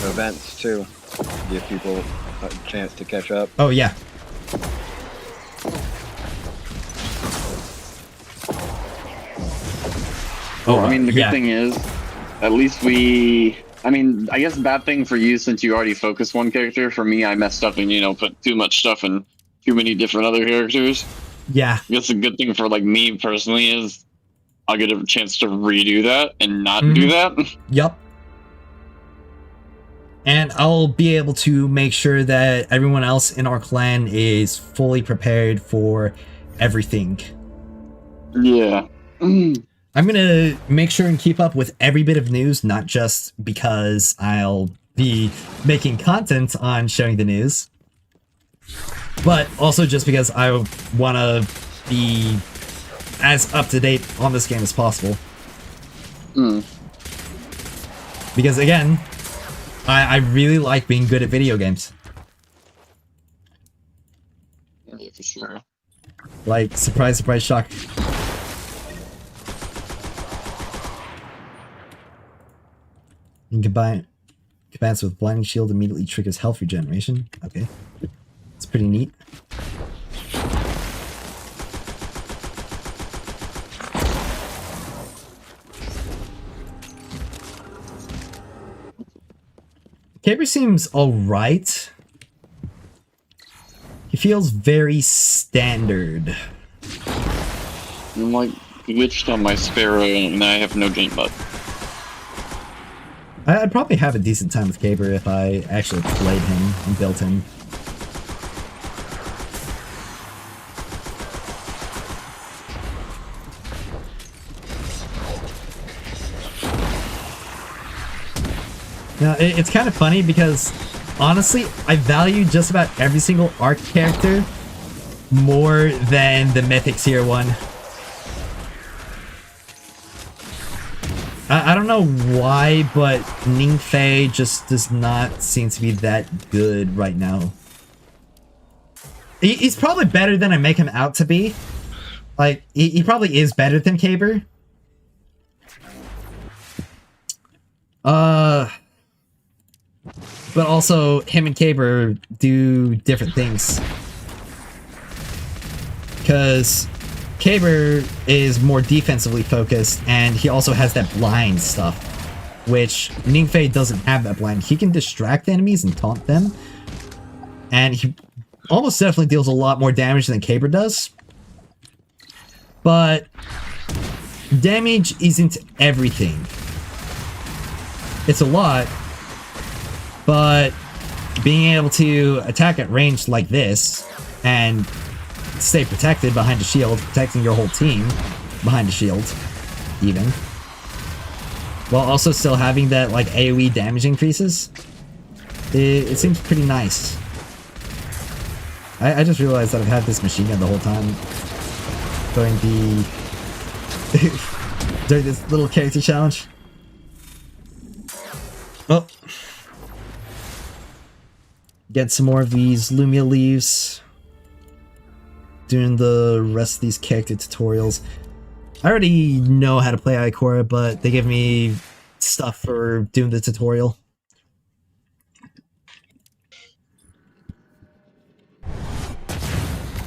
events too, to give people a chance to catch up. Oh yeah. Oh, I mean, the good thing is, at least I mean, I guess bad thing for you since you already focused one character. For me, I messed up and, you know, put too much stuff in too many different other characters. Yeah. I guess the good thing for like me personally is I'll get a chance to redo that and not do that. Yup. And I'll be able to make sure that everyone else in our clan is fully prepared for everything. Yeah. I'm gonna make sure and keep up with every bit of news, not just because I'll be making content on showing the news, but also just because I want to be as up to date on this game as possible. Because again, I really like being good at video games. Yeah, for sure. Like, surprise, surprise, shock. You can combine combats with Blinding Shield immediately triggers health regeneration. Okay. It's pretty neat. Caber seems alright. He feels very standard. I'm like glitched on my Sparrow and I have no jump button. I'd probably have a decent time with Caber if I actually played him and built him. Now, it's kind of funny because, honestly, I value just about every single ARC character more than the Mythic Tier 1. I don't know why, but Ningfei just does not seem to be that good right now. He's probably better than I make him out to be. Like, he probably is better than Caber. But also, him and Caber do different things. Because Caber is more defensively focused, and he also has that blind stuff, which Ningfei doesn't have that blind. He can distract enemies and taunt them, and he almost definitely deals a lot more damage than Caber does. But damage isn't everything. It's a lot, but being able to attack at range like this and stay protected behind a shield, protecting your whole team behind a shield, even, while also still having that like AoE damage increases, it seems pretty nice. I just realized that I've had this machine gun the whole time during the during this little character challenge. Oh, get some more of these Lumia leaves. Doing the rest of these character tutorials. I already know how to play Ikora, but they give me stuff for doing the tutorial.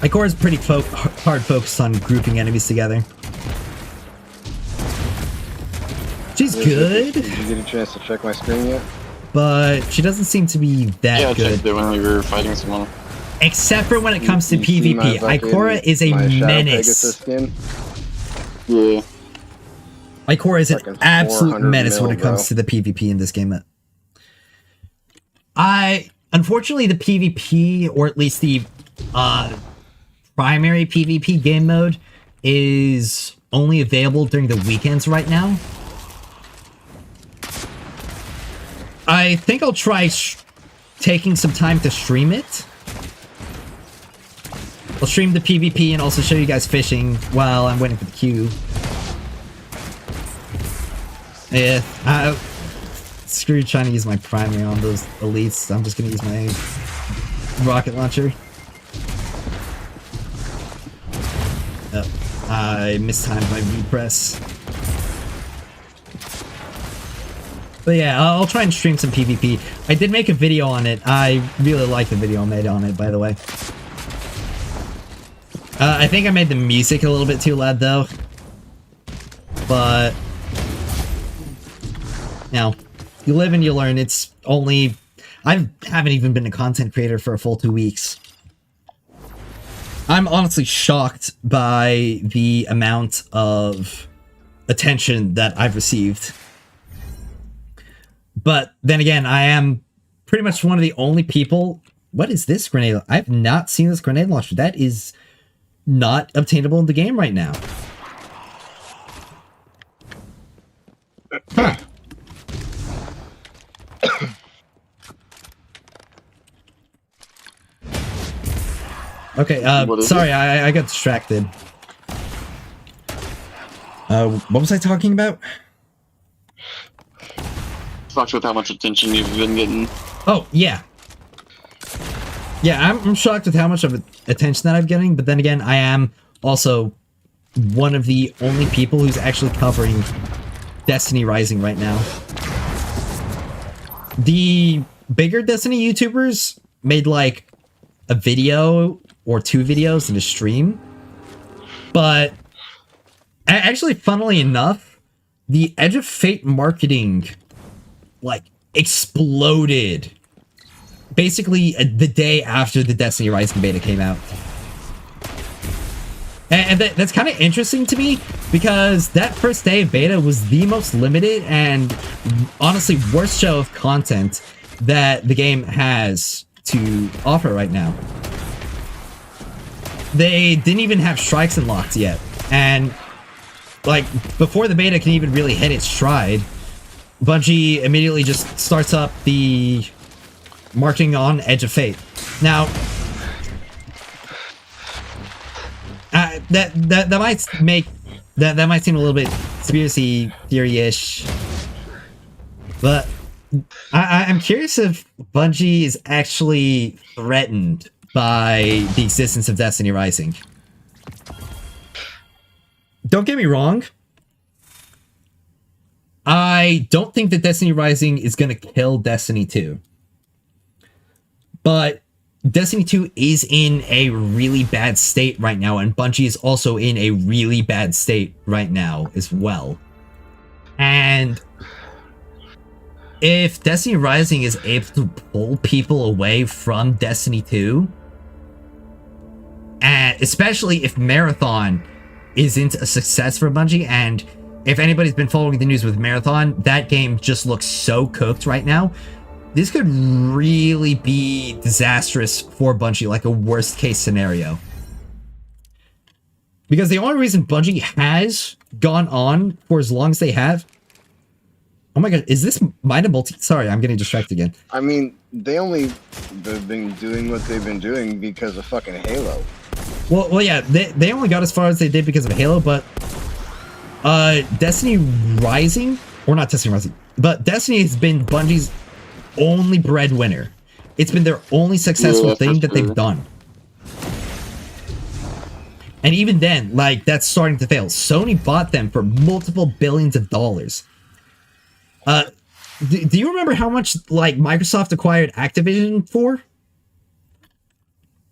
Ikora is pretty hard focused on grouping enemies together. She's good. Did you get a chance to check my screen yet? But she doesn't seem to be that Yeah, I good. checked it when we were fighting someone. Except for when it comes to see my PvP. fucking- Ikora is a my Shadow menace. Pegasus skin? Yeah. Ikora is an Fucking absolute 400 menace when mil, it comes bro. to the PvP in this game. Unfortunately, the PvP, or at least the primary PvP game mode, is only available during the weekends right now. I think I'll try taking some time to stream it. I'll stream the PvP and also show you guys fishing while I'm waiting for the queue. Yeah, screw trying to use my primary on those elites. I'm just gonna use my rocket launcher. Oh, I mistimed my V-press. But yeah, I'll try and stream some PvP. I did make a video on it. I really like the video I made on it, by the way. I think I made the music a little bit too loud, though. But, you know, you live and you learn. It's only... I haven't even been a content creator for a full 2 weeks. I'm honestly shocked by the amount of attention that I've received. But then again, I am pretty much one of the only people... What is this grenade? I've not seen this grenade launcher. That is not obtainable in the game right now. Huh. Okay, sorry, I got distracted. What was I talking about? Sucks with how much attention you've been getting. Oh, yeah. Yeah, I'm shocked with how much of attention that I'm getting, but then again, I am also one of the only people who's actually covering Destiny Rising right now. The bigger Destiny YouTubers made like a video or 2 videos in a stream, but actually, funnily enough, the Edge of Fate marketing like exploded basically the day after the Destiny Rising beta came out. And that's kind of interesting to me, because that first day of beta was the most limited and honestly worst show of content that the game has to offer right now. They didn't even have strikes unlocked yet, and like before the beta can even really hit its stride, Bungie immediately just starts up the marketing on Edge of Fate. Now, that might make that might seem a little bit conspiracy theory-ish, but I'm curious if Bungie is actually threatened by the existence of Destiny Rising. Don't get me wrong. I don't think that Destiny Rising is going to kill Destiny 2. But Destiny 2 is in a really bad state right now, and Bungie is also in a really bad state right now as well. And if Destiny Rising is able to pull people away from Destiny 2, and especially if Marathon isn't a success for Bungie, and if anybody's been following the news with Marathon, that game just looks so cooked right now. This could really be disastrous for Bungie, like a worst case scenario. Because the only reason Bungie has gone on for as long as they have... Oh my god, is this Mind of Multi... Sorry, I'm getting distracted again. I mean, they've been doing what they've been doing because of fucking Halo. Well, yeah, they only got as far as they did because of Halo, but Destiny Rising, or not Destiny Rising, but Destiny has been Bungie's only breadwinner. It's been their only successful thing that they've done. And even then, like, that's starting to fail. Sony bought them for multiple billions of dollars. Do you remember how much, like, Microsoft acquired Activision for?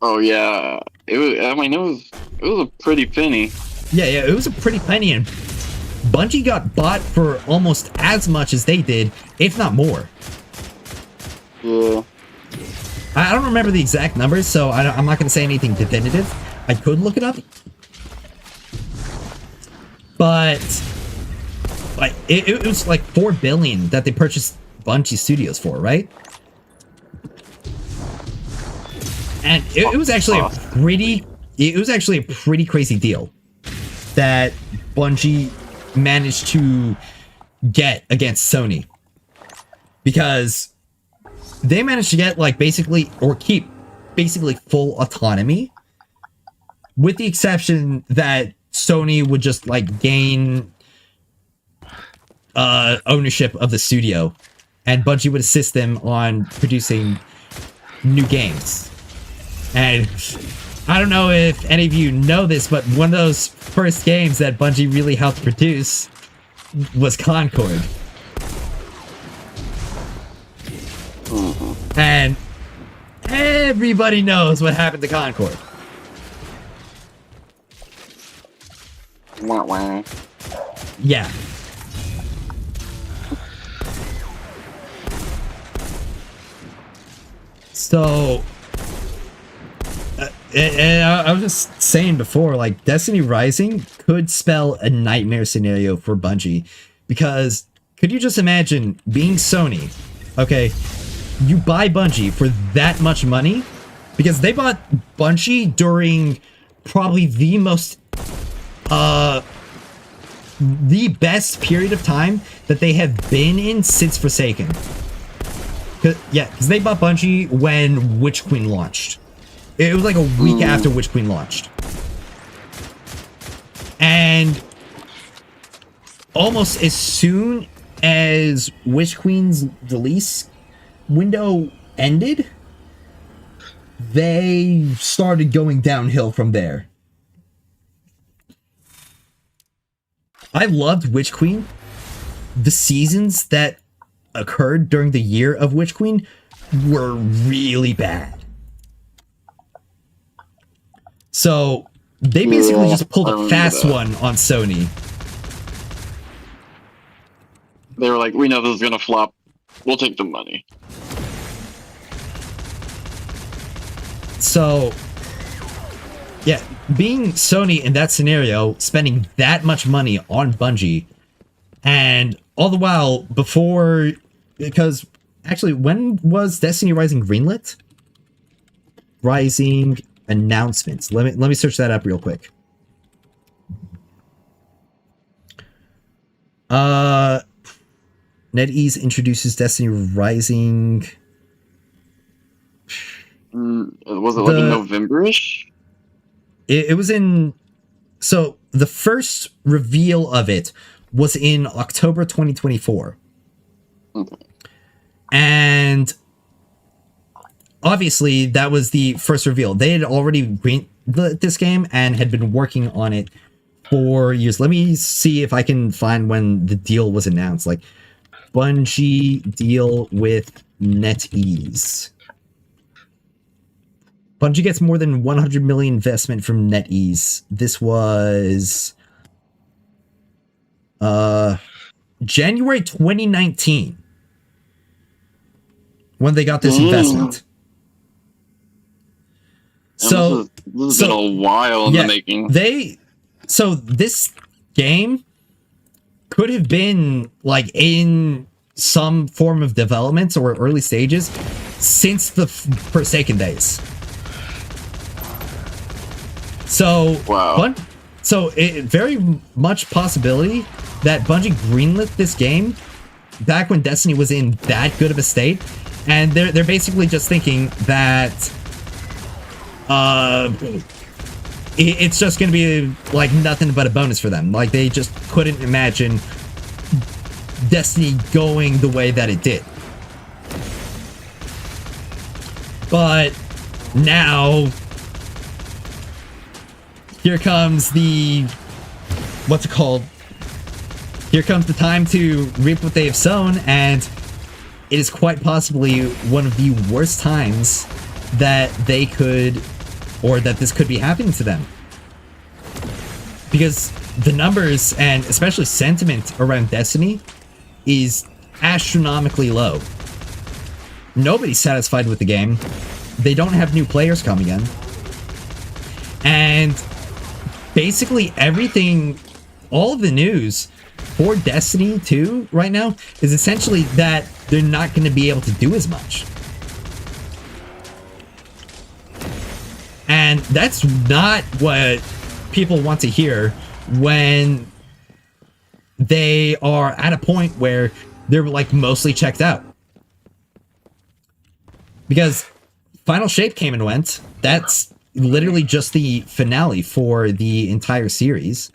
Oh yeah, it was. I mean, it was a pretty penny. Yeah, it was a pretty penny, and Bungie got bought for almost as much as they did, if not more. Yeah. I don't remember the exact numbers, so I'm not going to say anything definitive. I could look it up, but like it was like $4 billion that they purchased Bungie Studios for, right? And it was actually a pretty crazy deal that Bungie managed to get against Sony, because they managed to get like keep basically full autonomy, with the exception that Sony would just like gain ownership of the studio, and Bungie would assist them on producing new games. And I don't know if any of you know this, but one of those first games that Bungie really helped produce was Concord. And everybody knows what happened to Concord. Wah, wah. Yeah. So, And I was just saying before, like, Destiny Rising could spell a nightmare scenario for Bungie. Because, could you just imagine being Sony, okay, you buy Bungie for that much money? Because they bought Bungie during probably the most, the best period of time that they have been in since Forsaken. Because they bought Bungie when Witch Queen launched. It was like a week after Witch Queen launched. And almost as soon as Witch Queen's release window ended, they started going downhill from there. I loved Witch Queen. The seasons that occurred during the year of Witch Queen were really bad. So they basically just pulled a fast one on Sony. They were like, we know this is gonna flop. We'll take the money. So, yeah, being Sony in that scenario, spending that much money on Bungie, and all the while before, because actually, when was Destiny Rising greenlit? Rising announcements. Let me search that up real quick. NetEase introduces Destiny Rising. Was it like in November-ish? It was in... So, the first reveal of it was in October 2024. Okay. And obviously, that was the first reveal. They had already greenlit this game and had been working on it for years. Let me see if I can find when the deal was announced. Like, Bungie deal with NetEase. Bungie gets more than 100 million investment from NetEase. This was January 2019 when they got this investment. So this has been a while in the making. So this game could have been like in some form of development or early stages since the Forsaken days. So, wow. So it very much possibility that Bungie greenlit this game back when Destiny was in that good of a state, and they're basically just thinking that it's just gonna be like nothing but a bonus for them. Like they just couldn't imagine Destiny going the way that it did. But now here comes the, what's it called? Here comes the time to reap what they have sown, and it is quite possibly one of the worst times that they could, or that this could be happening to them. Because the numbers, and especially sentiment around Destiny, is astronomically low. Nobody's satisfied with the game. They don't have new players coming in. And basically everything, all of the news for Destiny 2 right now is essentially that they're not going to be able to do as much. And that's not what people want to hear when they are at a point where they're like mostly checked out. Because Final Shape came and went. That's literally just the finale for the entire series.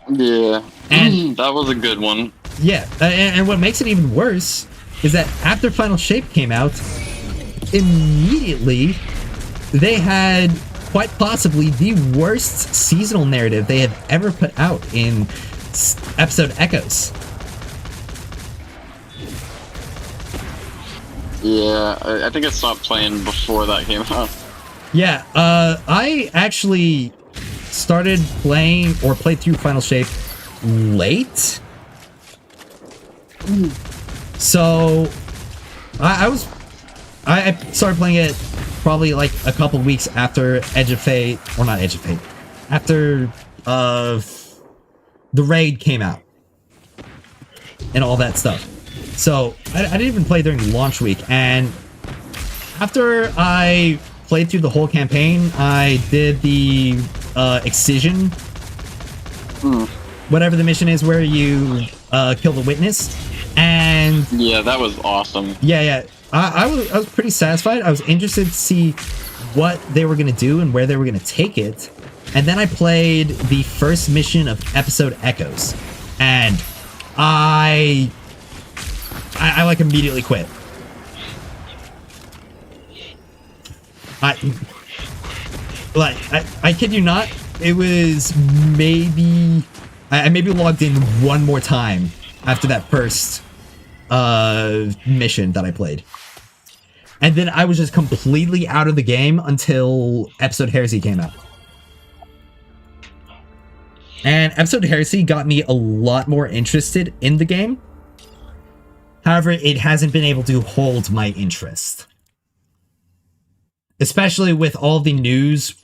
Yeah, and that was a good one. Yeah, and what makes it even worse is that after Final Shape came out, immediately they had quite possibly the worst seasonal narrative they had ever put out in episode Echoes. Yeah, I think I stopped playing before that came out. Yeah, I actually started playing, or played through Final Shape late. So, I started playing it probably like a couple weeks after Edge of Fate, or not Edge of Fate, after the raid came out and all that stuff. So I didn't even play during launch week, and after I played through the whole campaign, I did the excision, whatever the mission is, where you kill the witness, and yeah, that was awesome. Yeah. I was pretty satisfied. I was interested to see what they were gonna do and where they were gonna take it, and then I played the first mission of Episode Echoes, and I like immediately quit. I kid you not, it was maybe I maybe logged in one more time after that first mission that I played. And then I was just completely out of the game until Episode Heresy came out. And Episode Heresy got me a lot more interested in the game. However, it hasn't been able to hold my interest. Especially with all the news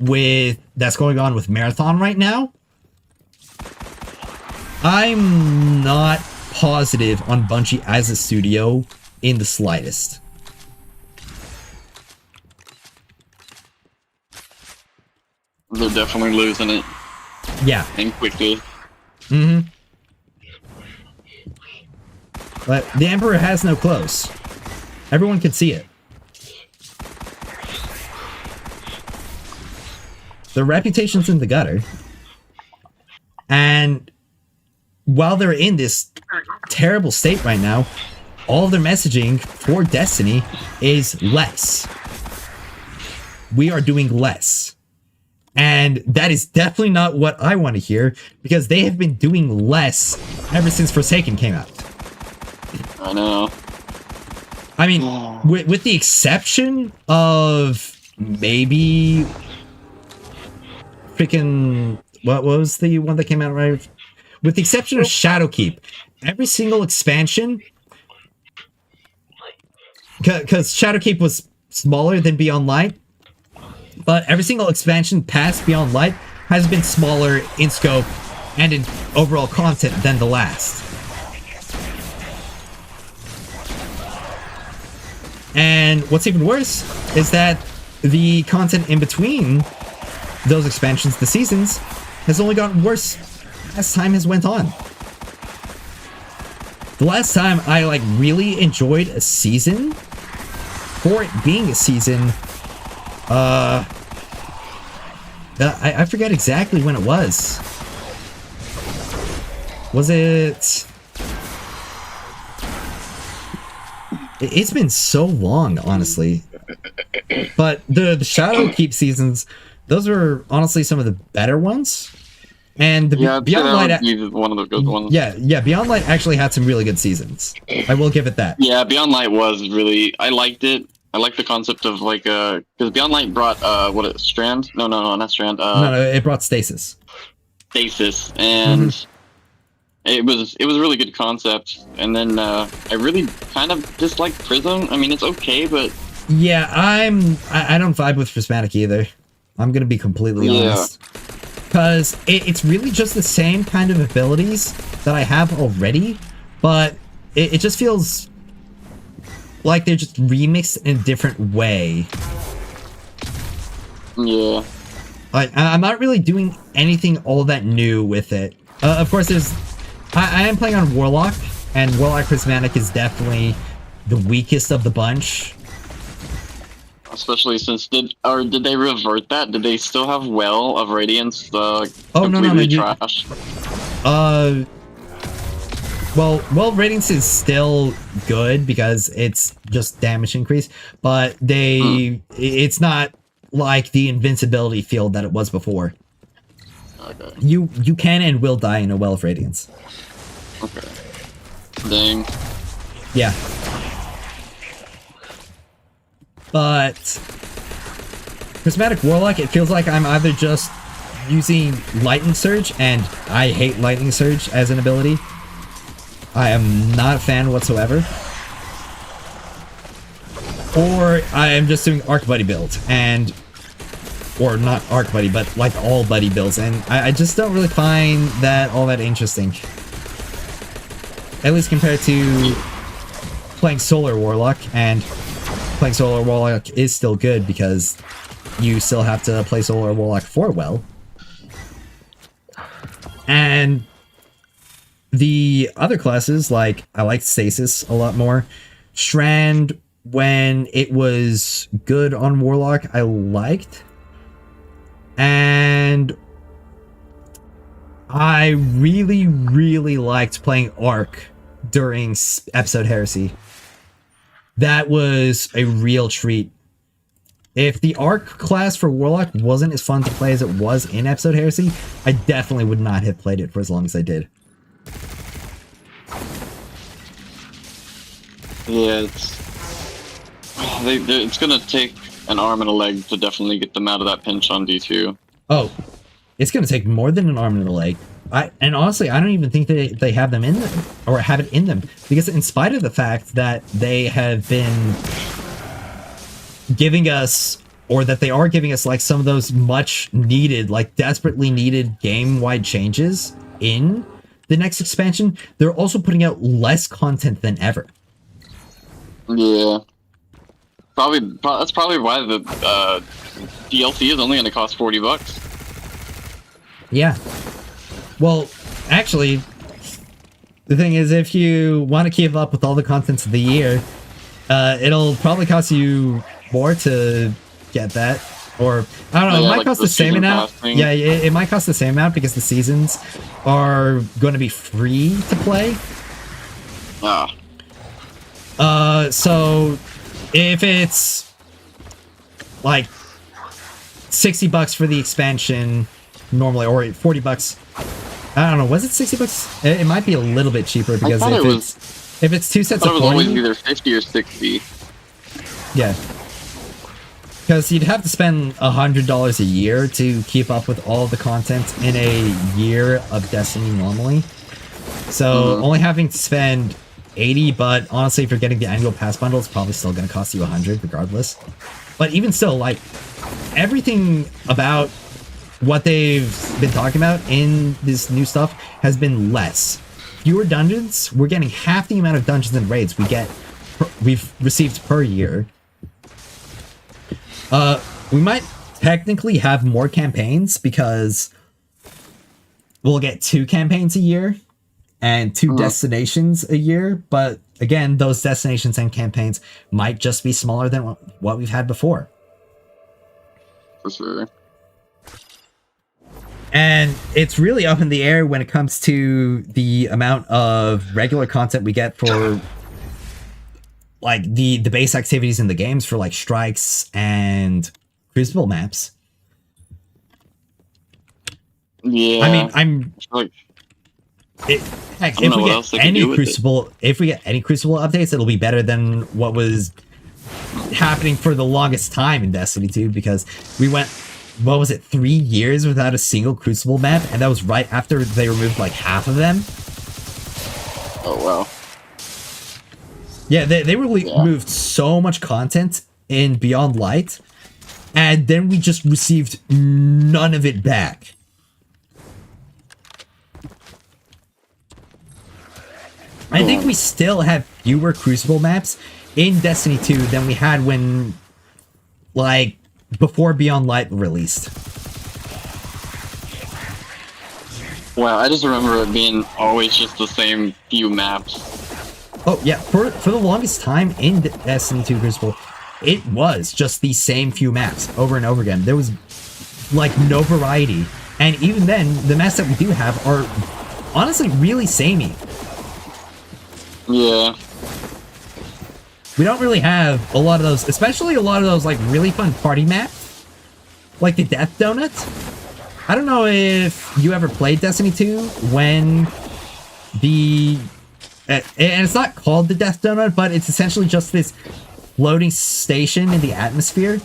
that's going on with Marathon right now. I'm not positive on Bungie as a studio in the slightest. They're definitely losing it. Yeah. And quickly. Mm-hmm. But the Emperor has no clothes. Everyone can see it. Their reputation's in the gutter. And while they're in this terrible state right now, all of their messaging for Destiny is less. We are doing less. And that is definitely not what I want to hear, because they have been doing less ever since Forsaken came out. I know. I mean, with the exception of maybe freaking... What was the one that came out right? With the exception of Shadowkeep, every single expansion... Because Shadowkeep was smaller than Beyond Light, but every single expansion past Beyond Light has been smaller in scope and in overall content than the last. And what's even worse is that the content in between those expansions, the seasons, has only gotten worse as time has went on. The last time I really enjoyed a season, for it being a season, I forget exactly when it was. Was it... It's been so long, honestly. But the Shadowkeep seasons, those were honestly some of the better ones. And the Beyond Light one of the good ones. Yeah, Beyond Light actually had some really good seasons. I will give it that. Yeah, Beyond Light was really... I liked it. I like the concept of because Beyond Light brought Strand? No, not Strand. No, it brought Stasis. Stasis, and it was a really good concept. And then I really kind of dislike Prism. I mean, it's okay, but yeah, I don't vibe with Prismatic either. I'm gonna be completely honest, because it's really just the same kind of abilities that I have already, but it just feels like they're just remixed in a different way. Yeah. I'm not really doing anything all that new with it. Of course, I am playing on Warlock, and Warlock Prismatic is definitely the weakest of the bunch. Especially since did they revert that? Did they still have Well of Radiance? No, trash. Well, Radiance is still good because it's just damage increase, but it's not like the invincibility field that it was before. Okay. You can and will die in a Well of Radiance. Okay. Dang. Yeah. But Prismatic Warlock, it feels like I'm either just using Lightning Surge, and I hate Lightning Surge as an ability. I am not a fan whatsoever. or I am just doing Arc Buddy build, and or not Arc Buddy, but like all Buddy builds, and I just don't really find that all that interesting. At least compared to playing Solar Warlock, and playing Solar Warlock is still good because you still have to play Solar Warlock for well. And the other classes, like, I liked Stasis a lot more. Strand, when it was good on Warlock, I liked. And I really, really liked playing Arc during Episode Heresy. That was a real treat. If the Arc class for Warlock wasn't as fun to play as it was in Episode Heresy, I definitely would not have played it for as long as I did. Yeah, it's gonna take an arm and a leg to definitely get them out of that pinch on D2. Oh, it's gonna take more than an arm and a leg. And honestly, I don't even think they have them in them, or have it in them, because in spite of the fact that they have been giving us, or that they are giving us, like, some of those much needed, like desperately needed game-wide changes in the next expansion, they're also putting out less content than ever. Yeah. That's probably why the DLC is only going to cost $40. Yeah. Well, actually, the thing is, if you want to keep up with all the contents of the year, it'll probably cost you more to get that. Or, I don't know, it might cost the same amount. Yeah, it might cost the same amount because the seasons are going to be free to play. So if it's like $60 for the expansion normally, or $40, I don't know, was it $60? It might be a little bit cheaper because if it's two sets of 40, it was always either 50 or 60. Yeah. Because you'd have to spend $100 a year to keep up with all the content in a year of Destiny normally. So only having to spend 80, but honestly, if you're getting the annual pass bundle, it's probably still going to cost you 100 regardless. But even still, like, everything about what they've been talking about in this new stuff has been less. Fewer dungeons. We're getting half the amount of dungeons and raids we've received per year. We might technically have more campaigns because we'll get 2 campaigns a year and 2 destinations a year, but again, those destinations and campaigns might just be smaller than what we've had before. For sure. And it's really up in the air when it comes to the amount of regular content we get for, like, the base activities in the games for, like, strikes and Crucible maps. Yeah. I mean, heck, if we get any Crucible updates, it'll be better than what was happening for the longest time in Destiny 2, because we went, what was it, 3 years without a single Crucible map, and that was right after they removed like half of them. Oh wow. Yeah, they removed so much content in Beyond Light, and then we just received none of it back. I think we still have fewer Crucible maps in Destiny 2 than we had when, like, before Beyond Light released. Wow, I just remember it being always just the same few maps. Oh, yeah, for the longest time in Destiny 2 Crucible, it was just the same few maps over and over again. There was, like, no variety. And even then, the maps that we do have are honestly really samey. Yeah. We don't really have a lot of those, especially a lot of those, like, really fun party maps. Like the Death Donut. I don't know if you ever played Destiny 2 when the... and it's not called the Death Donut, but it's essentially just this floating station in the atmosphere.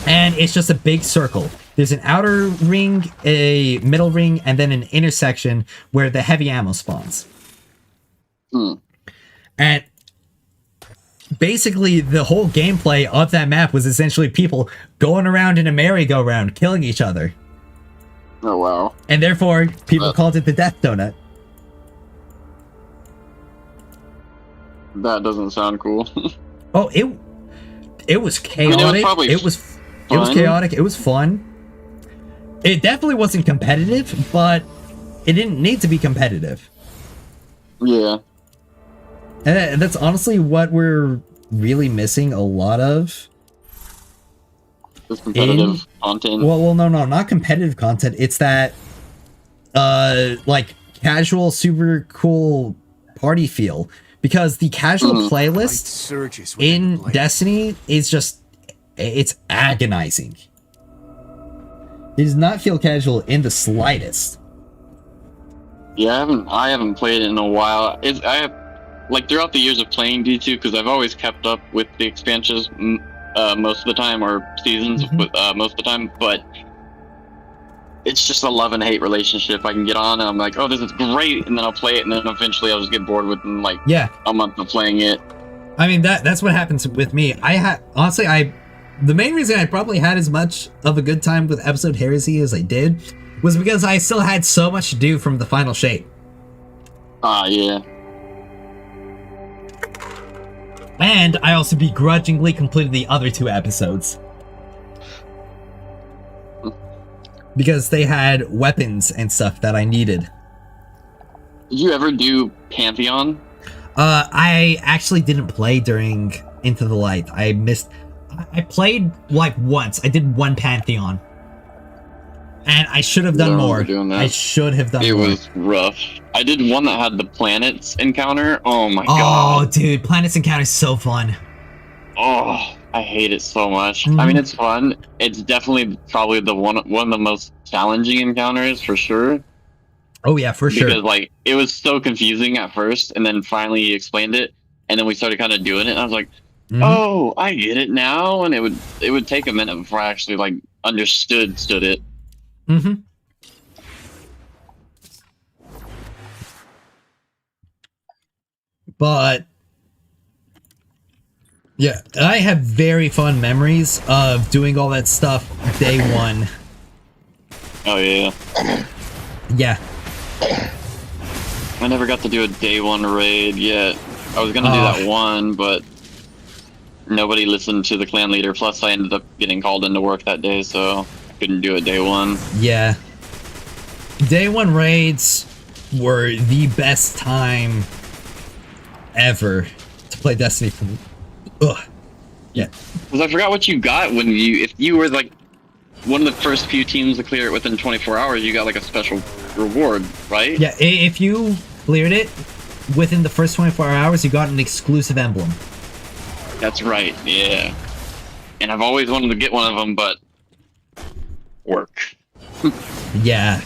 And it's just a big circle. There's an outer ring, a middle ring, and then an intersection where the heavy ammo spawns. And basically the whole gameplay of that map was essentially people going around in a merry-go-round, killing each other. Oh wow. And therefore, people called it the Death Donut. That doesn't sound cool. Oh, it was chaotic. I mean, it was chaotic. It was fun. It definitely wasn't competitive, but it didn't need to be competitive. Yeah. And that's honestly what we're really missing a lot of. This competitive content. Well, no, not competitive content. It's that, like, casual, super cool party feel. Because the casual playlist in Destiny is just, it's agonizing. It does not feel casual in the slightest. Yeah, I haven't played it in a while. I have, like, throughout the years of playing D2, because I've always kept up with the expansions most of the time, or seasons most of the time, but it's just a love and hate relationship. I can get on and I'm like, oh, this is great, and then I'll play it, and then eventually I'll just get bored within like a month of playing it. I mean, that's what happens with me. The main reason I probably had as much of a good time with Episode Heresy as I did was because I still had so much to do from the final shape. Yeah. And I also begrudgingly completed the other 2 episodes. Because they had weapons and stuff that I needed. Did you ever do Pantheon? I actually didn't play during Into the Light. I played like once. I did 1 Pantheon. And I should have done more. I should have done more. It was rough. I did one that had the planets encounter. Oh my god. Oh, dude, planets encounter is so fun. Oh, I hate it so much. I mean, it's fun. It's definitely probably the one of the most challenging encounters for sure. Oh yeah, for sure. Because like it was so confusing at first, and then finally he explained it, and then we started kind of doing it. And I was like, oh, I get it now. And it would take a minute before I actually like understood it. Mm-hmm. But yeah, I have very fond memories of doing all that stuff day 1. Oh yeah. Yeah. I never got to do a day 1 raid yet. I was gonna do that one, but nobody listened to the clan leader. Plus, I ended up getting called into work that day, so I couldn't do it day 1. Yeah. Day 1 raids were the best time ever to play Destiny for me. Ugh. Yeah. Because I forgot what you got when if you were like one of the first few teams to clear it within 24 hours, you got like a special reward, right? Yeah, if you cleared it within the first 24 hours, you got an exclusive emblem. That's right, yeah. And I've always wanted to get one of them, but work. Yeah.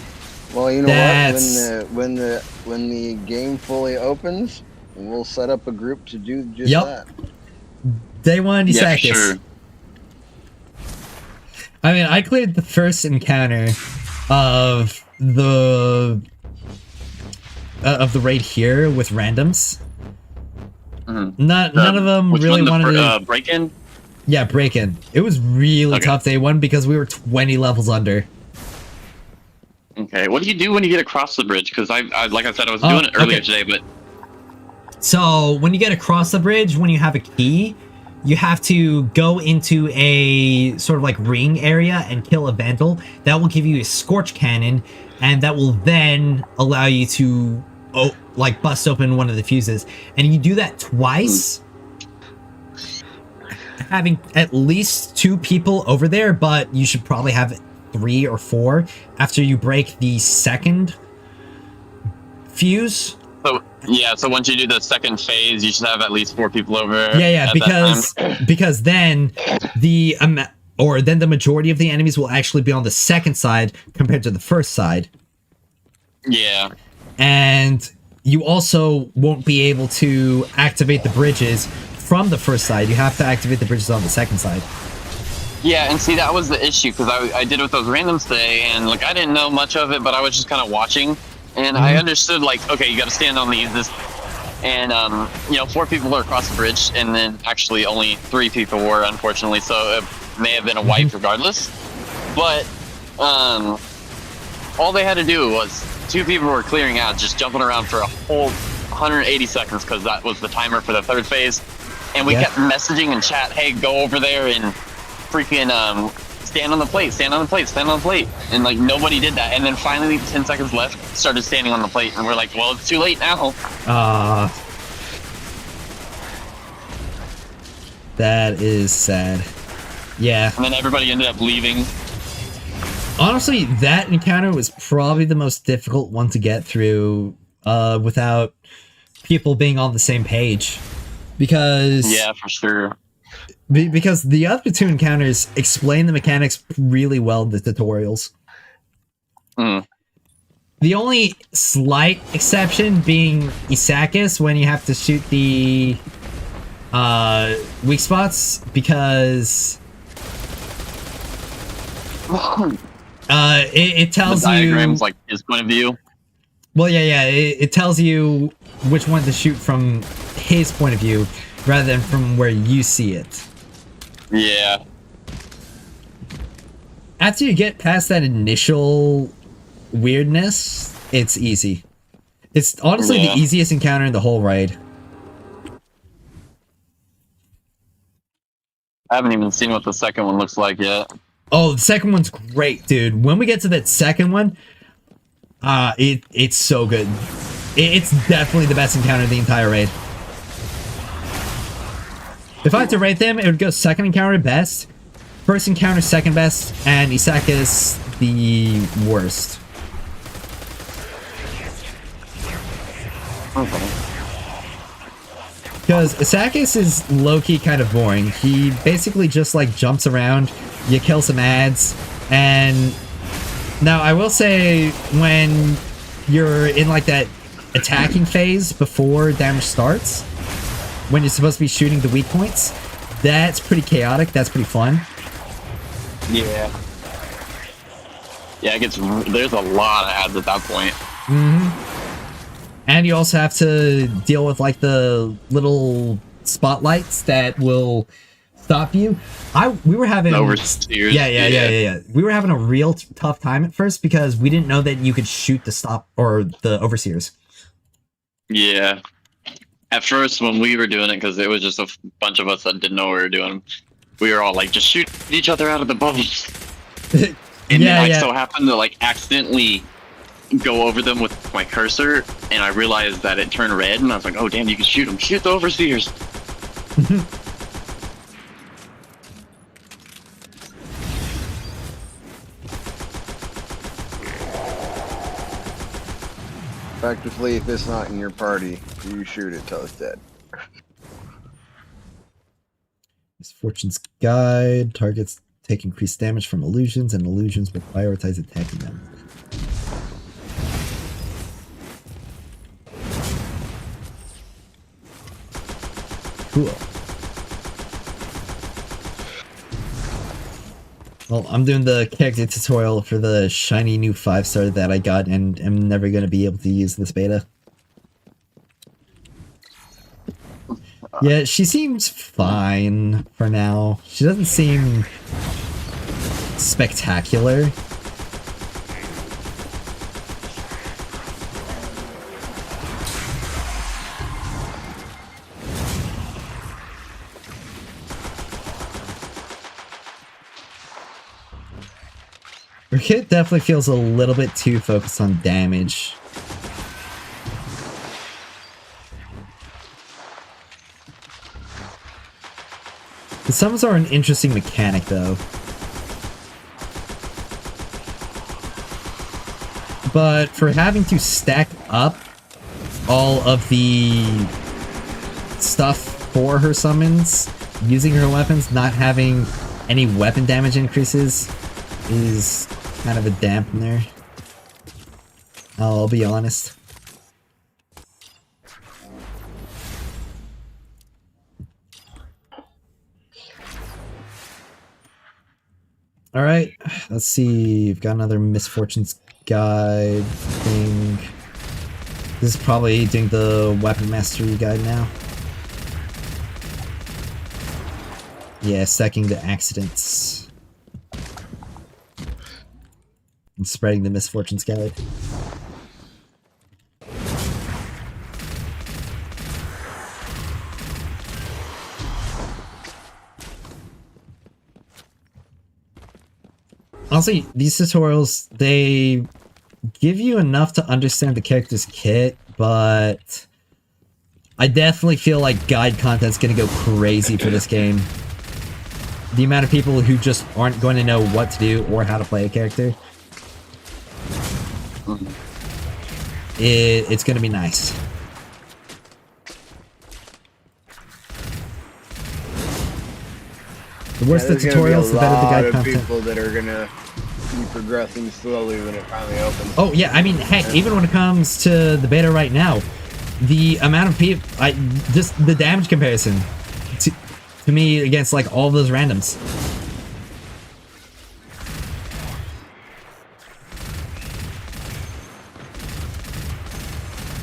Well, you know what? When the game fully opens, we'll set up a group to do just that. Day 1, you yeah, sure. Sure. I mean, I cleared the first encounter of the raid here with randoms. None of them really wanted to break-in. Yeah, break-in. It was really tough day 1 because we were 20 levels under. Okay, what do you do when you get across the bridge? Because I like I said, I was doing it earlier today, but so when you get across the bridge, when you have a key, you have to go into a sort of like ring area and kill a vandal. That will give you a scorch cannon, and that will then allow you to like bust open one of the fuses. And you do that twice, having at least 2 people over there, but you should probably have 3 or 4 after you break the second fuse. So yeah, so once you do the second phase, you should have at least 4 people over. Yeah, because then the majority of the enemies will actually be on the second side compared to the first side. Yeah. And you also won't be able to activate the bridges from the first side. You have to activate the bridges on the second side. Yeah, and see, that was the issue, because I did it with those randoms today, and like I didn't know much of it, but I was just kind of watching, and I understood, like, okay, you got to stand on this and you know, 4 people were across the bridge, and then actually only 3 people were, unfortunately. So it may have been a wipe regardless. But all they had to do was 2 people were clearing out, just jumping around for a whole 180 seconds because that was the timer for the 3rd phase, and we kept messaging in chat, "Hey, go over there and freaking stand on the plate, stand on the plate, stand on the plate," and like nobody did that. And then finally, 10 seconds left, started standing on the plate, and we're like, "Well, it's too late now." That is sad. Yeah. And then everybody ended up leaving. Honestly, that encounter was probably the most difficult one to get through without people being on the same page. Because... Yeah, for sure. Because the other 2 encounters explain the mechanics really well in the tutorials. The only slight exception being Isakis when you have to shoot the weak spots, because it tells the diagram's you like his point of view. Well, yeah, it tells you which one to shoot from his point of view rather than from where you see it. Yeah. After you get past that initial weirdness, it's easy. It's honestly the easiest encounter in the whole raid. I haven't even seen what the second one looks like yet. Oh, the second one's great, dude. When we get to that second one, it's so good. It's definitely the best encounter of the entire raid. If I had to rate them, it would go second encounter best, first encounter second best, and Isakis the worst. Because Isakis is low-key kind of boring. He basically just like jumps around, you kill some ads, and now I will say when you're in like that attacking phase before damage starts, when you're supposed to be shooting the weak points, that's pretty chaotic, that's pretty fun. Yeah. Yeah, there's a lot of ads at that point. And you also have to deal with like the little spotlights that will stop you. We were having overseers. Yeah. We were having a real tough time at first because we didn't know that you could shoot the stop or the overseers. Yeah. At first, when we were doing it, because it was just a bunch of us that didn't know what we were doing, we were all like, just shoot each other out of the bubbles. And then I so happened to like accidentally go over them with my cursor, and I realized that it turned red, and I was like, oh damn, you can shoot them. Shoot the overseers. Effectively, if it's not in your party, you shoot it till it's dead. Misfortune's Guide. Targets take increased damage from illusions, and illusions will prioritize attacking them. Cool. Well, I'm doing the character tutorial for the shiny new 5-star that I got, and I'm never going to be able to use this beta. Yeah, she seems fine for now. She doesn't seem spectacular. Her kit definitely feels a little bit too focused on damage. The summons are an interesting mechanic, though. But for having to stack up all of the stuff for her summons, using her weapons, not having any weapon damage increases, is kind of a dampener. I'll be honest. Alright, let's see. We've got another Misfortune's Guide thing. This is probably doing the weapon mastery guide now. Yeah, stacking the accidents. And spreading the misfortunes guide. Honestly, these tutorials, they give you enough to understand the character's kit, but I definitely feel like guide content's gonna go crazy for this game. The amount of people who just aren't going to know what to do or how to play a character. It's gonna be nice. The worse the tutorials, the better the guide content. People that are gonna be progressing slowly when it finally opens. Oh yeah, I mean, heck, even when it comes to the beta right now, the amount of people, just the damage comparison to me against like all those randoms.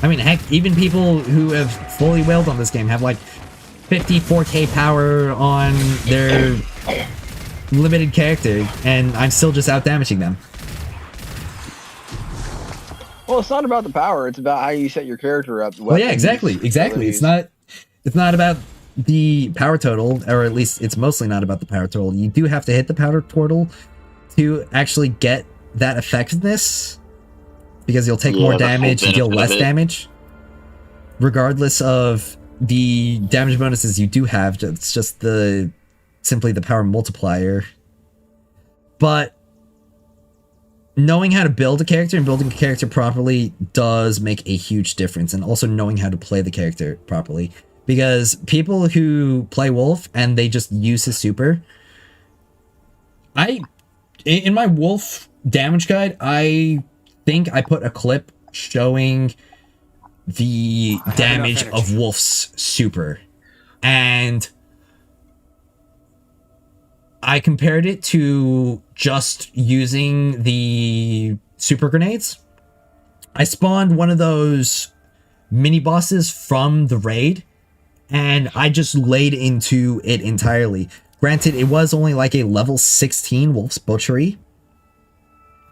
I mean, heck, even people who have fully whaled on this game have like 54k power on their limited character, and I'm still just out damaging them. Well, it's not about the power; it's about how you set your character up. Well, yeah, exactly. It's not about the power total, or at least it's mostly not about the power total. You do have to hit the power total to actually get that effectiveness, because you'll take more damage and deal less damage, regardless of the damage bonuses you do have. It's just simply the power multiplier. But knowing how to build a character and building a character properly does make a huge difference, and also knowing how to play the character properly. Because people who play Wolf and they just use his super, in my Wolf damage guide, I think I put a clip showing the damage of Wolf's super, and I compared it to just using the super grenades. I spawned one of those mini bosses from the raid, and I just laid into it entirely. Granted, it was only like a level 16 Wolf's Butchery,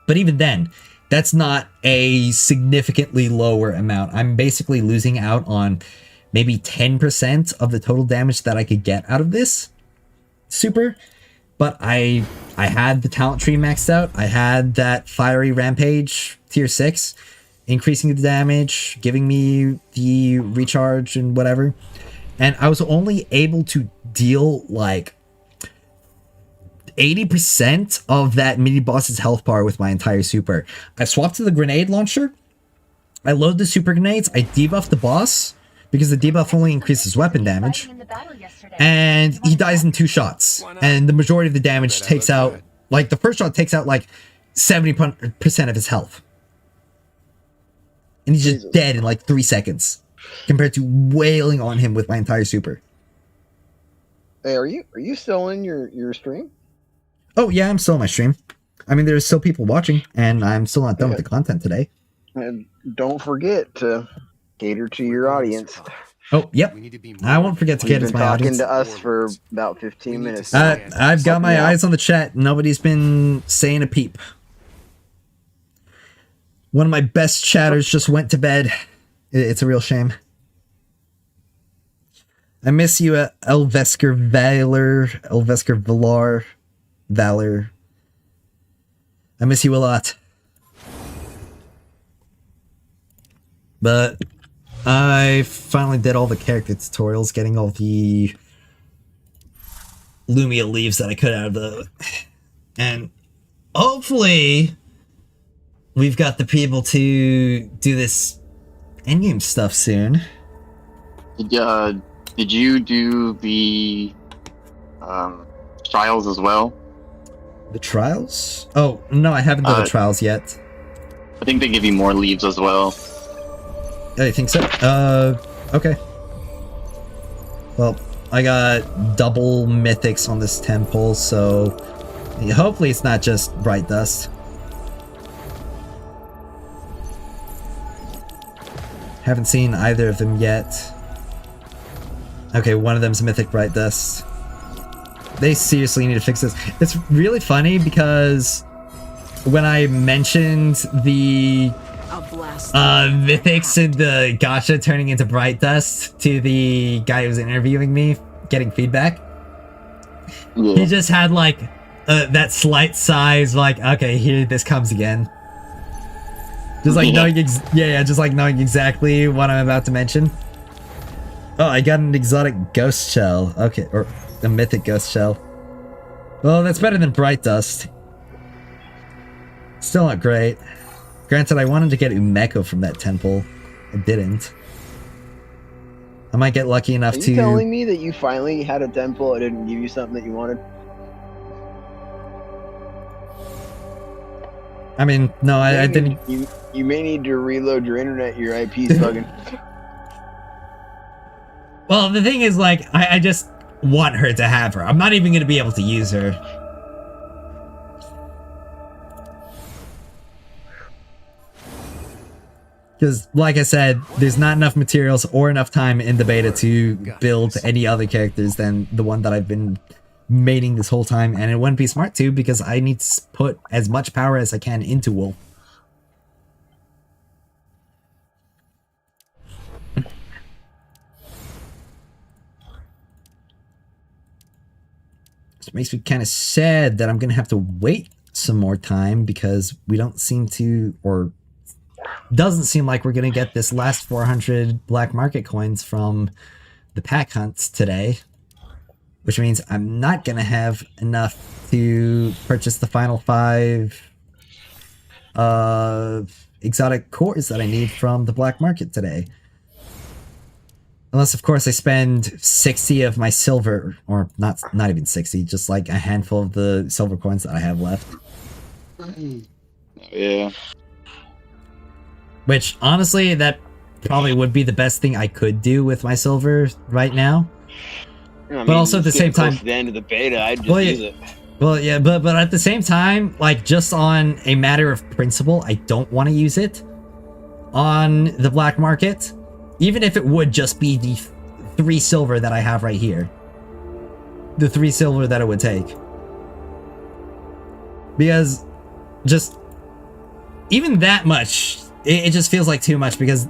but even then, that's not a significantly lower amount. I'm basically losing out on maybe 10% of the total damage that I could get out of this super. But I had the talent tree maxed out. I had that Fiery Rampage tier 6, increasing the damage, giving me the recharge and whatever. And I was only able to deal like 80% of that mini boss's health bar with my entire super. I swapped to the grenade launcher. I load the super grenades. I debuff the boss because the debuff only increases weapon damage. And he dies in 2 shots. And the majority of the damage takes out, like the first shot takes out like 70% of his health. And he's just dead in like 3 seconds compared to wailing on him with my entire super. Hey, are you still in your stream? Oh, yeah, I'm still on my stream. I mean, there's still people watching, and I'm still not done with the content today. And don't forget to cater to your audience. Oh, yep. I won't forget to cater to my audience. You've been talking to us for about 15 minutes. I've got my eyes on the chat. Nobody's been saying a peep. One of my best chatters just went to bed. It's a real shame. I miss you, Elvesker Valor. I miss you a lot. But I finally did all the character tutorials, getting all the Lumia leaves that I could out of the... And hopefully we've got the people to do this endgame stuff soon. Did you do the trials as well? The trials? Oh, no, I haven't done the trials yet. I think they give you more leaves as well. I think so. Okay. Well, I got double mythics on this temple, so hopefully it's not just bright dust. Haven't seen either of them yet. Okay, one of them's Mythic Bright Dust. They seriously need to fix this. It's really funny because when I mentioned the Mythics and the Gacha turning into Bright Dust to the guy who was interviewing me, getting feedback, he just had like that slight size, like, okay, here this comes again. Just like knowing, just like knowing exactly what I'm about to mention. Oh, I got an exotic ghost shell. Okay, or a mythic ghost shell. Well, that's better than Bright Dust. Still not great. Granted, I wanted to get Umeko from that temple. I didn't. I might get lucky enough to... Are you telling me that you finally had a temple and didn't give you something that you wanted? I mean, no, I didn't... You may need to reload your internet, your IP's bugging. Well, the thing is, like, I just want her to have her. I'm not even going to be able to use her. Because, like I said, there's not enough materials or enough time in the beta to build any other characters than the one that I've been maining this whole time. And it wouldn't be smart to, because I need to put as much power as I can into Wolf. It makes me kind of sad that I'm going to have to wait some more time, because we don't seem to, or doesn't seem like we're going to get this last 400 black market coins from the pack hunts today, which means I'm not going to have enough to purchase the final 5 exotic cores that I need from the black market today. Unless, of course, I spend 60 of my silver, or not even 60, just like a handful of the silver coins that I have left. Yeah. Which, honestly, that probably would be the best thing I could do with my silver right now. But also at the same time... At the end of the beta, I'd just use it. Well, yeah, but at the same time, like, just on a matter of principle, I don't want to use it on the black market. Even if it would just be the 3 silver that I have right here. The 3 silver that it would take. Because just even that much, it just feels like too much, because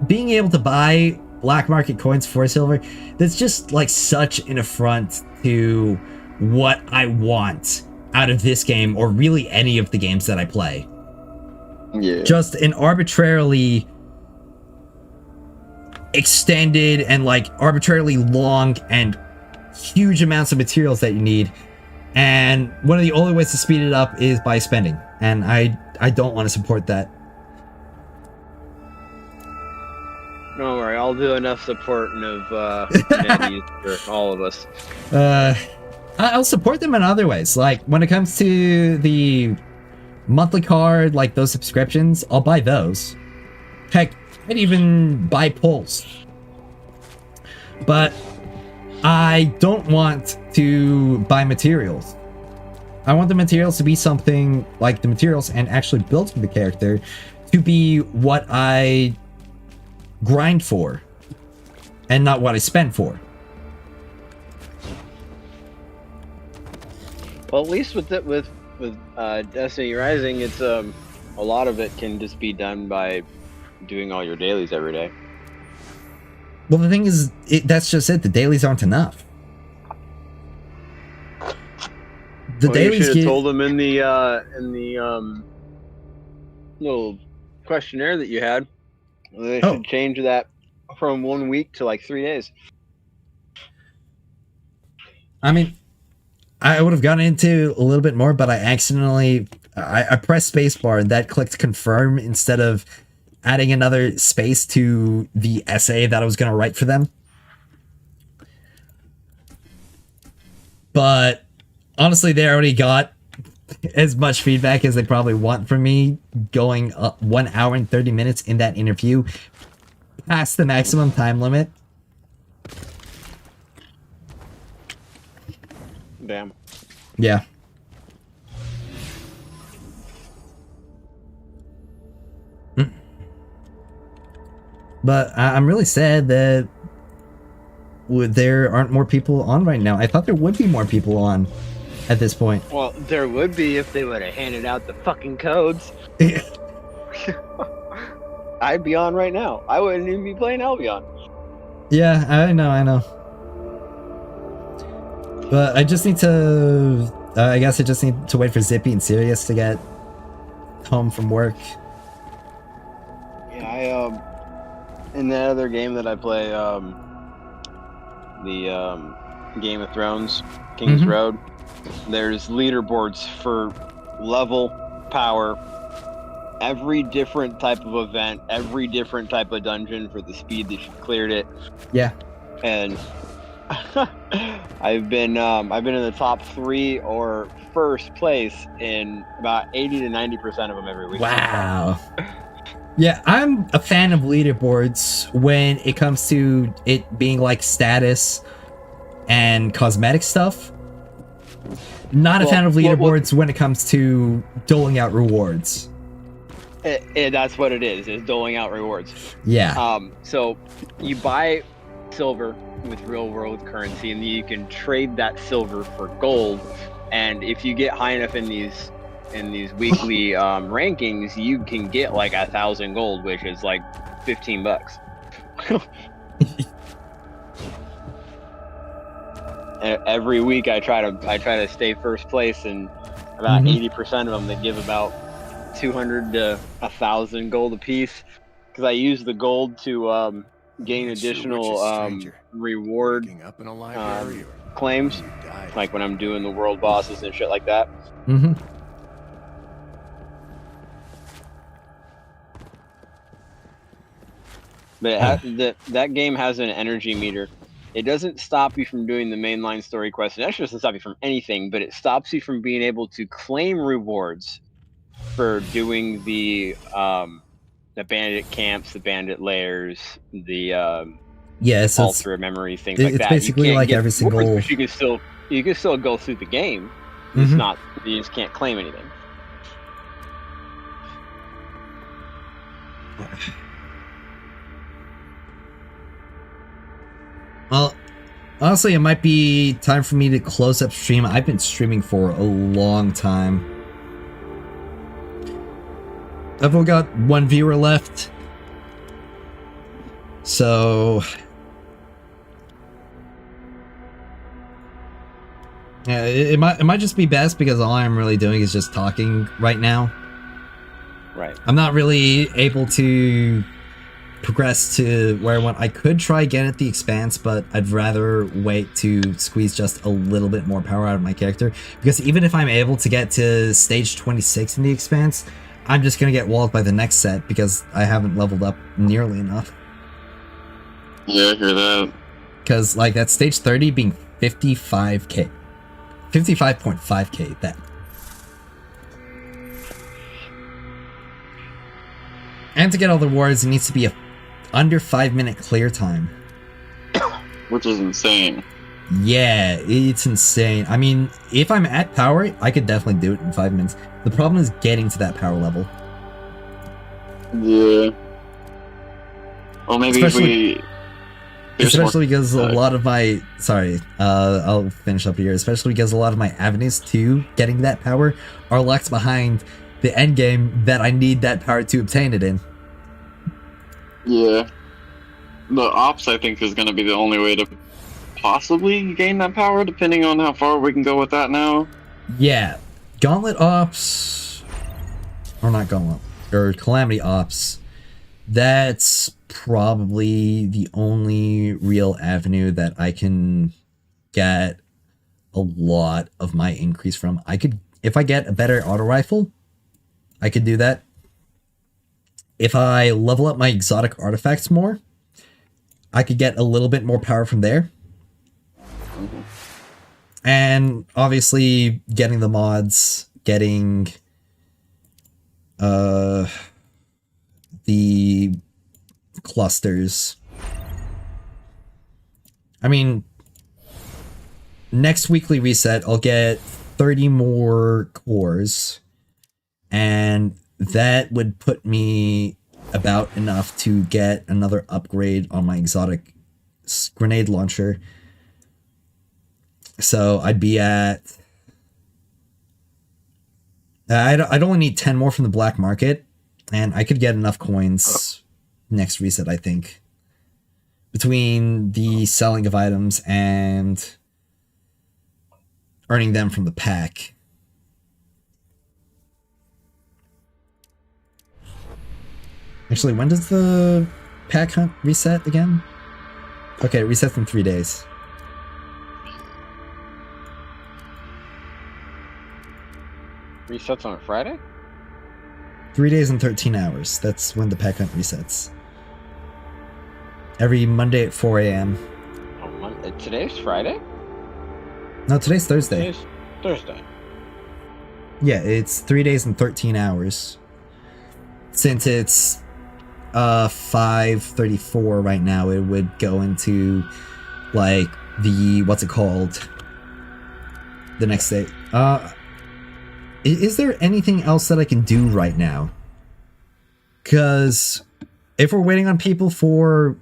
being able to buy black market coins for silver, that's just like such an affront to what I want out of this game, or really any of the games that I play. Yeah. Just an arbitrarily extended and like arbitrarily long and huge amounts of materials that you need, and one of the only ways to speed it up is by spending, and I don't want to support that. Don't worry, I'll do enough supporting of Mandy's for all of us. I'll support them in other ways, like when it comes to the monthly card, like those subscriptions, I'll buy those. Heck, I'd even buy pulls. But I don't want to buy materials. I want the materials to be something like the materials and actually building the character to be what I grind for and not what I spend for. Well, at least with Destiny Rising, it's a lot of it can just be done by doing all your dailies every day. Well, the thing is, that's just it. The dailies aren't enough. The dailies you should have told them in the little questionnaire that you had. They should change that from 1 week to like 3 days. I mean, I would have gotten into a little bit more, but I accidentally I pressed spacebar and that clicked confirm instead of adding another space to the essay that I was going to write for them. But honestly, they already got as much feedback as they probably want from me, going up 1 hour and 30 minutes in that interview, past the maximum time limit. Damn. Yeah. But I'm really sad that there aren't more people on right now. I thought there would be more people on at this point. Well, there would be if they would have handed out the fucking codes. I'd be on right now. I wouldn't even be playing Albion. Yeah, I know. But I just need to... I guess I just need to wait for Zippy and Sirius to get home from work. Yeah, in that other game that I play, the Game of Thrones, King's Road, there's leaderboards for level, power, every different type of event, every different type of dungeon for the speed that you cleared it. Yeah. And I've been in the top 3 or first place in about 80 to 90% of them every week. Wow. Yeah, I'm a fan of leaderboards when it comes to it being like status and cosmetic stuff. Not a fan of leaderboards when it comes to doling out rewards. That's what it is doling out rewards. Yeah. So you buy silver with real world currency, and you can trade that silver for gold. And if you get high enough in these weekly rankings, you can get like 1,000 gold, which is like $15. Every week I try to stay first place, and about 80% of them they give about 200 to 1,000 gold apiece, because I use the gold to gain additional reward claims, like when I'm doing the world bosses and shit like that. But that game has an energy meter. It doesn't stop you from doing the mainline story quests. It actually doesn't stop you from anything, but it stops you from being able to claim rewards for doing the bandit camps, the bandit lairs, the so ultra memory things like that. It's basically like every single. Rewards, but you can still go through the game. It's not, you just can't claim anything. Well, honestly, it might be time for me to close up stream. I've been streaming for a long time. I've only got 1 viewer left. So... yeah, it might just be best because all I'm really doing is just talking right now. Right. I'm not really able to progress to where I want. I could try again at the Expanse, but I'd rather wait to squeeze just a little bit more power out of my character, because even if I'm able to get to stage 26 in the Expanse, I'm just gonna get walled by the next set because I haven't leveled up nearly enough. Yeah, I hear that. Because like that stage 30 being 55k. 55.5k that. And to get all the rewards, it needs to be a under 5-minute clear time. Which is insane. Yeah, it's insane. I mean, if I'm at power, I could definitely do it in 5 minutes. The problem is getting to that power level. Yeah. Well, maybe especially because a lot of my... Sorry, I'll finish up here. Especially because a lot of my avenues to getting that power are locked behind the endgame that I need that power to obtain it in. Yeah. The ops, I think, is going to be the only way to possibly gain that power, depending on how far we can go with that now. Yeah. Gauntlet ops... Or not Gauntlet. Or Calamity ops. That's probably the only real avenue that I can get a lot of my increase from. I could... If I get a better auto rifle, I could do that. If I level up my exotic artifacts more, I could get a little bit more power from there. And obviously getting the mods, getting the clusters. I mean, next weekly reset, I'll get 30 more cores, and that would put me about enough to get another upgrade on my exotic grenade launcher. So I'd be at... I'd only need 10 more from the black market, and I could get enough coins next reset, I think. Between the selling of items and earning them from the pack. Actually, when does the pack hunt reset again? Okay, it resets in 3 days. Resets on a Friday? 3 days and 13 hours. That's when the pack hunt resets. Every Monday at 4 a.m. Oh, today's Friday? No, today's Thursday. Today's Thursday. Yeah, it's 3 days and 13 hours. Since it's 5:34 right now, it would go into like the what's it called? The next day. Is there anything else that I can do right now? Because if we're waiting on people for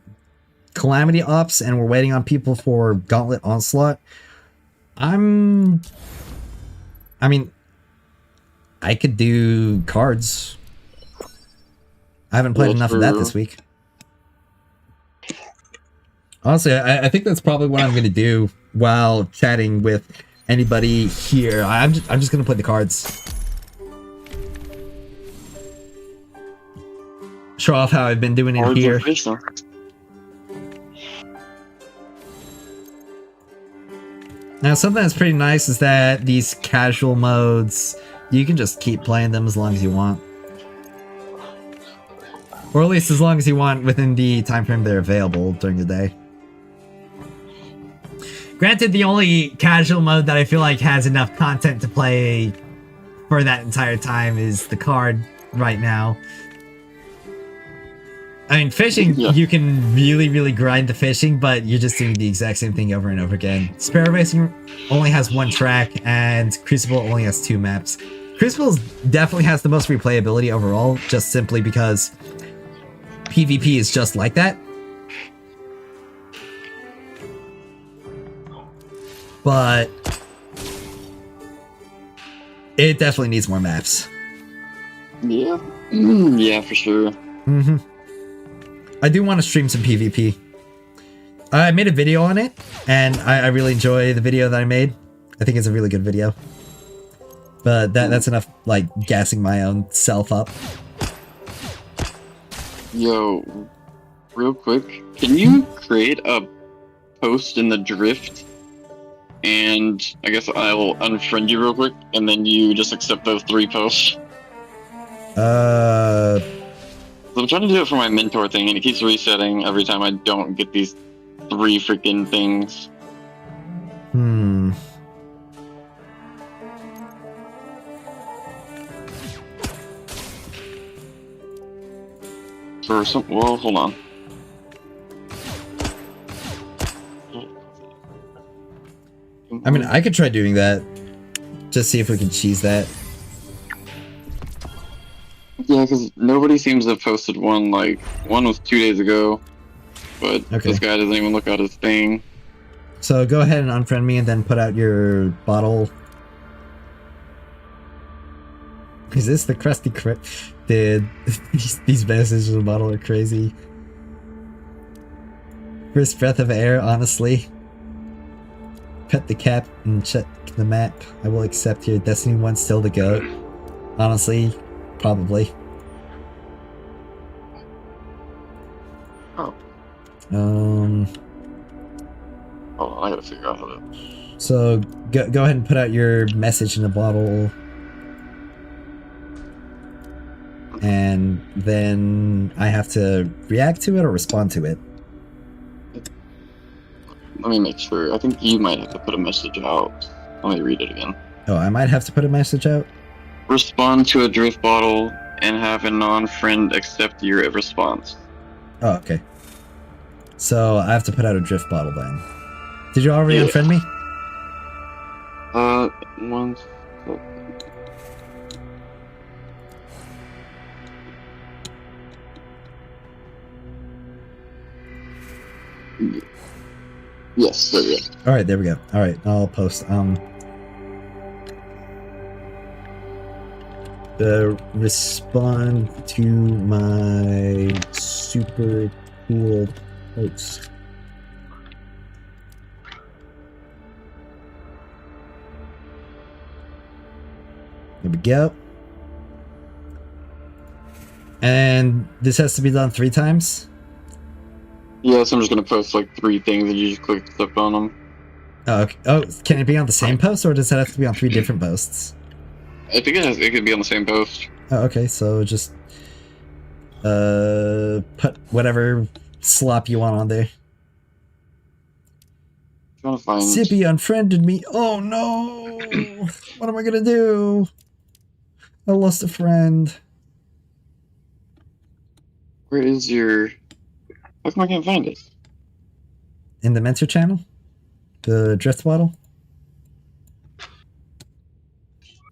Calamity Ops and we're waiting on people for Gauntlet Onslaught, I mean, I could do cards. I haven't played enough of that this week. Honestly, I think that's probably what I'm going to do while chatting with anybody here. I'm just going to play the cards. Show off how I've been doing it here. Now, something that's pretty nice is that these casual modes, you can just keep playing them as long as you want. Or at least as long as you want within the time frame they're available during the day. Granted, the only casual mode that I feel like has enough content to play for that entire time is the card right now. I mean, fishing, you can really grind the fishing, but you're just doing the exact same thing over and over again. Sparrow Racing only has 1 track, and Crucible only has 2 maps. Crucible definitely has the most replayability overall, just simply because PvP is just like that. But it definitely needs more maps. Yeah. Yeah, for sure. Mm-hmm. I do want to stream some PvP. I made a video on it, and I really enjoy the video that I made. I think it's a really good video. But that's enough, like, gassing my own self up. Yo, real quick, can you create a post in the drift? And I guess I'll unfriend you real quick, and then you just accept those 3 posts. So I'm trying to do it for my mentor thing, and it keeps resetting every time I don't get these 3 freaking things. For some, well, hold on. I mean, I could try doing that. Just see if we can cheese that. Yeah, because nobody seems to have posted one, like, one was 2 days ago, but this guy doesn't even look at his thing. So go ahead and unfriend me and then put out your bottle. Is this the crusty Dude, these messages in the bottle are crazy. First breath of air, honestly. Pet the cap and check the map. I will accept your Destiny 1 still the GOAT. Honestly, probably. Oh. Hold on, I gotta figure out how to... So, go ahead and put out your message in the bottle. And then I have to react to it or respond to it. Let me make sure. I think you might have to put a message out. Let me read it again. Oh, I might have to put a message out? Respond to a drift bottle and have a non-friend accept your response. Oh, okay. So I have to put out a drift bottle then. Did you already unfriend me? One second. Yes, there we go. All right, there we go. All right, I'll post. Respond to my super cool post. There we go. And this has to be done 3 times? Yeah, so I'm just gonna post like 3 things and you just click stuff on them. Oh, okay. Oh, can it be on the same post or does it have to be on 3 different posts? I think it could be on the same post. Oh, okay, so just put whatever slop you want on there. Trying to find Zippy unfriended me. Oh no! What am I gonna do? I lost a friend. where is your how come I can't find it? In the Mentor channel? The drift bottle?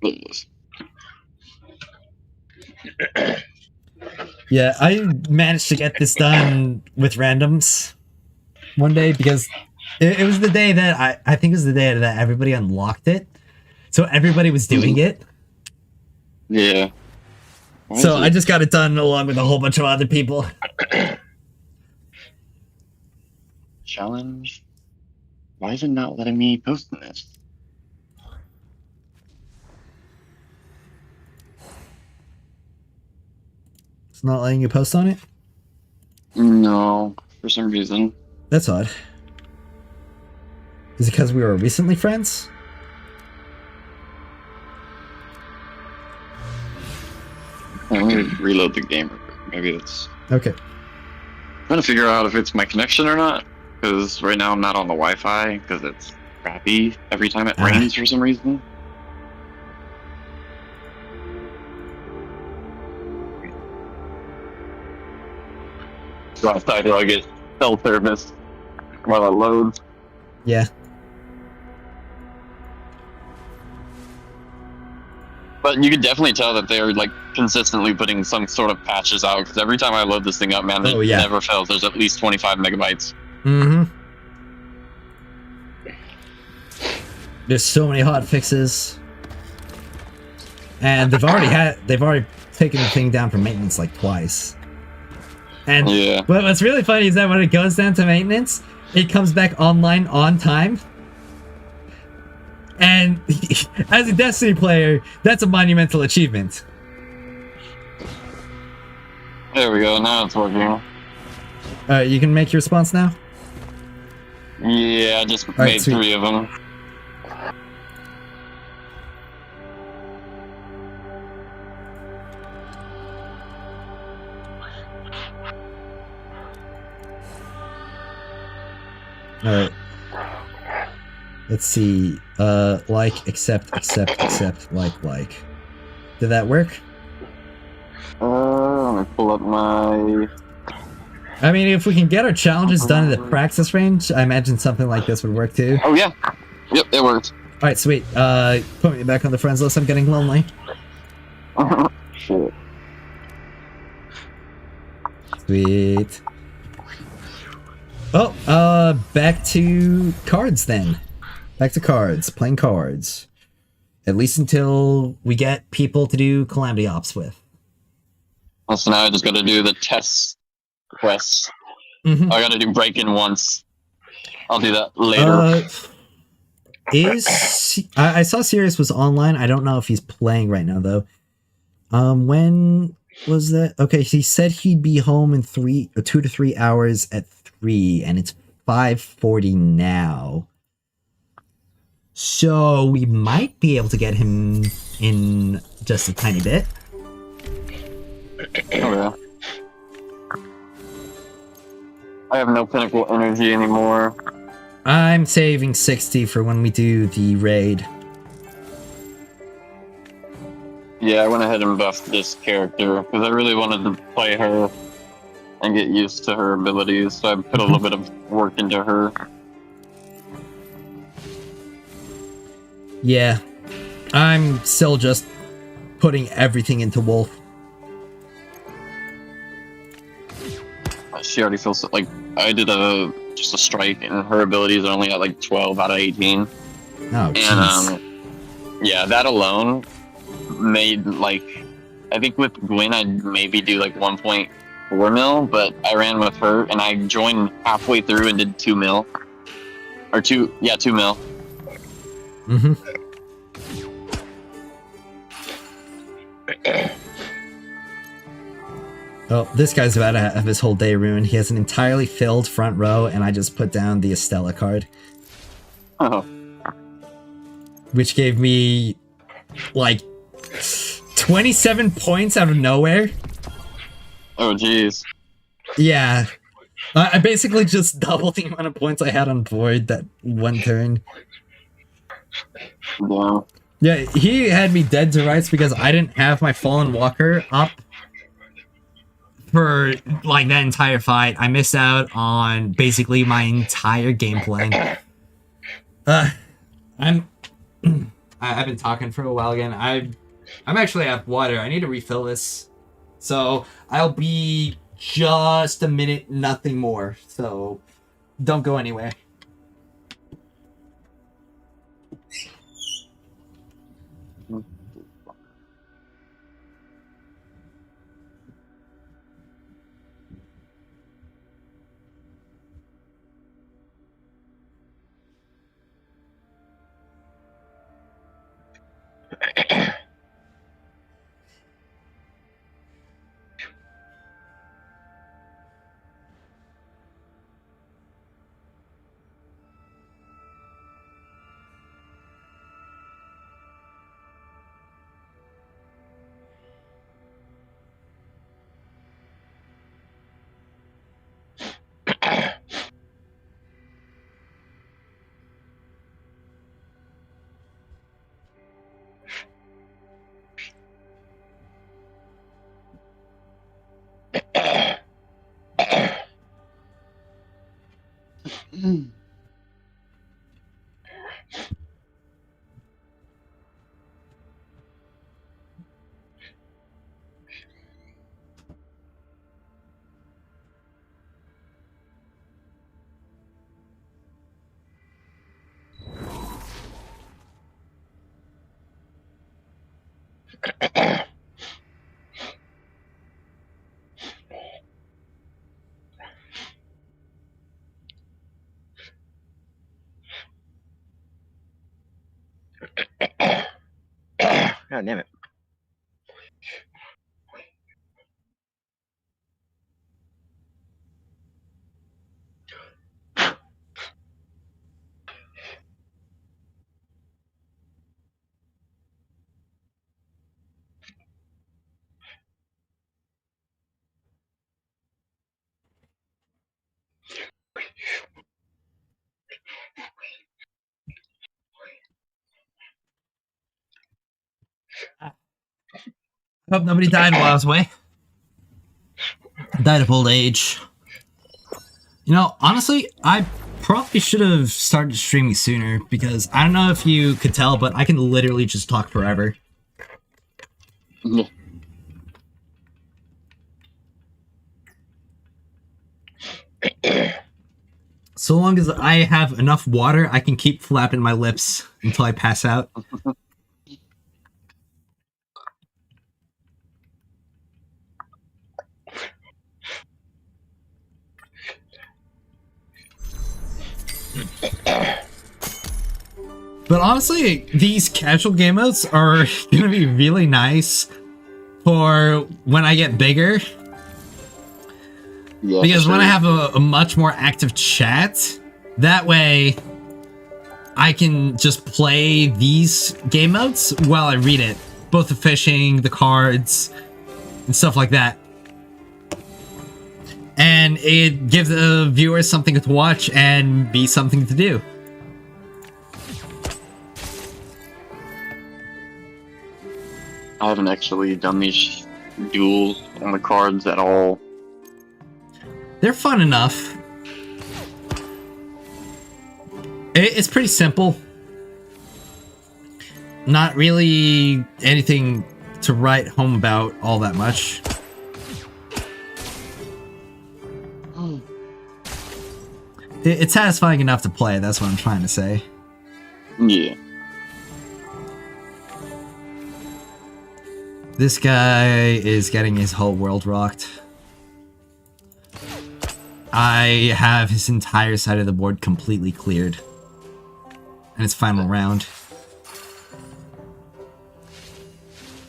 There it is. Yeah, I managed to get this done with randoms one day because it was the day that I think it was the day that everybody unlocked it. So everybody was doing it. Yeah. Why So is I it- just got it done along with a whole bunch of other people. Challenge? Why is it not letting me post this? It's not letting you post on it? No, for some reason. That's odd. Is it because we were recently friends? Let me reload the game real quick. Maybe it's... Okay. I'm trying to figure out if it's my connection or not. Because right now I'm not on the Wi-Fi because it's crappy every time it rains for some reason. So I thought I'll get cell service while it loads. Yeah. But you could definitely tell that they're like consistently putting some sort of patches out because every time I load this thing up, man, Oh, it yeah. never fails. There's at least 25 megabytes. Mm-hmm. There's so many hot fixes. And they've already taken the thing down for maintenance like twice. And Yeah. what's really funny is that when it goes down to maintenance, it comes back online on time. And as a Destiny player, that's a monumental achievement. There we go. Now it's working. You can make your response now? Yeah, I just right, made sweet. 3 of them. Alright. Let's see. Like, accept, like. Did that work? Let me pull up my... I mean, if we can get our challenges done in the practice range, I imagine something like this would work too. Oh, yeah. Yep, it worked. Alright, sweet. Put me back on the friends list. I'm getting lonely. Shit. Sweet. Oh, back to cards then. Back to cards. Playing cards. At least until we get people to do Calamity Ops with. So now I just gotta do the test quests. Mhm. I gotta do break-in once. I'll do that later. I saw Sirius was online. I don't know if he's playing right now though. When was that? Okay, he said he'd be home in 2 to 3 hours at 3, and it's 5:40 now. So we might be able to get him in just a tiny bit. Oh, yeah. I have no pinnacle energy anymore. I'm saving 60 for when we do the raid. Yeah, I went ahead and buffed this character because I really wanted to play her and get used to her abilities, so I put a little bit of work into her. Yeah, I'm still just putting everything into Wolf. She already feels like I did just a strike, and her abilities are only at like 12 out of 18. Oh, jeez. And yeah, that alone made like, I think with Gwen I'd maybe do like 1.4 mil, but I ran with her and I joined halfway through and did 2 mil. Or 2 mil. Mm-hmm. Well, this guy's about to have his whole day ruined. He has an entirely filled front row, and I just put down the Estella card. Oh. Which gave me, like, 27 points out of nowhere. Oh, jeez. Yeah. I basically just doubled the amount of points I had on board that one turn. Wow. Yeah, he had me dead to rights because I didn't have my Fallen Walker up for, like, that entire fight. I missed out on basically my entire game plan. I've been talking for a while again. I'm actually out of water. I need to refill this. So, I'll be just a minute, nothing more. So, don't go anywhere. God damn it. Hope nobody died while I was away. Died of old age. You know, honestly, I probably should have started streaming sooner because I don't know if you could tell, but I can literally just talk forever. Yeah. So long as I have enough water, I can keep flapping my lips until I pass out. But honestly, these casual game modes are gonna be really nice for when I get bigger. Yeah, because sure. when I have a much more active chat, that way I can just play these game modes while I read it. Both the fishing, the cards, and stuff like that. And it gives the viewers something to watch and be something to do. I haven't actually done these duels on the cards at all. They're fun enough. It's pretty simple. Not really anything to write home about all that much. it's satisfying enough to play. That's what I'm trying to say. Yeah. This guy is getting his whole world rocked. I have his entire side of the board completely cleared. And it's final round.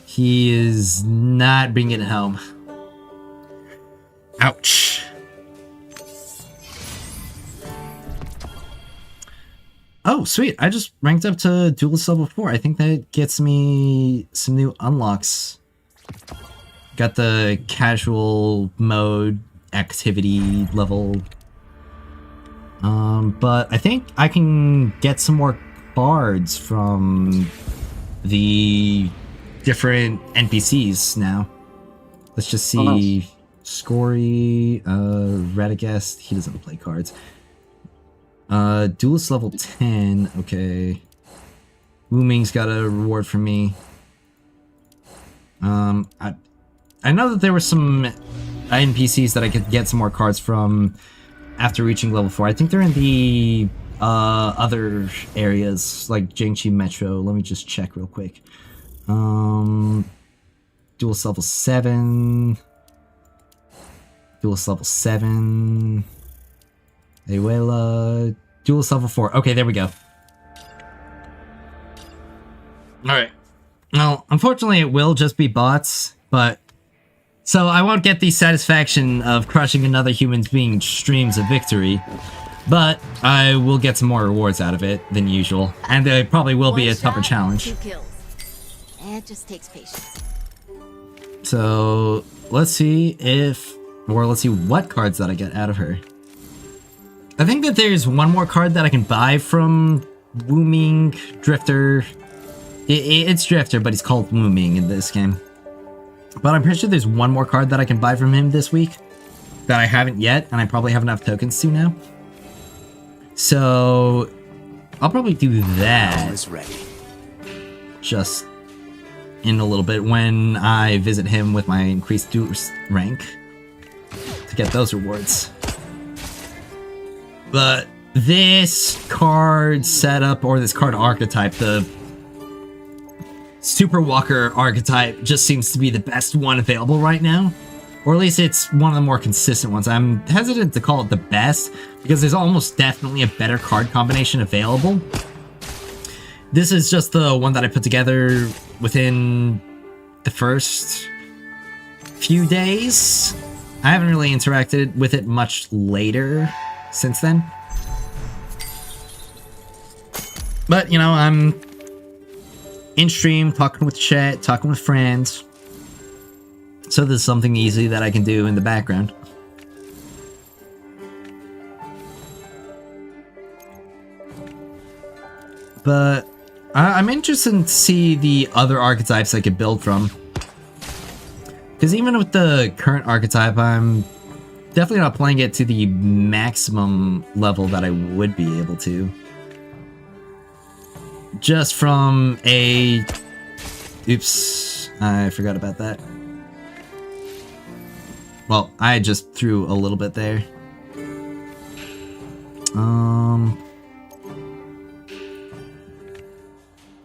He is not bringing it home. Ouch. Oh, sweet. I just ranked up to Duelist level 4. I think that gets me some new unlocks. Got the casual mode activity level. But I think I can get some more cards from the different NPCs now. Let's just see. Scory, Radagast, he doesn't play cards. Duelist level 10, okay. Wooming's got a reward for me. I know that there were some NPCs that I could get some more cards from after reaching level 4. I think they're in the other areas, like Jingchi Metro. Let me just check real quick. Duelist level 7. Duelist level 7. Ayuela. Duelist level 4. Okay, there we go. Alright. Well, unfortunately it will just be bots, but... So I won't get the satisfaction of crushing another human being's streams of victory, but I will get some more rewards out of it than usual, and there probably will be a tougher challenge. 2 kills. It just takes patience. So, let's see if... Or let's see what cards that I get out of her. I think that there's one more card that I can buy from Wooming Drifter. It's Drifter, but he's called Wooming in this game. But I'm pretty sure there's one more card that I can buy from him this week that I haven't yet, and I probably have enough tokens to now. So I'll probably do that just in a little bit when I visit him with my increased duelist rank to get those rewards. But this card setup, or this card archetype, the Super Walker archetype, just seems to be the best one available right now. Or at least it's one of the more consistent ones. I'm hesitant to call it the best, because there's almost definitely a better card combination available. This is just the one that I put together within the first few days. I haven't really interacted with it much later since then. But, you know, I'm in stream, talking with chat, talking with friends. So there's something easy that I can do in the background. But I'm interested to see the other archetypes I could build from. Because even with the current archetype, I'm definitely not playing it to the maximum level that I would be able to. Just from a... Oops, I forgot about that. Well, I just threw a little bit there.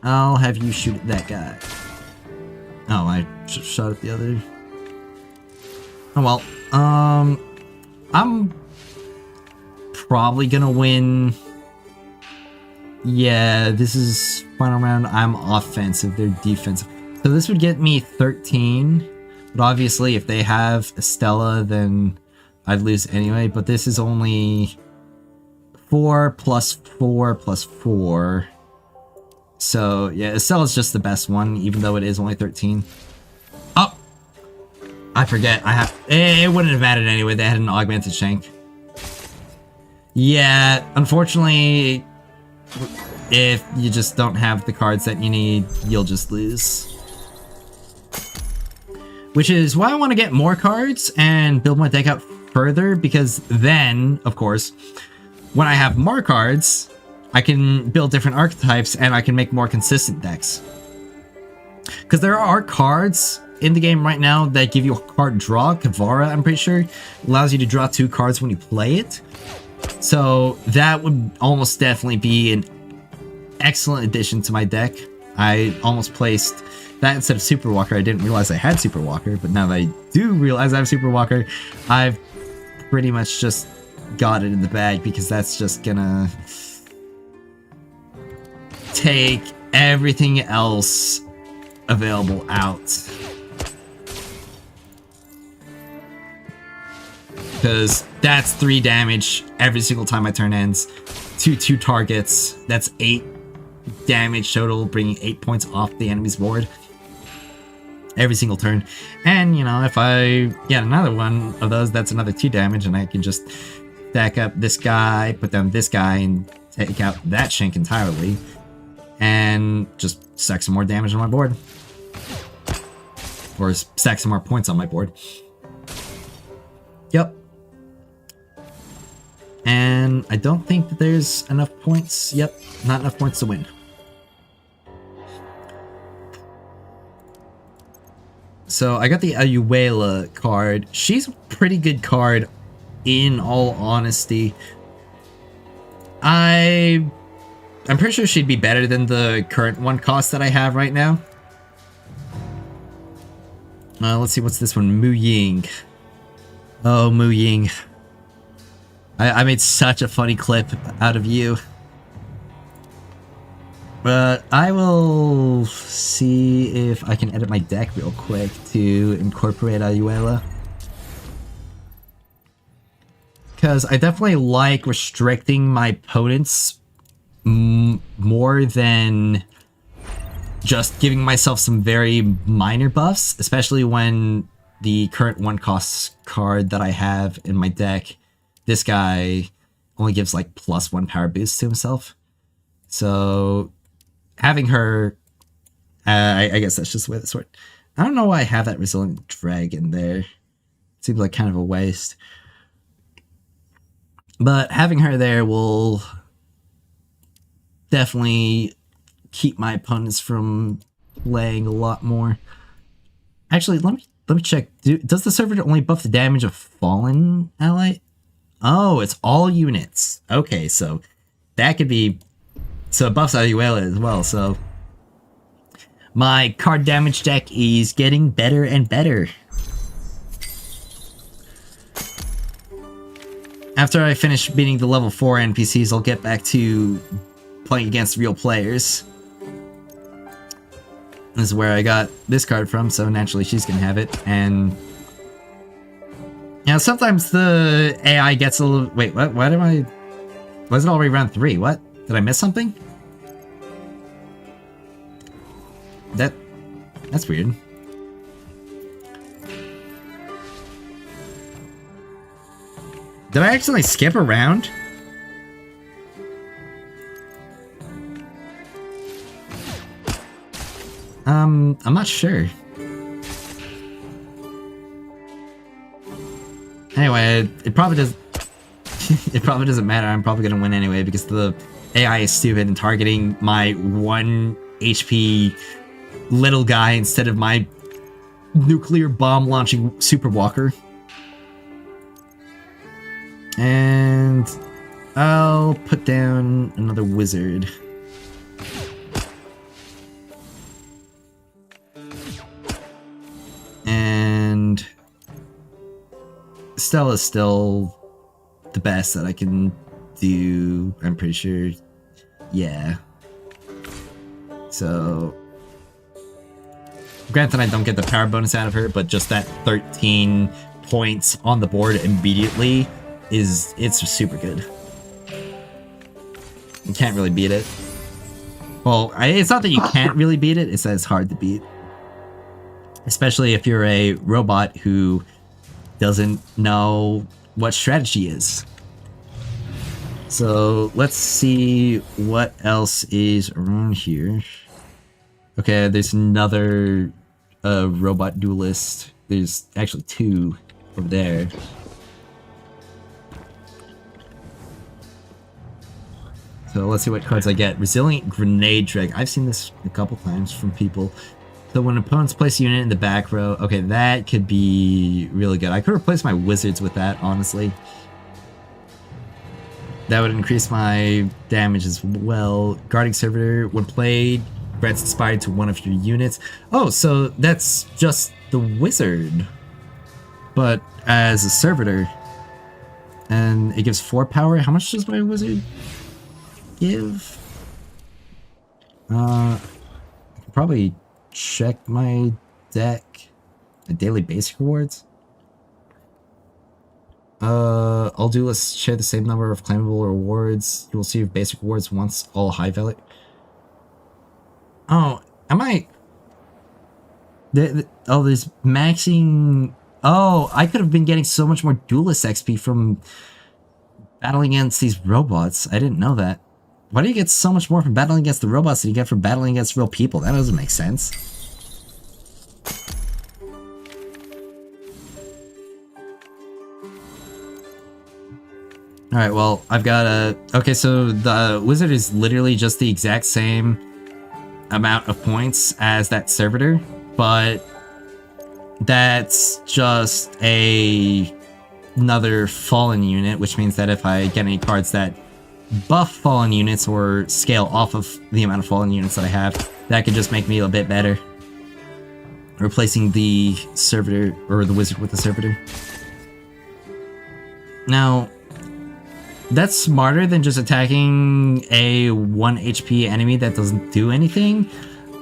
I'll have you shoot at that guy. Oh, I shot at the other. Oh well. I'm probably gonna win. Yeah, this is final round. I'm offensive, they're defensive. So this would get me 13. But obviously, if they have Estella, then I'd lose anyway. But this is only 4 plus 4 plus 4. So, yeah, Estella's just the best one, even though it is only 13. Oh! I forget. It wouldn't have mattered anyway. They had an augmented shank. Yeah, unfortunately, if you just don't have the cards that you need, you'll just lose. Which is why I want to get more cards and build my deck out further, because then, of course, when I have more cards, I can build different archetypes and I can make more consistent decks. Because there are cards in the game right now that give you a card draw. Kavara, I'm pretty sure, allows you to draw 2 cards when you play it. So that would almost definitely be an excellent addition to my deck. I almost placed that instead of Super Walker. I didn't realize I had Super Walker, but now that I do realize I have Super Walker, I've pretty much just got it in the bag, because that's just gonna take everything else available out. Because that's 3 damage every single time my turn ends. 2 targets. That's 8 damage total, bringing 8 points off the enemy's board every single turn. And, you know, if I get another one of those, that's another 2 damage, and I can just stack up this guy, put down this guy, and take out that shank entirely. And just stack some more damage on my board. Or stack some more points on my board. Yep. And I don't think that there's enough points. Yep, not enough points to win. So I got the Ayuela card. She's a pretty good card, in all honesty. I'm pretty sure she'd be better than the current 1 cost that I have right now. Let's see, what's this one? Mu Ying. Oh, Mu Ying. I made such a funny clip out of you. But I will see if I can edit my deck real quick to incorporate Ayuela. Because I definitely like restricting my opponents more than just giving myself some very minor buffs, especially when the current 1 cost card that I have in my deck, this guy only gives like +1 power boost to himself. So having her, I guess that's just the way this works. I don't know why I have that Resilient Dragon there. Seems like kind of a waste. But having her there will definitely keep my opponents from playing a lot more. Actually, let me check. Does the server only buff the damage of fallen ally? Oh, it's all units. Okay, so that could be... So it buffs Ayuela as well, so... My card damage deck is getting better and better. After I finish beating the level 4 NPCs, I'll get back to playing against real players. This is where I got this card from, so naturally she's gonna have it, and... Yeah, sometimes the AI gets a little... Wait, what? Why am I... Was it already round 3? What? Did I miss something? That's weird. Did I accidentally skip a round? I'm not sure. Anyway, it probably does. It probably doesn't matter. I'm probably gonna win anyway because the AI is stupid and targeting my 1 HP little guy instead of my nuclear bomb launching Super Walker. And I'll put down another wizard. And Stella's still the best that I can do, I'm pretty sure. Yeah. So, granted I don't get the power bonus out of her, but just that 13 points on the board immediately it's super good. You can't really beat it. Well, it's not that you can't really beat it, it's that it's hard to beat. Especially if you're a robot who doesn't know what strategy is. So let's see what else is around here. Okay, there's another robot duelist. There's actually 2 over there. So let's see what cards I get. Resilient Grenade Drag. I've seen this a couple times from people. So when opponents place a unit in the back row, okay, that could be really good. I could replace my wizards with that, honestly. that would increase my damage as well. Guarding servitor, when played, grants inspired to one of your units. Oh, so that's just the wizard, but as a servitor. And it gives 4 power. How much does my wizard give? I can probably check my deck. The daily basic rewards. All duelists share the same number of claimable rewards. You will see your basic rewards once all high value. Oh, am I? Oh, there's maxing. Oh, I could have been getting so much more duelist XP from battling against these robots. I didn't know that. Why do you get so much more from battling against the robots than you get from battling against real people? That doesn't make sense. Alright, well, I've got a... Okay, so the wizard is literally just the exact same amount of points as that servitor, but that's just another fallen unit, which means that if I get any cards that buff fallen units or scale off of the amount of fallen units that I have, that could just make me a bit better. Replacing the servitor, or the wizard with the servitor. Now, that's smarter than just attacking a 1 HP enemy that doesn't do anything,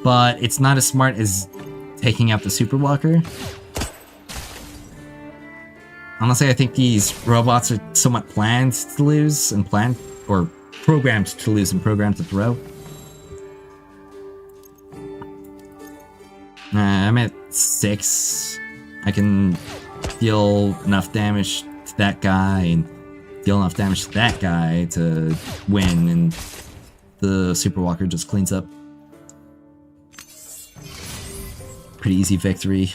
but it's not as smart as taking out the Super Walker. Honestly, I think these robots are somewhat planned to lose and or programmed to lose and programmed to throw. I'm at 6. I can deal enough damage to that guy and deal enough damage to that guy to win, and the Super Walker just cleans up. Pretty easy victory.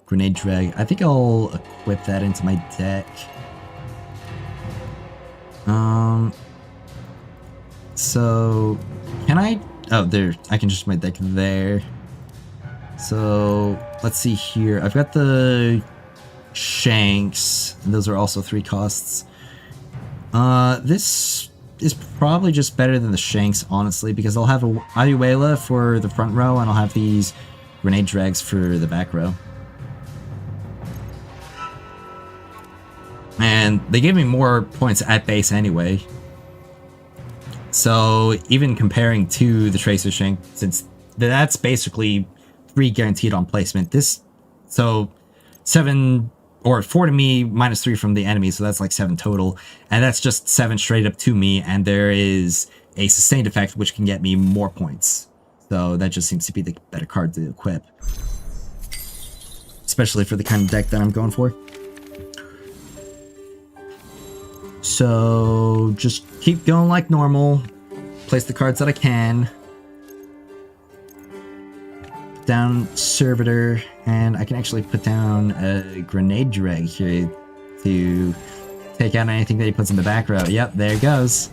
Grenade drag. I think I'll equip that into my deck. So can I? Oh, there. I can just my deck there. So let's see here. I've got the Shanks, and those are also 3 costs. This is probably just better than the Shanks, honestly, because I'll have a Ayuela for the front row, and I'll have these grenade drags for the back row. And they gave me more points at base anyway. So even comparing to the Tracer Shank, since that's basically 3 guaranteed on placement, so 7 or 4 to me, minus 3 from the enemy, so that's like 7 total. And that's just 7 straight up to me, and there is a sustained effect which can get me more points. So that just seems to be the better card to equip. Especially for the kind of deck that I'm going for. So just keep going like normal. Place the cards that I can. Down Servitor, and I can actually put down a Grenade Drag here to take out anything that he puts in the back row. Yep, there it goes.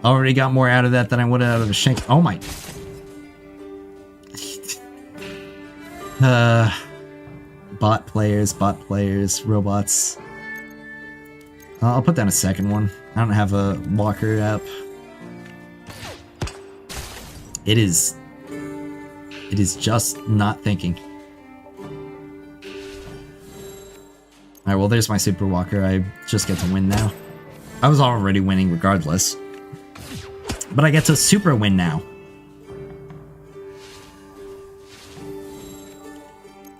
Already got more out of that than I would out of a Shank. Oh my... bot players, robots. I'll put down a second one. I don't have a walker up. It is just not thinking. Alright, well there's my Super Walker. I just get to win now. I was already winning regardless. But I get to super win now.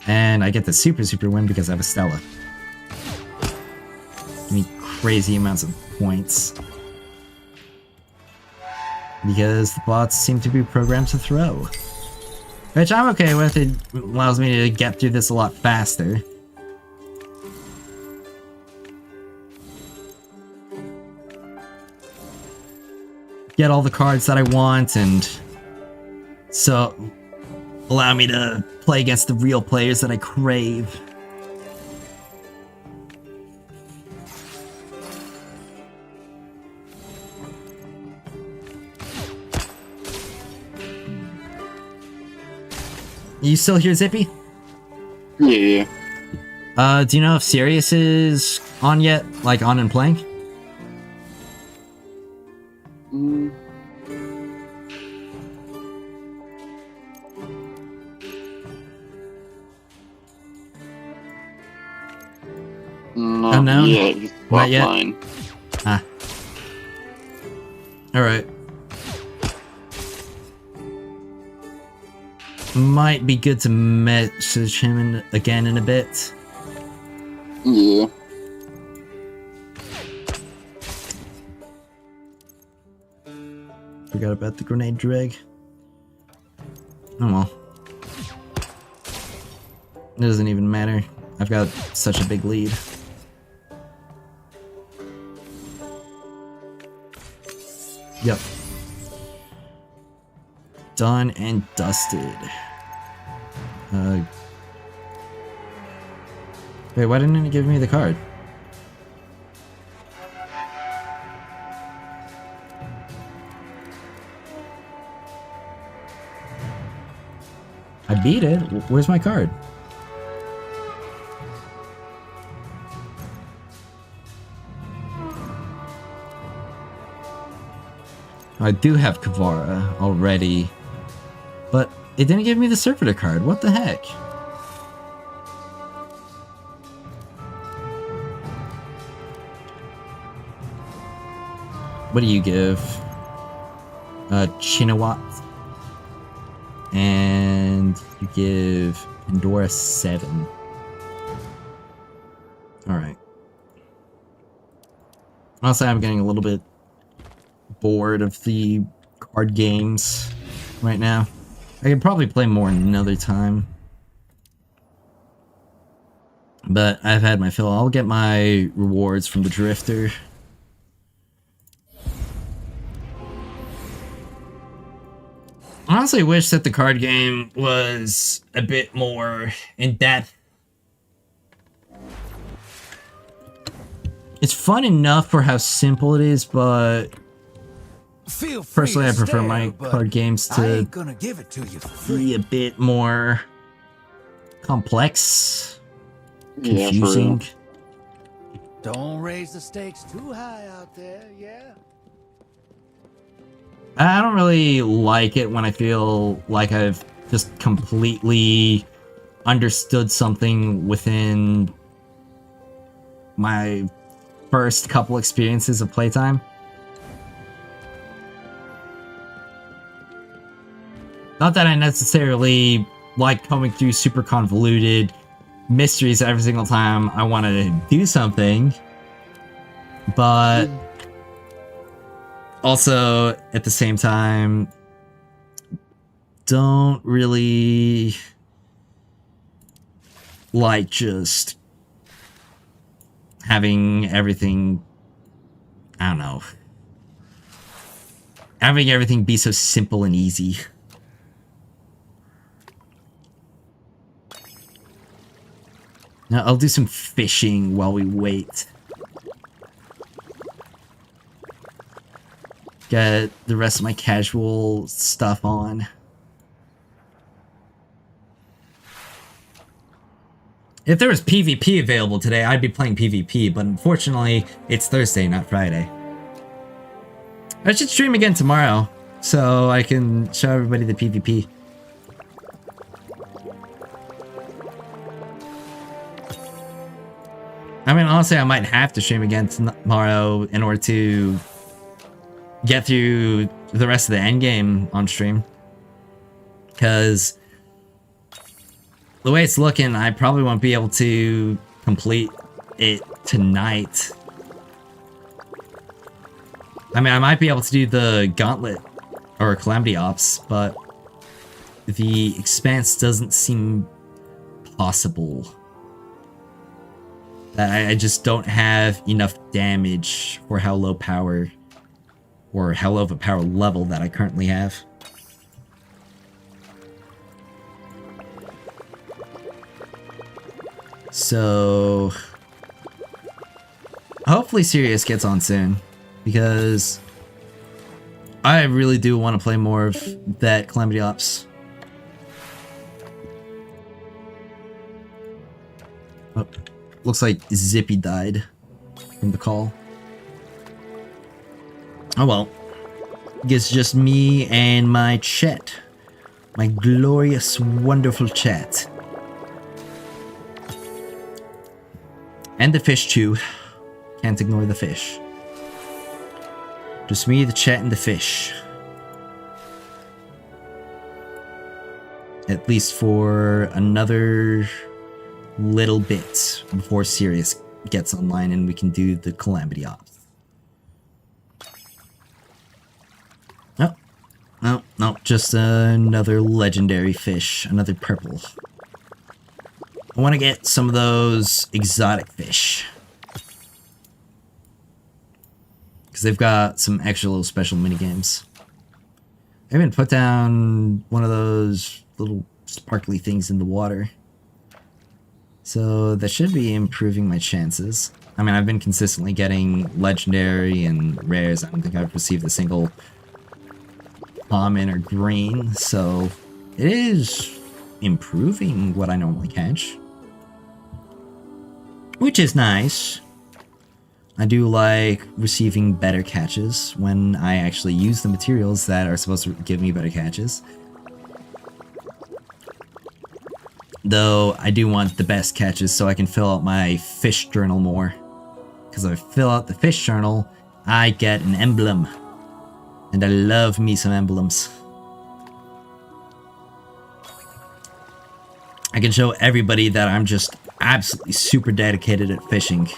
And I get the super win because I have a Stella. Give me crazy amounts of points. Because the bots seem to be programmed to throw. Which I'm okay with. It allows me to get through this a lot faster. Get all the cards that I want, and so allow me to play against the real players that I crave. You still here, Zippy? Yeah. Do you know if Sirius is on yet? Like, on and playing? Not Unknown? yet. He's Not yet? offline. Ah. Alright. Might be good to message him again in a bit. Yeah. Forgot about the grenade drag. Oh well. It doesn't even matter. I've got such a big lead. Yep. Done and dusted. Wait, why didn't it give me the card? I beat it. Where's my card? I do have Kavara already, but it didn't give me the servitor card. What the heck? What do you give? Chinawat. And you give Pandora 7. Alright. Honestly, I'm getting a little bit bored of the card games right now. I could probably play more another time. But I've had my fill. I'll get my rewards from the Drifter. I honestly wish that the card game was a bit more in depth. It's fun enough for how simple it is, but personally I prefer my card games to be a bit more complex, confusing. Don't raise the stakes too high out there, yeah? I don't really like it when I feel like I've just completely understood something within my first couple experiences of playtime. Not that I necessarily like coming through super convoluted mysteries every single time I want to do something, but also, at the same time, don't really like just having everything, I don't know, having everything be so simple and easy. Now, I'll do some fishing while we wait. Get the rest of my casual stuff on. If there was PvP available today, I'd be playing PvP, but unfortunately, it's Thursday, not Friday. I should stream again tomorrow, so I can show everybody the PvP. I mean, honestly, I might have to stream again tomorrow in order to get through the rest of the endgame on stream. Because the way it's looking, I probably won't be able to complete it tonight. I mean, I might be able to do the Gauntlet or Calamity Ops, but the Expanse doesn't seem possible. I just don't have enough damage for how low power, or how low of a power level that I currently have. So hopefully Sirius gets on soon, because I really do want to play more of that Calamity Ops. Oh, looks like Zippy died from the call. Oh well. It's just me and my chat. My glorious, wonderful chat. And the fish too. Can't ignore the fish. Just me, the chat, and the fish. At least for another little bit before Sirius gets online and we can do the Calamity Ops. No, no, no, just another legendary fish, another purple. I want to get some of those exotic fish. Because they've got some extra little special minigames. I even put down one of those little sparkly things in the water. So that should be improving my chances. I mean, I've been consistently getting legendary and rares. I don't think I've received a single common or green. So it is improving what I normally catch. Which is nice. I do like receiving better catches when I actually use the materials that are supposed to give me better catches. Though I do want the best catches so I can fill out my fish journal more. Because if I fill out the fish journal, I get an emblem. And I love me some emblems. I can show everybody that I'm just absolutely super dedicated at fishing.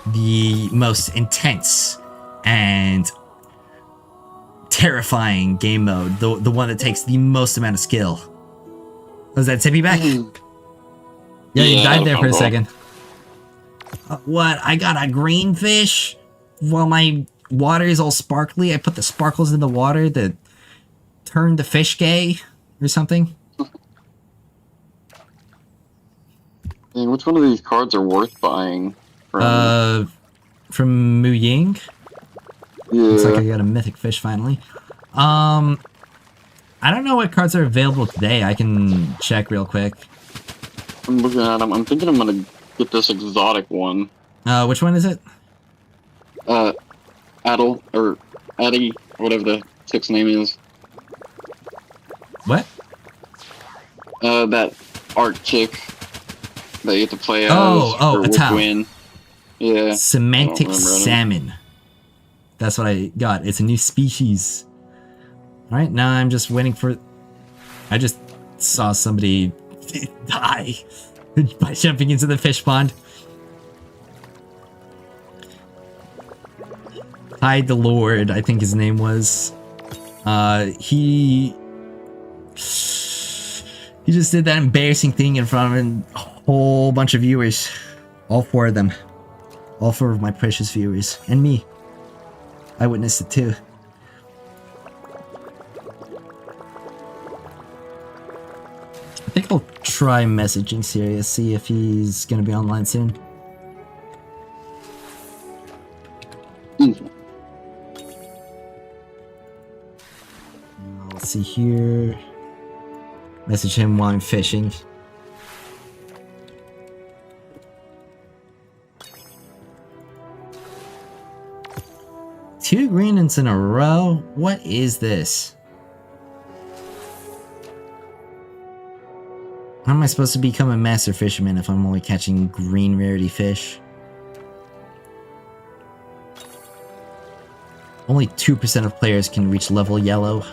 The most intense and terrifying game mode. The one that takes the most amount of skill. Was that Tippy back? Yeah, you died there for a second. What? I got a green fish? While my water is all sparkly, I put the sparkles in the water that turn the fish gay? Or something? And which one of these cards are worth buying? From Mu Ying? Yeah. Looks like I got a mythic fish finally. I don't know what cards are available today. I can check real quick. I'm looking at them. I'm thinking I'm gonna get this exotic one. Which one is it? Adel, or Addy, whatever the chick's name is. What? That art chick that you have to play as. Oh, Atal. Win. Yeah. Semantic salmon. That's what I got. It's a new species. Alright, now I'm just waiting for... I just saw somebody die by jumping into the fish pond. Hyde the Lord, I think his name was. He just did that embarrassing thing in front of a whole bunch of viewers. All 4 of them. All 4 of my precious viewers. And me. I witnessed it too. I think I'll try messaging Sirius, see if he's gonna be online soon. Let's see here. Message him while I'm fishing. Two greenings in a row? What is this? How am I supposed to become a master fisherman if I'm only catching green rarity fish? Only 2% of players can reach level yellow.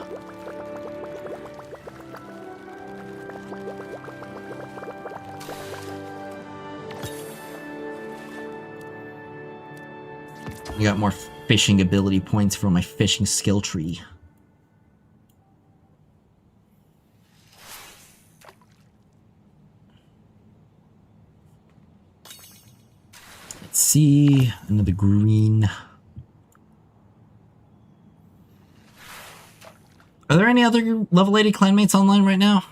I got more fishing ability points for my fishing skill tree. Let's see, another green. Are there any other level 80 clanmates online right now?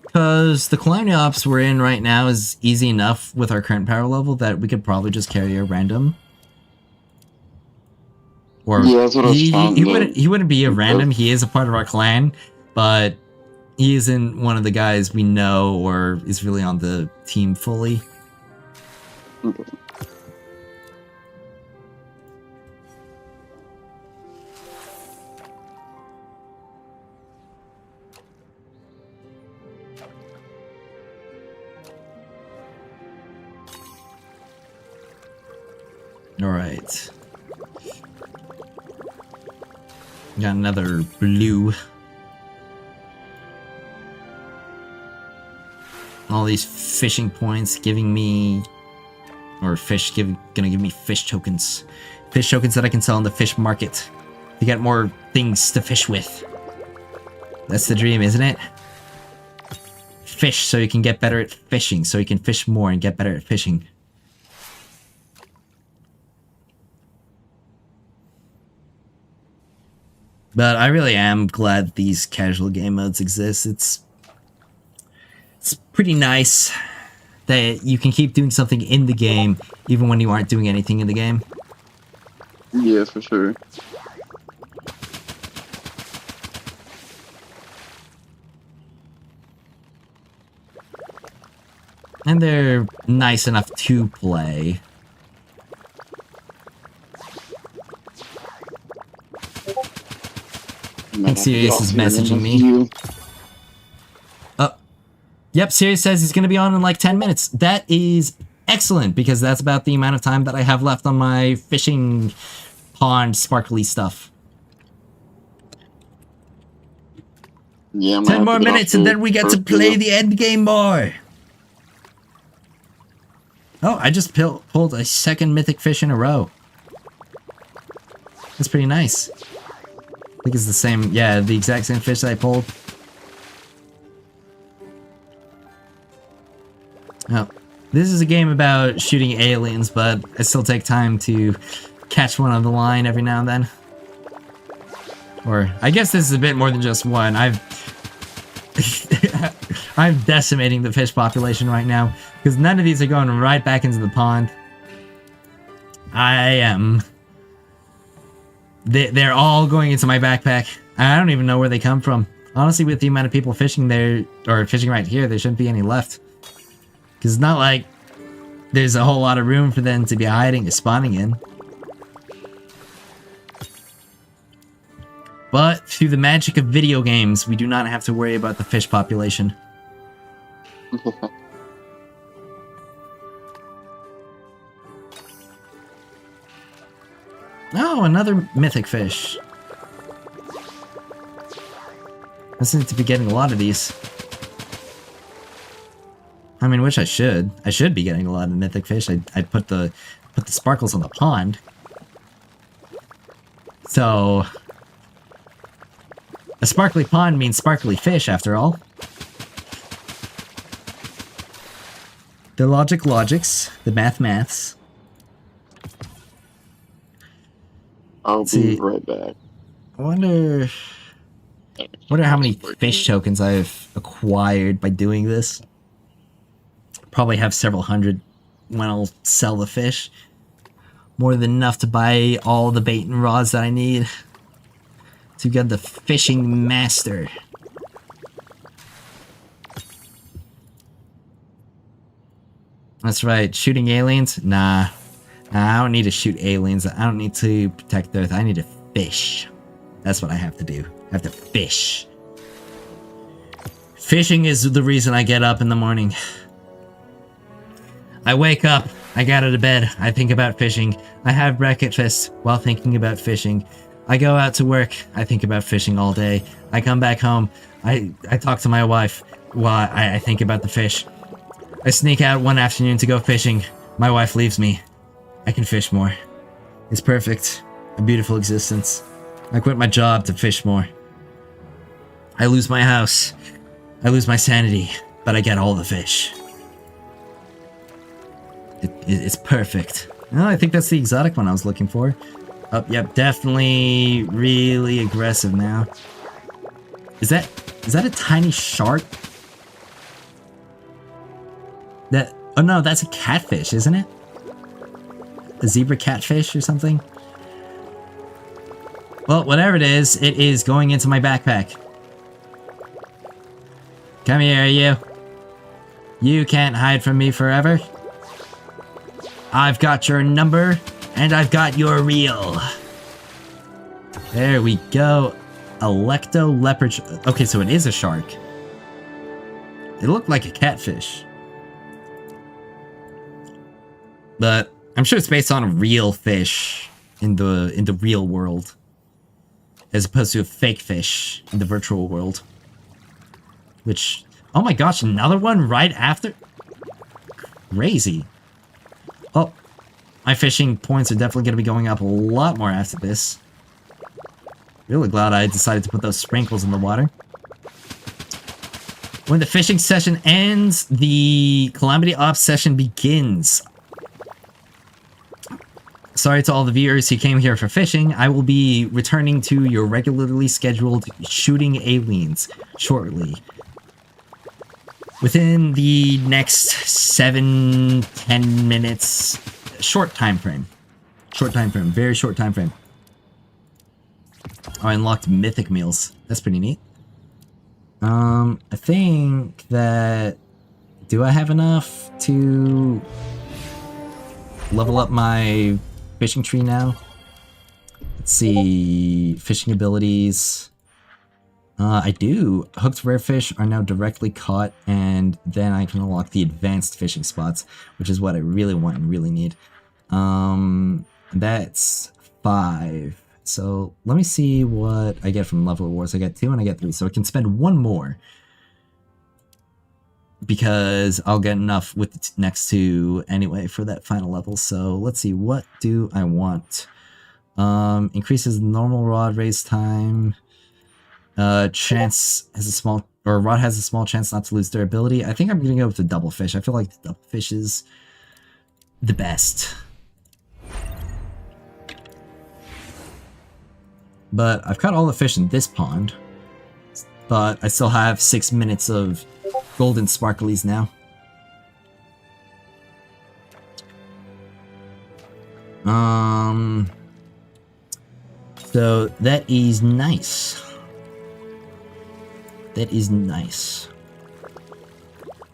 Because the Calamity Ops we're in right now is easy enough with our current power level that we could probably just carry a random. Or yeah, that's what I was trying to he wouldn't be a random, he is a part of our clan, but he isn't one of the guys we know or is really on the team fully. Alright. Got another blue. All these fishing points giving me... Or gonna give me fish tokens. Fish tokens that I can sell in the fish market. To get more things to fish with. That's the dream, isn't it? Fish so you can get better at fishing. So you can fish more and get better at fishing. But I really am glad these casual game modes exist. It's pretty nice that you can keep doing something in the game even when you aren't doing anything in the game. Yeah, for sure. And they're nice enough to play. I think Sirius is messaging me. Yep, Sirius says he's going to be on in like 10 minutes. That is excellent, because that's about the amount of time that I have left on my fishing pond sparkly stuff. Yeah, 10 more minutes and then we get to play the endgame more. Oh, I just pulled a second mythic fish in a row. That's pretty nice. I think it's the same, yeah, the exact same fish that I pulled. Oh, this is a game about shooting aliens, but I still take time to catch one on the line every now and then. Or, I guess this is a bit more than just one. I'm decimating the fish population right now, because none of these are going right back into the pond. I am... They're all going into my backpack. I don't even know where they come from. Honestly, with the amount of people fishing there, or fishing right here, there shouldn't be any left. Because it's not like there's a whole lot of room for them to be hiding or spawning in. But through the magic of video games, we do not have to worry about the fish population. Oh, another mythic fish. I seem to be getting a lot of these. I mean, which I should. I should be getting a lot of mythic fish. I put the sparkles on the pond. So a sparkly pond means sparkly fish, after all. The logics, the maths. I'll be right back. I wonder how many fish tokens I've acquired by doing this. Probably have several hundred when I'll sell the fish. More than enough to buy all the bait and rods that I need to get the fishing master. That's right, shooting aliens? Nah, I don't need to shoot aliens. I don't need to protect Earth. I need to fish. That's what I have to do. I have to fish. Fishing is the reason I get up in the morning. I wake up, I get out of bed, I think about fishing. I have breakfast while thinking about fishing. I go out to work, I think about fishing all day. I come back home, I talk to my wife while I think about the fish. I sneak out one afternoon to go fishing. My wife leaves me. I can fish more. It's perfect. A beautiful existence. I quit my job to fish more. I lose my house. I lose my sanity, but I get all the fish. It's perfect. Oh, I think that's the exotic one I was looking for. Oh, yep, definitely really aggressive now. Is that a tiny shark? Oh no, that's a catfish, isn't it? A zebra catfish or something? Well, whatever it is going into my backpack. Come here, you. You can't hide from me forever. I've got your number, and I've got your reel. There we go. Electo leopard. Okay, so it is a shark. It looked like a catfish. But I'm sure it's based on a real fish in the real world, as opposed to a fake fish in the virtual world. Which, oh my gosh, another one right after? Crazy. Oh, my fishing points are definitely going to be going up a lot more after this. Really glad I decided to put those sprinkles in the water. When the fishing session ends, the Calamity Ops session begins. Sorry to all the viewers who came here for fishing. I will be returning to your regularly scheduled shooting aliens shortly. Within the next 7-10 minutes. Short time frame. Short time frame. Very short time frame. Oh, I unlocked mythic meals. That's pretty neat. I think that... Do I have enough to level up my fishing tree now? Let's see... Fishing abilities... I do. Hooked rare fish are now directly caught, and then I can unlock the advanced fishing spots, which is what I really want and really need. That's 5. So let me see what I get from level rewards. I get 2 and I get 3, so I can spend 1 more. Because I'll get enough with the next 2 anyway for that final level. So let's see, what do I want? Increases normal rod raise time. Chance has a small, or rod has a small chance not to lose durability. I think I'm gonna go with the double fish. I feel like the double fish is the best. But I've caught all the fish in this pond. But I still have 6 minutes of golden sparklies now. So that is nice. That is nice.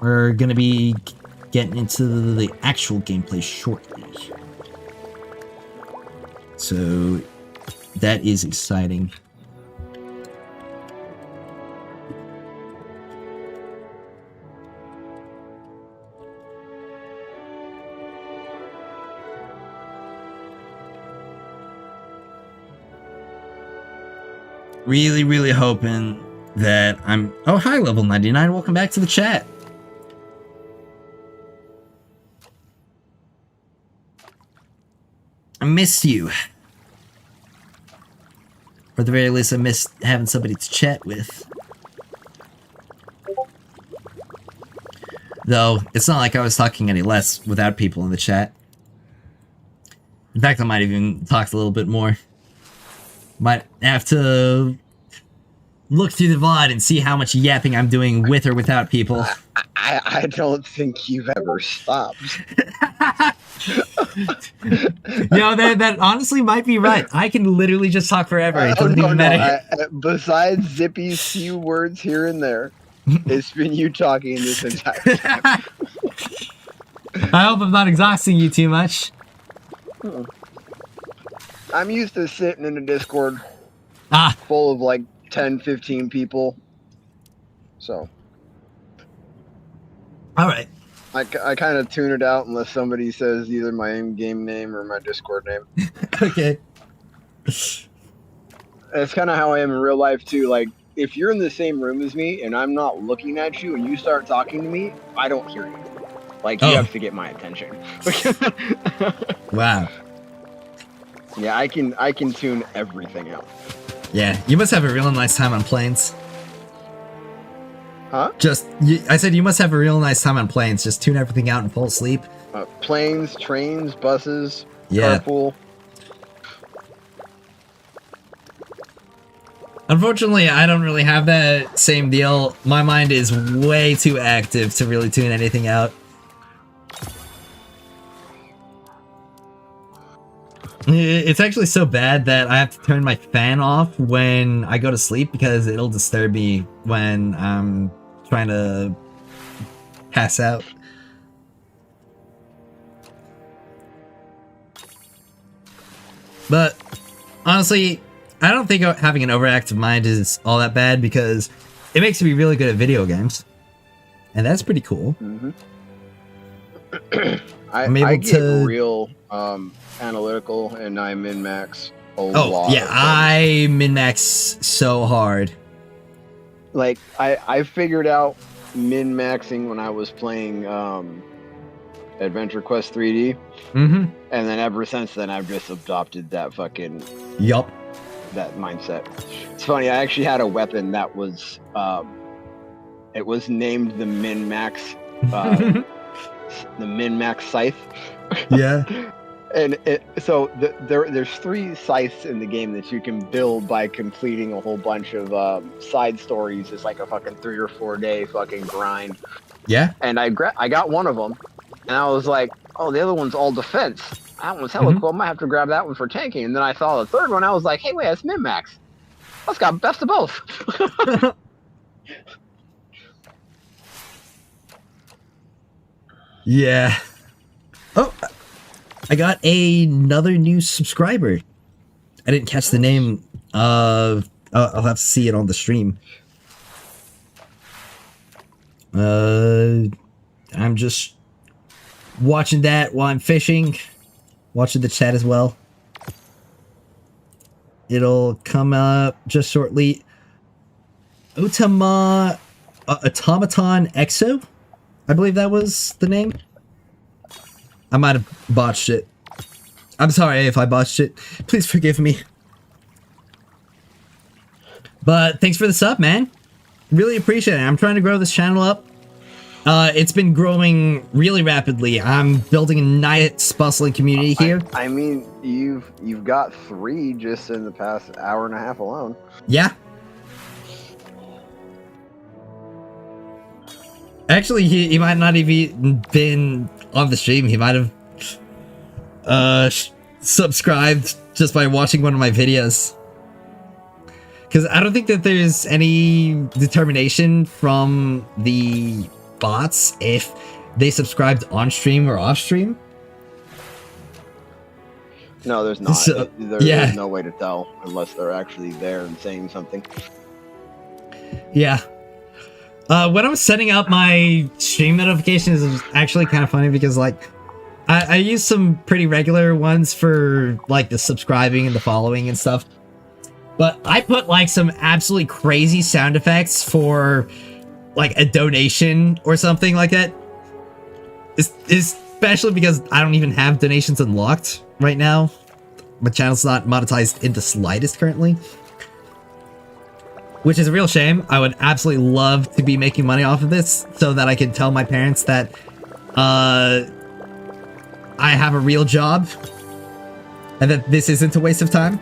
We're gonna be getting into the actual gameplay shortly. So that is exciting. Really, really hoping that I'm... Oh, hi, level 99. Welcome back to the chat. I missed you. Or at the very least, I missed having somebody to chat with. Though, it's not like I was talking any less without people in the chat. In fact, I might even talk a little bit more. Might have to look through the VOD and see how much yapping I'm doing with or without people. I don't think you've ever stopped. No, that honestly might be right. I can literally just talk forever. It doesn't even matter. Besides Zippy's few words here and there, it's been you talking this entire time. I hope I'm not exhausting you too much. I'm used to sitting in a Discord Ah. full of like 10, 15 people. So. Alright. I kind of tune it out unless somebody says either my in-game name or my Discord name. Okay. That's kind of how I am in real life too. Like, if you're in the same room as me and I'm not looking at you and you start talking to me, I don't hear you. Like, you have to get my attention. Wow. Yeah, I can tune everything out. Yeah, you must have a real nice time on planes. Huh? I said you must have a real nice time on planes. Just tune everything out and fall asleep. Planes, trains, buses, yeah. carpool. Unfortunately, I don't really have that same deal. My mind is way too active to really tune anything out. It's actually so bad that I have to turn my fan off when I go to sleep because it'll disturb me when I'm trying to pass out. But honestly, I don't think having an overactive mind is all that bad because it makes me really good at video games. And that's pretty cool. Mm-hmm. I'm able I get to real analytical, and I min max a lot. Oh yeah, of things. I min max so hard. Like I figured out min maxing when I was playing Adventure Quest 3D, Mm-hmm. and then ever since then I've just adopted that fucking Yup. that mindset. It's funny. I actually had a weapon that was it was named the min max the min max scythe. Yeah. And there's 3 scythes in the game that you can build by completing a whole bunch of side stories. It's like a fucking 3 or 4 day fucking grind. Yeah. And I got one of them, and I was like, oh, the other one's all defense. That one's hella cool. I might have to grab that one for tanking. And then I saw the third one. I was like, hey, wait, that's min max. That's got best of both. Yeah. Oh, I got another new subscriber. I didn't catch the name. I'll have to see it on the stream. I'm just watching that while I'm fishing, watching the chat as well. It'll come up just shortly. Automaton Exo, I believe that was the name. I might have botched it. I'm sorry if I botched it. Please forgive me. But thanks for the sub, man. Really appreciate it. I'm trying to grow this channel up. It's been growing really rapidly. I'm building a nice, bustling community here. I mean, you've got 3 just in the past hour and a half alone. Yeah. Actually, he might not have even been on the stream. He might have subscribed just by watching one of my videos. Because I don't think that there's any determination from the bots if they subscribed on stream or off stream. No, there's not. So, there's no way to tell unless they're actually there and saying something. Yeah. When I was setting up my stream notifications, it was actually kind of funny because, like, I use some pretty regular ones for, like, the subscribing and the following and stuff. But I put, like, some absolutely crazy sound effects for, like, a donation or something like that. Especially because I don't even have donations unlocked right now. My channel's not monetized in the slightest currently. Which is a real shame. I would absolutely love to be making money off of this so that I can tell my parents that I have a real job and that this isn't a waste of time.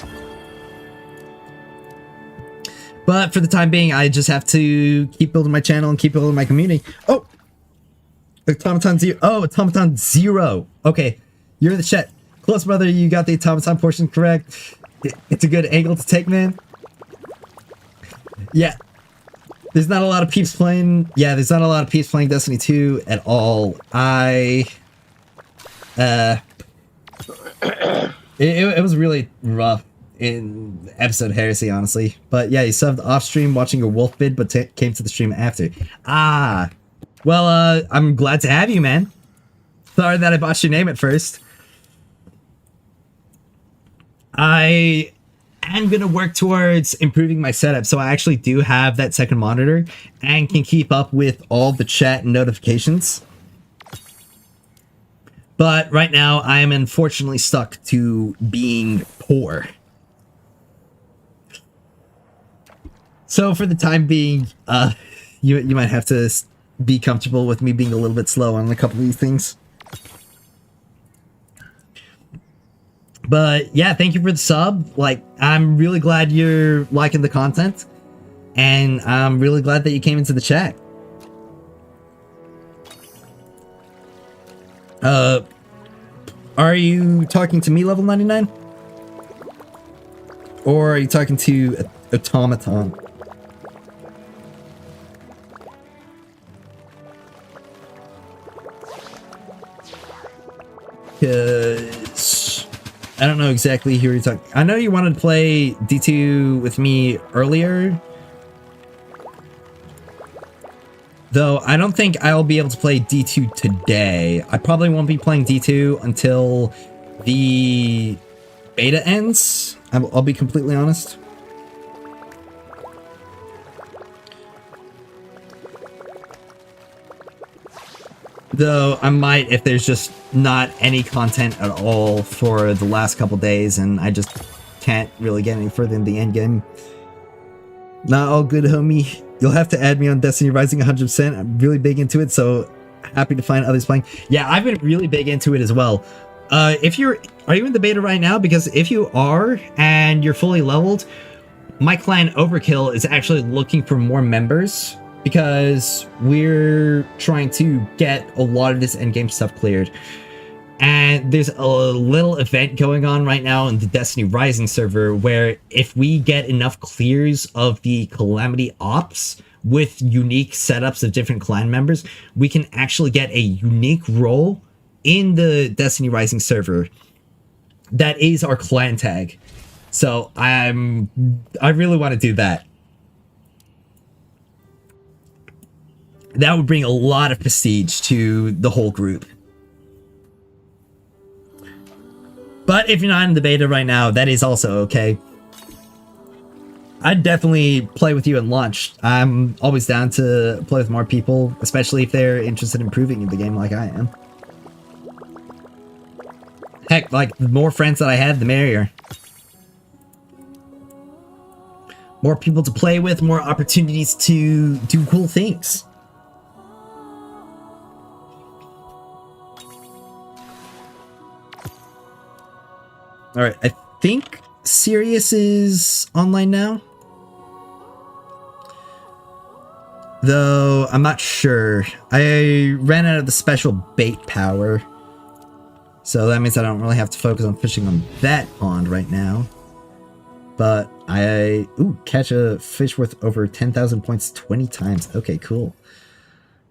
But for the time being, I just have to keep building my channel and keep building my community. Oh! Automaton Zero. Oh, Automaton Zero. Okay, you're in the chat. Close, brother, you got the Automaton portion correct. It's a good angle to take, man. Yeah. There's not a lot of peeps playing. Yeah, there's not a lot of peeps playing Destiny 2 at all. It was really rough in episode Heresy, honestly. But yeah, you subbed off stream watching a wolf bid, but came to the stream after. Ah. Well, I'm glad to have you, man. Sorry that I botched your name at first. I am going to work towards improving my setup, so I actually do have that second monitor and can keep up with all the chat and notifications. But right now, I am unfortunately stuck to being poor. So for the time being, you might have to be comfortable with me being a little bit slow on a couple of these things. But yeah, thank you for the sub. Like, I'm really glad you're liking the content, and I'm really glad that you came into the chat. Are you talking to me, level 99? Or are you talking to Automaton? Because I don't know exactly who you're talking. I know you wanted to play D2 with me earlier. Though I don't think I'll be able to play D2 today. I probably won't be playing D2 until the beta ends. I'll be completely honest. Though I might if there's just not any content at all for the last couple days and I just can't really get any further in the endgame. Not all good, homie. You'll have to add me on Destiny Rising 100%. I'm really big into it, so happy to find others playing. Yeah, I've been really big into it as well. Are you in the beta right now? Because if you are and you're fully leveled, my clan OverKill is actually looking for more members because we're trying to get a lot of this endgame stuff cleared. And there's a little event going on right now in the Destiny Rising server where if we get enough clears of the Calamity Ops with unique setups of different clan members, we can actually get a unique role in the Destiny Rising server that is our clan tag. So I really want to do that. That would bring a lot of prestige to the whole group. But if you're not in the beta right now, that is also okay. I'd definitely play with you at launch. I'm always down to play with more people, especially if they're interested in improving in the game like I am. Heck, like, the more friends that I have, the merrier. More people to play with, more opportunities to do cool things. Alright, I think Sirius is online now. Though, I'm not sure. I ran out of the special bait power. So that means I don't really have to focus on fishing on that pond right now. But catch a fish worth over 10,000 points 20 times. Okay, cool.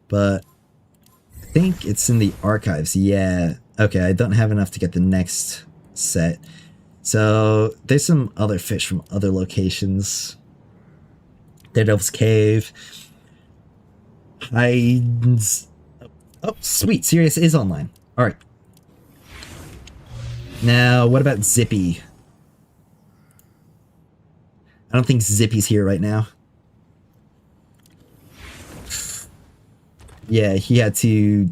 But I think it's in the archives. Yeah. Okay, I don't have enough to get the next set. So there's some other fish from other locations. Daredevil's Cave. Hides. Oh, sweet. Sirius is online. Alright. Now, what about Zippy? I don't think Zippy's here right now. Yeah, he had to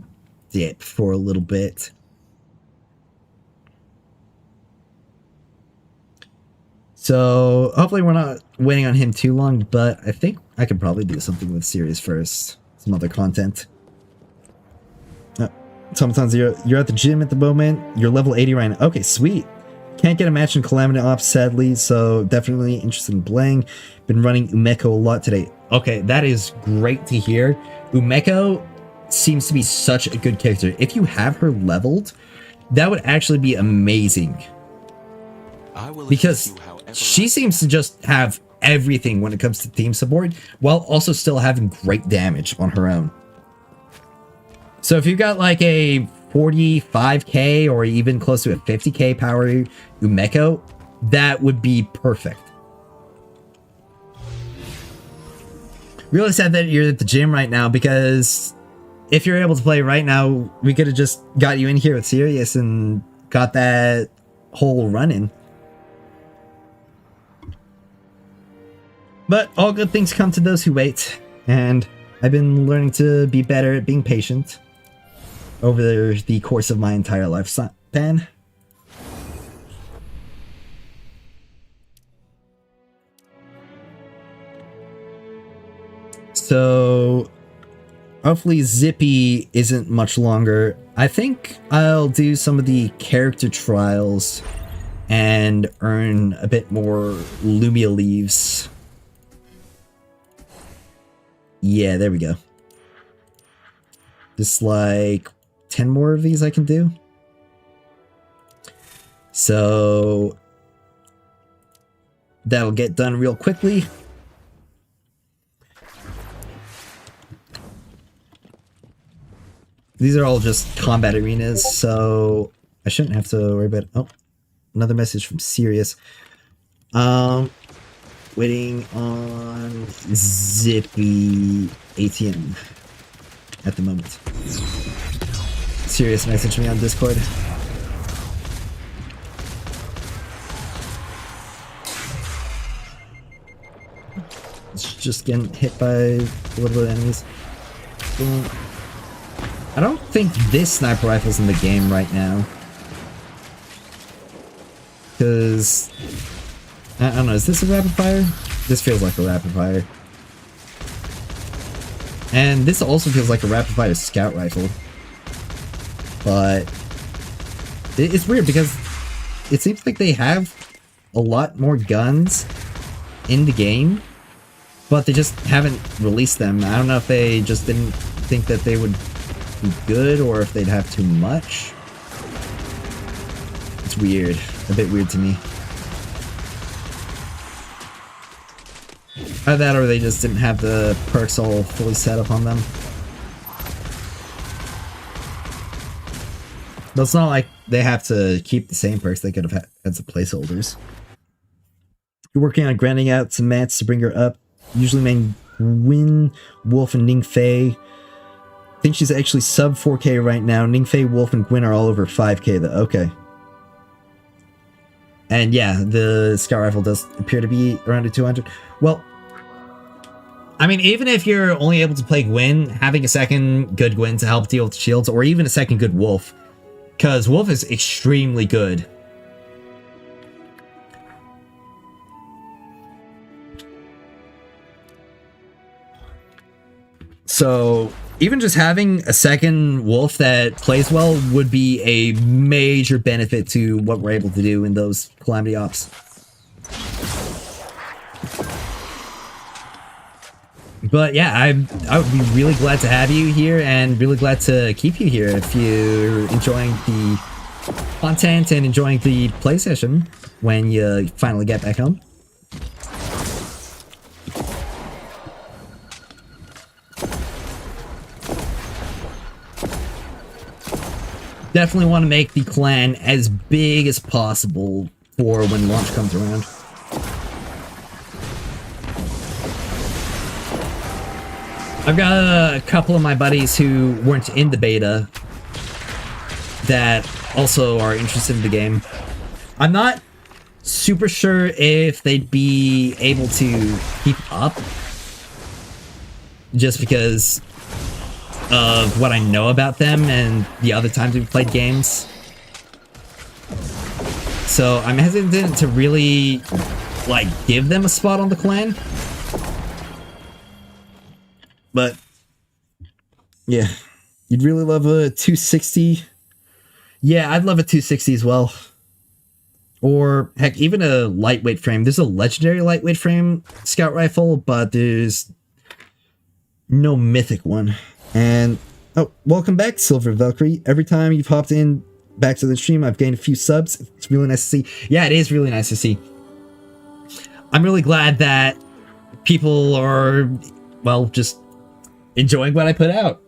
dip for a little bit. So, hopefully we're not waiting on him too long, but I think I could probably do something with Sirius first. Some other content. Tomatones, you're at the gym at the moment. You're level 80 right now. Okay, sweet. Can't get a match in Calamity Ops, sadly, so definitely interested in playing. Been running Umeko a lot today. Okay, that is great to hear. Umeko seems to be such a good character. If you have her leveled, that would actually be amazing. Because she seems to just have everything when it comes to team support, while also still having great damage on her own. So if you've got like a 45k or even close to a 50k power Umeko, that would be perfect. Really sad that you're at the gym right now, because if you're able to play right now, we could have just got you in here with Sirius and got that whole run in. But all good things come to those who wait, and I've been learning to be better at being patient over the course of my entire lifespan. So hopefully Zippy isn't much longer. I think I'll do some of the character trials and earn a bit more Lumia leaves. Yeah, there we go. Just like 10 more of these I can do. So that'll get done real quickly. These are all just combat arenas, so I shouldn't have to worry about it. Oh, another message from Sirius. Waiting on Zippy ATM. at the moment. Serious message me on Discord. It's just getting hit by a little bit of enemies. I don't think this sniper rifle's in the game right now. Because... I don't know, is this a rapid fire? This feels like a rapid fire. And this also feels like a rapid fire scout rifle. But... it's weird because it seems like they have a lot more guns in the game, but they just haven't released them. I don't know if they just didn't think that they would be good or if they'd have too much. It's weird. A bit weird to me. Either that or they just didn't have the perks all fully set up on them. But it's not like they have to keep the same perks. They could have had some placeholders. You're working on grinding out some mats to bring her up. Usually main Win, Wolf, and Ningfei. I think she's actually sub 4k right now. Ningfei, Wolf, and Gwyn are all over 5k though. Okay. And yeah, the scout rifle does appear to be around a 200. Well, I mean, even if you're only able to play Gwyn, having a second good Gwyn to help deal with shields, or even a second good Wolf, because Wolf is extremely good. So, even just having a second Wolf that plays well would be a major benefit to what we're able to do in those Calamity Ops. But yeah, I would be really glad to have you here and really glad to keep you here if you're enjoying the content and enjoying the play session when you finally get back home. Definitely want to make the clan as big as possible for when launch comes around. I've got a couple of my buddies who weren't in the beta that also are interested in the game. I'm not super sure if they'd be able to keep up just because of what I know about them and the other times we've played games. So I'm hesitant to really, like, give them a spot on the clan. But, yeah. You'd really love a 260. Yeah, I'd love a 260 as well. Or, heck, even a lightweight frame. There's a legendary lightweight frame scout rifle, but there's no mythic one. And, oh, welcome back, Silver Valkyrie. Every time you've hopped in back to the stream, I've gained a few subs. It's really nice to see. Yeah, it is really nice to see. I'm really glad that people are, well, just enjoying what I put out.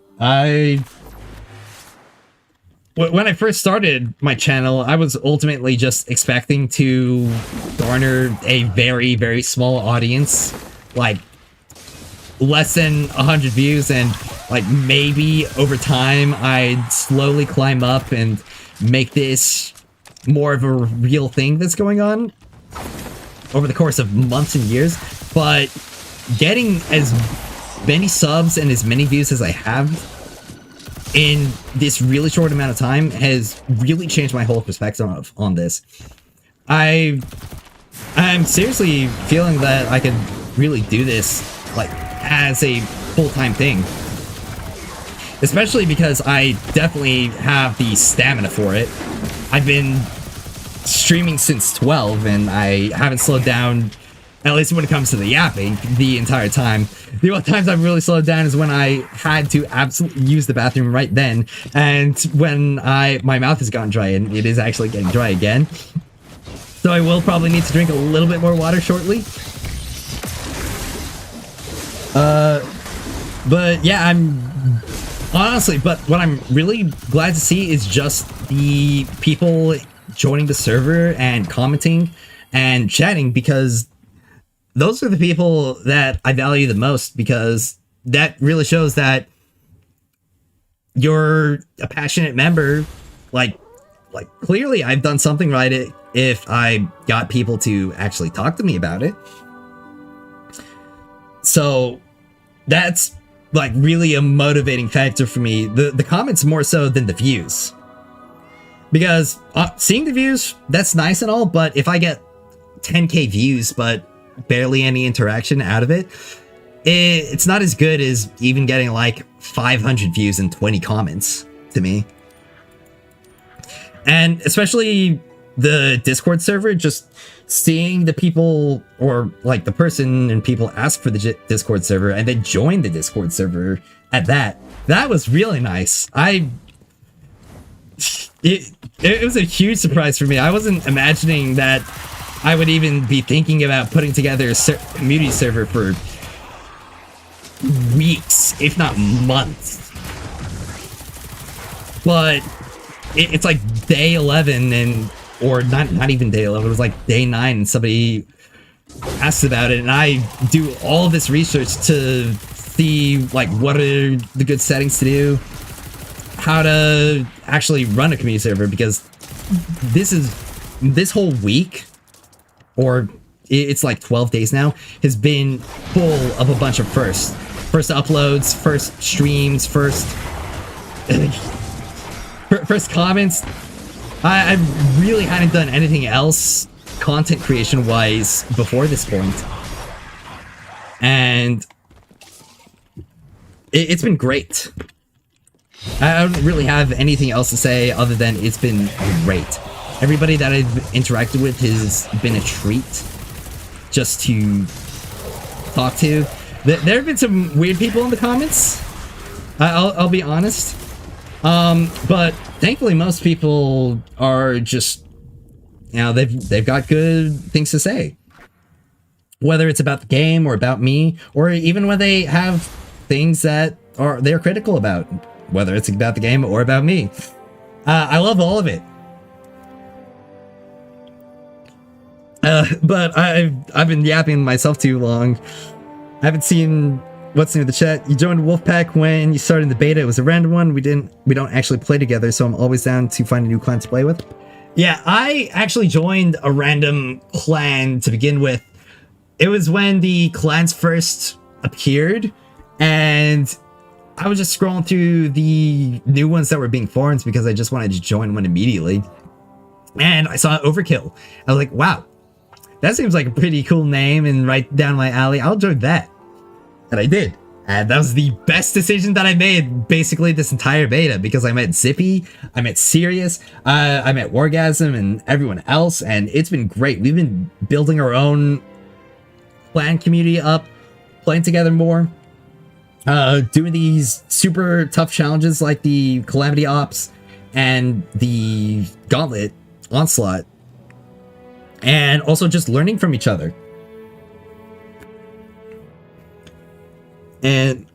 When I first started my channel, I was ultimately just expecting to garner a very, very small audience, like less than 100 views, and like maybe over time I'd slowly climb up and make this more of a real thing that's going on over the course of months and years. But getting as many subs and as many views as I have in this really short amount of time has really changed my whole perspective on this. I'm seriously feeling that I could really do this like as a full-time thing, especially because I definitely have the stamina for it. I've been streaming since 12 and I haven't slowed down, at least when it comes to the yapping, the entire time. The only times I've really slowed down is when I had to absolutely use the bathroom right then, and when my mouth has gotten dry, and it is actually getting dry again. So I will probably need to drink a little bit more water shortly. But yeah, but what I'm really glad to see is just the people joining the server and commenting and chatting, because those are the people that I value the most, because that really shows that you're a passionate member, like clearly I've done something right if I got people to actually talk to me about it. So that's like really a motivating factor for me. The comments more so than the views. Because seeing the views, that's nice and all, but if I get 10k views but barely any interaction out of it, it's not as good as even getting like 500 views and 20 comments to me. And especially the Discord server, just seeing the people, or like the person and people ask for the Discord server and then join the Discord server at that was really nice. It was a huge surprise for me. I wasn't imagining that I would even be thinking about putting together a community server for weeks, if not months. But it's like day 11 or not even day 11, it was like day 9 and somebody asked about it, and I do all of this research to see like what are the good settings to do, how to actually run a community server, because this whole week, or it's like 12 days now, has been full of a bunch of first uploads, first streams, first comments. I really hadn't done anything else content creation wise before this point, and it's been great. I don't really have anything else to say other than it's been great. Everybody that I've interacted with has been a treat just to talk to. There have been some weird people in the comments, I'll be honest. But thankfully most people are just, you know, they've got good things to say. Whether it's about the game or about me, or even when they have things that they're critical about, whether it's about the game or about me. I love all of it. But I've been yapping myself too long. I haven't seen what's new in the chat. You joined Wolfpack when you started the beta. It was a random one. We don't actually play together, so I'm always down to find a new clan to play with. Yeah, I actually joined a random clan to begin with. It was when the clans first appeared, and I was just scrolling through the new ones that were being formed because I just wanted to join one immediately. And I saw Overkill. I was like, wow, that seems like a pretty cool name and right down my alley. I'll join that. And I did. And that was the best decision that I made basically this entire beta, because I met Zippy, I met Sirius, I met Wargasm and everyone else, and it's been great. We've been building our own clan community up, playing together more, doing these super tough challenges like the Calamity Ops and the Gauntlet Onslaught, and also just learning from each other. And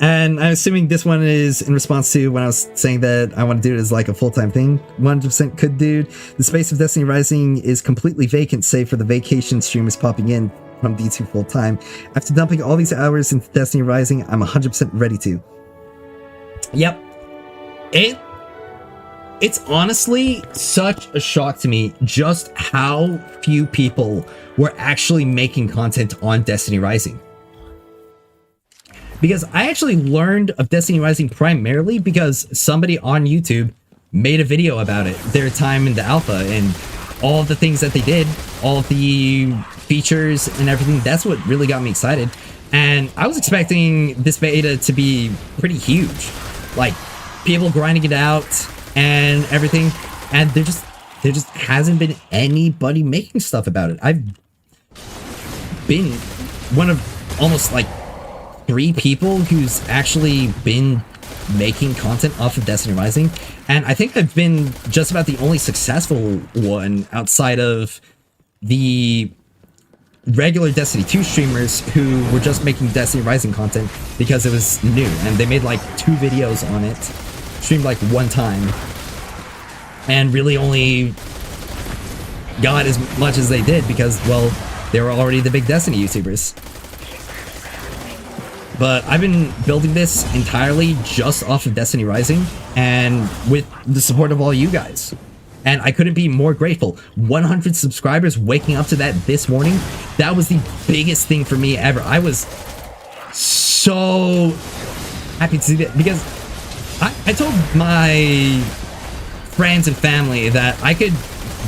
I'm assuming this one is in response to when I was saying that I want to do it as like a full-time thing. 100% could, dude. The space of Destiny Rising is completely vacant save for the vacation streamers popping in from D2 full-time. After dumping all these hours into Destiny Rising, I'm 100% ready to. Yep. It's honestly such a shock to me just how few people were actually making content on Destiny Rising. Because I actually learned of Destiny Rising primarily because somebody on YouTube made a video about it, their time in the alpha, and all of the things that they did, all of the features and everything. That's what really got me excited. And I was expecting this beta to be pretty huge. Like, people grinding it out and everything. And there just hasn't been anybody making stuff about it. I've been one of almost like 3 people who's actually been making content off of Destiny Rising, and I think I've been just about the only successful one outside of the regular Destiny 2 streamers who were just making Destiny Rising content because it was new, and they made like 2 videos on it, streamed like 1 time, and really only got as much as they did because, well, they were already the big Destiny YouTubers. but I've been building this entirely just off of Destiny Rising and with the support of all you guys. And I couldn't be more grateful. 100 subscribers, waking up to that this morning, that was the biggest thing for me ever. I was so happy to see that, because I told my friends and family that I could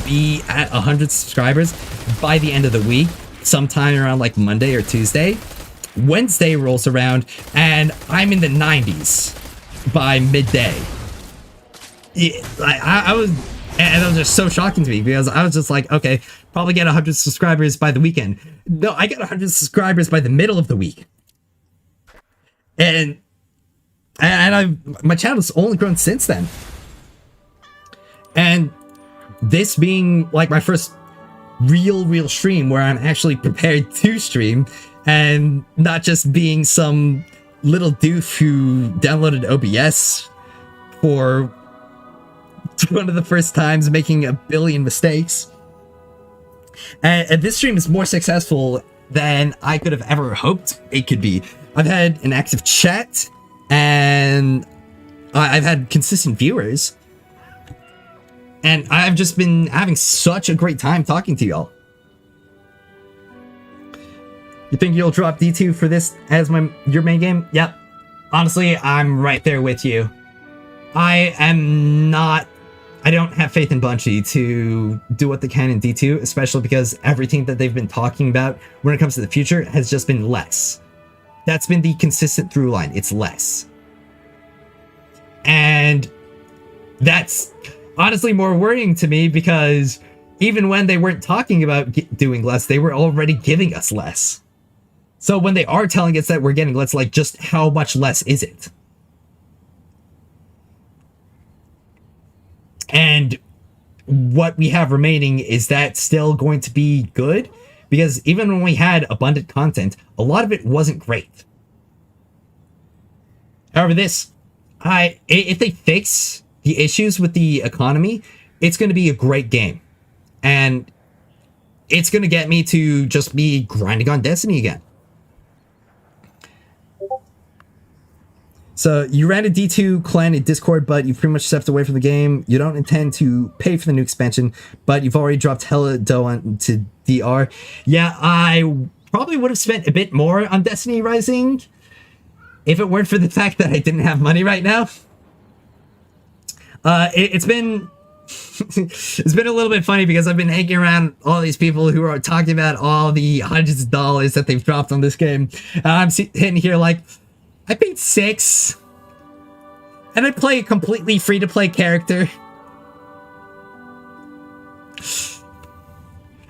be at 100 subscribers by the end of the week, sometime around like Monday or Tuesday. Wednesday rolls around and I'm in the 90s by midday. I was, and that was just so shocking to me, because I was just like, okay, probably get 100 subscribers by the weekend. No, I got 100 subscribers by the middle of the week. And my channel's only grown since then. And this being like my first real stream where I'm actually prepared to stream, and not just being some little doof who downloaded OBS for one of the first times, making a billion mistakes. And this stream is more successful than I could have ever hoped it could be. I've had an active chat, and I've had consistent viewers. And I've just been having such a great time talking to y'all. You think you'll drop D2 for this as your main game? Yep. Honestly, I'm right there with you. I don't have faith in Bungie to do what they can in D2, especially because everything that they've been talking about when it comes to the future has just been less. That's been the consistent through line. It's less. And that's honestly more worrying to me, because even when they weren't talking about doing less, they were already giving us less. So when they are telling us that we're getting less, like, just how much less is it? And what we have remaining, is that still going to be good? Because even when we had abundant content, a lot of it wasn't great. However, if they fix the issues with the economy, it's going to be a great game. And it's going to get me to just be grinding on Destiny again. So you ran a D2 clan in Discord, but you pretty much stepped away from the game. You don't intend to pay for the new expansion, but you've already dropped hella dough onto DR. Yeah, I probably would have spent a bit more on Destiny Rising if it weren't for the fact that I didn't have money right now. It's been it's been a little bit funny, because I've been hanging around all these people who are talking about all the hundreds of dollars that they've dropped on this game. I'm sitting here like, I paid $6, and I play a completely free-to-play character,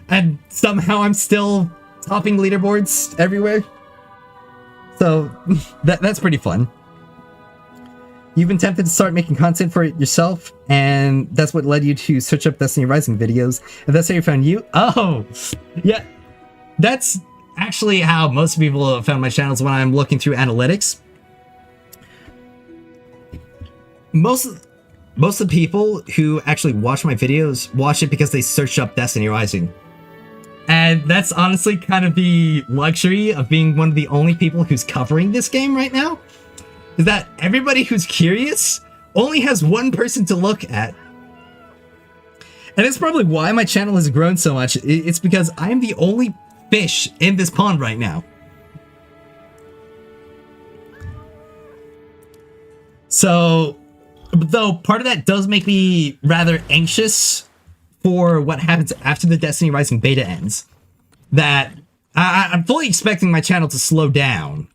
and somehow I'm still topping leaderboards everywhere. So that's pretty fun. You've been tempted to start making content for it yourself, and that's what led you to search up Destiny Rising videos, and that's how you found you? Oh, yeah, that's actually how most people have found my channels when I'm looking through analytics. Most of the people who actually watch my videos watch it because they search up Destiny Rising. And that's honestly kind of the luxury of being one of the only people who's covering this game right now, is that everybody who's curious only has one person to look at. And that's probably why my channel has grown so much. It's because I'm the only fish in this pond right now. So, though part of that does make me rather anxious for what happens after the Destiny Rising beta ends, that I'm fully expecting my channel to slow down.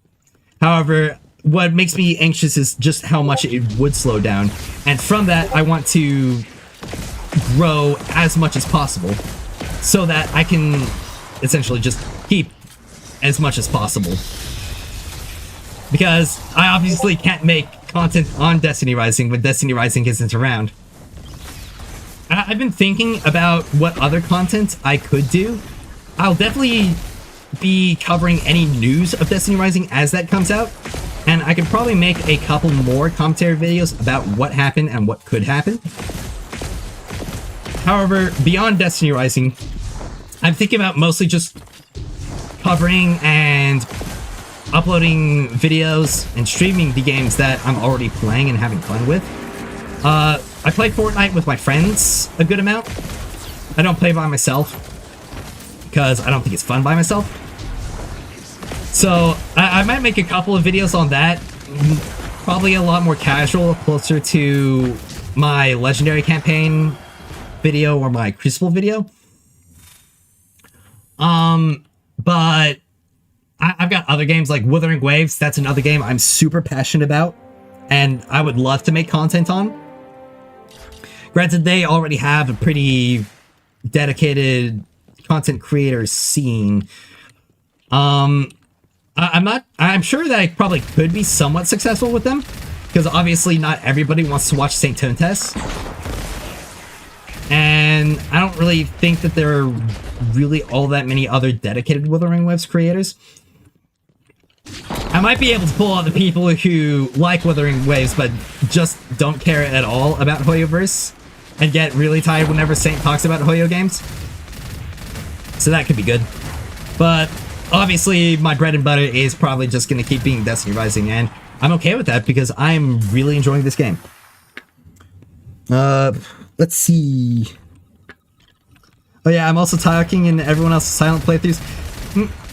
However, what makes me anxious is just how much it would slow down, and from that I want to grow as much as possible so that I can essentially just keep as much as possible, because I obviously can't make content on Destiny Rising when Destiny Rising isn't around. I've been thinking about what other content I could do. I'll definitely be covering any news of Destiny Rising as that comes out, and I could probably make a couple more commentary videos about what happened and what could happen. However, beyond Destiny Rising, I'm thinking about mostly just covering and uploading videos and streaming the games that I'm already playing and having fun with. I play Fortnite with my friends a good amount. I don't play by myself because I don't think it's fun by myself. So I might make a couple of videos on that. Probably a lot more casual, closer to my Legendary campaign video or my Crucible video. But I've got other games like Wuthering Waves. That's another game I'm super passionate about, and I would love to make content on. Granted, they already have a pretty dedicated content creator scene. I'm sure that I probably could be somewhat successful with them, because obviously not everybody wants to watch St. Tone Test. And I don't really think that there are really all that many other dedicated Wuthering Waves creators. I might be able to pull out the people who like Wuthering Waves but just don't care at all about Hoyoverse and get really tired whenever Saint talks about Hoyo games. So that could be good. But obviously my bread and butter is probably just going to keep being Destiny Rising, and I'm okay with that because I'm really enjoying this game. Let's see. Oh yeah, I'm also talking and everyone else's silent playthroughs.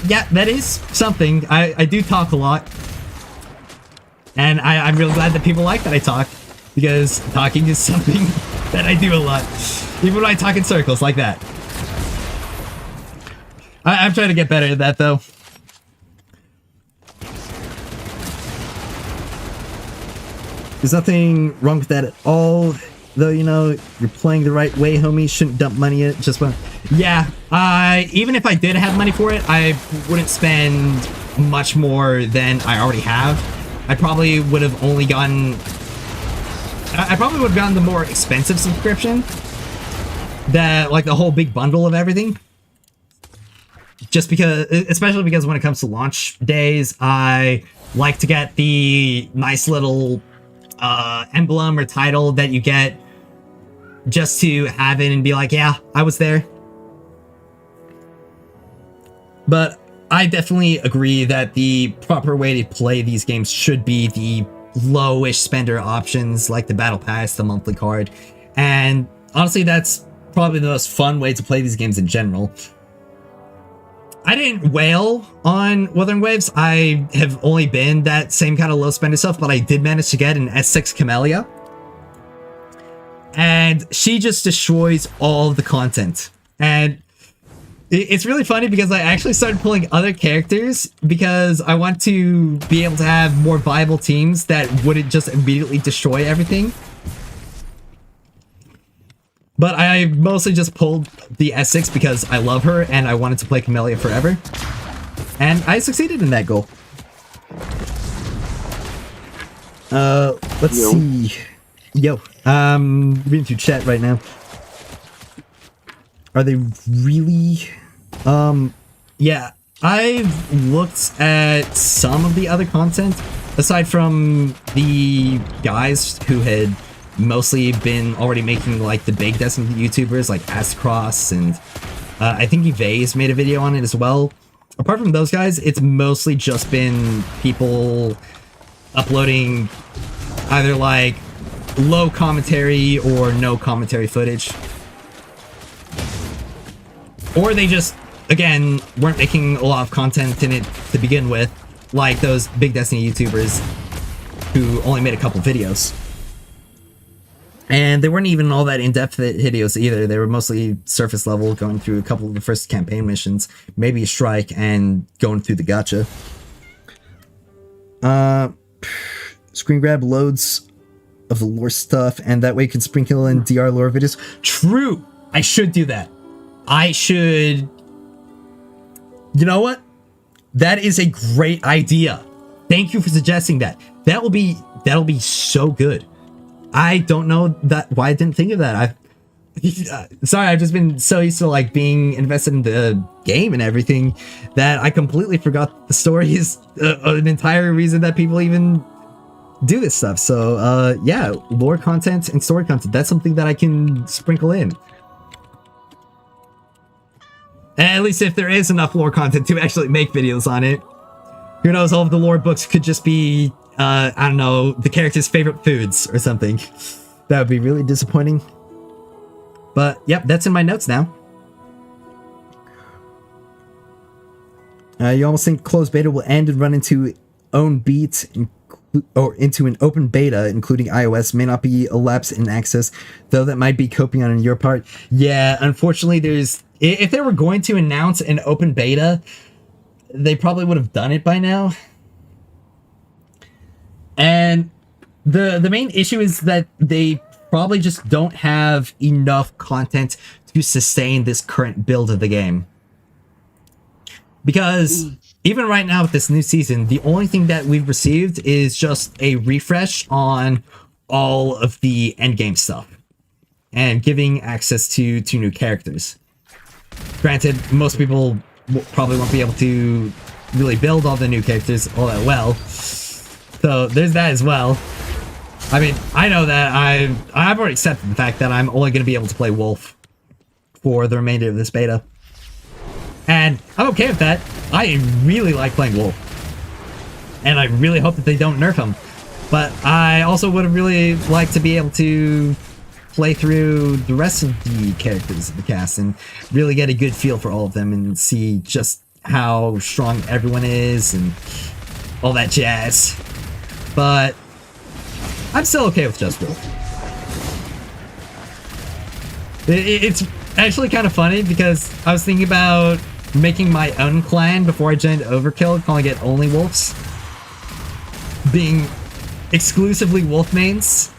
Yeah, that is something. I do talk a lot. And I'm really glad that people like that I talk, because talking is something that I do a lot. Even when I talk in circles like that. I'm trying to get better at that, though. There's nothing wrong with that at all. Though, you know, you're playing the right way, homie. Shouldn't dump money in it. Just one. Yeah, even if I did have money for it, I wouldn't spend much more than I already have. I probably would have only gotten... I probably would have gotten the more expensive subscription. That, like, the whole big bundle of everything. Just because, especially because when it comes to launch days, I like to get the nice little emblem or title that you get just to have it and be like, yeah, I was there. But I definitely agree that the proper way to play these games should be the lowish spender options like the Battle Pass, the monthly card. And honestly, that's probably the most fun way to play these games in general. I didn't wail on Wuthering Waves. I have only been that same kind of low spender stuff, but I did manage to get an S6 Camellia. And she just destroys all of the content. And it's really funny because I actually started pulling other characters because I want to be able to have more viable teams that wouldn't just immediately destroy everything. But I mostly just pulled the S6 because I love her and I wanted to play Camellia forever. And I succeeded in that goal. Let's see. Yo, reading through chat right now. Are they really... yeah, I've looked at some of the other content, aside from the guys who had mostly been already making, like, the big Destiny YouTubers, like Astacross, and I think Evase made a video on it as well. Apart from those guys, it's mostly just been people uploading either, like, low commentary or no commentary footage. Or they just, again, weren't making a lot of content in it to begin with, like those big Destiny YouTubers who only made a couple videos. And they weren't even all that in-depth videos either. They were mostly surface level, going through a couple of the first campaign missions, maybe a strike, and going through the gacha. Screen grab loads of the lore stuff, and that way you can sprinkle in DR lore videos. True! I should do that. I should... You know what? That is a great idea. Thank you for suggesting that. That'll be so good. I don't know why I didn't think of that. Sorry, I've just been so used to, like, being invested in the game and everything that I completely forgot the story is an entire reason that people even do this stuff. So, yeah, lore content and story content, that's something that I can sprinkle in. At least if there is enough lore content to actually make videos on it. Who knows, all of the lore books could just be, I don't know, the character's favorite foods or something. That would be really disappointing. But, yep, that's in my notes now. You almost think closed beta will end and run into own beats or into an open beta, including iOS, may not be a lapse in access, though that might be coping on your part. Yeah, unfortunately, if they were going to announce an open beta, they probably would have done it by now. And the main issue is that they probably just don't have enough content to sustain this current build of the game. Because even right now with this new season, the only thing that we've received is just a refresh on all of the endgame stuff and giving access to new characters. Granted, most people probably won't be able to really build all the new characters all that well, so there's that as well. I mean, I know that I've already accepted the fact that I'm only going to be able to play Wolf for the remainder of this beta. And I'm okay with that. I really like playing Wolf. And I really hope that they don't nerf him. But I also would have really liked to be able to play through the rest of the characters of the cast and really get a good feel for all of them and see just how strong everyone is and all that jazz. But I'm still okay with just Wolf. It's actually kind of funny because I was thinking about making my own clan before I joined Overkill, calling it only Wolves. Being exclusively Wolf mains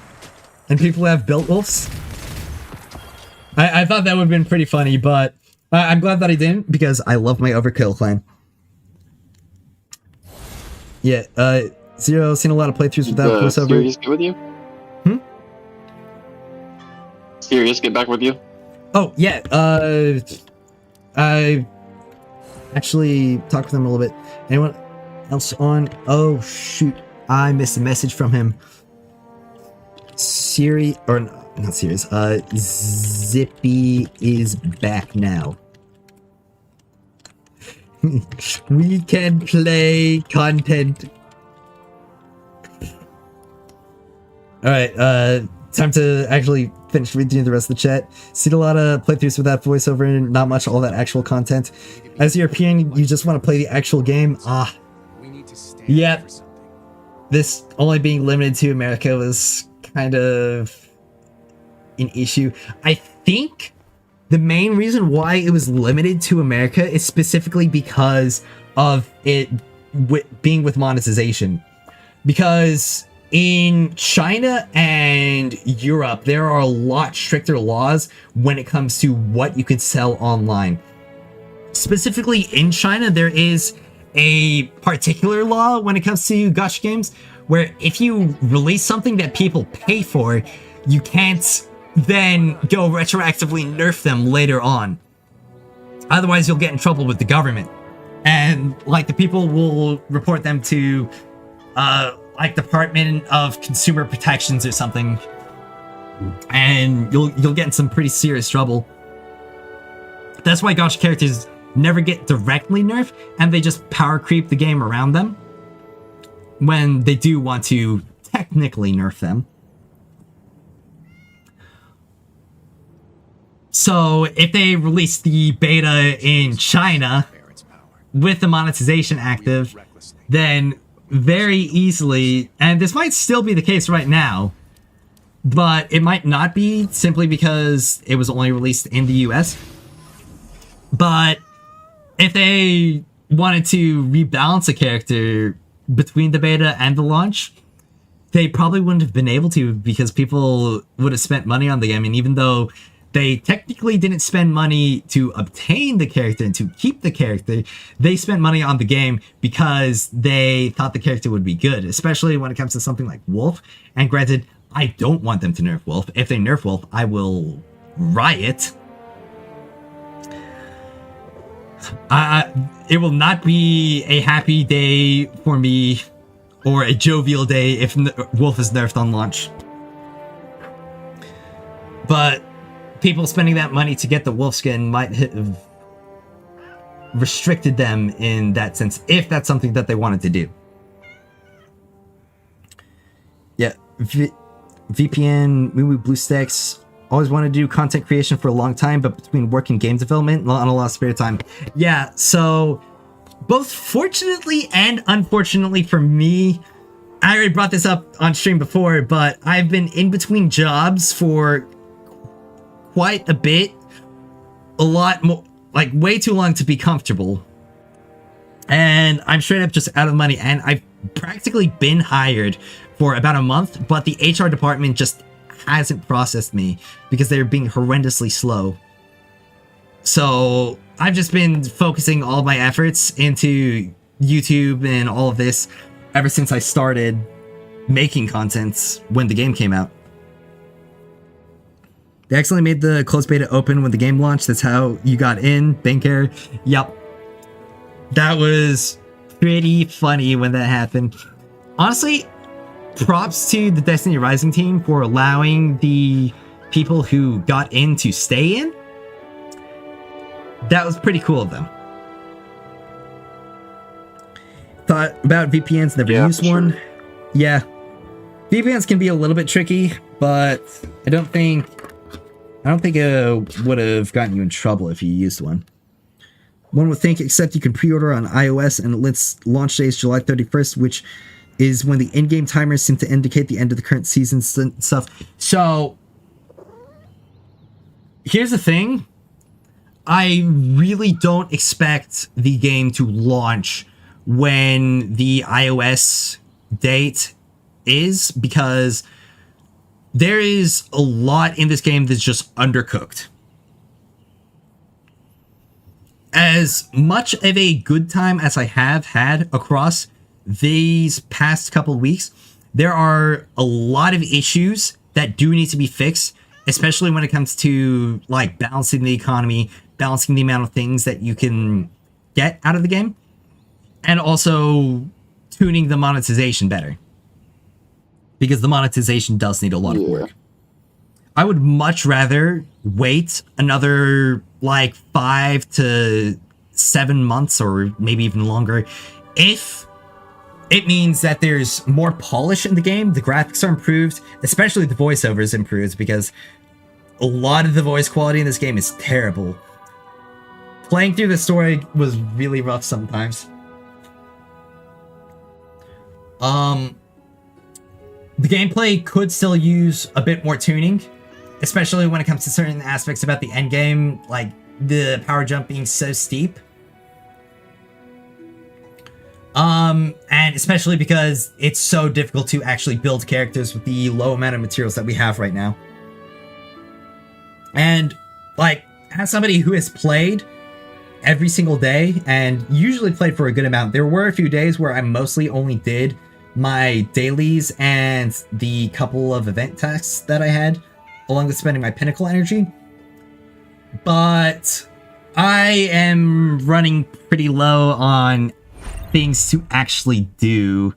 and people who have built Wolves. I thought that would have been pretty funny, but I'm glad that I didn't because I love my Overkill clan. Yeah, Zero, seen a lot of playthroughs without voiceover. Serious get with you? Serious get back with you? Oh, yeah, I actually talked with him a little bit. Anyone else on? Oh, shoot. I missed a message from him. Siri, or not Sirius, Zippy is back now. We can play content. Alright, time to actually finish reading the rest of the chat. Seen a lot of playthroughs without voiceover and not much all that actual content. As European, you just want to play the actual game. Yep. This only being limited to America was kind of an issue. I think the main reason why it was limited to America is specifically because of it being with monetization. Because in China and Europe, there are a lot stricter laws when it comes to what you can sell online. Specifically in China, there is a particular law when it comes to gacha games, where if you release something that people pay for, you can't then go retroactively nerf them later on. Otherwise, you'll get in trouble with the government. And, like, the people will report them to, like, Department of Consumer Protections or something. And you'll get in some pretty serious trouble. That's why gacha characters never get directly nerfed, and they just power creep the game around them when they do want to technically nerf them. So if they release the beta in China with the monetization active, then very easily, and this might still be the case right now, but it might not be simply because it was only released in the US. But if they wanted to rebalance a character between the beta and the launch, they probably wouldn't have been able to because people would have spent money on the game. And even though they technically didn't spend money to obtain the character and to keep the character, they spent money on the game because they thought the character would be good, especially when it comes to something like Wolf. And granted, I don't want them to nerf Wolf. If they nerf Wolf, I will riot. It will not be a happy day for me or a jovial day if Wolf is nerfed on launch. But people spending that money to get the Wolf skin might have restricted them in that sense, if that's something that they wanted to do. Yeah, VPN, Moo BlueStacks, always wanted to do content creation for a long time, but between work and game development, not a lot of spare time. Yeah, so both fortunately and unfortunately for me, I already brought this up on stream before, but I've been in between jobs for quite a bit, a lot more, like way too long to be comfortable. And I'm straight up just out of money, and I've practically been hired for about a month, but the HR department just hasn't processed me because they're being horrendously slow. So I've just been focusing all my efforts into YouTube and all of this ever since I started making content when the game came out. They accidentally made the closed beta open when the game launched. That's how you got in. Bank error. Yep. That was pretty funny when that happened. Honestly, props to the Destiny Rising team for allowing the people who got in to stay in. That was pretty cool of them. Thought about VPNs, never used one. Sure. Yeah. VPNs can be a little bit tricky, but I don't think it would have gotten you in trouble if you used one. One would think, except you can pre-order on iOS and it lists launch days July 31st, which is when the in-game timers seem to indicate the end of the current season stuff. So, here's the thing. I really don't expect the game to launch when the iOS date is, because there is a lot in this game that's just undercooked. As much of a good time as I have had across these past couple of weeks, there are a lot of issues that do need to be fixed, especially when it comes to like balancing the economy, balancing the amount of things that you can get out of the game, and also tuning the monetization better, because the monetization does need a lot of work. I would much rather wait another like 5 to 7 months or maybe even longer if it means that there's more polish in the game, the graphics are improved, especially the voiceover is improved, because a lot of the voice quality in this game is terrible. Playing through the story was really rough sometimes. The gameplay could still use a bit more tuning, especially when it comes to certain aspects about the endgame, like the power jump being so steep. And especially because it's so difficult to actually build characters with the low amount of materials that we have right now. And, like, as somebody who has played every single day, and usually played for a good amount, there were a few days where I mostly only did my dailies and the couple of event tasks that I had, along with spending my pinnacle energy. But I am running pretty low on things to actually do.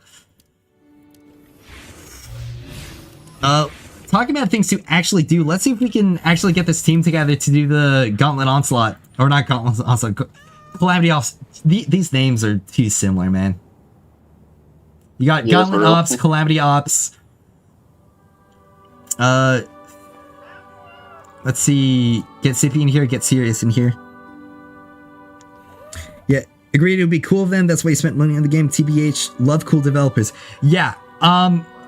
Talking about things to actually do, let's see if we can actually get this team together to do the Gauntlet Onslaught. Or not Gauntlet Onslaught, Calamity Ops. These names are too similar, man. You got Gauntlet Ops, Calamity Ops. Let's see. Get Sippy in here, get Serious in here. Yeah, agreed, it would be cool of them. That's why you spent money on the game. TBH, love cool developers. Yeah,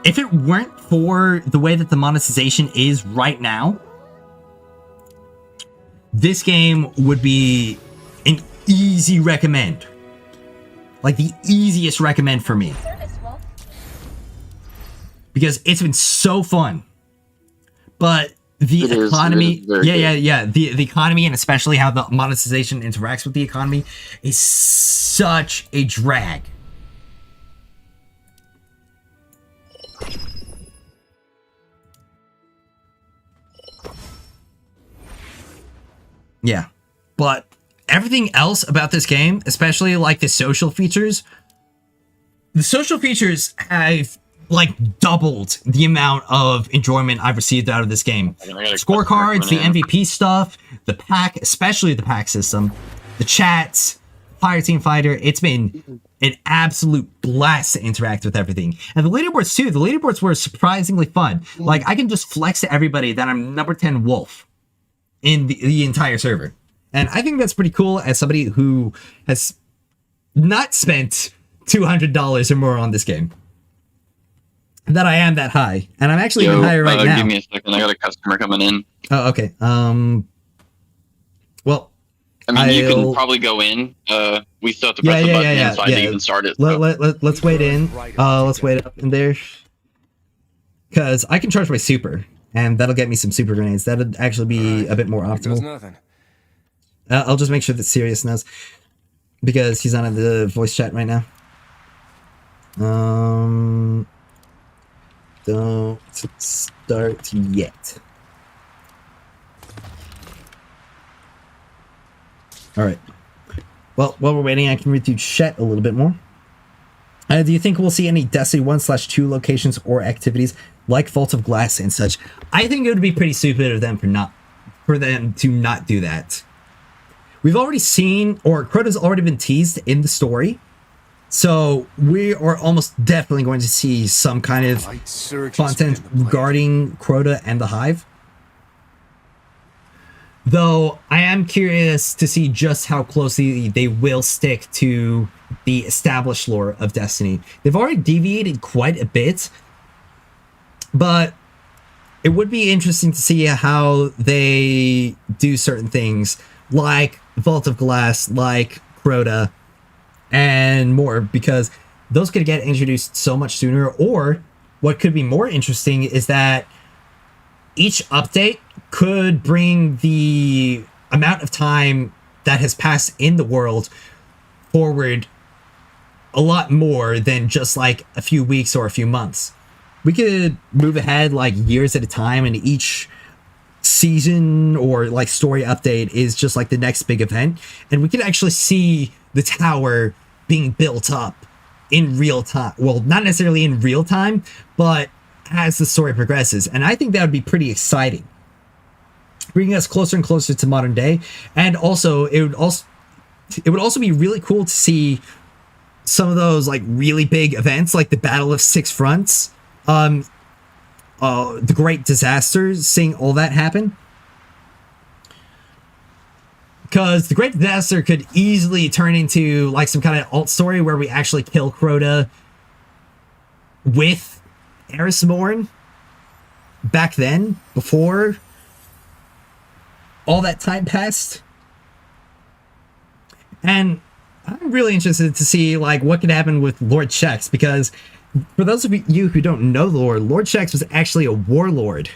if it weren't for the way that the monetization is right now, this game would be an easy recommend. Like the easiest recommend for me. Because it's been so fun. But the economy, the economy, and especially how the monetization interacts with the economy, is such a drag. Yeah, but everything else about this game, especially like the social features have like doubled the amount of enjoyment I've received out of this game. Scorecards, the MVP stuff, the pack, especially the pack system, the chats, Fireteam Fighter. It's been an absolute blast to interact with everything. And the leaderboards too. The leaderboards were surprisingly fun. Like, I can just flex to everybody that I'm number 10 Wolf in the entire server. And I think that's pretty cool as somebody who has not spent $200 or more on this game. That I am that high. And I'm actually even higher right now. Give me a second. I got a customer coming in. Oh, okay. Well, I mean, you can probably go in. We still have to press the button inside to even start it. So. Let's wait in. Let's wait up in there. Because I can charge my super. And that'll get me some super grenades. That'd actually be a bit more optimal. Nothing. I'll just make sure that Sirius knows. Because he's on the voice chat right now. Don't start yet. Alright. Well, while we're waiting, I can read through chat a little bit more. Do you think we'll see any Destiny 1/2 locations or activities like Vault of Glass and such? I think it would be pretty stupid of them for them to not do that. We've already seen, or Crota's already been teased in the story. So we are almost definitely going to see some kind of content regarding Crota and the Hive. Though I am curious to see just how closely they will stick to the established lore of Destiny. They've already deviated quite a bit, but it would be interesting to see how they do certain things like Vault of Glass, like Crota, and more, because those could get introduced so much sooner. Or what could be more interesting is that each update could bring the amount of time that has passed in the world forward a lot more than just like a few weeks or a few months. We could move ahead like years at a time, and each season or like story update is just like the next big event, and we could actually see the tower being built up in real time. Well, not necessarily in real time, but as the story progresses. And I think that would be pretty exciting, bringing us closer and closer to modern day. And also it would also be really cool to see some of those like really big events, like the Battle of Six Fronts, the Great Disasters, seeing all that happen. Because the Great Disaster could easily turn into like some kind of alt story where we actually kill Crota with Erismorn back then, before all that time passed. And I'm really interested to see like what could happen with Lord Chex, because for those of you who don't know the lore, Lord Chex was actually a warlord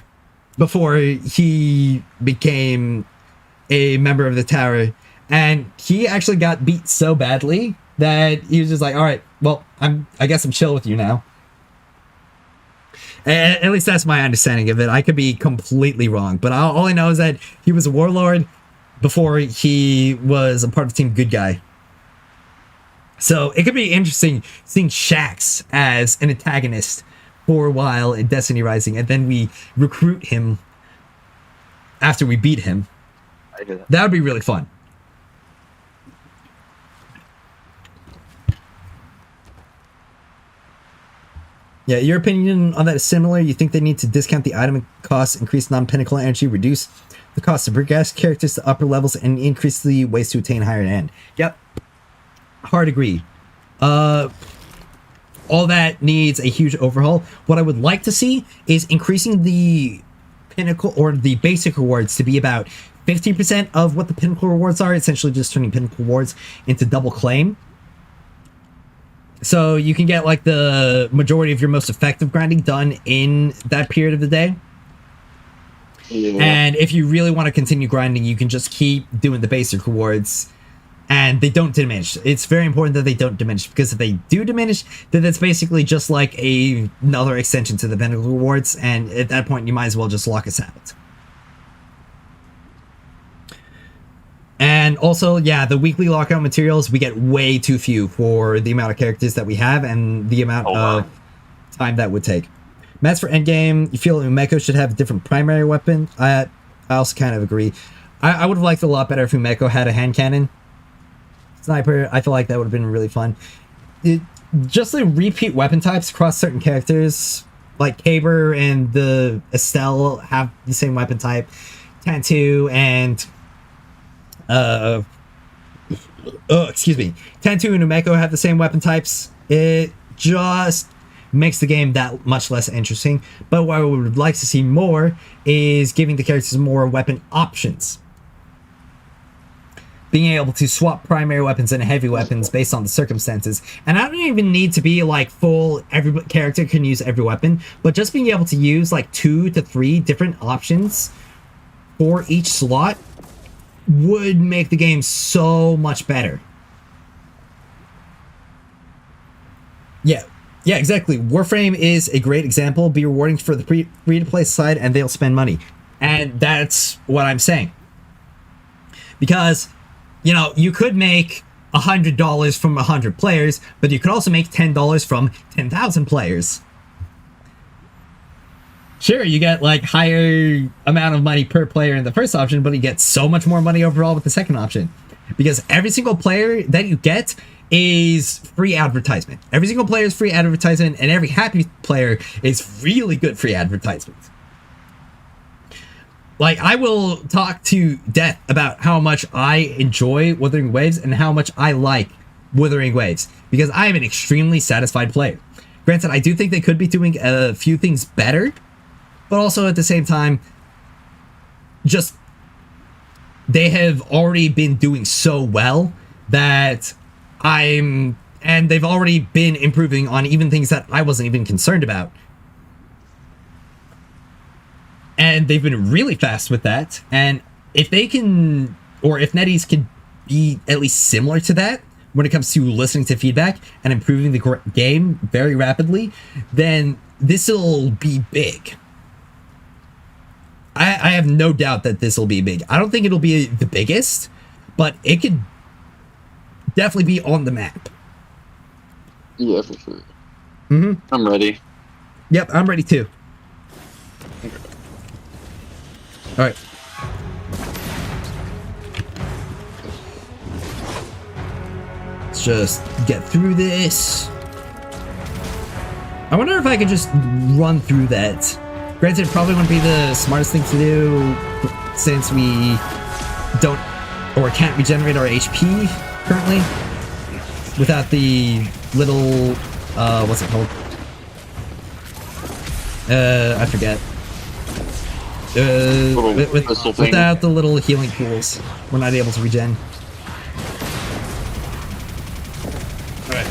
before he became a member of the tower, and he actually got beat so badly that he was just like, all right, well, I guess I'm chill with you now. At least that's my understanding of it. I could be completely wrong, but all I know is that he was a warlord before he was a part of Team Good Guy. So it could be interesting seeing Shax as an antagonist for a while in Destiny Rising, and then we recruit him after we beat him. That would be really fun. Yeah, your opinion on that is similar. You think they need to discount the item costs, increase non-pinnacle energy, reduce the cost of progress characters to upper levels, and increase the ways to attain higher end. Yep. Hard agree. All that needs a huge overhaul. What I would like to see is increasing the pinnacle or the basic rewards to be about 50% of what the pinnacle rewards are, essentially just turning pinnacle rewards into double claim. So you can get like the majority of your most effective grinding done in that period of the day. Yeah. And if you really want to continue grinding, you can just keep doing the basic rewards, and they don't diminish. It's very important that they don't diminish, because if they do diminish, then that's basically just like another extension to the pinnacle rewards, and at that point you might as well just lock us out. And also, yeah, the weekly lockout materials, we get way too few for the amount of characters that we have and the amount of time that would take. Matt's for Endgame, you feel Umeko should have a different primary weapon? I also kind of agree. I would have liked it a lot better if Umeko had a hand cannon. Sniper, I feel like that would have been really fun. Just the repeat weapon types across certain characters, like Caber and the Estelle have the same weapon type. Tantu and Tantu and Umeko have the same weapon types. It just makes the game that much less interesting. But what I would like to see more is giving the characters more weapon options. Being able to swap primary weapons and heavy weapons based on the circumstances. And I don't even need to be like full, every character can use every weapon, but just being able to use like 2 to 3 different options for each slot would make the game so much better. Yeah, exactly. Warframe is a great example. Be rewarding for the free-to-play side, and they'll spend money. And that's what I'm saying. Because, you know, you could make $100 from 100 players, but you could also make $10 from 10,000 players. Sure, you get like higher amount of money per player in the first option, but you get so much more money overall with the second option. Because every single player that you get is free advertisement. Every single player is free advertisement, and every happy player is really good free advertisement. Like, I will talk to death about how much I enjoy Wuthering Waves and how much I like Wuthering Waves, because I am an extremely satisfied player. Granted, I do think they could be doing a few things better, but also at the same time, just they have already been doing so well that and they've already been improving on even things that I wasn't even concerned about. And they've been really fast with that. And if they can, or if NetEase can be at least similar to that when it comes to listening to feedback and improving the game very rapidly, then this'll be big. I have no doubt that this will be big. I don't think it'll be the biggest, but it could definitely be on the map. Yeah, for sure. Mm-hmm. I'm ready. Yep, I'm ready too. Alright. Let's just get through this. I wonder if I could just run through that. Granted, it probably wouldn't be the smartest thing to do since we don't or can't regenerate our HP currently without the little what's it called? I forget. Without the little healing pools, we're not able to regen. Alright.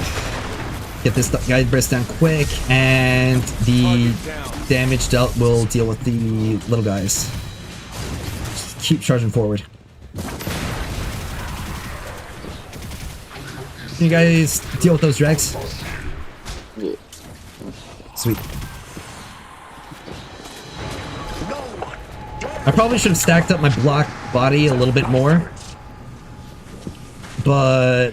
Get this guy burst down quick, and the damage dealt will deal with the little guys. Just keep charging forward. Can you guys deal with those dregs? Sweet. I probably should have stacked up my block body a little bit more, but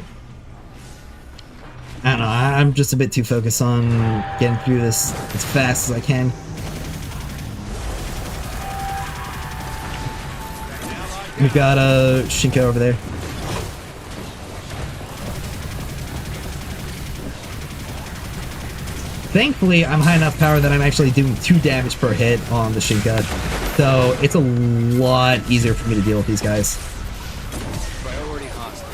I don't know, I'm just a bit too focused on getting through this as fast as I can. We've got a Shinka over there. Thankfully, I'm high enough power that I'm actually doing 2 damage per hit on the Shinka, so it's a lot easier for me to deal with these guys. Priority hostile.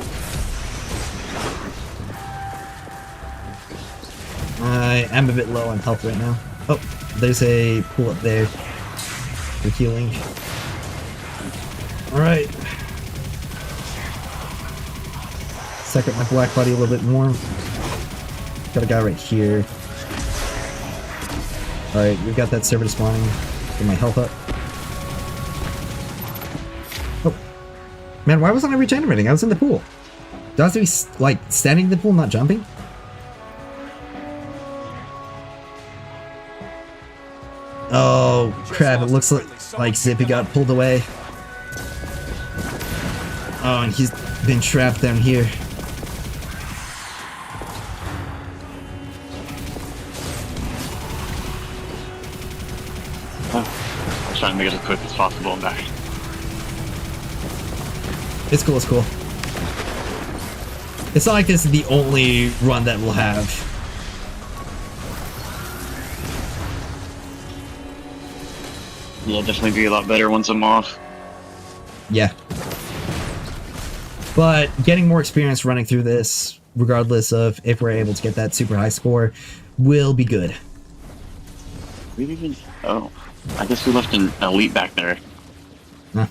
I am a bit low on health right now. Oh, there's a pool up there for healing. Alright. Stack up my black body a little bit more. Got a guy right here. Alright, we've got that server spawning. Get my health up. Oh. Man, why wasn't I regenerating? I was in the pool. Do I have to be, like, standing in the pool, not jumping? Oh, crap. It looks like Zippy got pulled away. Oh, and he's been trapped down here. I'm trying to make it as quick as possible and back. It's cool, it's cool. It's not like this is the only run that we'll have. Yeah, definitely be a lot better once I'm off. Yeah. But getting more experience running through this, regardless of if we're able to get that super high score, will be good. We didn't. Oh, I guess we left an elite back there. Huh.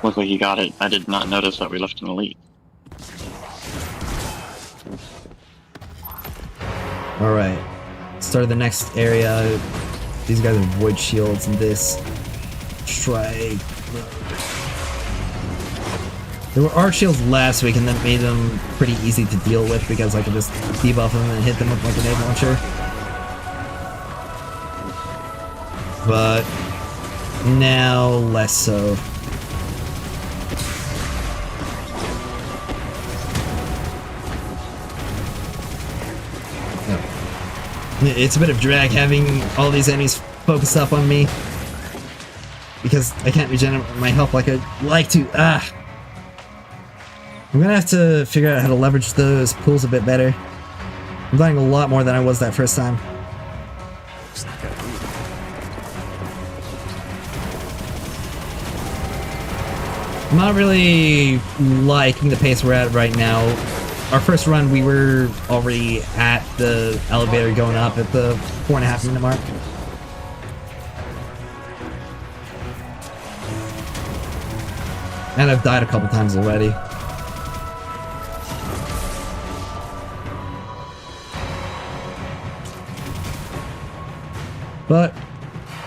Luckily he got it. I did not notice that we left an elite. Alright. Start of the next area. These guys are void shields and this. Strike. There were arc shields last week and that made them pretty easy to deal with because I could just debuff them and hit them with my grenade launcher. But now less so. It's a bit of drag having all these enemies focused up on me because I can't regenerate my health like I'd like to. I'm gonna have to figure out how to leverage those pools a bit better. I'm dying a lot more than I was that first time. I'm not really liking the pace we're at right now. Our first run, we were already at the elevator going up at the 4.5 minute mark. And I've died a couple times already. But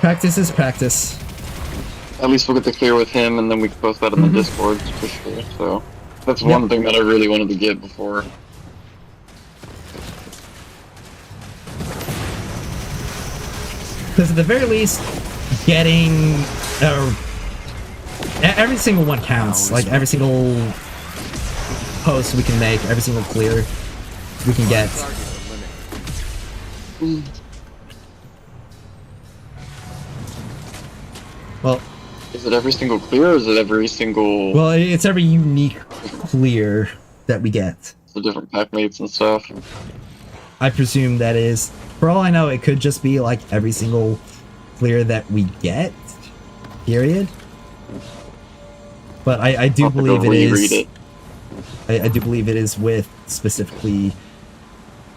practice is practice. At least we'll get to clear with him, and then we can post that in the Discord for sure. So that's one thing that I really wanted to get before. Because at the very least, getting every single one counts. Like every single post we can make, every single clear we can get. Well, is it every single clear, or is it every single? Well, it's every unique clear that we get. The different pack mates and stuff. I presume that is. For all I know, it could just be like every single clear that we get. Period. But I do believe it is. I do believe it is with specifically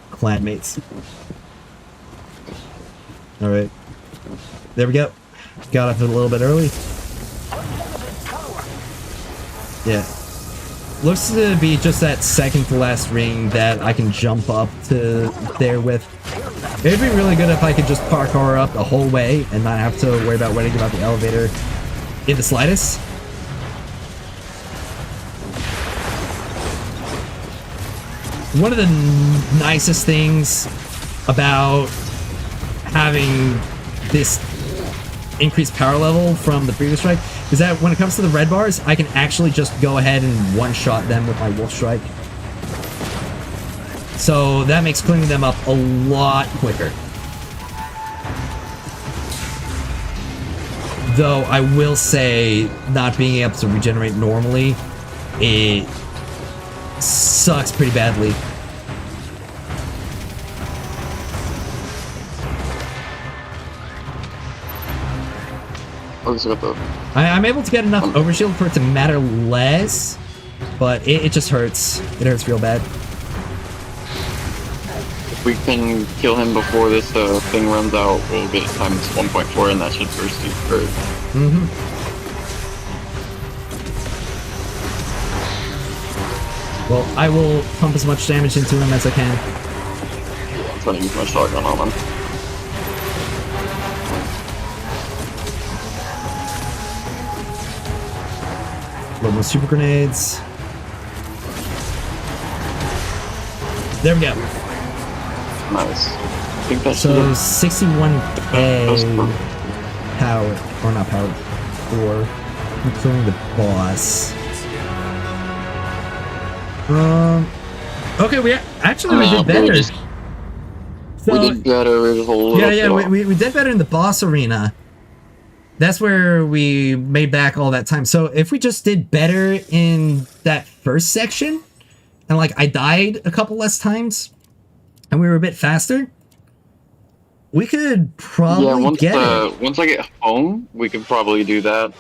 clan mates. All right. There we go. Got up a little bit early. Yeah. Looks to be just that second to last ring that I can jump up to there with. It'd be really good if I could just parkour up the whole way and not have to worry about worrying about the elevator in the slightest. One of the nicest things about having this increased power level from the previous strike is that when it comes to the red bars, I can actually just go ahead and one-shot them with my wolf strike. So that makes cleaning them up a lot quicker. Though I will say, not being able to regenerate normally, it sucks pretty badly. I'm able to get enough overshield for it to matter less, but it just hurts. It hurts real bad. If we can kill him before this thing runs out, we'll get it times 1.4 and that should burst his bird. Well, I will pump as much damage into him as I can. I'm trying to use my shotgun on him. A little more super grenades. There we go. Nice. I think that's so 61k power, or not power, for killing the boss. Okay, we did better. So, we did better. we did better in the boss arena. that's where we made back all that time. So if we just did better in that first section, and like I died a couple less times, and we were a bit faster, we could probably once I get home, we could probably do that.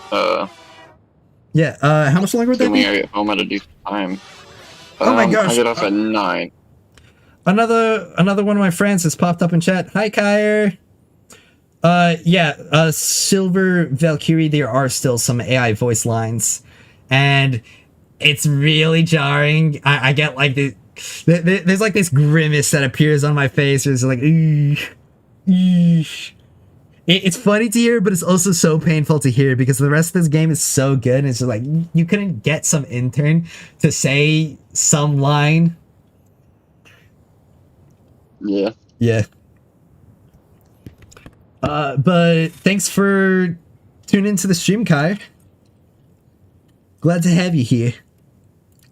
Yeah. How much longer would that be? I get home at a decent time. Oh my gosh! I get off at 9. Another one of my friends has popped up in chat. Hi, Kyre. Yeah, Silver Valkyrie, there are still some AI voice lines, and it's really jarring. I get like there's like this grimace that appears on my face. It's like, it's funny to hear, but it's also so painful to hear because the rest of this game is so good. And it's just like, you couldn't get some intern to say some line. Yeah. Yeah. But thanks for tuning into the stream, Kai. Glad to have you here.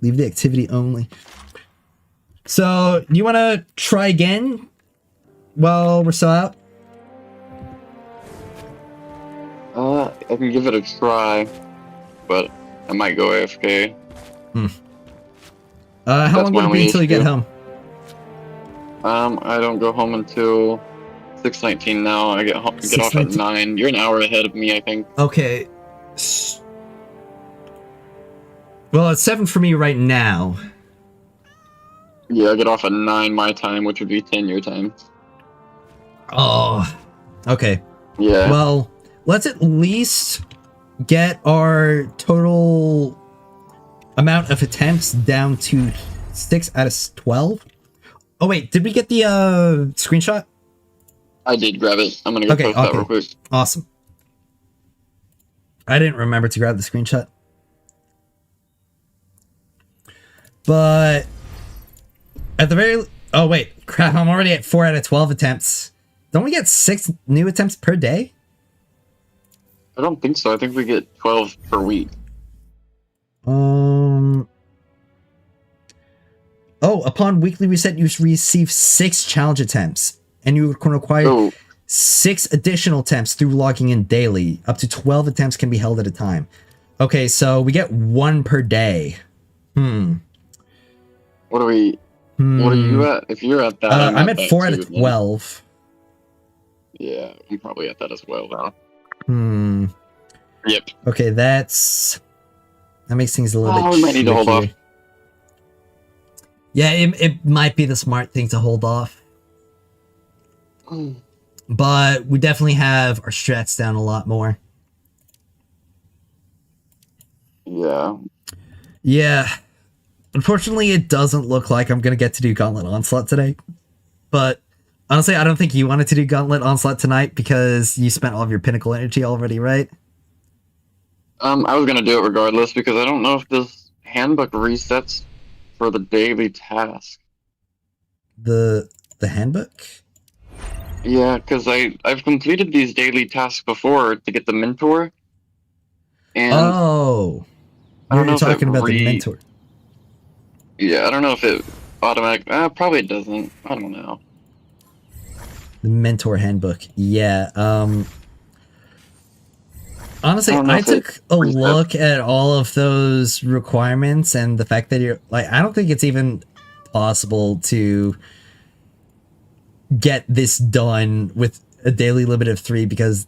Leave the activity only. So, you want to try again while we're still out? I can give it a try, but I might go AFK. How long will it be until you get home? I don't go home until 6:19 now. I get off at 9. You're an hour ahead of me, I think. Okay. Well, it's 7 for me right now. Yeah, I get off at 9 my time, which would be 10 your time. Oh. Okay. Yeah. Well, let's at least get our total amount of attempts down to 6 out of 12. Oh wait, did we get the screenshot? I did grab it. I'm gonna go post that real quick. Awesome. I didn't remember to grab the screenshot. But at the very... Oh wait, crap, I'm already at 4 out of 12 attempts. Don't we get 6 new attempts per day? I don't think so. I think we get 12 per week. Oh, upon weekly reset, you receive 6 challenge attempts, and you can require 6 additional attempts through logging in daily. Up to 12 attempts can be held at a time. Okay, so we get 1 per day. What are we? What are you at? If you're at that, I'm at 4 out of 12. Yeah, I'm probably at that as well now. Yep. Okay, that makes things a little bit we might need to hold off. Yeah, it might be the smart thing to hold off. But we definitely have our strats down a lot more. Yeah. Yeah. Unfortunately, it doesn't look like I'm going to get to do Gauntlet Onslaught today. But honestly, I don't think you wanted to do Gauntlet Onslaught tonight because you spent all of your Pinnacle energy already, right? I was going to do it regardless because I don't know if this handbook resets for the daily task. The handbook? Yeah, because I've completed these daily tasks before to get the mentor. And oh, you're talking about the mentor. Yeah, I don't know if it automatic. Probably it doesn't. I don't know. The mentor handbook. Yeah. Honestly, I took a look at all of those requirements and the fact that you're like, I don't think it's even possible to get this done with a daily limit of 3 because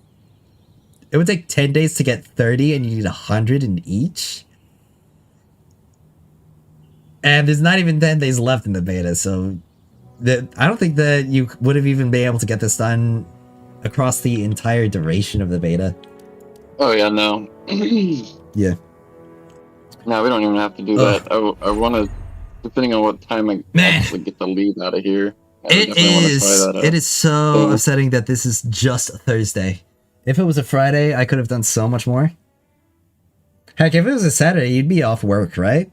it would take 10 days to get 30 and you need 100 in each. And there's not even 10 days left in the beta, so I don't think that you would have even been able to get this done across the entire duration of the beta. Oh yeah, no. Yeah. No, we don't even have to do that. I want to, depending on what time I actually get the lead out of here. It is so upsetting that this is just a Thursday. If it was a Friday, I could have done so much more. Heck, if it was a Saturday, you'd be off work, right?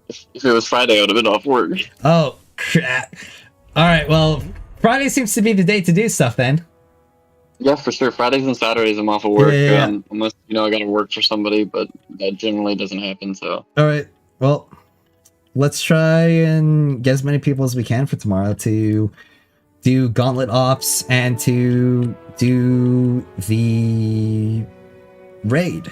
If it was Friday, I would have been off work. Oh, crap. Alright, well, Friday seems to be the day to do stuff then. Yeah, for sure. Fridays and Saturdays I'm off of work, Yeah. Unless, I gotta work for somebody, but that generally doesn't happen, so. Alright, well, let's try and get as many people as we can for tomorrow to do gauntlet ops and to do the raid.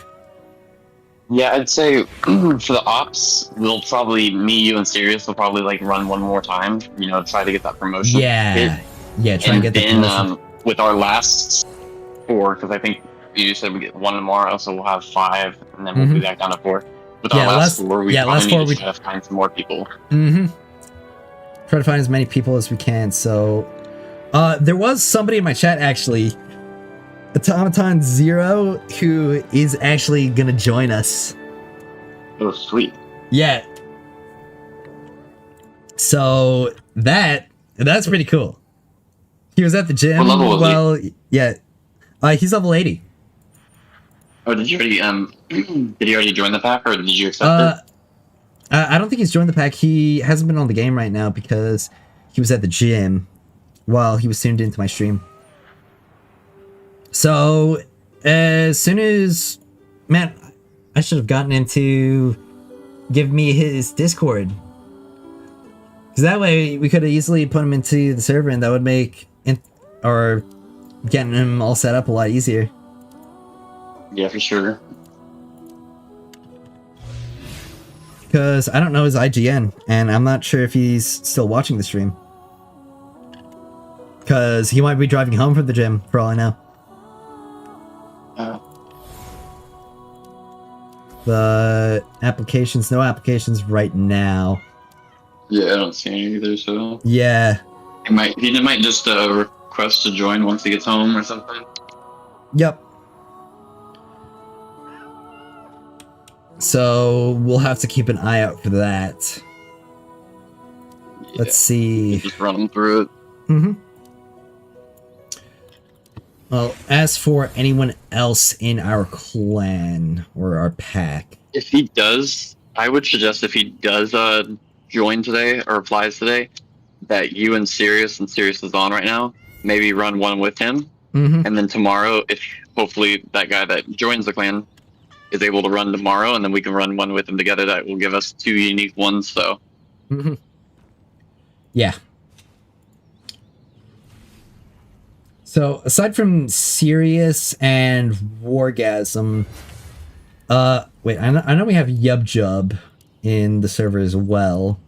Yeah, I'd say for the ops, we'll probably me, you, and Sirius will probably like run one more time. You know, try to get that promotion. Yeah, yeah. Try and get the then promotion. with our last 4, because I think you said we get 1 tomorrow, so we'll have 5, and then we'll be back down to 4. With our last 4, we probably need to try to find some more people. Try to find as many people as we can. So, there was somebody in my chat actually, Automaton Zero, who is actually gonna join us. Oh, sweet. Yeah. So that's pretty cool. He was at the gym. What level was he? Yeah. He's level 80. Oh, did you already join the pack, or did you accept it? I don't think he's joined the pack. He hasn't been on the game right now because he was at the gym while he was tuned into my stream. So, as soon as... Man, I should have gotten him to give me his Discord. Because that way, we could have easily put him into the server, and that would make... or getting him all set up a lot easier. Yeah, for sure. Because I don't know his IGN, and I'm not sure if he's still watching the stream. Because he might be driving home from the gym, for all I know. But applications, no applications right now. Yeah, I don't see any either, so... Yeah. He might just request to join once he gets home or something. Yep. So we'll have to keep an eye out for that. Yeah, let's see. Just run them through it. Well, as for anyone else in our clan or our pack, if he does, I would suggest if he does join today or applies today, that you and Sirius is on right now, maybe run one with him, and then tomorrow, if hopefully that guy that joins the clan is able to run tomorrow, and then we can run one with him together. That will give us 2 unique ones. So, yeah. So aside from Sirius and Wargasm, wait, I know we have Yubjub in the server as well.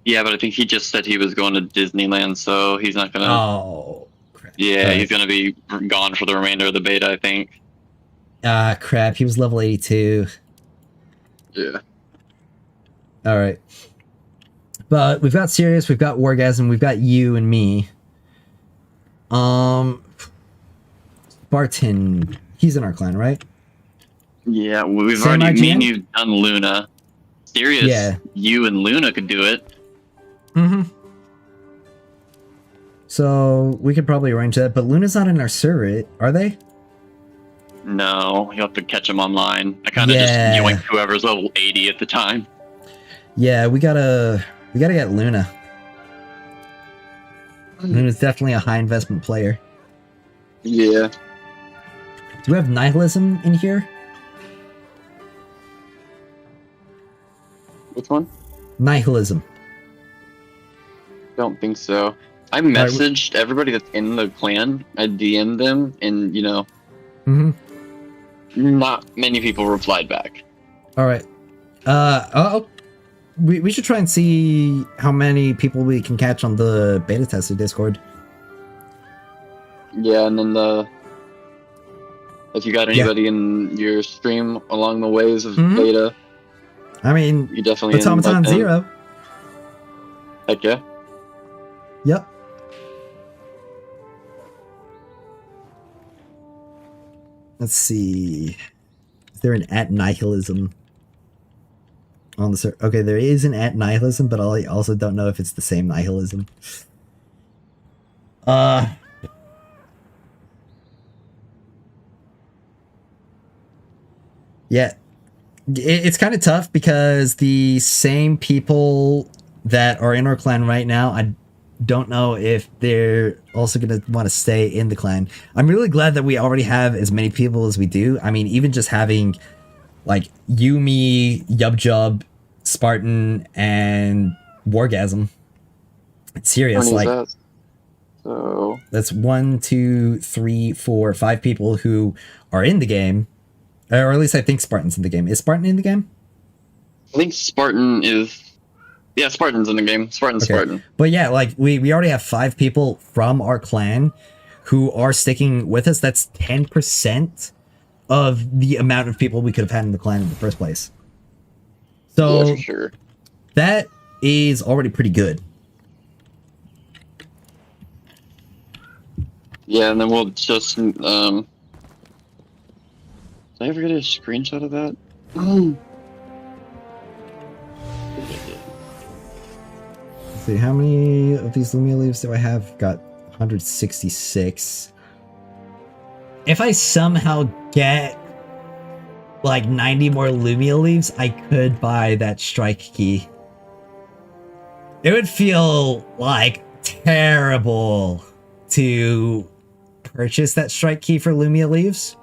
Yeah, but I think he just said he was going to Disneyland, so he's not gonna. Oh, crap. Yeah, he's gonna be gone for the remainder of the beta, I think. Ah, crap. He was level 82. Yeah. All right. But we've got Sirius, we've got Wargasm, we've got you and me. Barton, he's in our clan, right? Yeah, we've Same already, IGN? me and you've done Luna. Sirius, Yeah. you and Luna could do it. So we could probably arrange that, but Luna's not in our server, are they? No, you'll have to catch him online. I kind of just yoinked whoever's level 80 at the time. Yeah, we gotta get Luna. Luna's definitely a high investment player. Yeah. Do we have Nihilism in here? Which one? Nihilism. Don't think so. I messaged everybody that's in the clan. I DM'd them, and you know, not many people replied back. All right. We should try and see how many people we can catch on the beta tester Discord. Yeah, and then if you got anybody in your stream along the ways of beta, I mean, you definitely Automaton Zero. Heck yeah. Yep. Let's see. Is there an @nihilism on the server? Okay, there is an @nihilism, but I also don't know if it's the same nihilism. Yeah. It's kind of tough because the same people that are in our clan right now, I don't know if they're also going to want to stay in the clan. I'm really glad that we already have as many people as we do. I mean, even just having like Yumi, Yubjub, Spartan, and Wargasm. It's serious. Like, So that's 1, 2, 3, 4, 5 people who are in the game, or at least I think Spartan's in the game. Is Spartan in the game? I think Spartan is. Yeah, Spartan's in the game. Spartan. But yeah, like we already have 5 people from our clan who are sticking with us. That's 10% of the amount of people we could have had in the clan in the first place. So Yeah, for sure. That is already pretty good. Yeah, and then we'll just did I ever get a screenshot of that? Let's see, how many of these Lumia leaves do I have? Got 166. If I somehow get like 90 more Lumia leaves, I could buy that strike key. It would feel like terrible to purchase that strike key for Lumia leaves.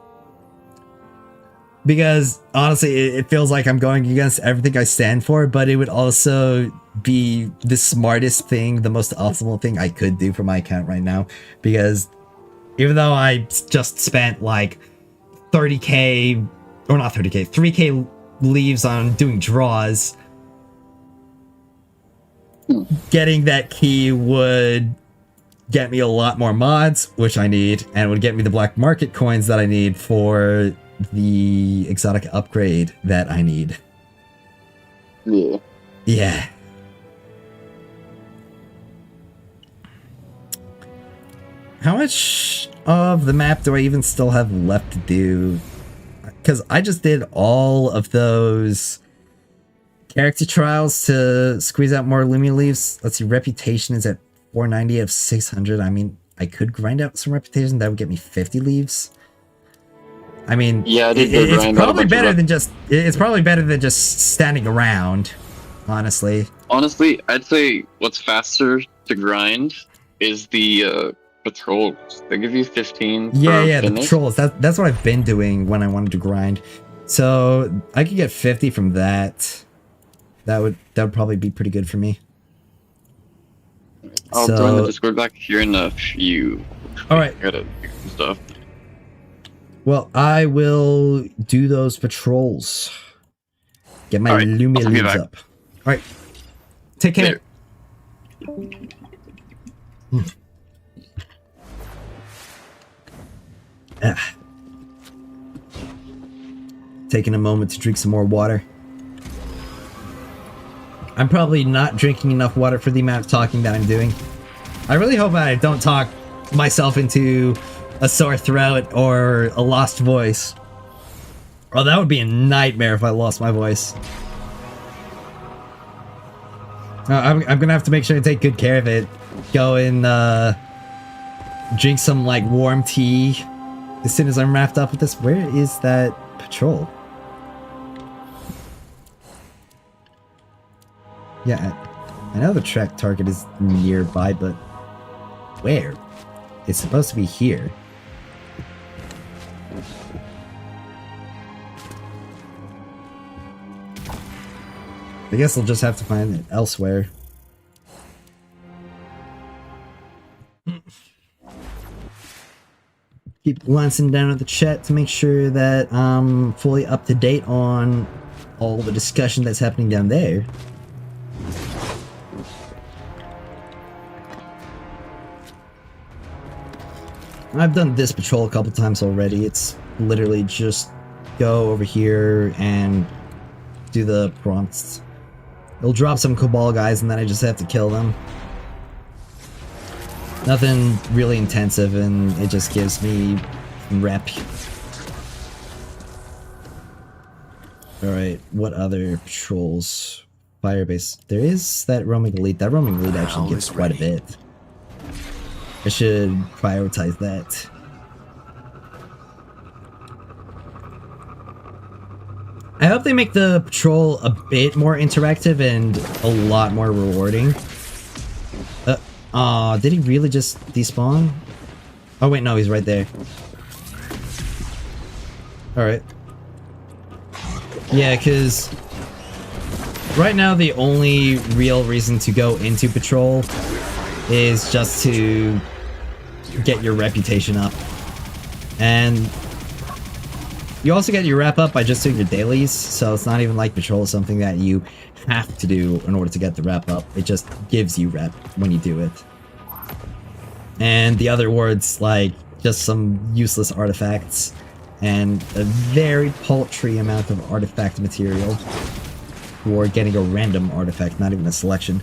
Because honestly, it feels like I'm going against everything I stand for, but it would also be the smartest thing, the most optimal thing I could do for my account right now. Because even though I just spent like 30k, or not 30k, 3k leaves on doing draws, getting that key would get me a lot more mods, which I need, and would get me the black market coins that I need for the exotic upgrade that I need. Yeah. Yeah. How much of the map do I even still have left to do? Because I just did all of those character trials to squeeze out more Lumia leaves. Let's see, reputation is at 490 of 600. I mean, I could grind out some reputation. That would get me 50 leaves. I mean, yeah, it's probably better than just. It's probably better than just standing around. Honestly. Honestly, I'd say what's faster to grind is the patrols. They give you 15. Yeah, the patrols. That's what I've been doing when I wanted to grind. So I could get 50 from that. That would probably be pretty good for me. I'll join the Discord back here in a few. Alright. I gotta do some stuff. Well, I will do those patrols. Get my Lumia leaves up. Alright. Take care. Taking a moment to drink some more water. I'm probably not drinking enough water for the amount of talking that I'm doing. I really hope I don't talk myself into a sore throat or a lost voice. Oh, that would be a nightmare if I lost my voice. I'm gonna have to make sure to take good care of it. Go and drink some like warm tea as soon as I'm wrapped up with this. Where is that patrol? Yeah, I know the track target is nearby, but where? It's supposed to be here. I guess I'll just have to find it elsewhere. Keep glancing down at the chat to make sure that I'm fully up to date on all the discussion that's happening down there. I've done this patrol a couple times already. It's literally just go over here and do the prompts. It'll drop some Cabal guys and then I just have to kill them. Nothing really intensive and it just gives me rep. Alright, what other patrols? Firebase. There is that roaming elite. That roaming elite actually gets quite a bit. I should prioritize that. I hope they make the patrol a bit more interactive and a lot more rewarding. Did he really just despawn? Oh wait, no, he's right there. Alright. Yeah, because right now the only real reason to go into patrol is just to get your reputation up. And you also get your rep up by just doing your dailies, so it's not even like patrol is something that you have to do in order to get the rep up. It just gives you rep when you do it. And the other rewards, like just some useless artifacts and a very paltry amount of artifact material for getting a random artifact, not even a selection.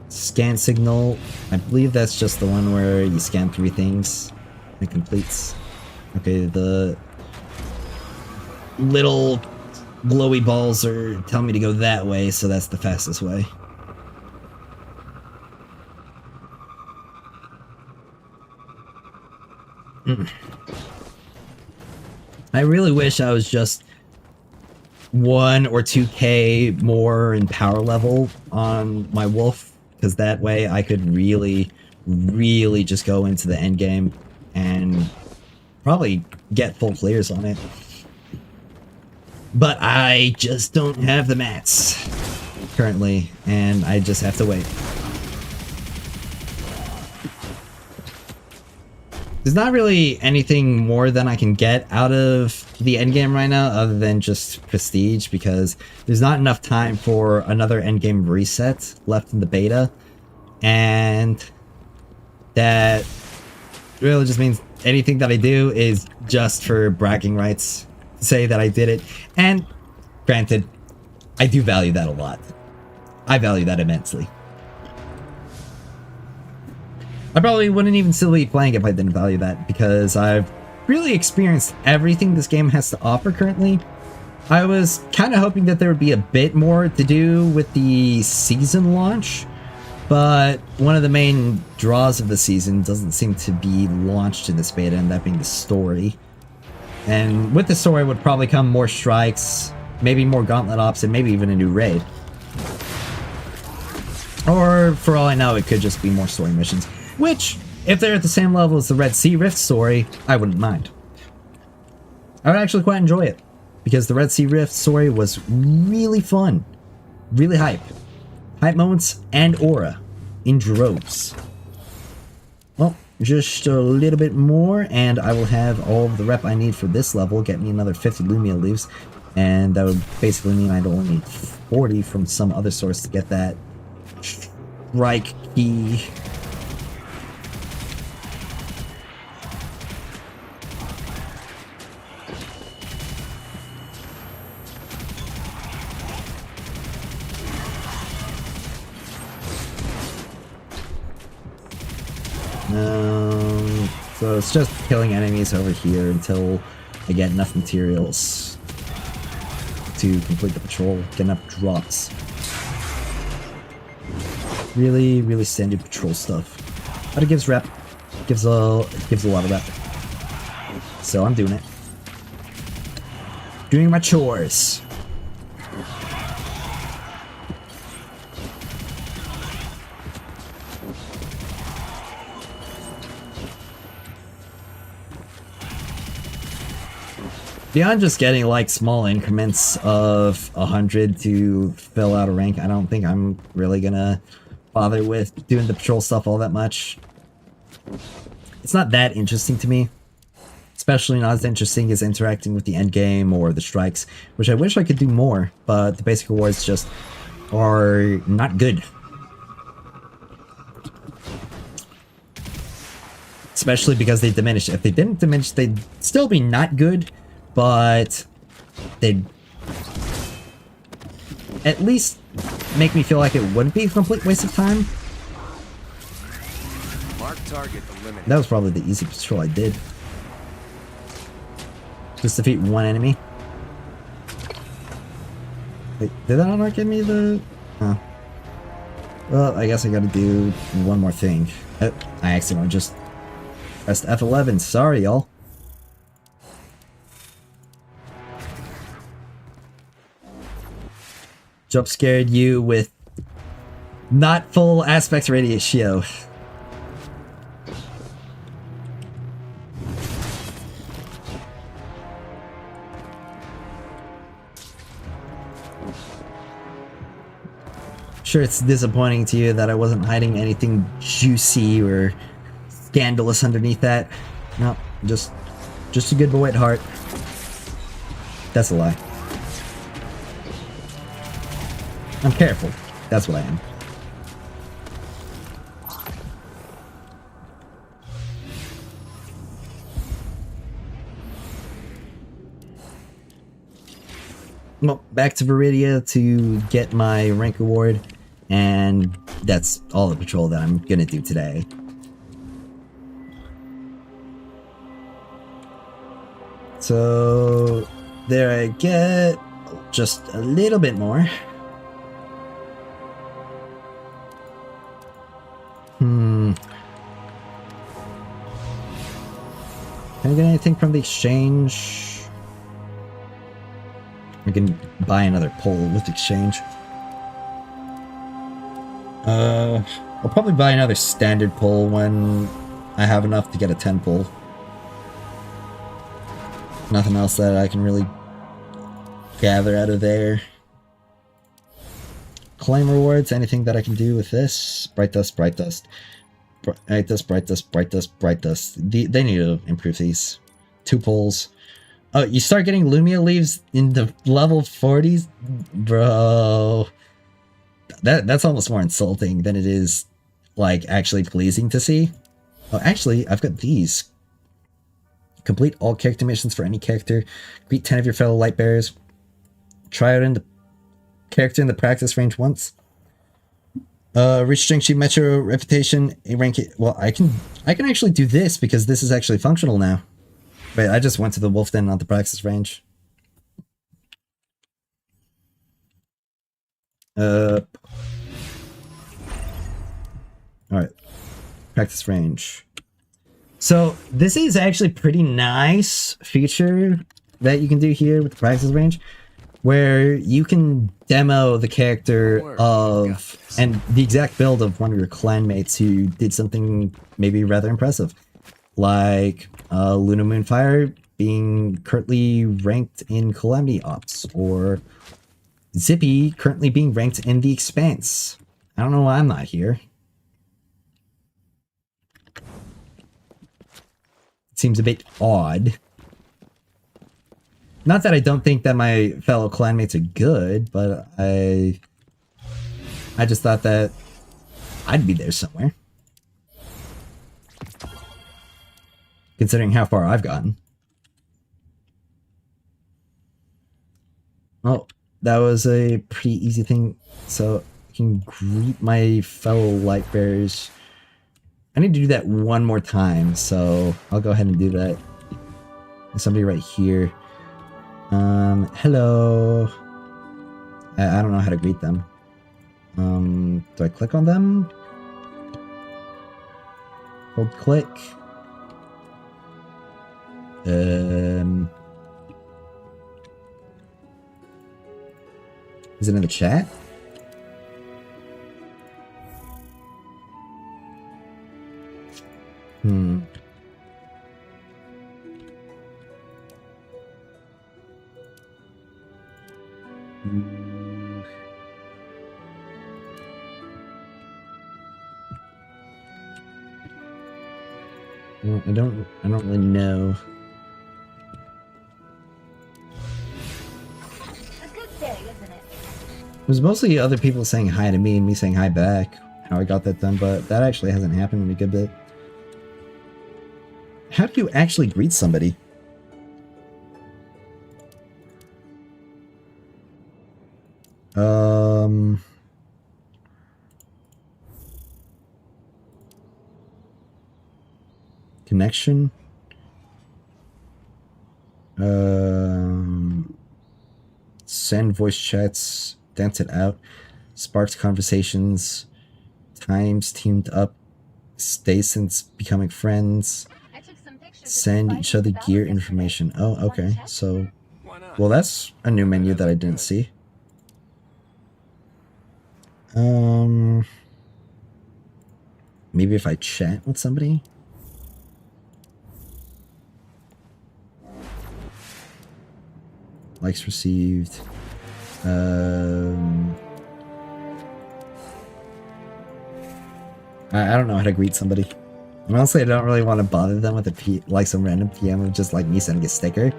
Scan signal. I believe that's just the one where you scan 3 things and it completes. Okay, the little glowy balls are telling me to go that way, so that's the fastest way. I really wish I was just 1 or 2k more in power level on my wolf, because that way I could really just go into the end game and probably get full clears on it. But I just don't have the mats currently, and I just have to wait. There's not really anything more than I can get out of the endgame right now other than just prestige, because there's not enough time for another endgame reset left in the beta, and that really just means anything that I do is just for bragging rights, to say that I did it. And granted, I do value that a lot. I value that immensely. I probably wouldn't even still be playing if I didn't value that, because I've really experienced everything this game has to offer currently. I was kind of hoping that there would be a bit more to do with the season launch, but one of the main draws of the season doesn't seem to be launched in this beta, and that being the story. And with the story would probably come more strikes, maybe more gauntlet ops, and maybe even a new raid. Or, for all I know, it could just be more story missions. Which, if they're at the same level as the Red Sea Rift story, I wouldn't mind. I would actually quite enjoy it, because the Red Sea Rift story was really fun. Really hype. Hype moments and aura in droves. Well, just a little bit more, and I will have all of the rep I need for this level, get me another 50 Lumia leaves, and that would basically mean I'd only need 40 from some other source to get that strike key. So it's just killing enemies over here until I get enough materials to complete the patrol, get enough drops. Really standard patrol stuff. But it gives rep. It gives a lot of rep. So I'm doing it. Doing my chores. Beyond just getting like small increments of 100 to fill out a rank, I don't think I'm really gonna bother with doing the patrol stuff all that much. It's not that interesting to me. Especially not as interesting as interacting with the endgame or the strikes, which I wish I could do more, but the basic rewards just are not good. Especially because they diminish. If they didn't diminish, they'd still be not good, but they'd at least make me feel like it wouldn't be a complete waste of time. Mark target eliminated. That was probably the easy patrol I did. Just defeat one enemy. Wait, did that not give me the... Oh. Well, I guess I gotta do one more thing. Oh, I accidentally just pressed F11. Sorry, y'all. Jump scared you with not full aspect ratio. Sure, it's disappointing to you that I wasn't hiding anything juicy or scandalous underneath that. No, just a good boy at heart. That's a lie. I'm careful. That's what I am. Well, back to Viridia to get my rank award, and that's all the patrol that I'm gonna do today. So there I get just a little bit more. Can I get anything from the exchange? I can buy another pole with exchange. I'll probably buy another standard pole when I have enough to get a 10 pole. Nothing else that I can really gather out of there. Claim rewards, anything that I can do with this. Bright dust, bright dust. Bright dust, bright dust, bright dust, bright dust. They need to improve these. 2 poles. Oh, you start getting Lumia leaves in the level 40s? Bro. That's almost more insulting than it is, like, actually pleasing to see. Oh, actually, I've got these. Complete all character missions for any character. Greet 10 of your fellow light bearers. Try out in the character in the practice range once. Reach Jingxi Metro reputation. Rank it. Well, I can actually do this because this is actually functional now. Wait, I just went to the Wolf Den, not the practice range. Alright. Practice range. So, this is actually pretty nice feature that you can do here with the practice range, where you can demo the character of, and the exact build of one of your clanmates who did something maybe rather impressive. Like Luna Moonfire being currently ranked in Calamity Ops, or Zippy currently being ranked in the Expanse. I don't know why I'm not here. It seems a bit odd. Not that I don't think that my fellow clanmates are good, but I just thought that I'd be there somewhere. Considering how far I've gotten. Oh, that was a pretty easy thing. So I can greet my fellow light bearers. I need to do that one more time, so I'll go ahead and do that. There's somebody right here. Hello. I don't know how to greet them. Do I click on them? Hold click. Is it in the chat? Well, I don't really know. It was mostly other people saying hi to me and me saying hi back, how I got that done, but that actually hasn't happened in a good bit. How do you actually greet somebody? Connection? Send voice chats, dance it out, sparks conversations, times teamed up, stay since becoming friends, send each other gear information. Oh, okay. So, well, that's a new menu that I didn't see. Maybe if I chat with somebody? Likes received. I don't know how to greet somebody. And honestly, I don't really want to bother them with like some random PM of just like me sending a sticker.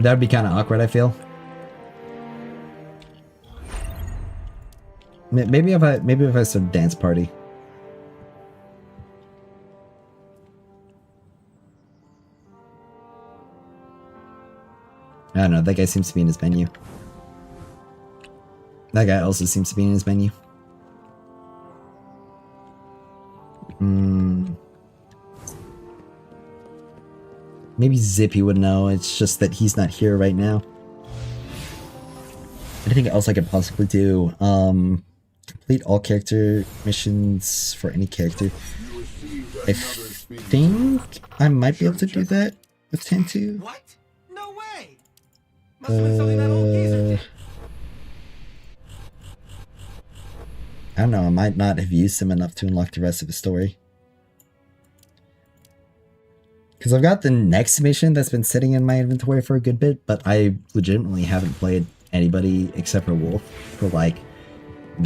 That would be kind of awkward, I feel. Maybe if I start a dance party. I don't know, that guy seems to be in his menu. That guy also seems to be in his menu. Maybe Zippy would know, it's just that he's not here right now. Anything else I could possibly do? Complete all character missions for any character. I think I might be able to do that with Tantu. What? No way! Must have been something that old geezer did. I don't know, I might not have used him enough to unlock the rest of the story. Because I've got the next mission that's been sitting in my inventory for a good bit, but I legitimately haven't played anybody except for Wolf for like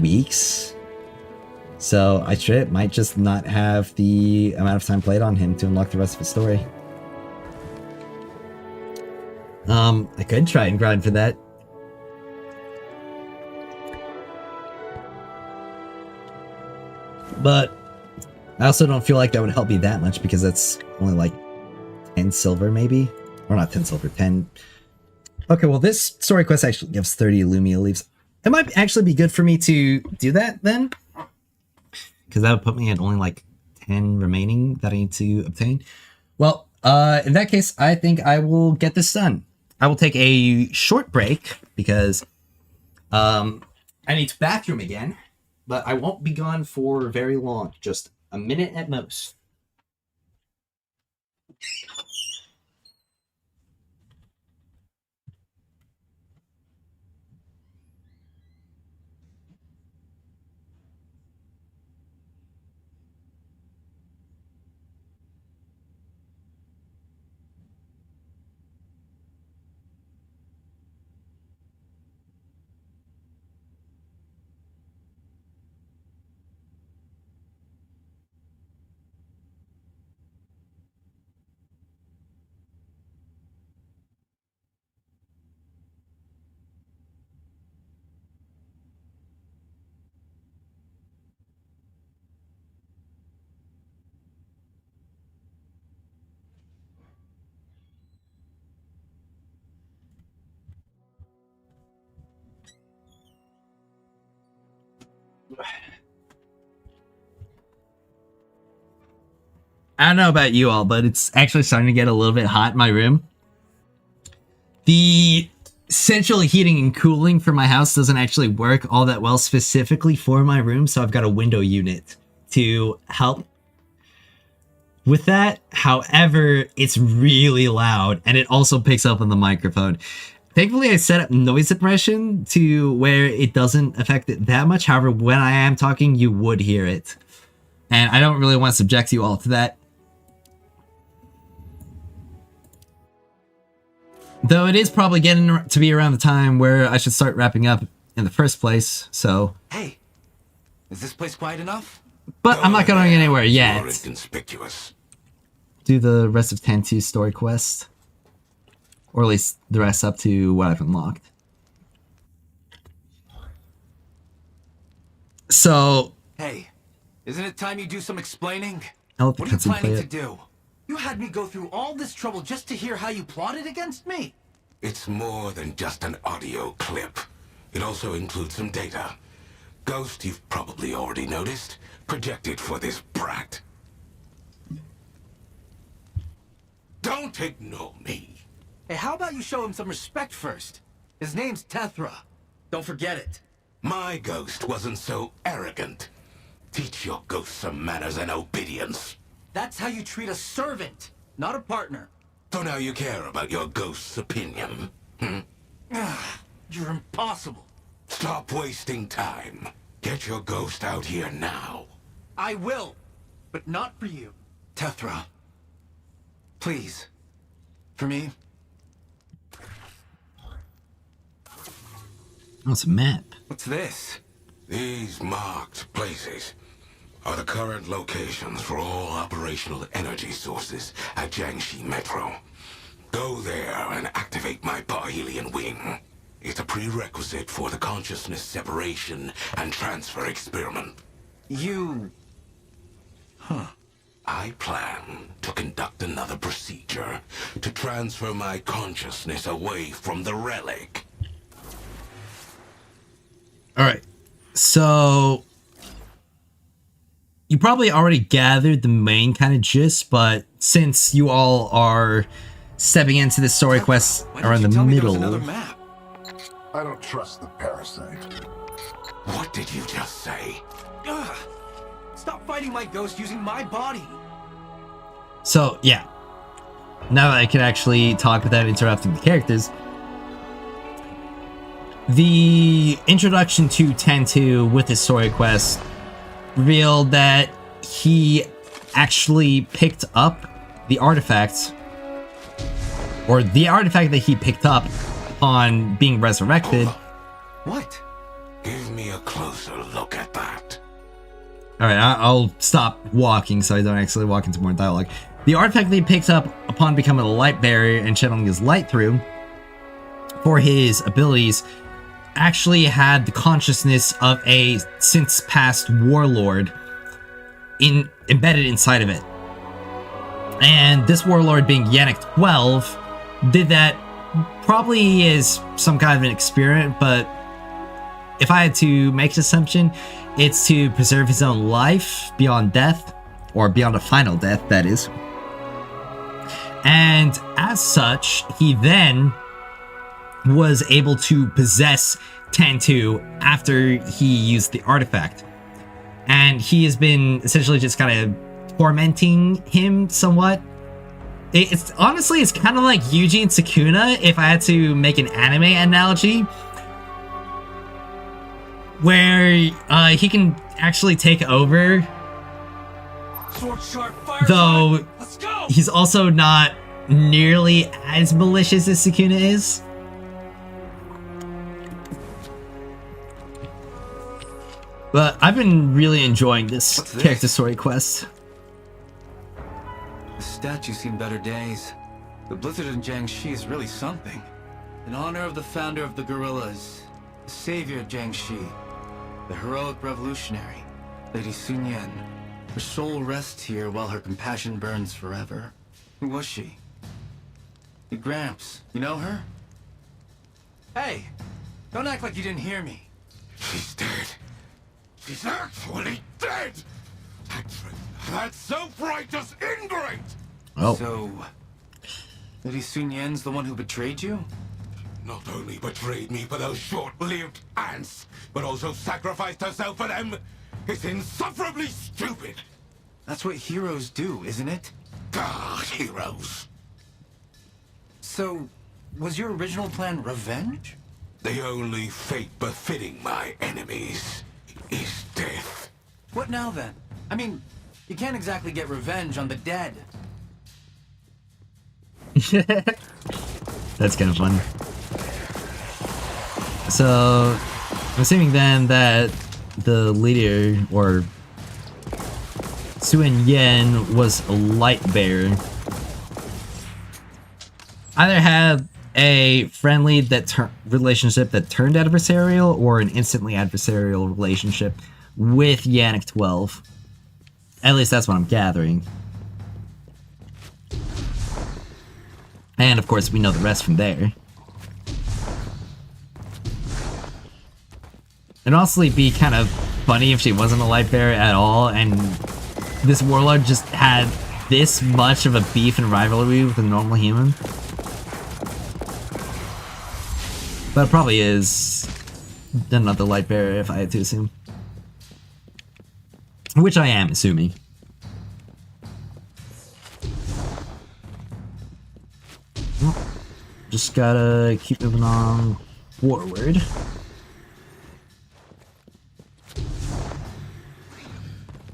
weeks. So I straight might just not have the amount of time played on him to unlock the rest of the story. I could try and grind for that. But I also don't feel like that would help me that much because that's only like 10 silver maybe? Or not 10 silver, 10... Okay, well this story quest actually gives 30 Lumia leaves. It might actually be good for me to do that then. Because that would put me at only like 10 remaining that I need to obtain. Well, in that case, I think I will get this done. I will take a short break because I need to bathroom again. But I won't be gone for very long, just a minute at most. I don't know about you all, but it's actually starting to get a little bit hot in my room. The central heating and cooling for my house doesn't actually work all that well specifically for my room, so I've got a window unit to help with that. However, it's really loud, and it also picks up on the microphone. Thankfully, I set up noise suppression to where it doesn't affect it that much. However, when I am talking, you would hear it. And I don't really want to subject you all to that. Though it is probably getting to be around the time where I should start wrapping up in the first place, so... Hey, is this place quiet enough? But I'm not going anywhere yet. More inconspicuous. Do the rest of Tantu's story quest. Or at least the rest up to what I've unlocked. So... Hey, isn't it time you do some explaining? I'll let the What are you cutscene play planning to it. do? You had me go through all this trouble just to hear how you plotted against me? It's more than just an audio clip. It also includes some data. Ghost, you've probably already noticed, projected for this brat. Don't ignore me. Hey, how about you show him some respect first? His name's Tethra. Don't forget it. My ghost wasn't so arrogant. Teach your ghost some manners and obedience. That's how you treat a servant, not a partner. So now you care about your ghost's opinion, hmm? You're impossible. Stop wasting time. Get your ghost out here now. I will, but not for you. Tethra, please, for me. Oh, it's a map. What's this? These marked places. are the current locations for all operational energy sources at Jiangxi Metro. Go there and activate my parhelion wing. It's a prerequisite for the consciousness separation and transfer experiment. You... Huh. I plan to conduct another procedure to transfer my consciousness away from the relic. Alright, so... You probably already gathered the main kind of gist, but since you all are stepping into the story quest around the middle... I don't trust the parasite. What did you just say? Ugh. Stop fighting my ghost using my body. So, yeah. Now that I can actually talk without interrupting the characters. The introduction to Tentu with his story quest revealed that he actually picked up the artifact, or the artifact that he picked up upon being resurrected. What? Give me a closer look at that. Alright, I'll stop walking so I don't actually walk into more dialogue. The artifact that he picked up upon becoming a light bearer and channeling his light through for his abilities actually had the consciousness of a since past warlord embedded inside of it. And this warlord, being Yannick 12, did that probably as some kind of an experiment, but if I had to make an assumption, it's to preserve his own life beyond death, or beyond a final death, that is. And as such, he then was able to possess Tentu after he used the artifact. And he has been essentially just kind of tormenting him somewhat. It's honestly, it's kind of like Yuji and Sukuna, if I had to make an anime analogy, where he can actually take over, though he's also not nearly as malicious as Sukuna is. But I've been really enjoying this character story quest. The statue's seen better days. The blizzard in Jiangxi is really something. In honor of the founder of the guerrillas, the savior of Jiangxi, the heroic revolutionary, Lady Sun Yan. Her soul rests here while her compassion burns forever. Who was she? Your Gramps. You know her? Hey! Don't act like you didn't hear me. She's dead. She's actually dead! That's self-righteous ingrate! Oh. So, Lady Sun Yan's the one who betrayed you? Not only betrayed me for those short-lived ants, but also sacrificed herself for them. It's insufferably stupid. That's what heroes do, isn't it? Ah, heroes. So, was your original plan revenge? The only fate befitting my enemies is death. What now then? I mean, you can't exactly get revenge on the dead. That's kind of fun. So, I'm assuming then that the leader, or Sun Yan, was a light bearer. Either had a friendly relationship that turned adversarial, or an instantly adversarial relationship with Yannick 12. At least that's what I'm gathering. And of course, we know the rest from there. It'd honestly be kind of funny if she wasn't a light bearer at all, and this warlord just had this much of a beef and rivalry with a normal human. But it probably is another light bearer, if I had to assume. Which I am assuming. Well, just gotta keep moving on forward.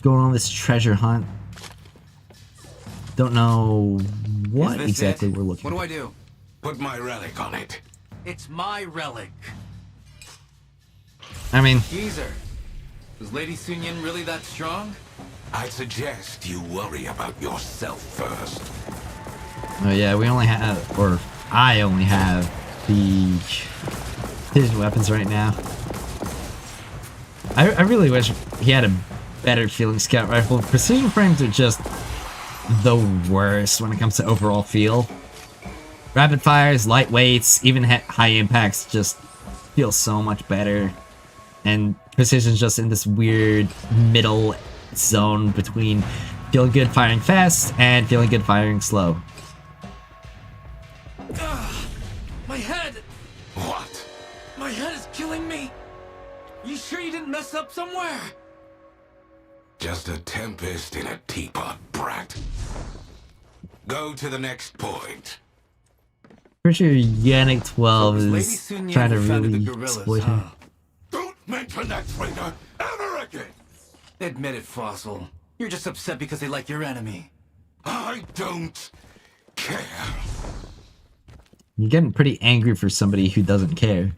Going on this treasure hunt. Don't know what exactly we're looking for. What do I do? Put my relic on it. It's my relic. I mean, Geezer, Is Lady Sunyin really that strong? I'd suggest you worry about yourself first. Oh yeah, we only have, or I only have the precision weapons right now. I really wish he had a better feeling scout rifle. Precision frames are just the worst when it comes to overall feel. Rapid fires, lightweights, even high impacts just feel so much better. And precision's just in this weird middle zone between feeling good firing fast and feeling good firing slow. My head! What? My head is killing me! You sure you didn't mess up somewhere? Just a tempest in a teapot, brat. Go to the next point. Pretty sure Yannick 12 So is Lady Sunyin trying to who founded really the gorillas, exploit him. Don't mention that traitor ever again! Admit it, Fossil. You're just upset because they like your enemy. I don't care. You're getting pretty angry for somebody who doesn't care.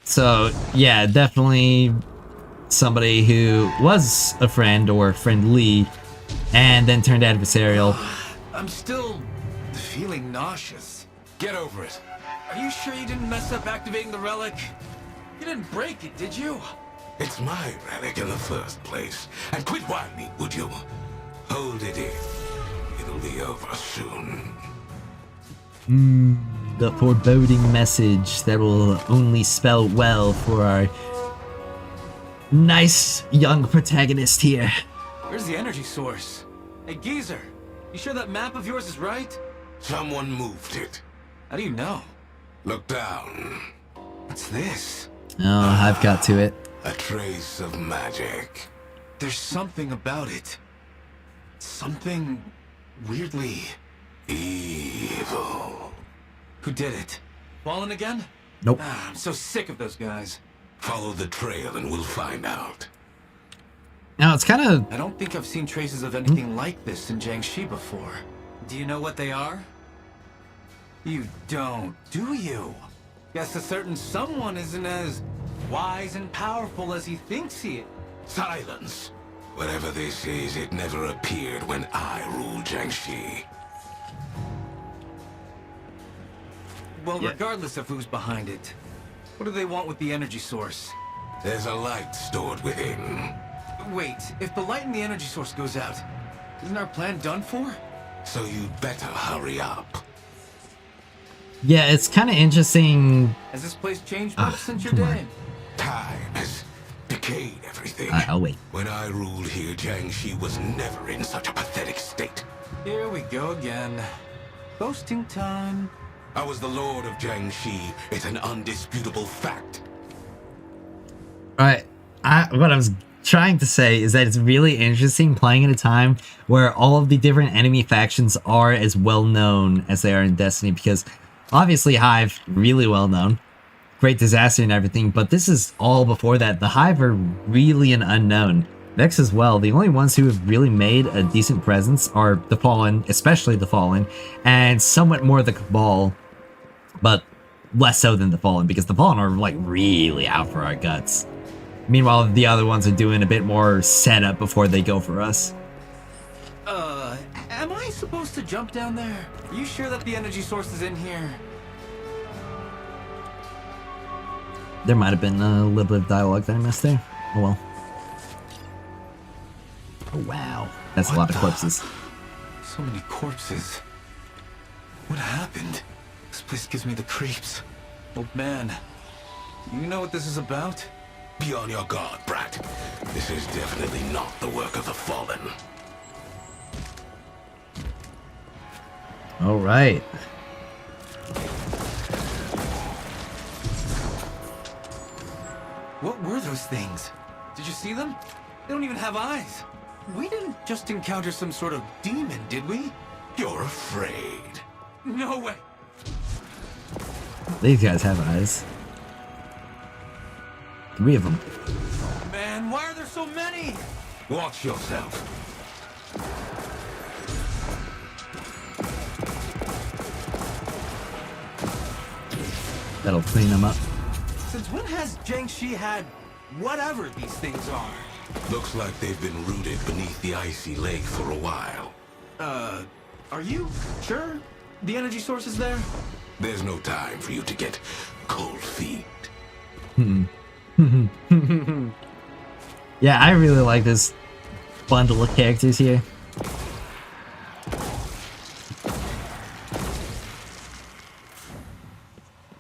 So, yeah, definitely somebody who was a friend or friendly and then turned adversarial. I'm still feeling nauseous. Get over it. Are you sure you didn't mess up activating the relic? You didn't break it, did you? It's my relic in the first place. And quit whining, would you? Hold it in. It'll be over soon. The foreboding message that will only spell well for our nice young protagonist here. Where's the energy source? Hey, Geezer, you sure that map of yours is right? Someone moved it. How do you know? Look down. What's this? Oh, I've got to it. A trace of magic. There's something about it. Something weirdly evil. Who did it? Fallen again? Nope. Ah, I'm so sick of those guys. Follow the trail and we'll find out. Now, it's kind of... I don't think I've seen traces of anything like this in Jiangxi before. Do you know what they are? You don't, do you? Guess a certain someone isn't as wise and powerful as he thinks he is. Silence! Whatever this is, it never appeared when I ruled Jiangxi. Well, regardless of who's behind it, what do they want with the energy source? There's a light stored within. Wait, if the light in the energy source goes out, isn't our plan done for? So you'd better hurry up. Yeah, it's kind of interesting. Has this place changed much since your day? Time has decayed everything. I'll wait. When I ruled here, Jiangxi was never in such a pathetic state. Here we go again. Boasting time. I was the Lord of Jiangxi. It's an undisputable fact. Alright, what I was trying to say is that it's really interesting playing at a time where all of the different enemy factions are as well known as they are in Destiny, because obviously Hive, really well known, great disaster and everything, but this is all before that. The Hive are really an unknown. Vex as well. The only ones who have really made a decent presence are the Fallen, especially the Fallen, and somewhat more the Cabal, but less so than the Fallen, because the Fallen are like really out for our guts. Meanwhile, the other ones are doing a bit more setup before they go for us. Am I supposed to jump down there? Are you sure that the energy source is in here? There might have been a little bit of dialogue that I missed there. Oh well. Oh wow. That's a lot of corpses. So many corpses. What happened? This place gives me the creeps. Old man, you know what this is about? Be on your guard, brat. This is definitely not the work of the Fallen. All right. What were those things? Did you see them? They don't even have eyes. We didn't just encounter some sort of demon, did we? You're afraid. No way. These guys have eyes. 3 of them. Man, why are there so many? Watch yourself. That'll clean them up. Since when has Jiangxi had whatever these things are? Looks like they've been rooted beneath the icy lake for a while. Are you sure the energy source is there? There's no time for you to get cold feet. Yeah, I really like this bundle of characters here.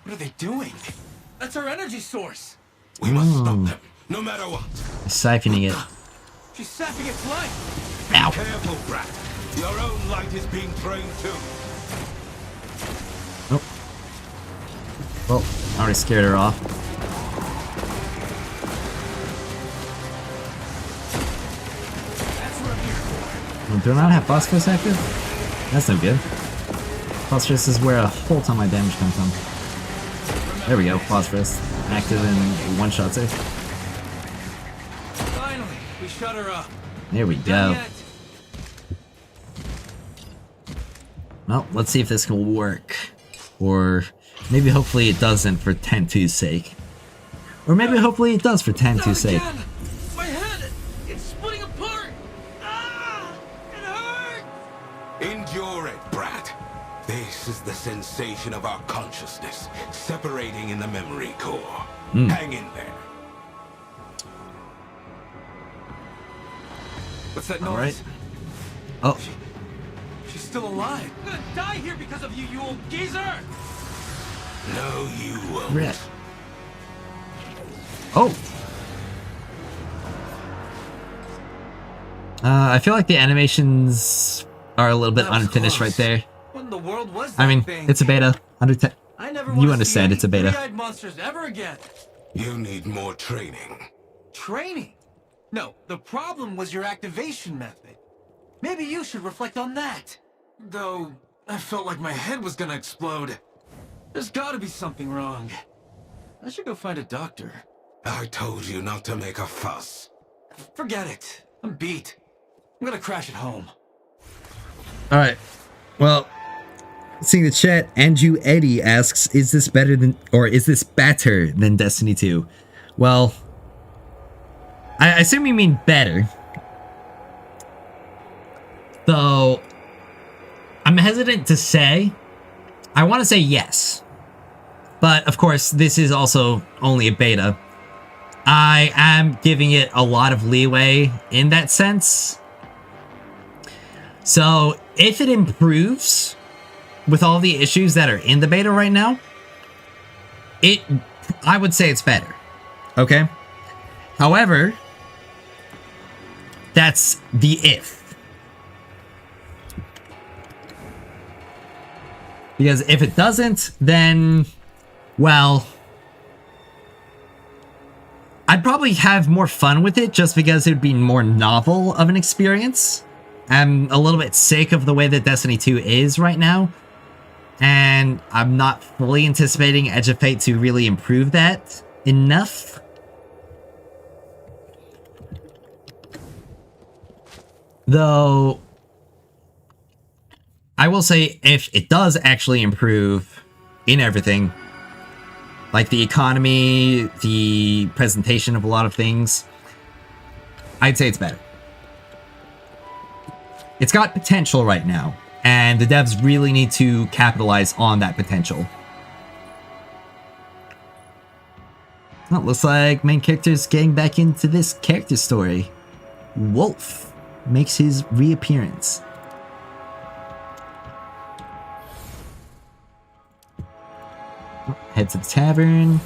What are they doing? That's our energy source. We must stop them, no matter what. Siphoning it. She's sapping its light. Ow. Careful, brat. Your own light is being drained too. Oh. Well, I already scared her off. Do I not have phosphorus active? That's no good. Phosphorus is where a whole ton of my damage comes from. There we go, phosphorus. Active in one-shots it. Finally, we shut her up. There we go. Well, let's see if this can work. Or maybe hopefully it doesn't for 10-2's sake. Or maybe hopefully it does for 10-2's sake. My head! It's splitting apart! Ah! It hurts! Endure it, brat. This is the sensation of our consciousness, separating in the memory core. Hang in there. What's that noise? Alright. Oh. She's still alive. I'm gonna die here because of you, you old geezer! No, you won't. Red. Oh! I feel like the animations are a little bit unfinished right there. What in the world was that I mean, thing? it's a beta. Under 10. I never You understand, it's a beta. three-eyed monsters ever again. You need more training. Training? No, the problem was your activation method. Maybe you should reflect on that. Though, I felt like my head was gonna explode. There's gotta be something wrong. I should go find a doctor. I told you not to make a fuss. Forget it. I'm beat. I'm gonna crash at home. Alright. Well, seeing the chat, Andrew Eddie asks, is this better than, or is this better than Destiny 2? Well, I assume you mean better. Though, I'm hesitant to say. I want to say yes. But, of course, this is also only a beta. I am giving it a lot of leeway in that sense. So, if it improves with all the issues that are in the beta right now, I would say it's better. Okay? However, that's the if. Because if it doesn't, then, well, I'd probably have more fun with it just because it would be more novel of an experience. I'm a little bit sick of the way that Destiny 2 is right now, and I'm not fully anticipating Edge of Fate to really improve that enough. Though, I will say if it does actually improve in everything, like the economy, the presentation of a lot of things, I'd say it's better. It's got potential right now, and the devs really need to capitalize on that potential. Well, looks like main character's getting back into this character story. Wolf makes his reappearance. Head to the tavern.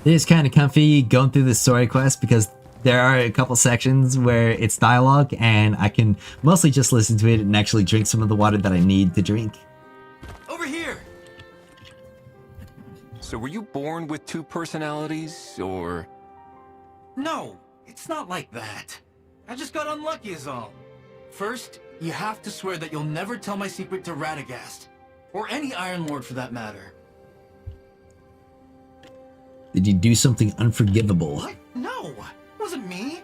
It is kind of comfy going through the story quest because there are a couple sections where it's dialogue and I can mostly just listen to it and actually drink some of the water that I need to drink. Over here! So were you born with two personalities, or...? No, it's not like that. I just got unlucky is all. First, you have to swear that you'll never tell my secret to Radagast. Or any Iron Lord for that matter. Did you do something unforgivable? What? No! It wasn't me!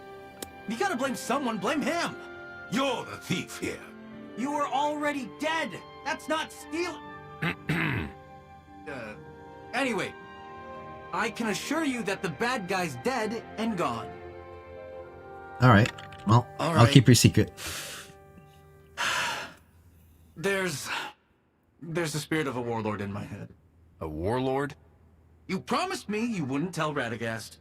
You gotta blame someone, blame him! You're the thief here. You were already dead! That's not stealing! Anyway, I can assure you that the bad guy's dead and gone. Alright. Well, All I'll right. keep your secret. There's the spirit of a warlord in my head. A warlord? You promised me you wouldn't tell Radagast.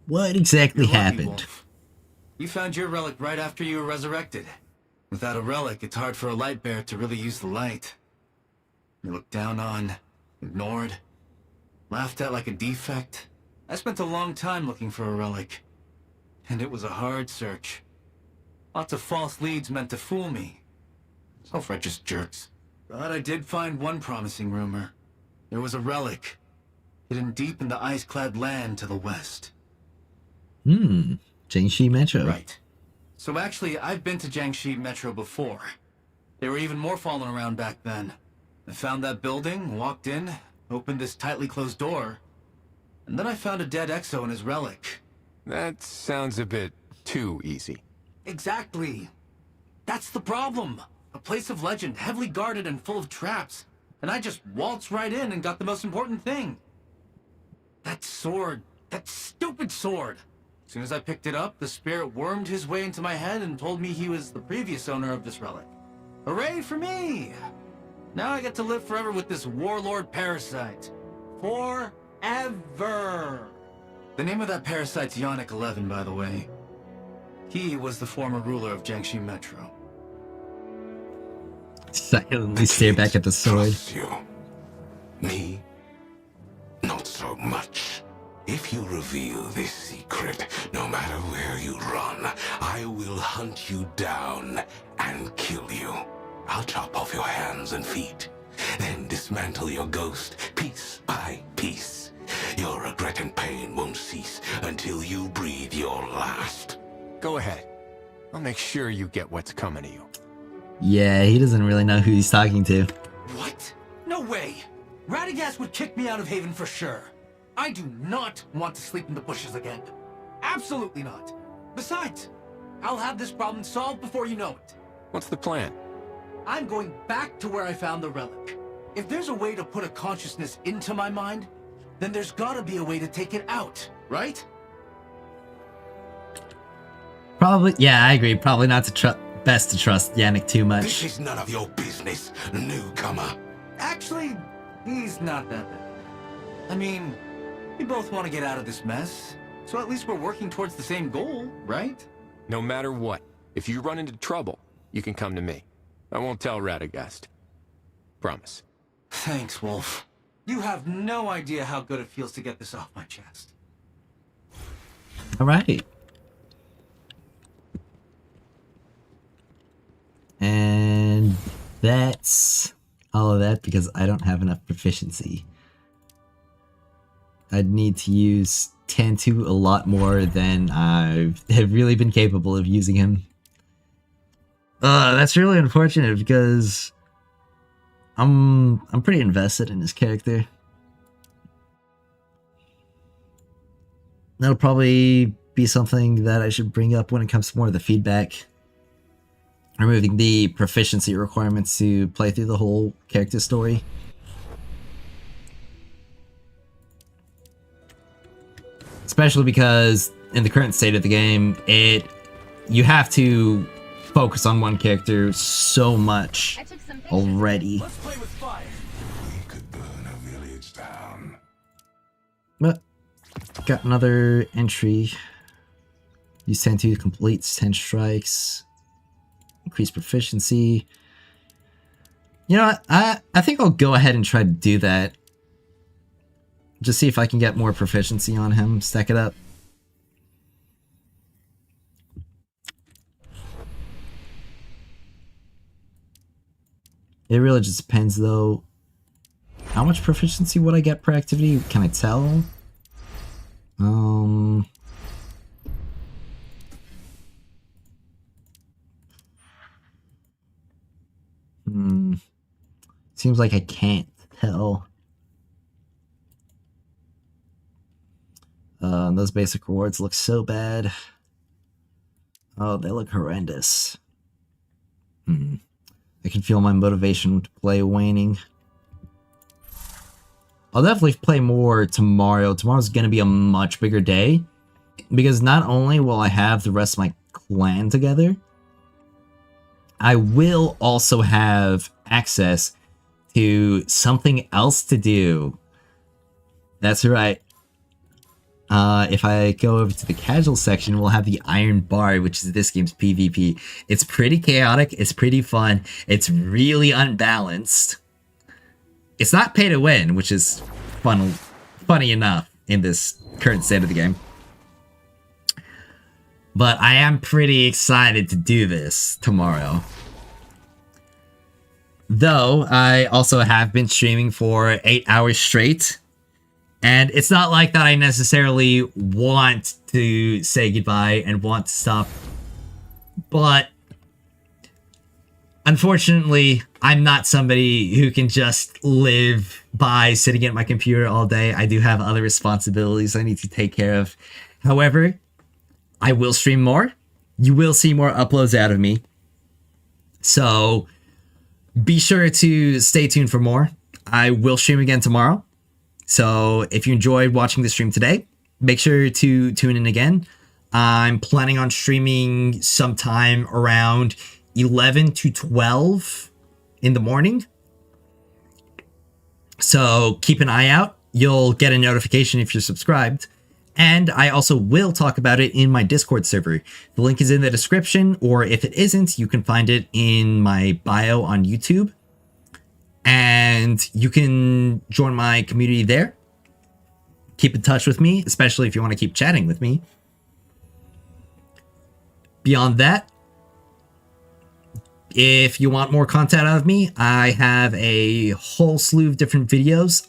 What exactly You're lucky, happened? Wolf. You found your relic right after you were resurrected. Without a relic, it's hard for a light bearer to really use the light. You're looked down on, ignored, laughed at like a defect. I spent a long time looking for a relic. And it was a hard search. Lots of false leads meant to fool me. Self-righteous jerks. But I did find one promising rumor. There was a relic, hidden deep in the ice-clad land to the west. Jiangxi Metro. Right. So actually, I've been to Jiangxi Metro before. There were even more falling around back then. I found that building, walked in, opened this tightly closed door, and then I found a dead Exo and his relic. That sounds a bit too easy. Exactly. That's the problem. A place of legend, heavily guarded and full of traps. And I just waltzed right in and got the most important thing. That sword. That stupid sword. As soon as I picked it up, the spirit wormed his way into my head and told me he was the previous owner of this relic. Hooray for me! Now I get to live forever with this warlord parasite. Forever! The name of that parasite's Yannick 11, by the way. He was the former ruler of Jiangxi Metro. Silently stare back at the sword. Trust you. Me? Not so much. If you reveal this secret, no matter where you run, I will hunt you down and kill you. I'll chop off your hands and feet, then dismantle your ghost piece by piece. Your regret and pain won't cease until you breathe your last. Go ahead. I'll make sure you get what's coming to you. Yeah, he doesn't really know who he's talking to. What? No way! Radagast would kick me out of Haven for sure. I do not want to sleep in the bushes again. Absolutely not. Besides, I'll have this problem solved before you know it. What's the plan? I'm going back to where I found the relic. If there's a way to put a consciousness into my mind, then there's gotta be a way to take it out, right? Probably, yeah, I agree. Probably not to best to trust Yannick too much. This is none of your business, newcomer. Actually, he's not that bad. I mean, we both want to get out of this mess, so at least we're working towards the same goal, right? No matter what, if you run into trouble, you can come to me. I won't tell Radagast. Promise. Thanks, Wolf. You have no idea how good it feels to get this off my chest. Alright. And that's all of that because I don't have enough proficiency. I'd need to use Tantu a lot more than I have really been capable of using him. That's really unfortunate because I'm pretty invested in his character. That'll probably be something that I should bring up when it comes to more of the feedback. Removing the proficiency requirements to play through the whole character story. Especially because in the current state of the game, you have to focus on one character so much already. Let's play with fire. We could burn a village down. But got another entry. Use 10 to complete 10 strikes. Increase proficiency. You know what? I think I'll go ahead and try to do that. Just see if I can get more proficiency on him. Stack it up. It really just depends though. How much proficiency would I get per activity? Can I tell? Seems like I can't tell. Those basic rewards look so bad. Oh, they look horrendous. I can feel my motivation to play waning. I'll definitely play more tomorrow. Tomorrow's going to be a much bigger day. Because not only will I have the rest of my clan together, I will also have access to something else to do. That's right. If I go over to the casual section, we'll have the Iron Bar, which is this game's PvP. It's pretty chaotic. It's pretty fun. It's really unbalanced. It's not pay to win, which is funny enough in this current state of the game. But I am pretty excited to do this tomorrow. Though, I also have been streaming for 8 hours straight. And it's not like that I necessarily want to say goodbye and want to stop. But, unfortunately, I'm not somebody who can just live by sitting at my computer all day. I do have other responsibilities I need to take care of. However, I will stream more. You will see more uploads out of me. So, be sure to stay tuned for more. I will stream again tomorrow. So, if you enjoyed watching the stream today, make sure to tune in again. I'm planning on streaming sometime around 11 to 12 in the morning. So, keep an eye out. You'll get a notification if you're subscribed. And I also will talk about it in my Discord server. The link is in the description, or if it isn't, you can find it in my bio on YouTube. And you can join my community there. Keep in touch with me, especially if you want to keep chatting with me. Beyond that, if you want more content out of me, I have a whole slew of different videos.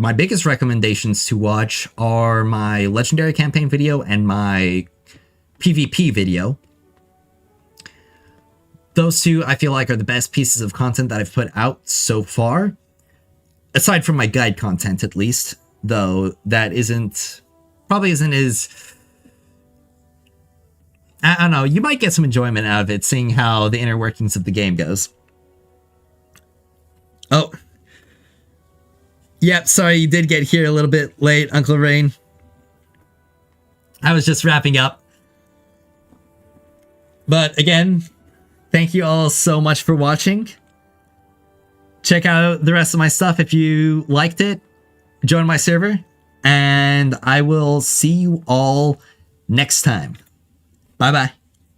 My biggest recommendations to watch are my Legendary Campaign video and my PvP video. Those two, I feel like, are the best pieces of content that I've put out so far. Aside from my guide content, at least. Though, that probably isn't as... I don't know, you might get some enjoyment out of it, seeing how the inner workings of the game goes. Oh. Yep, sorry you did get here a little bit late, Uncle Rain. I was just wrapping up. But again, thank you all so much for watching. Check out the rest of my stuff if you liked it. Join my server. And I will see you all next time. Bye-bye.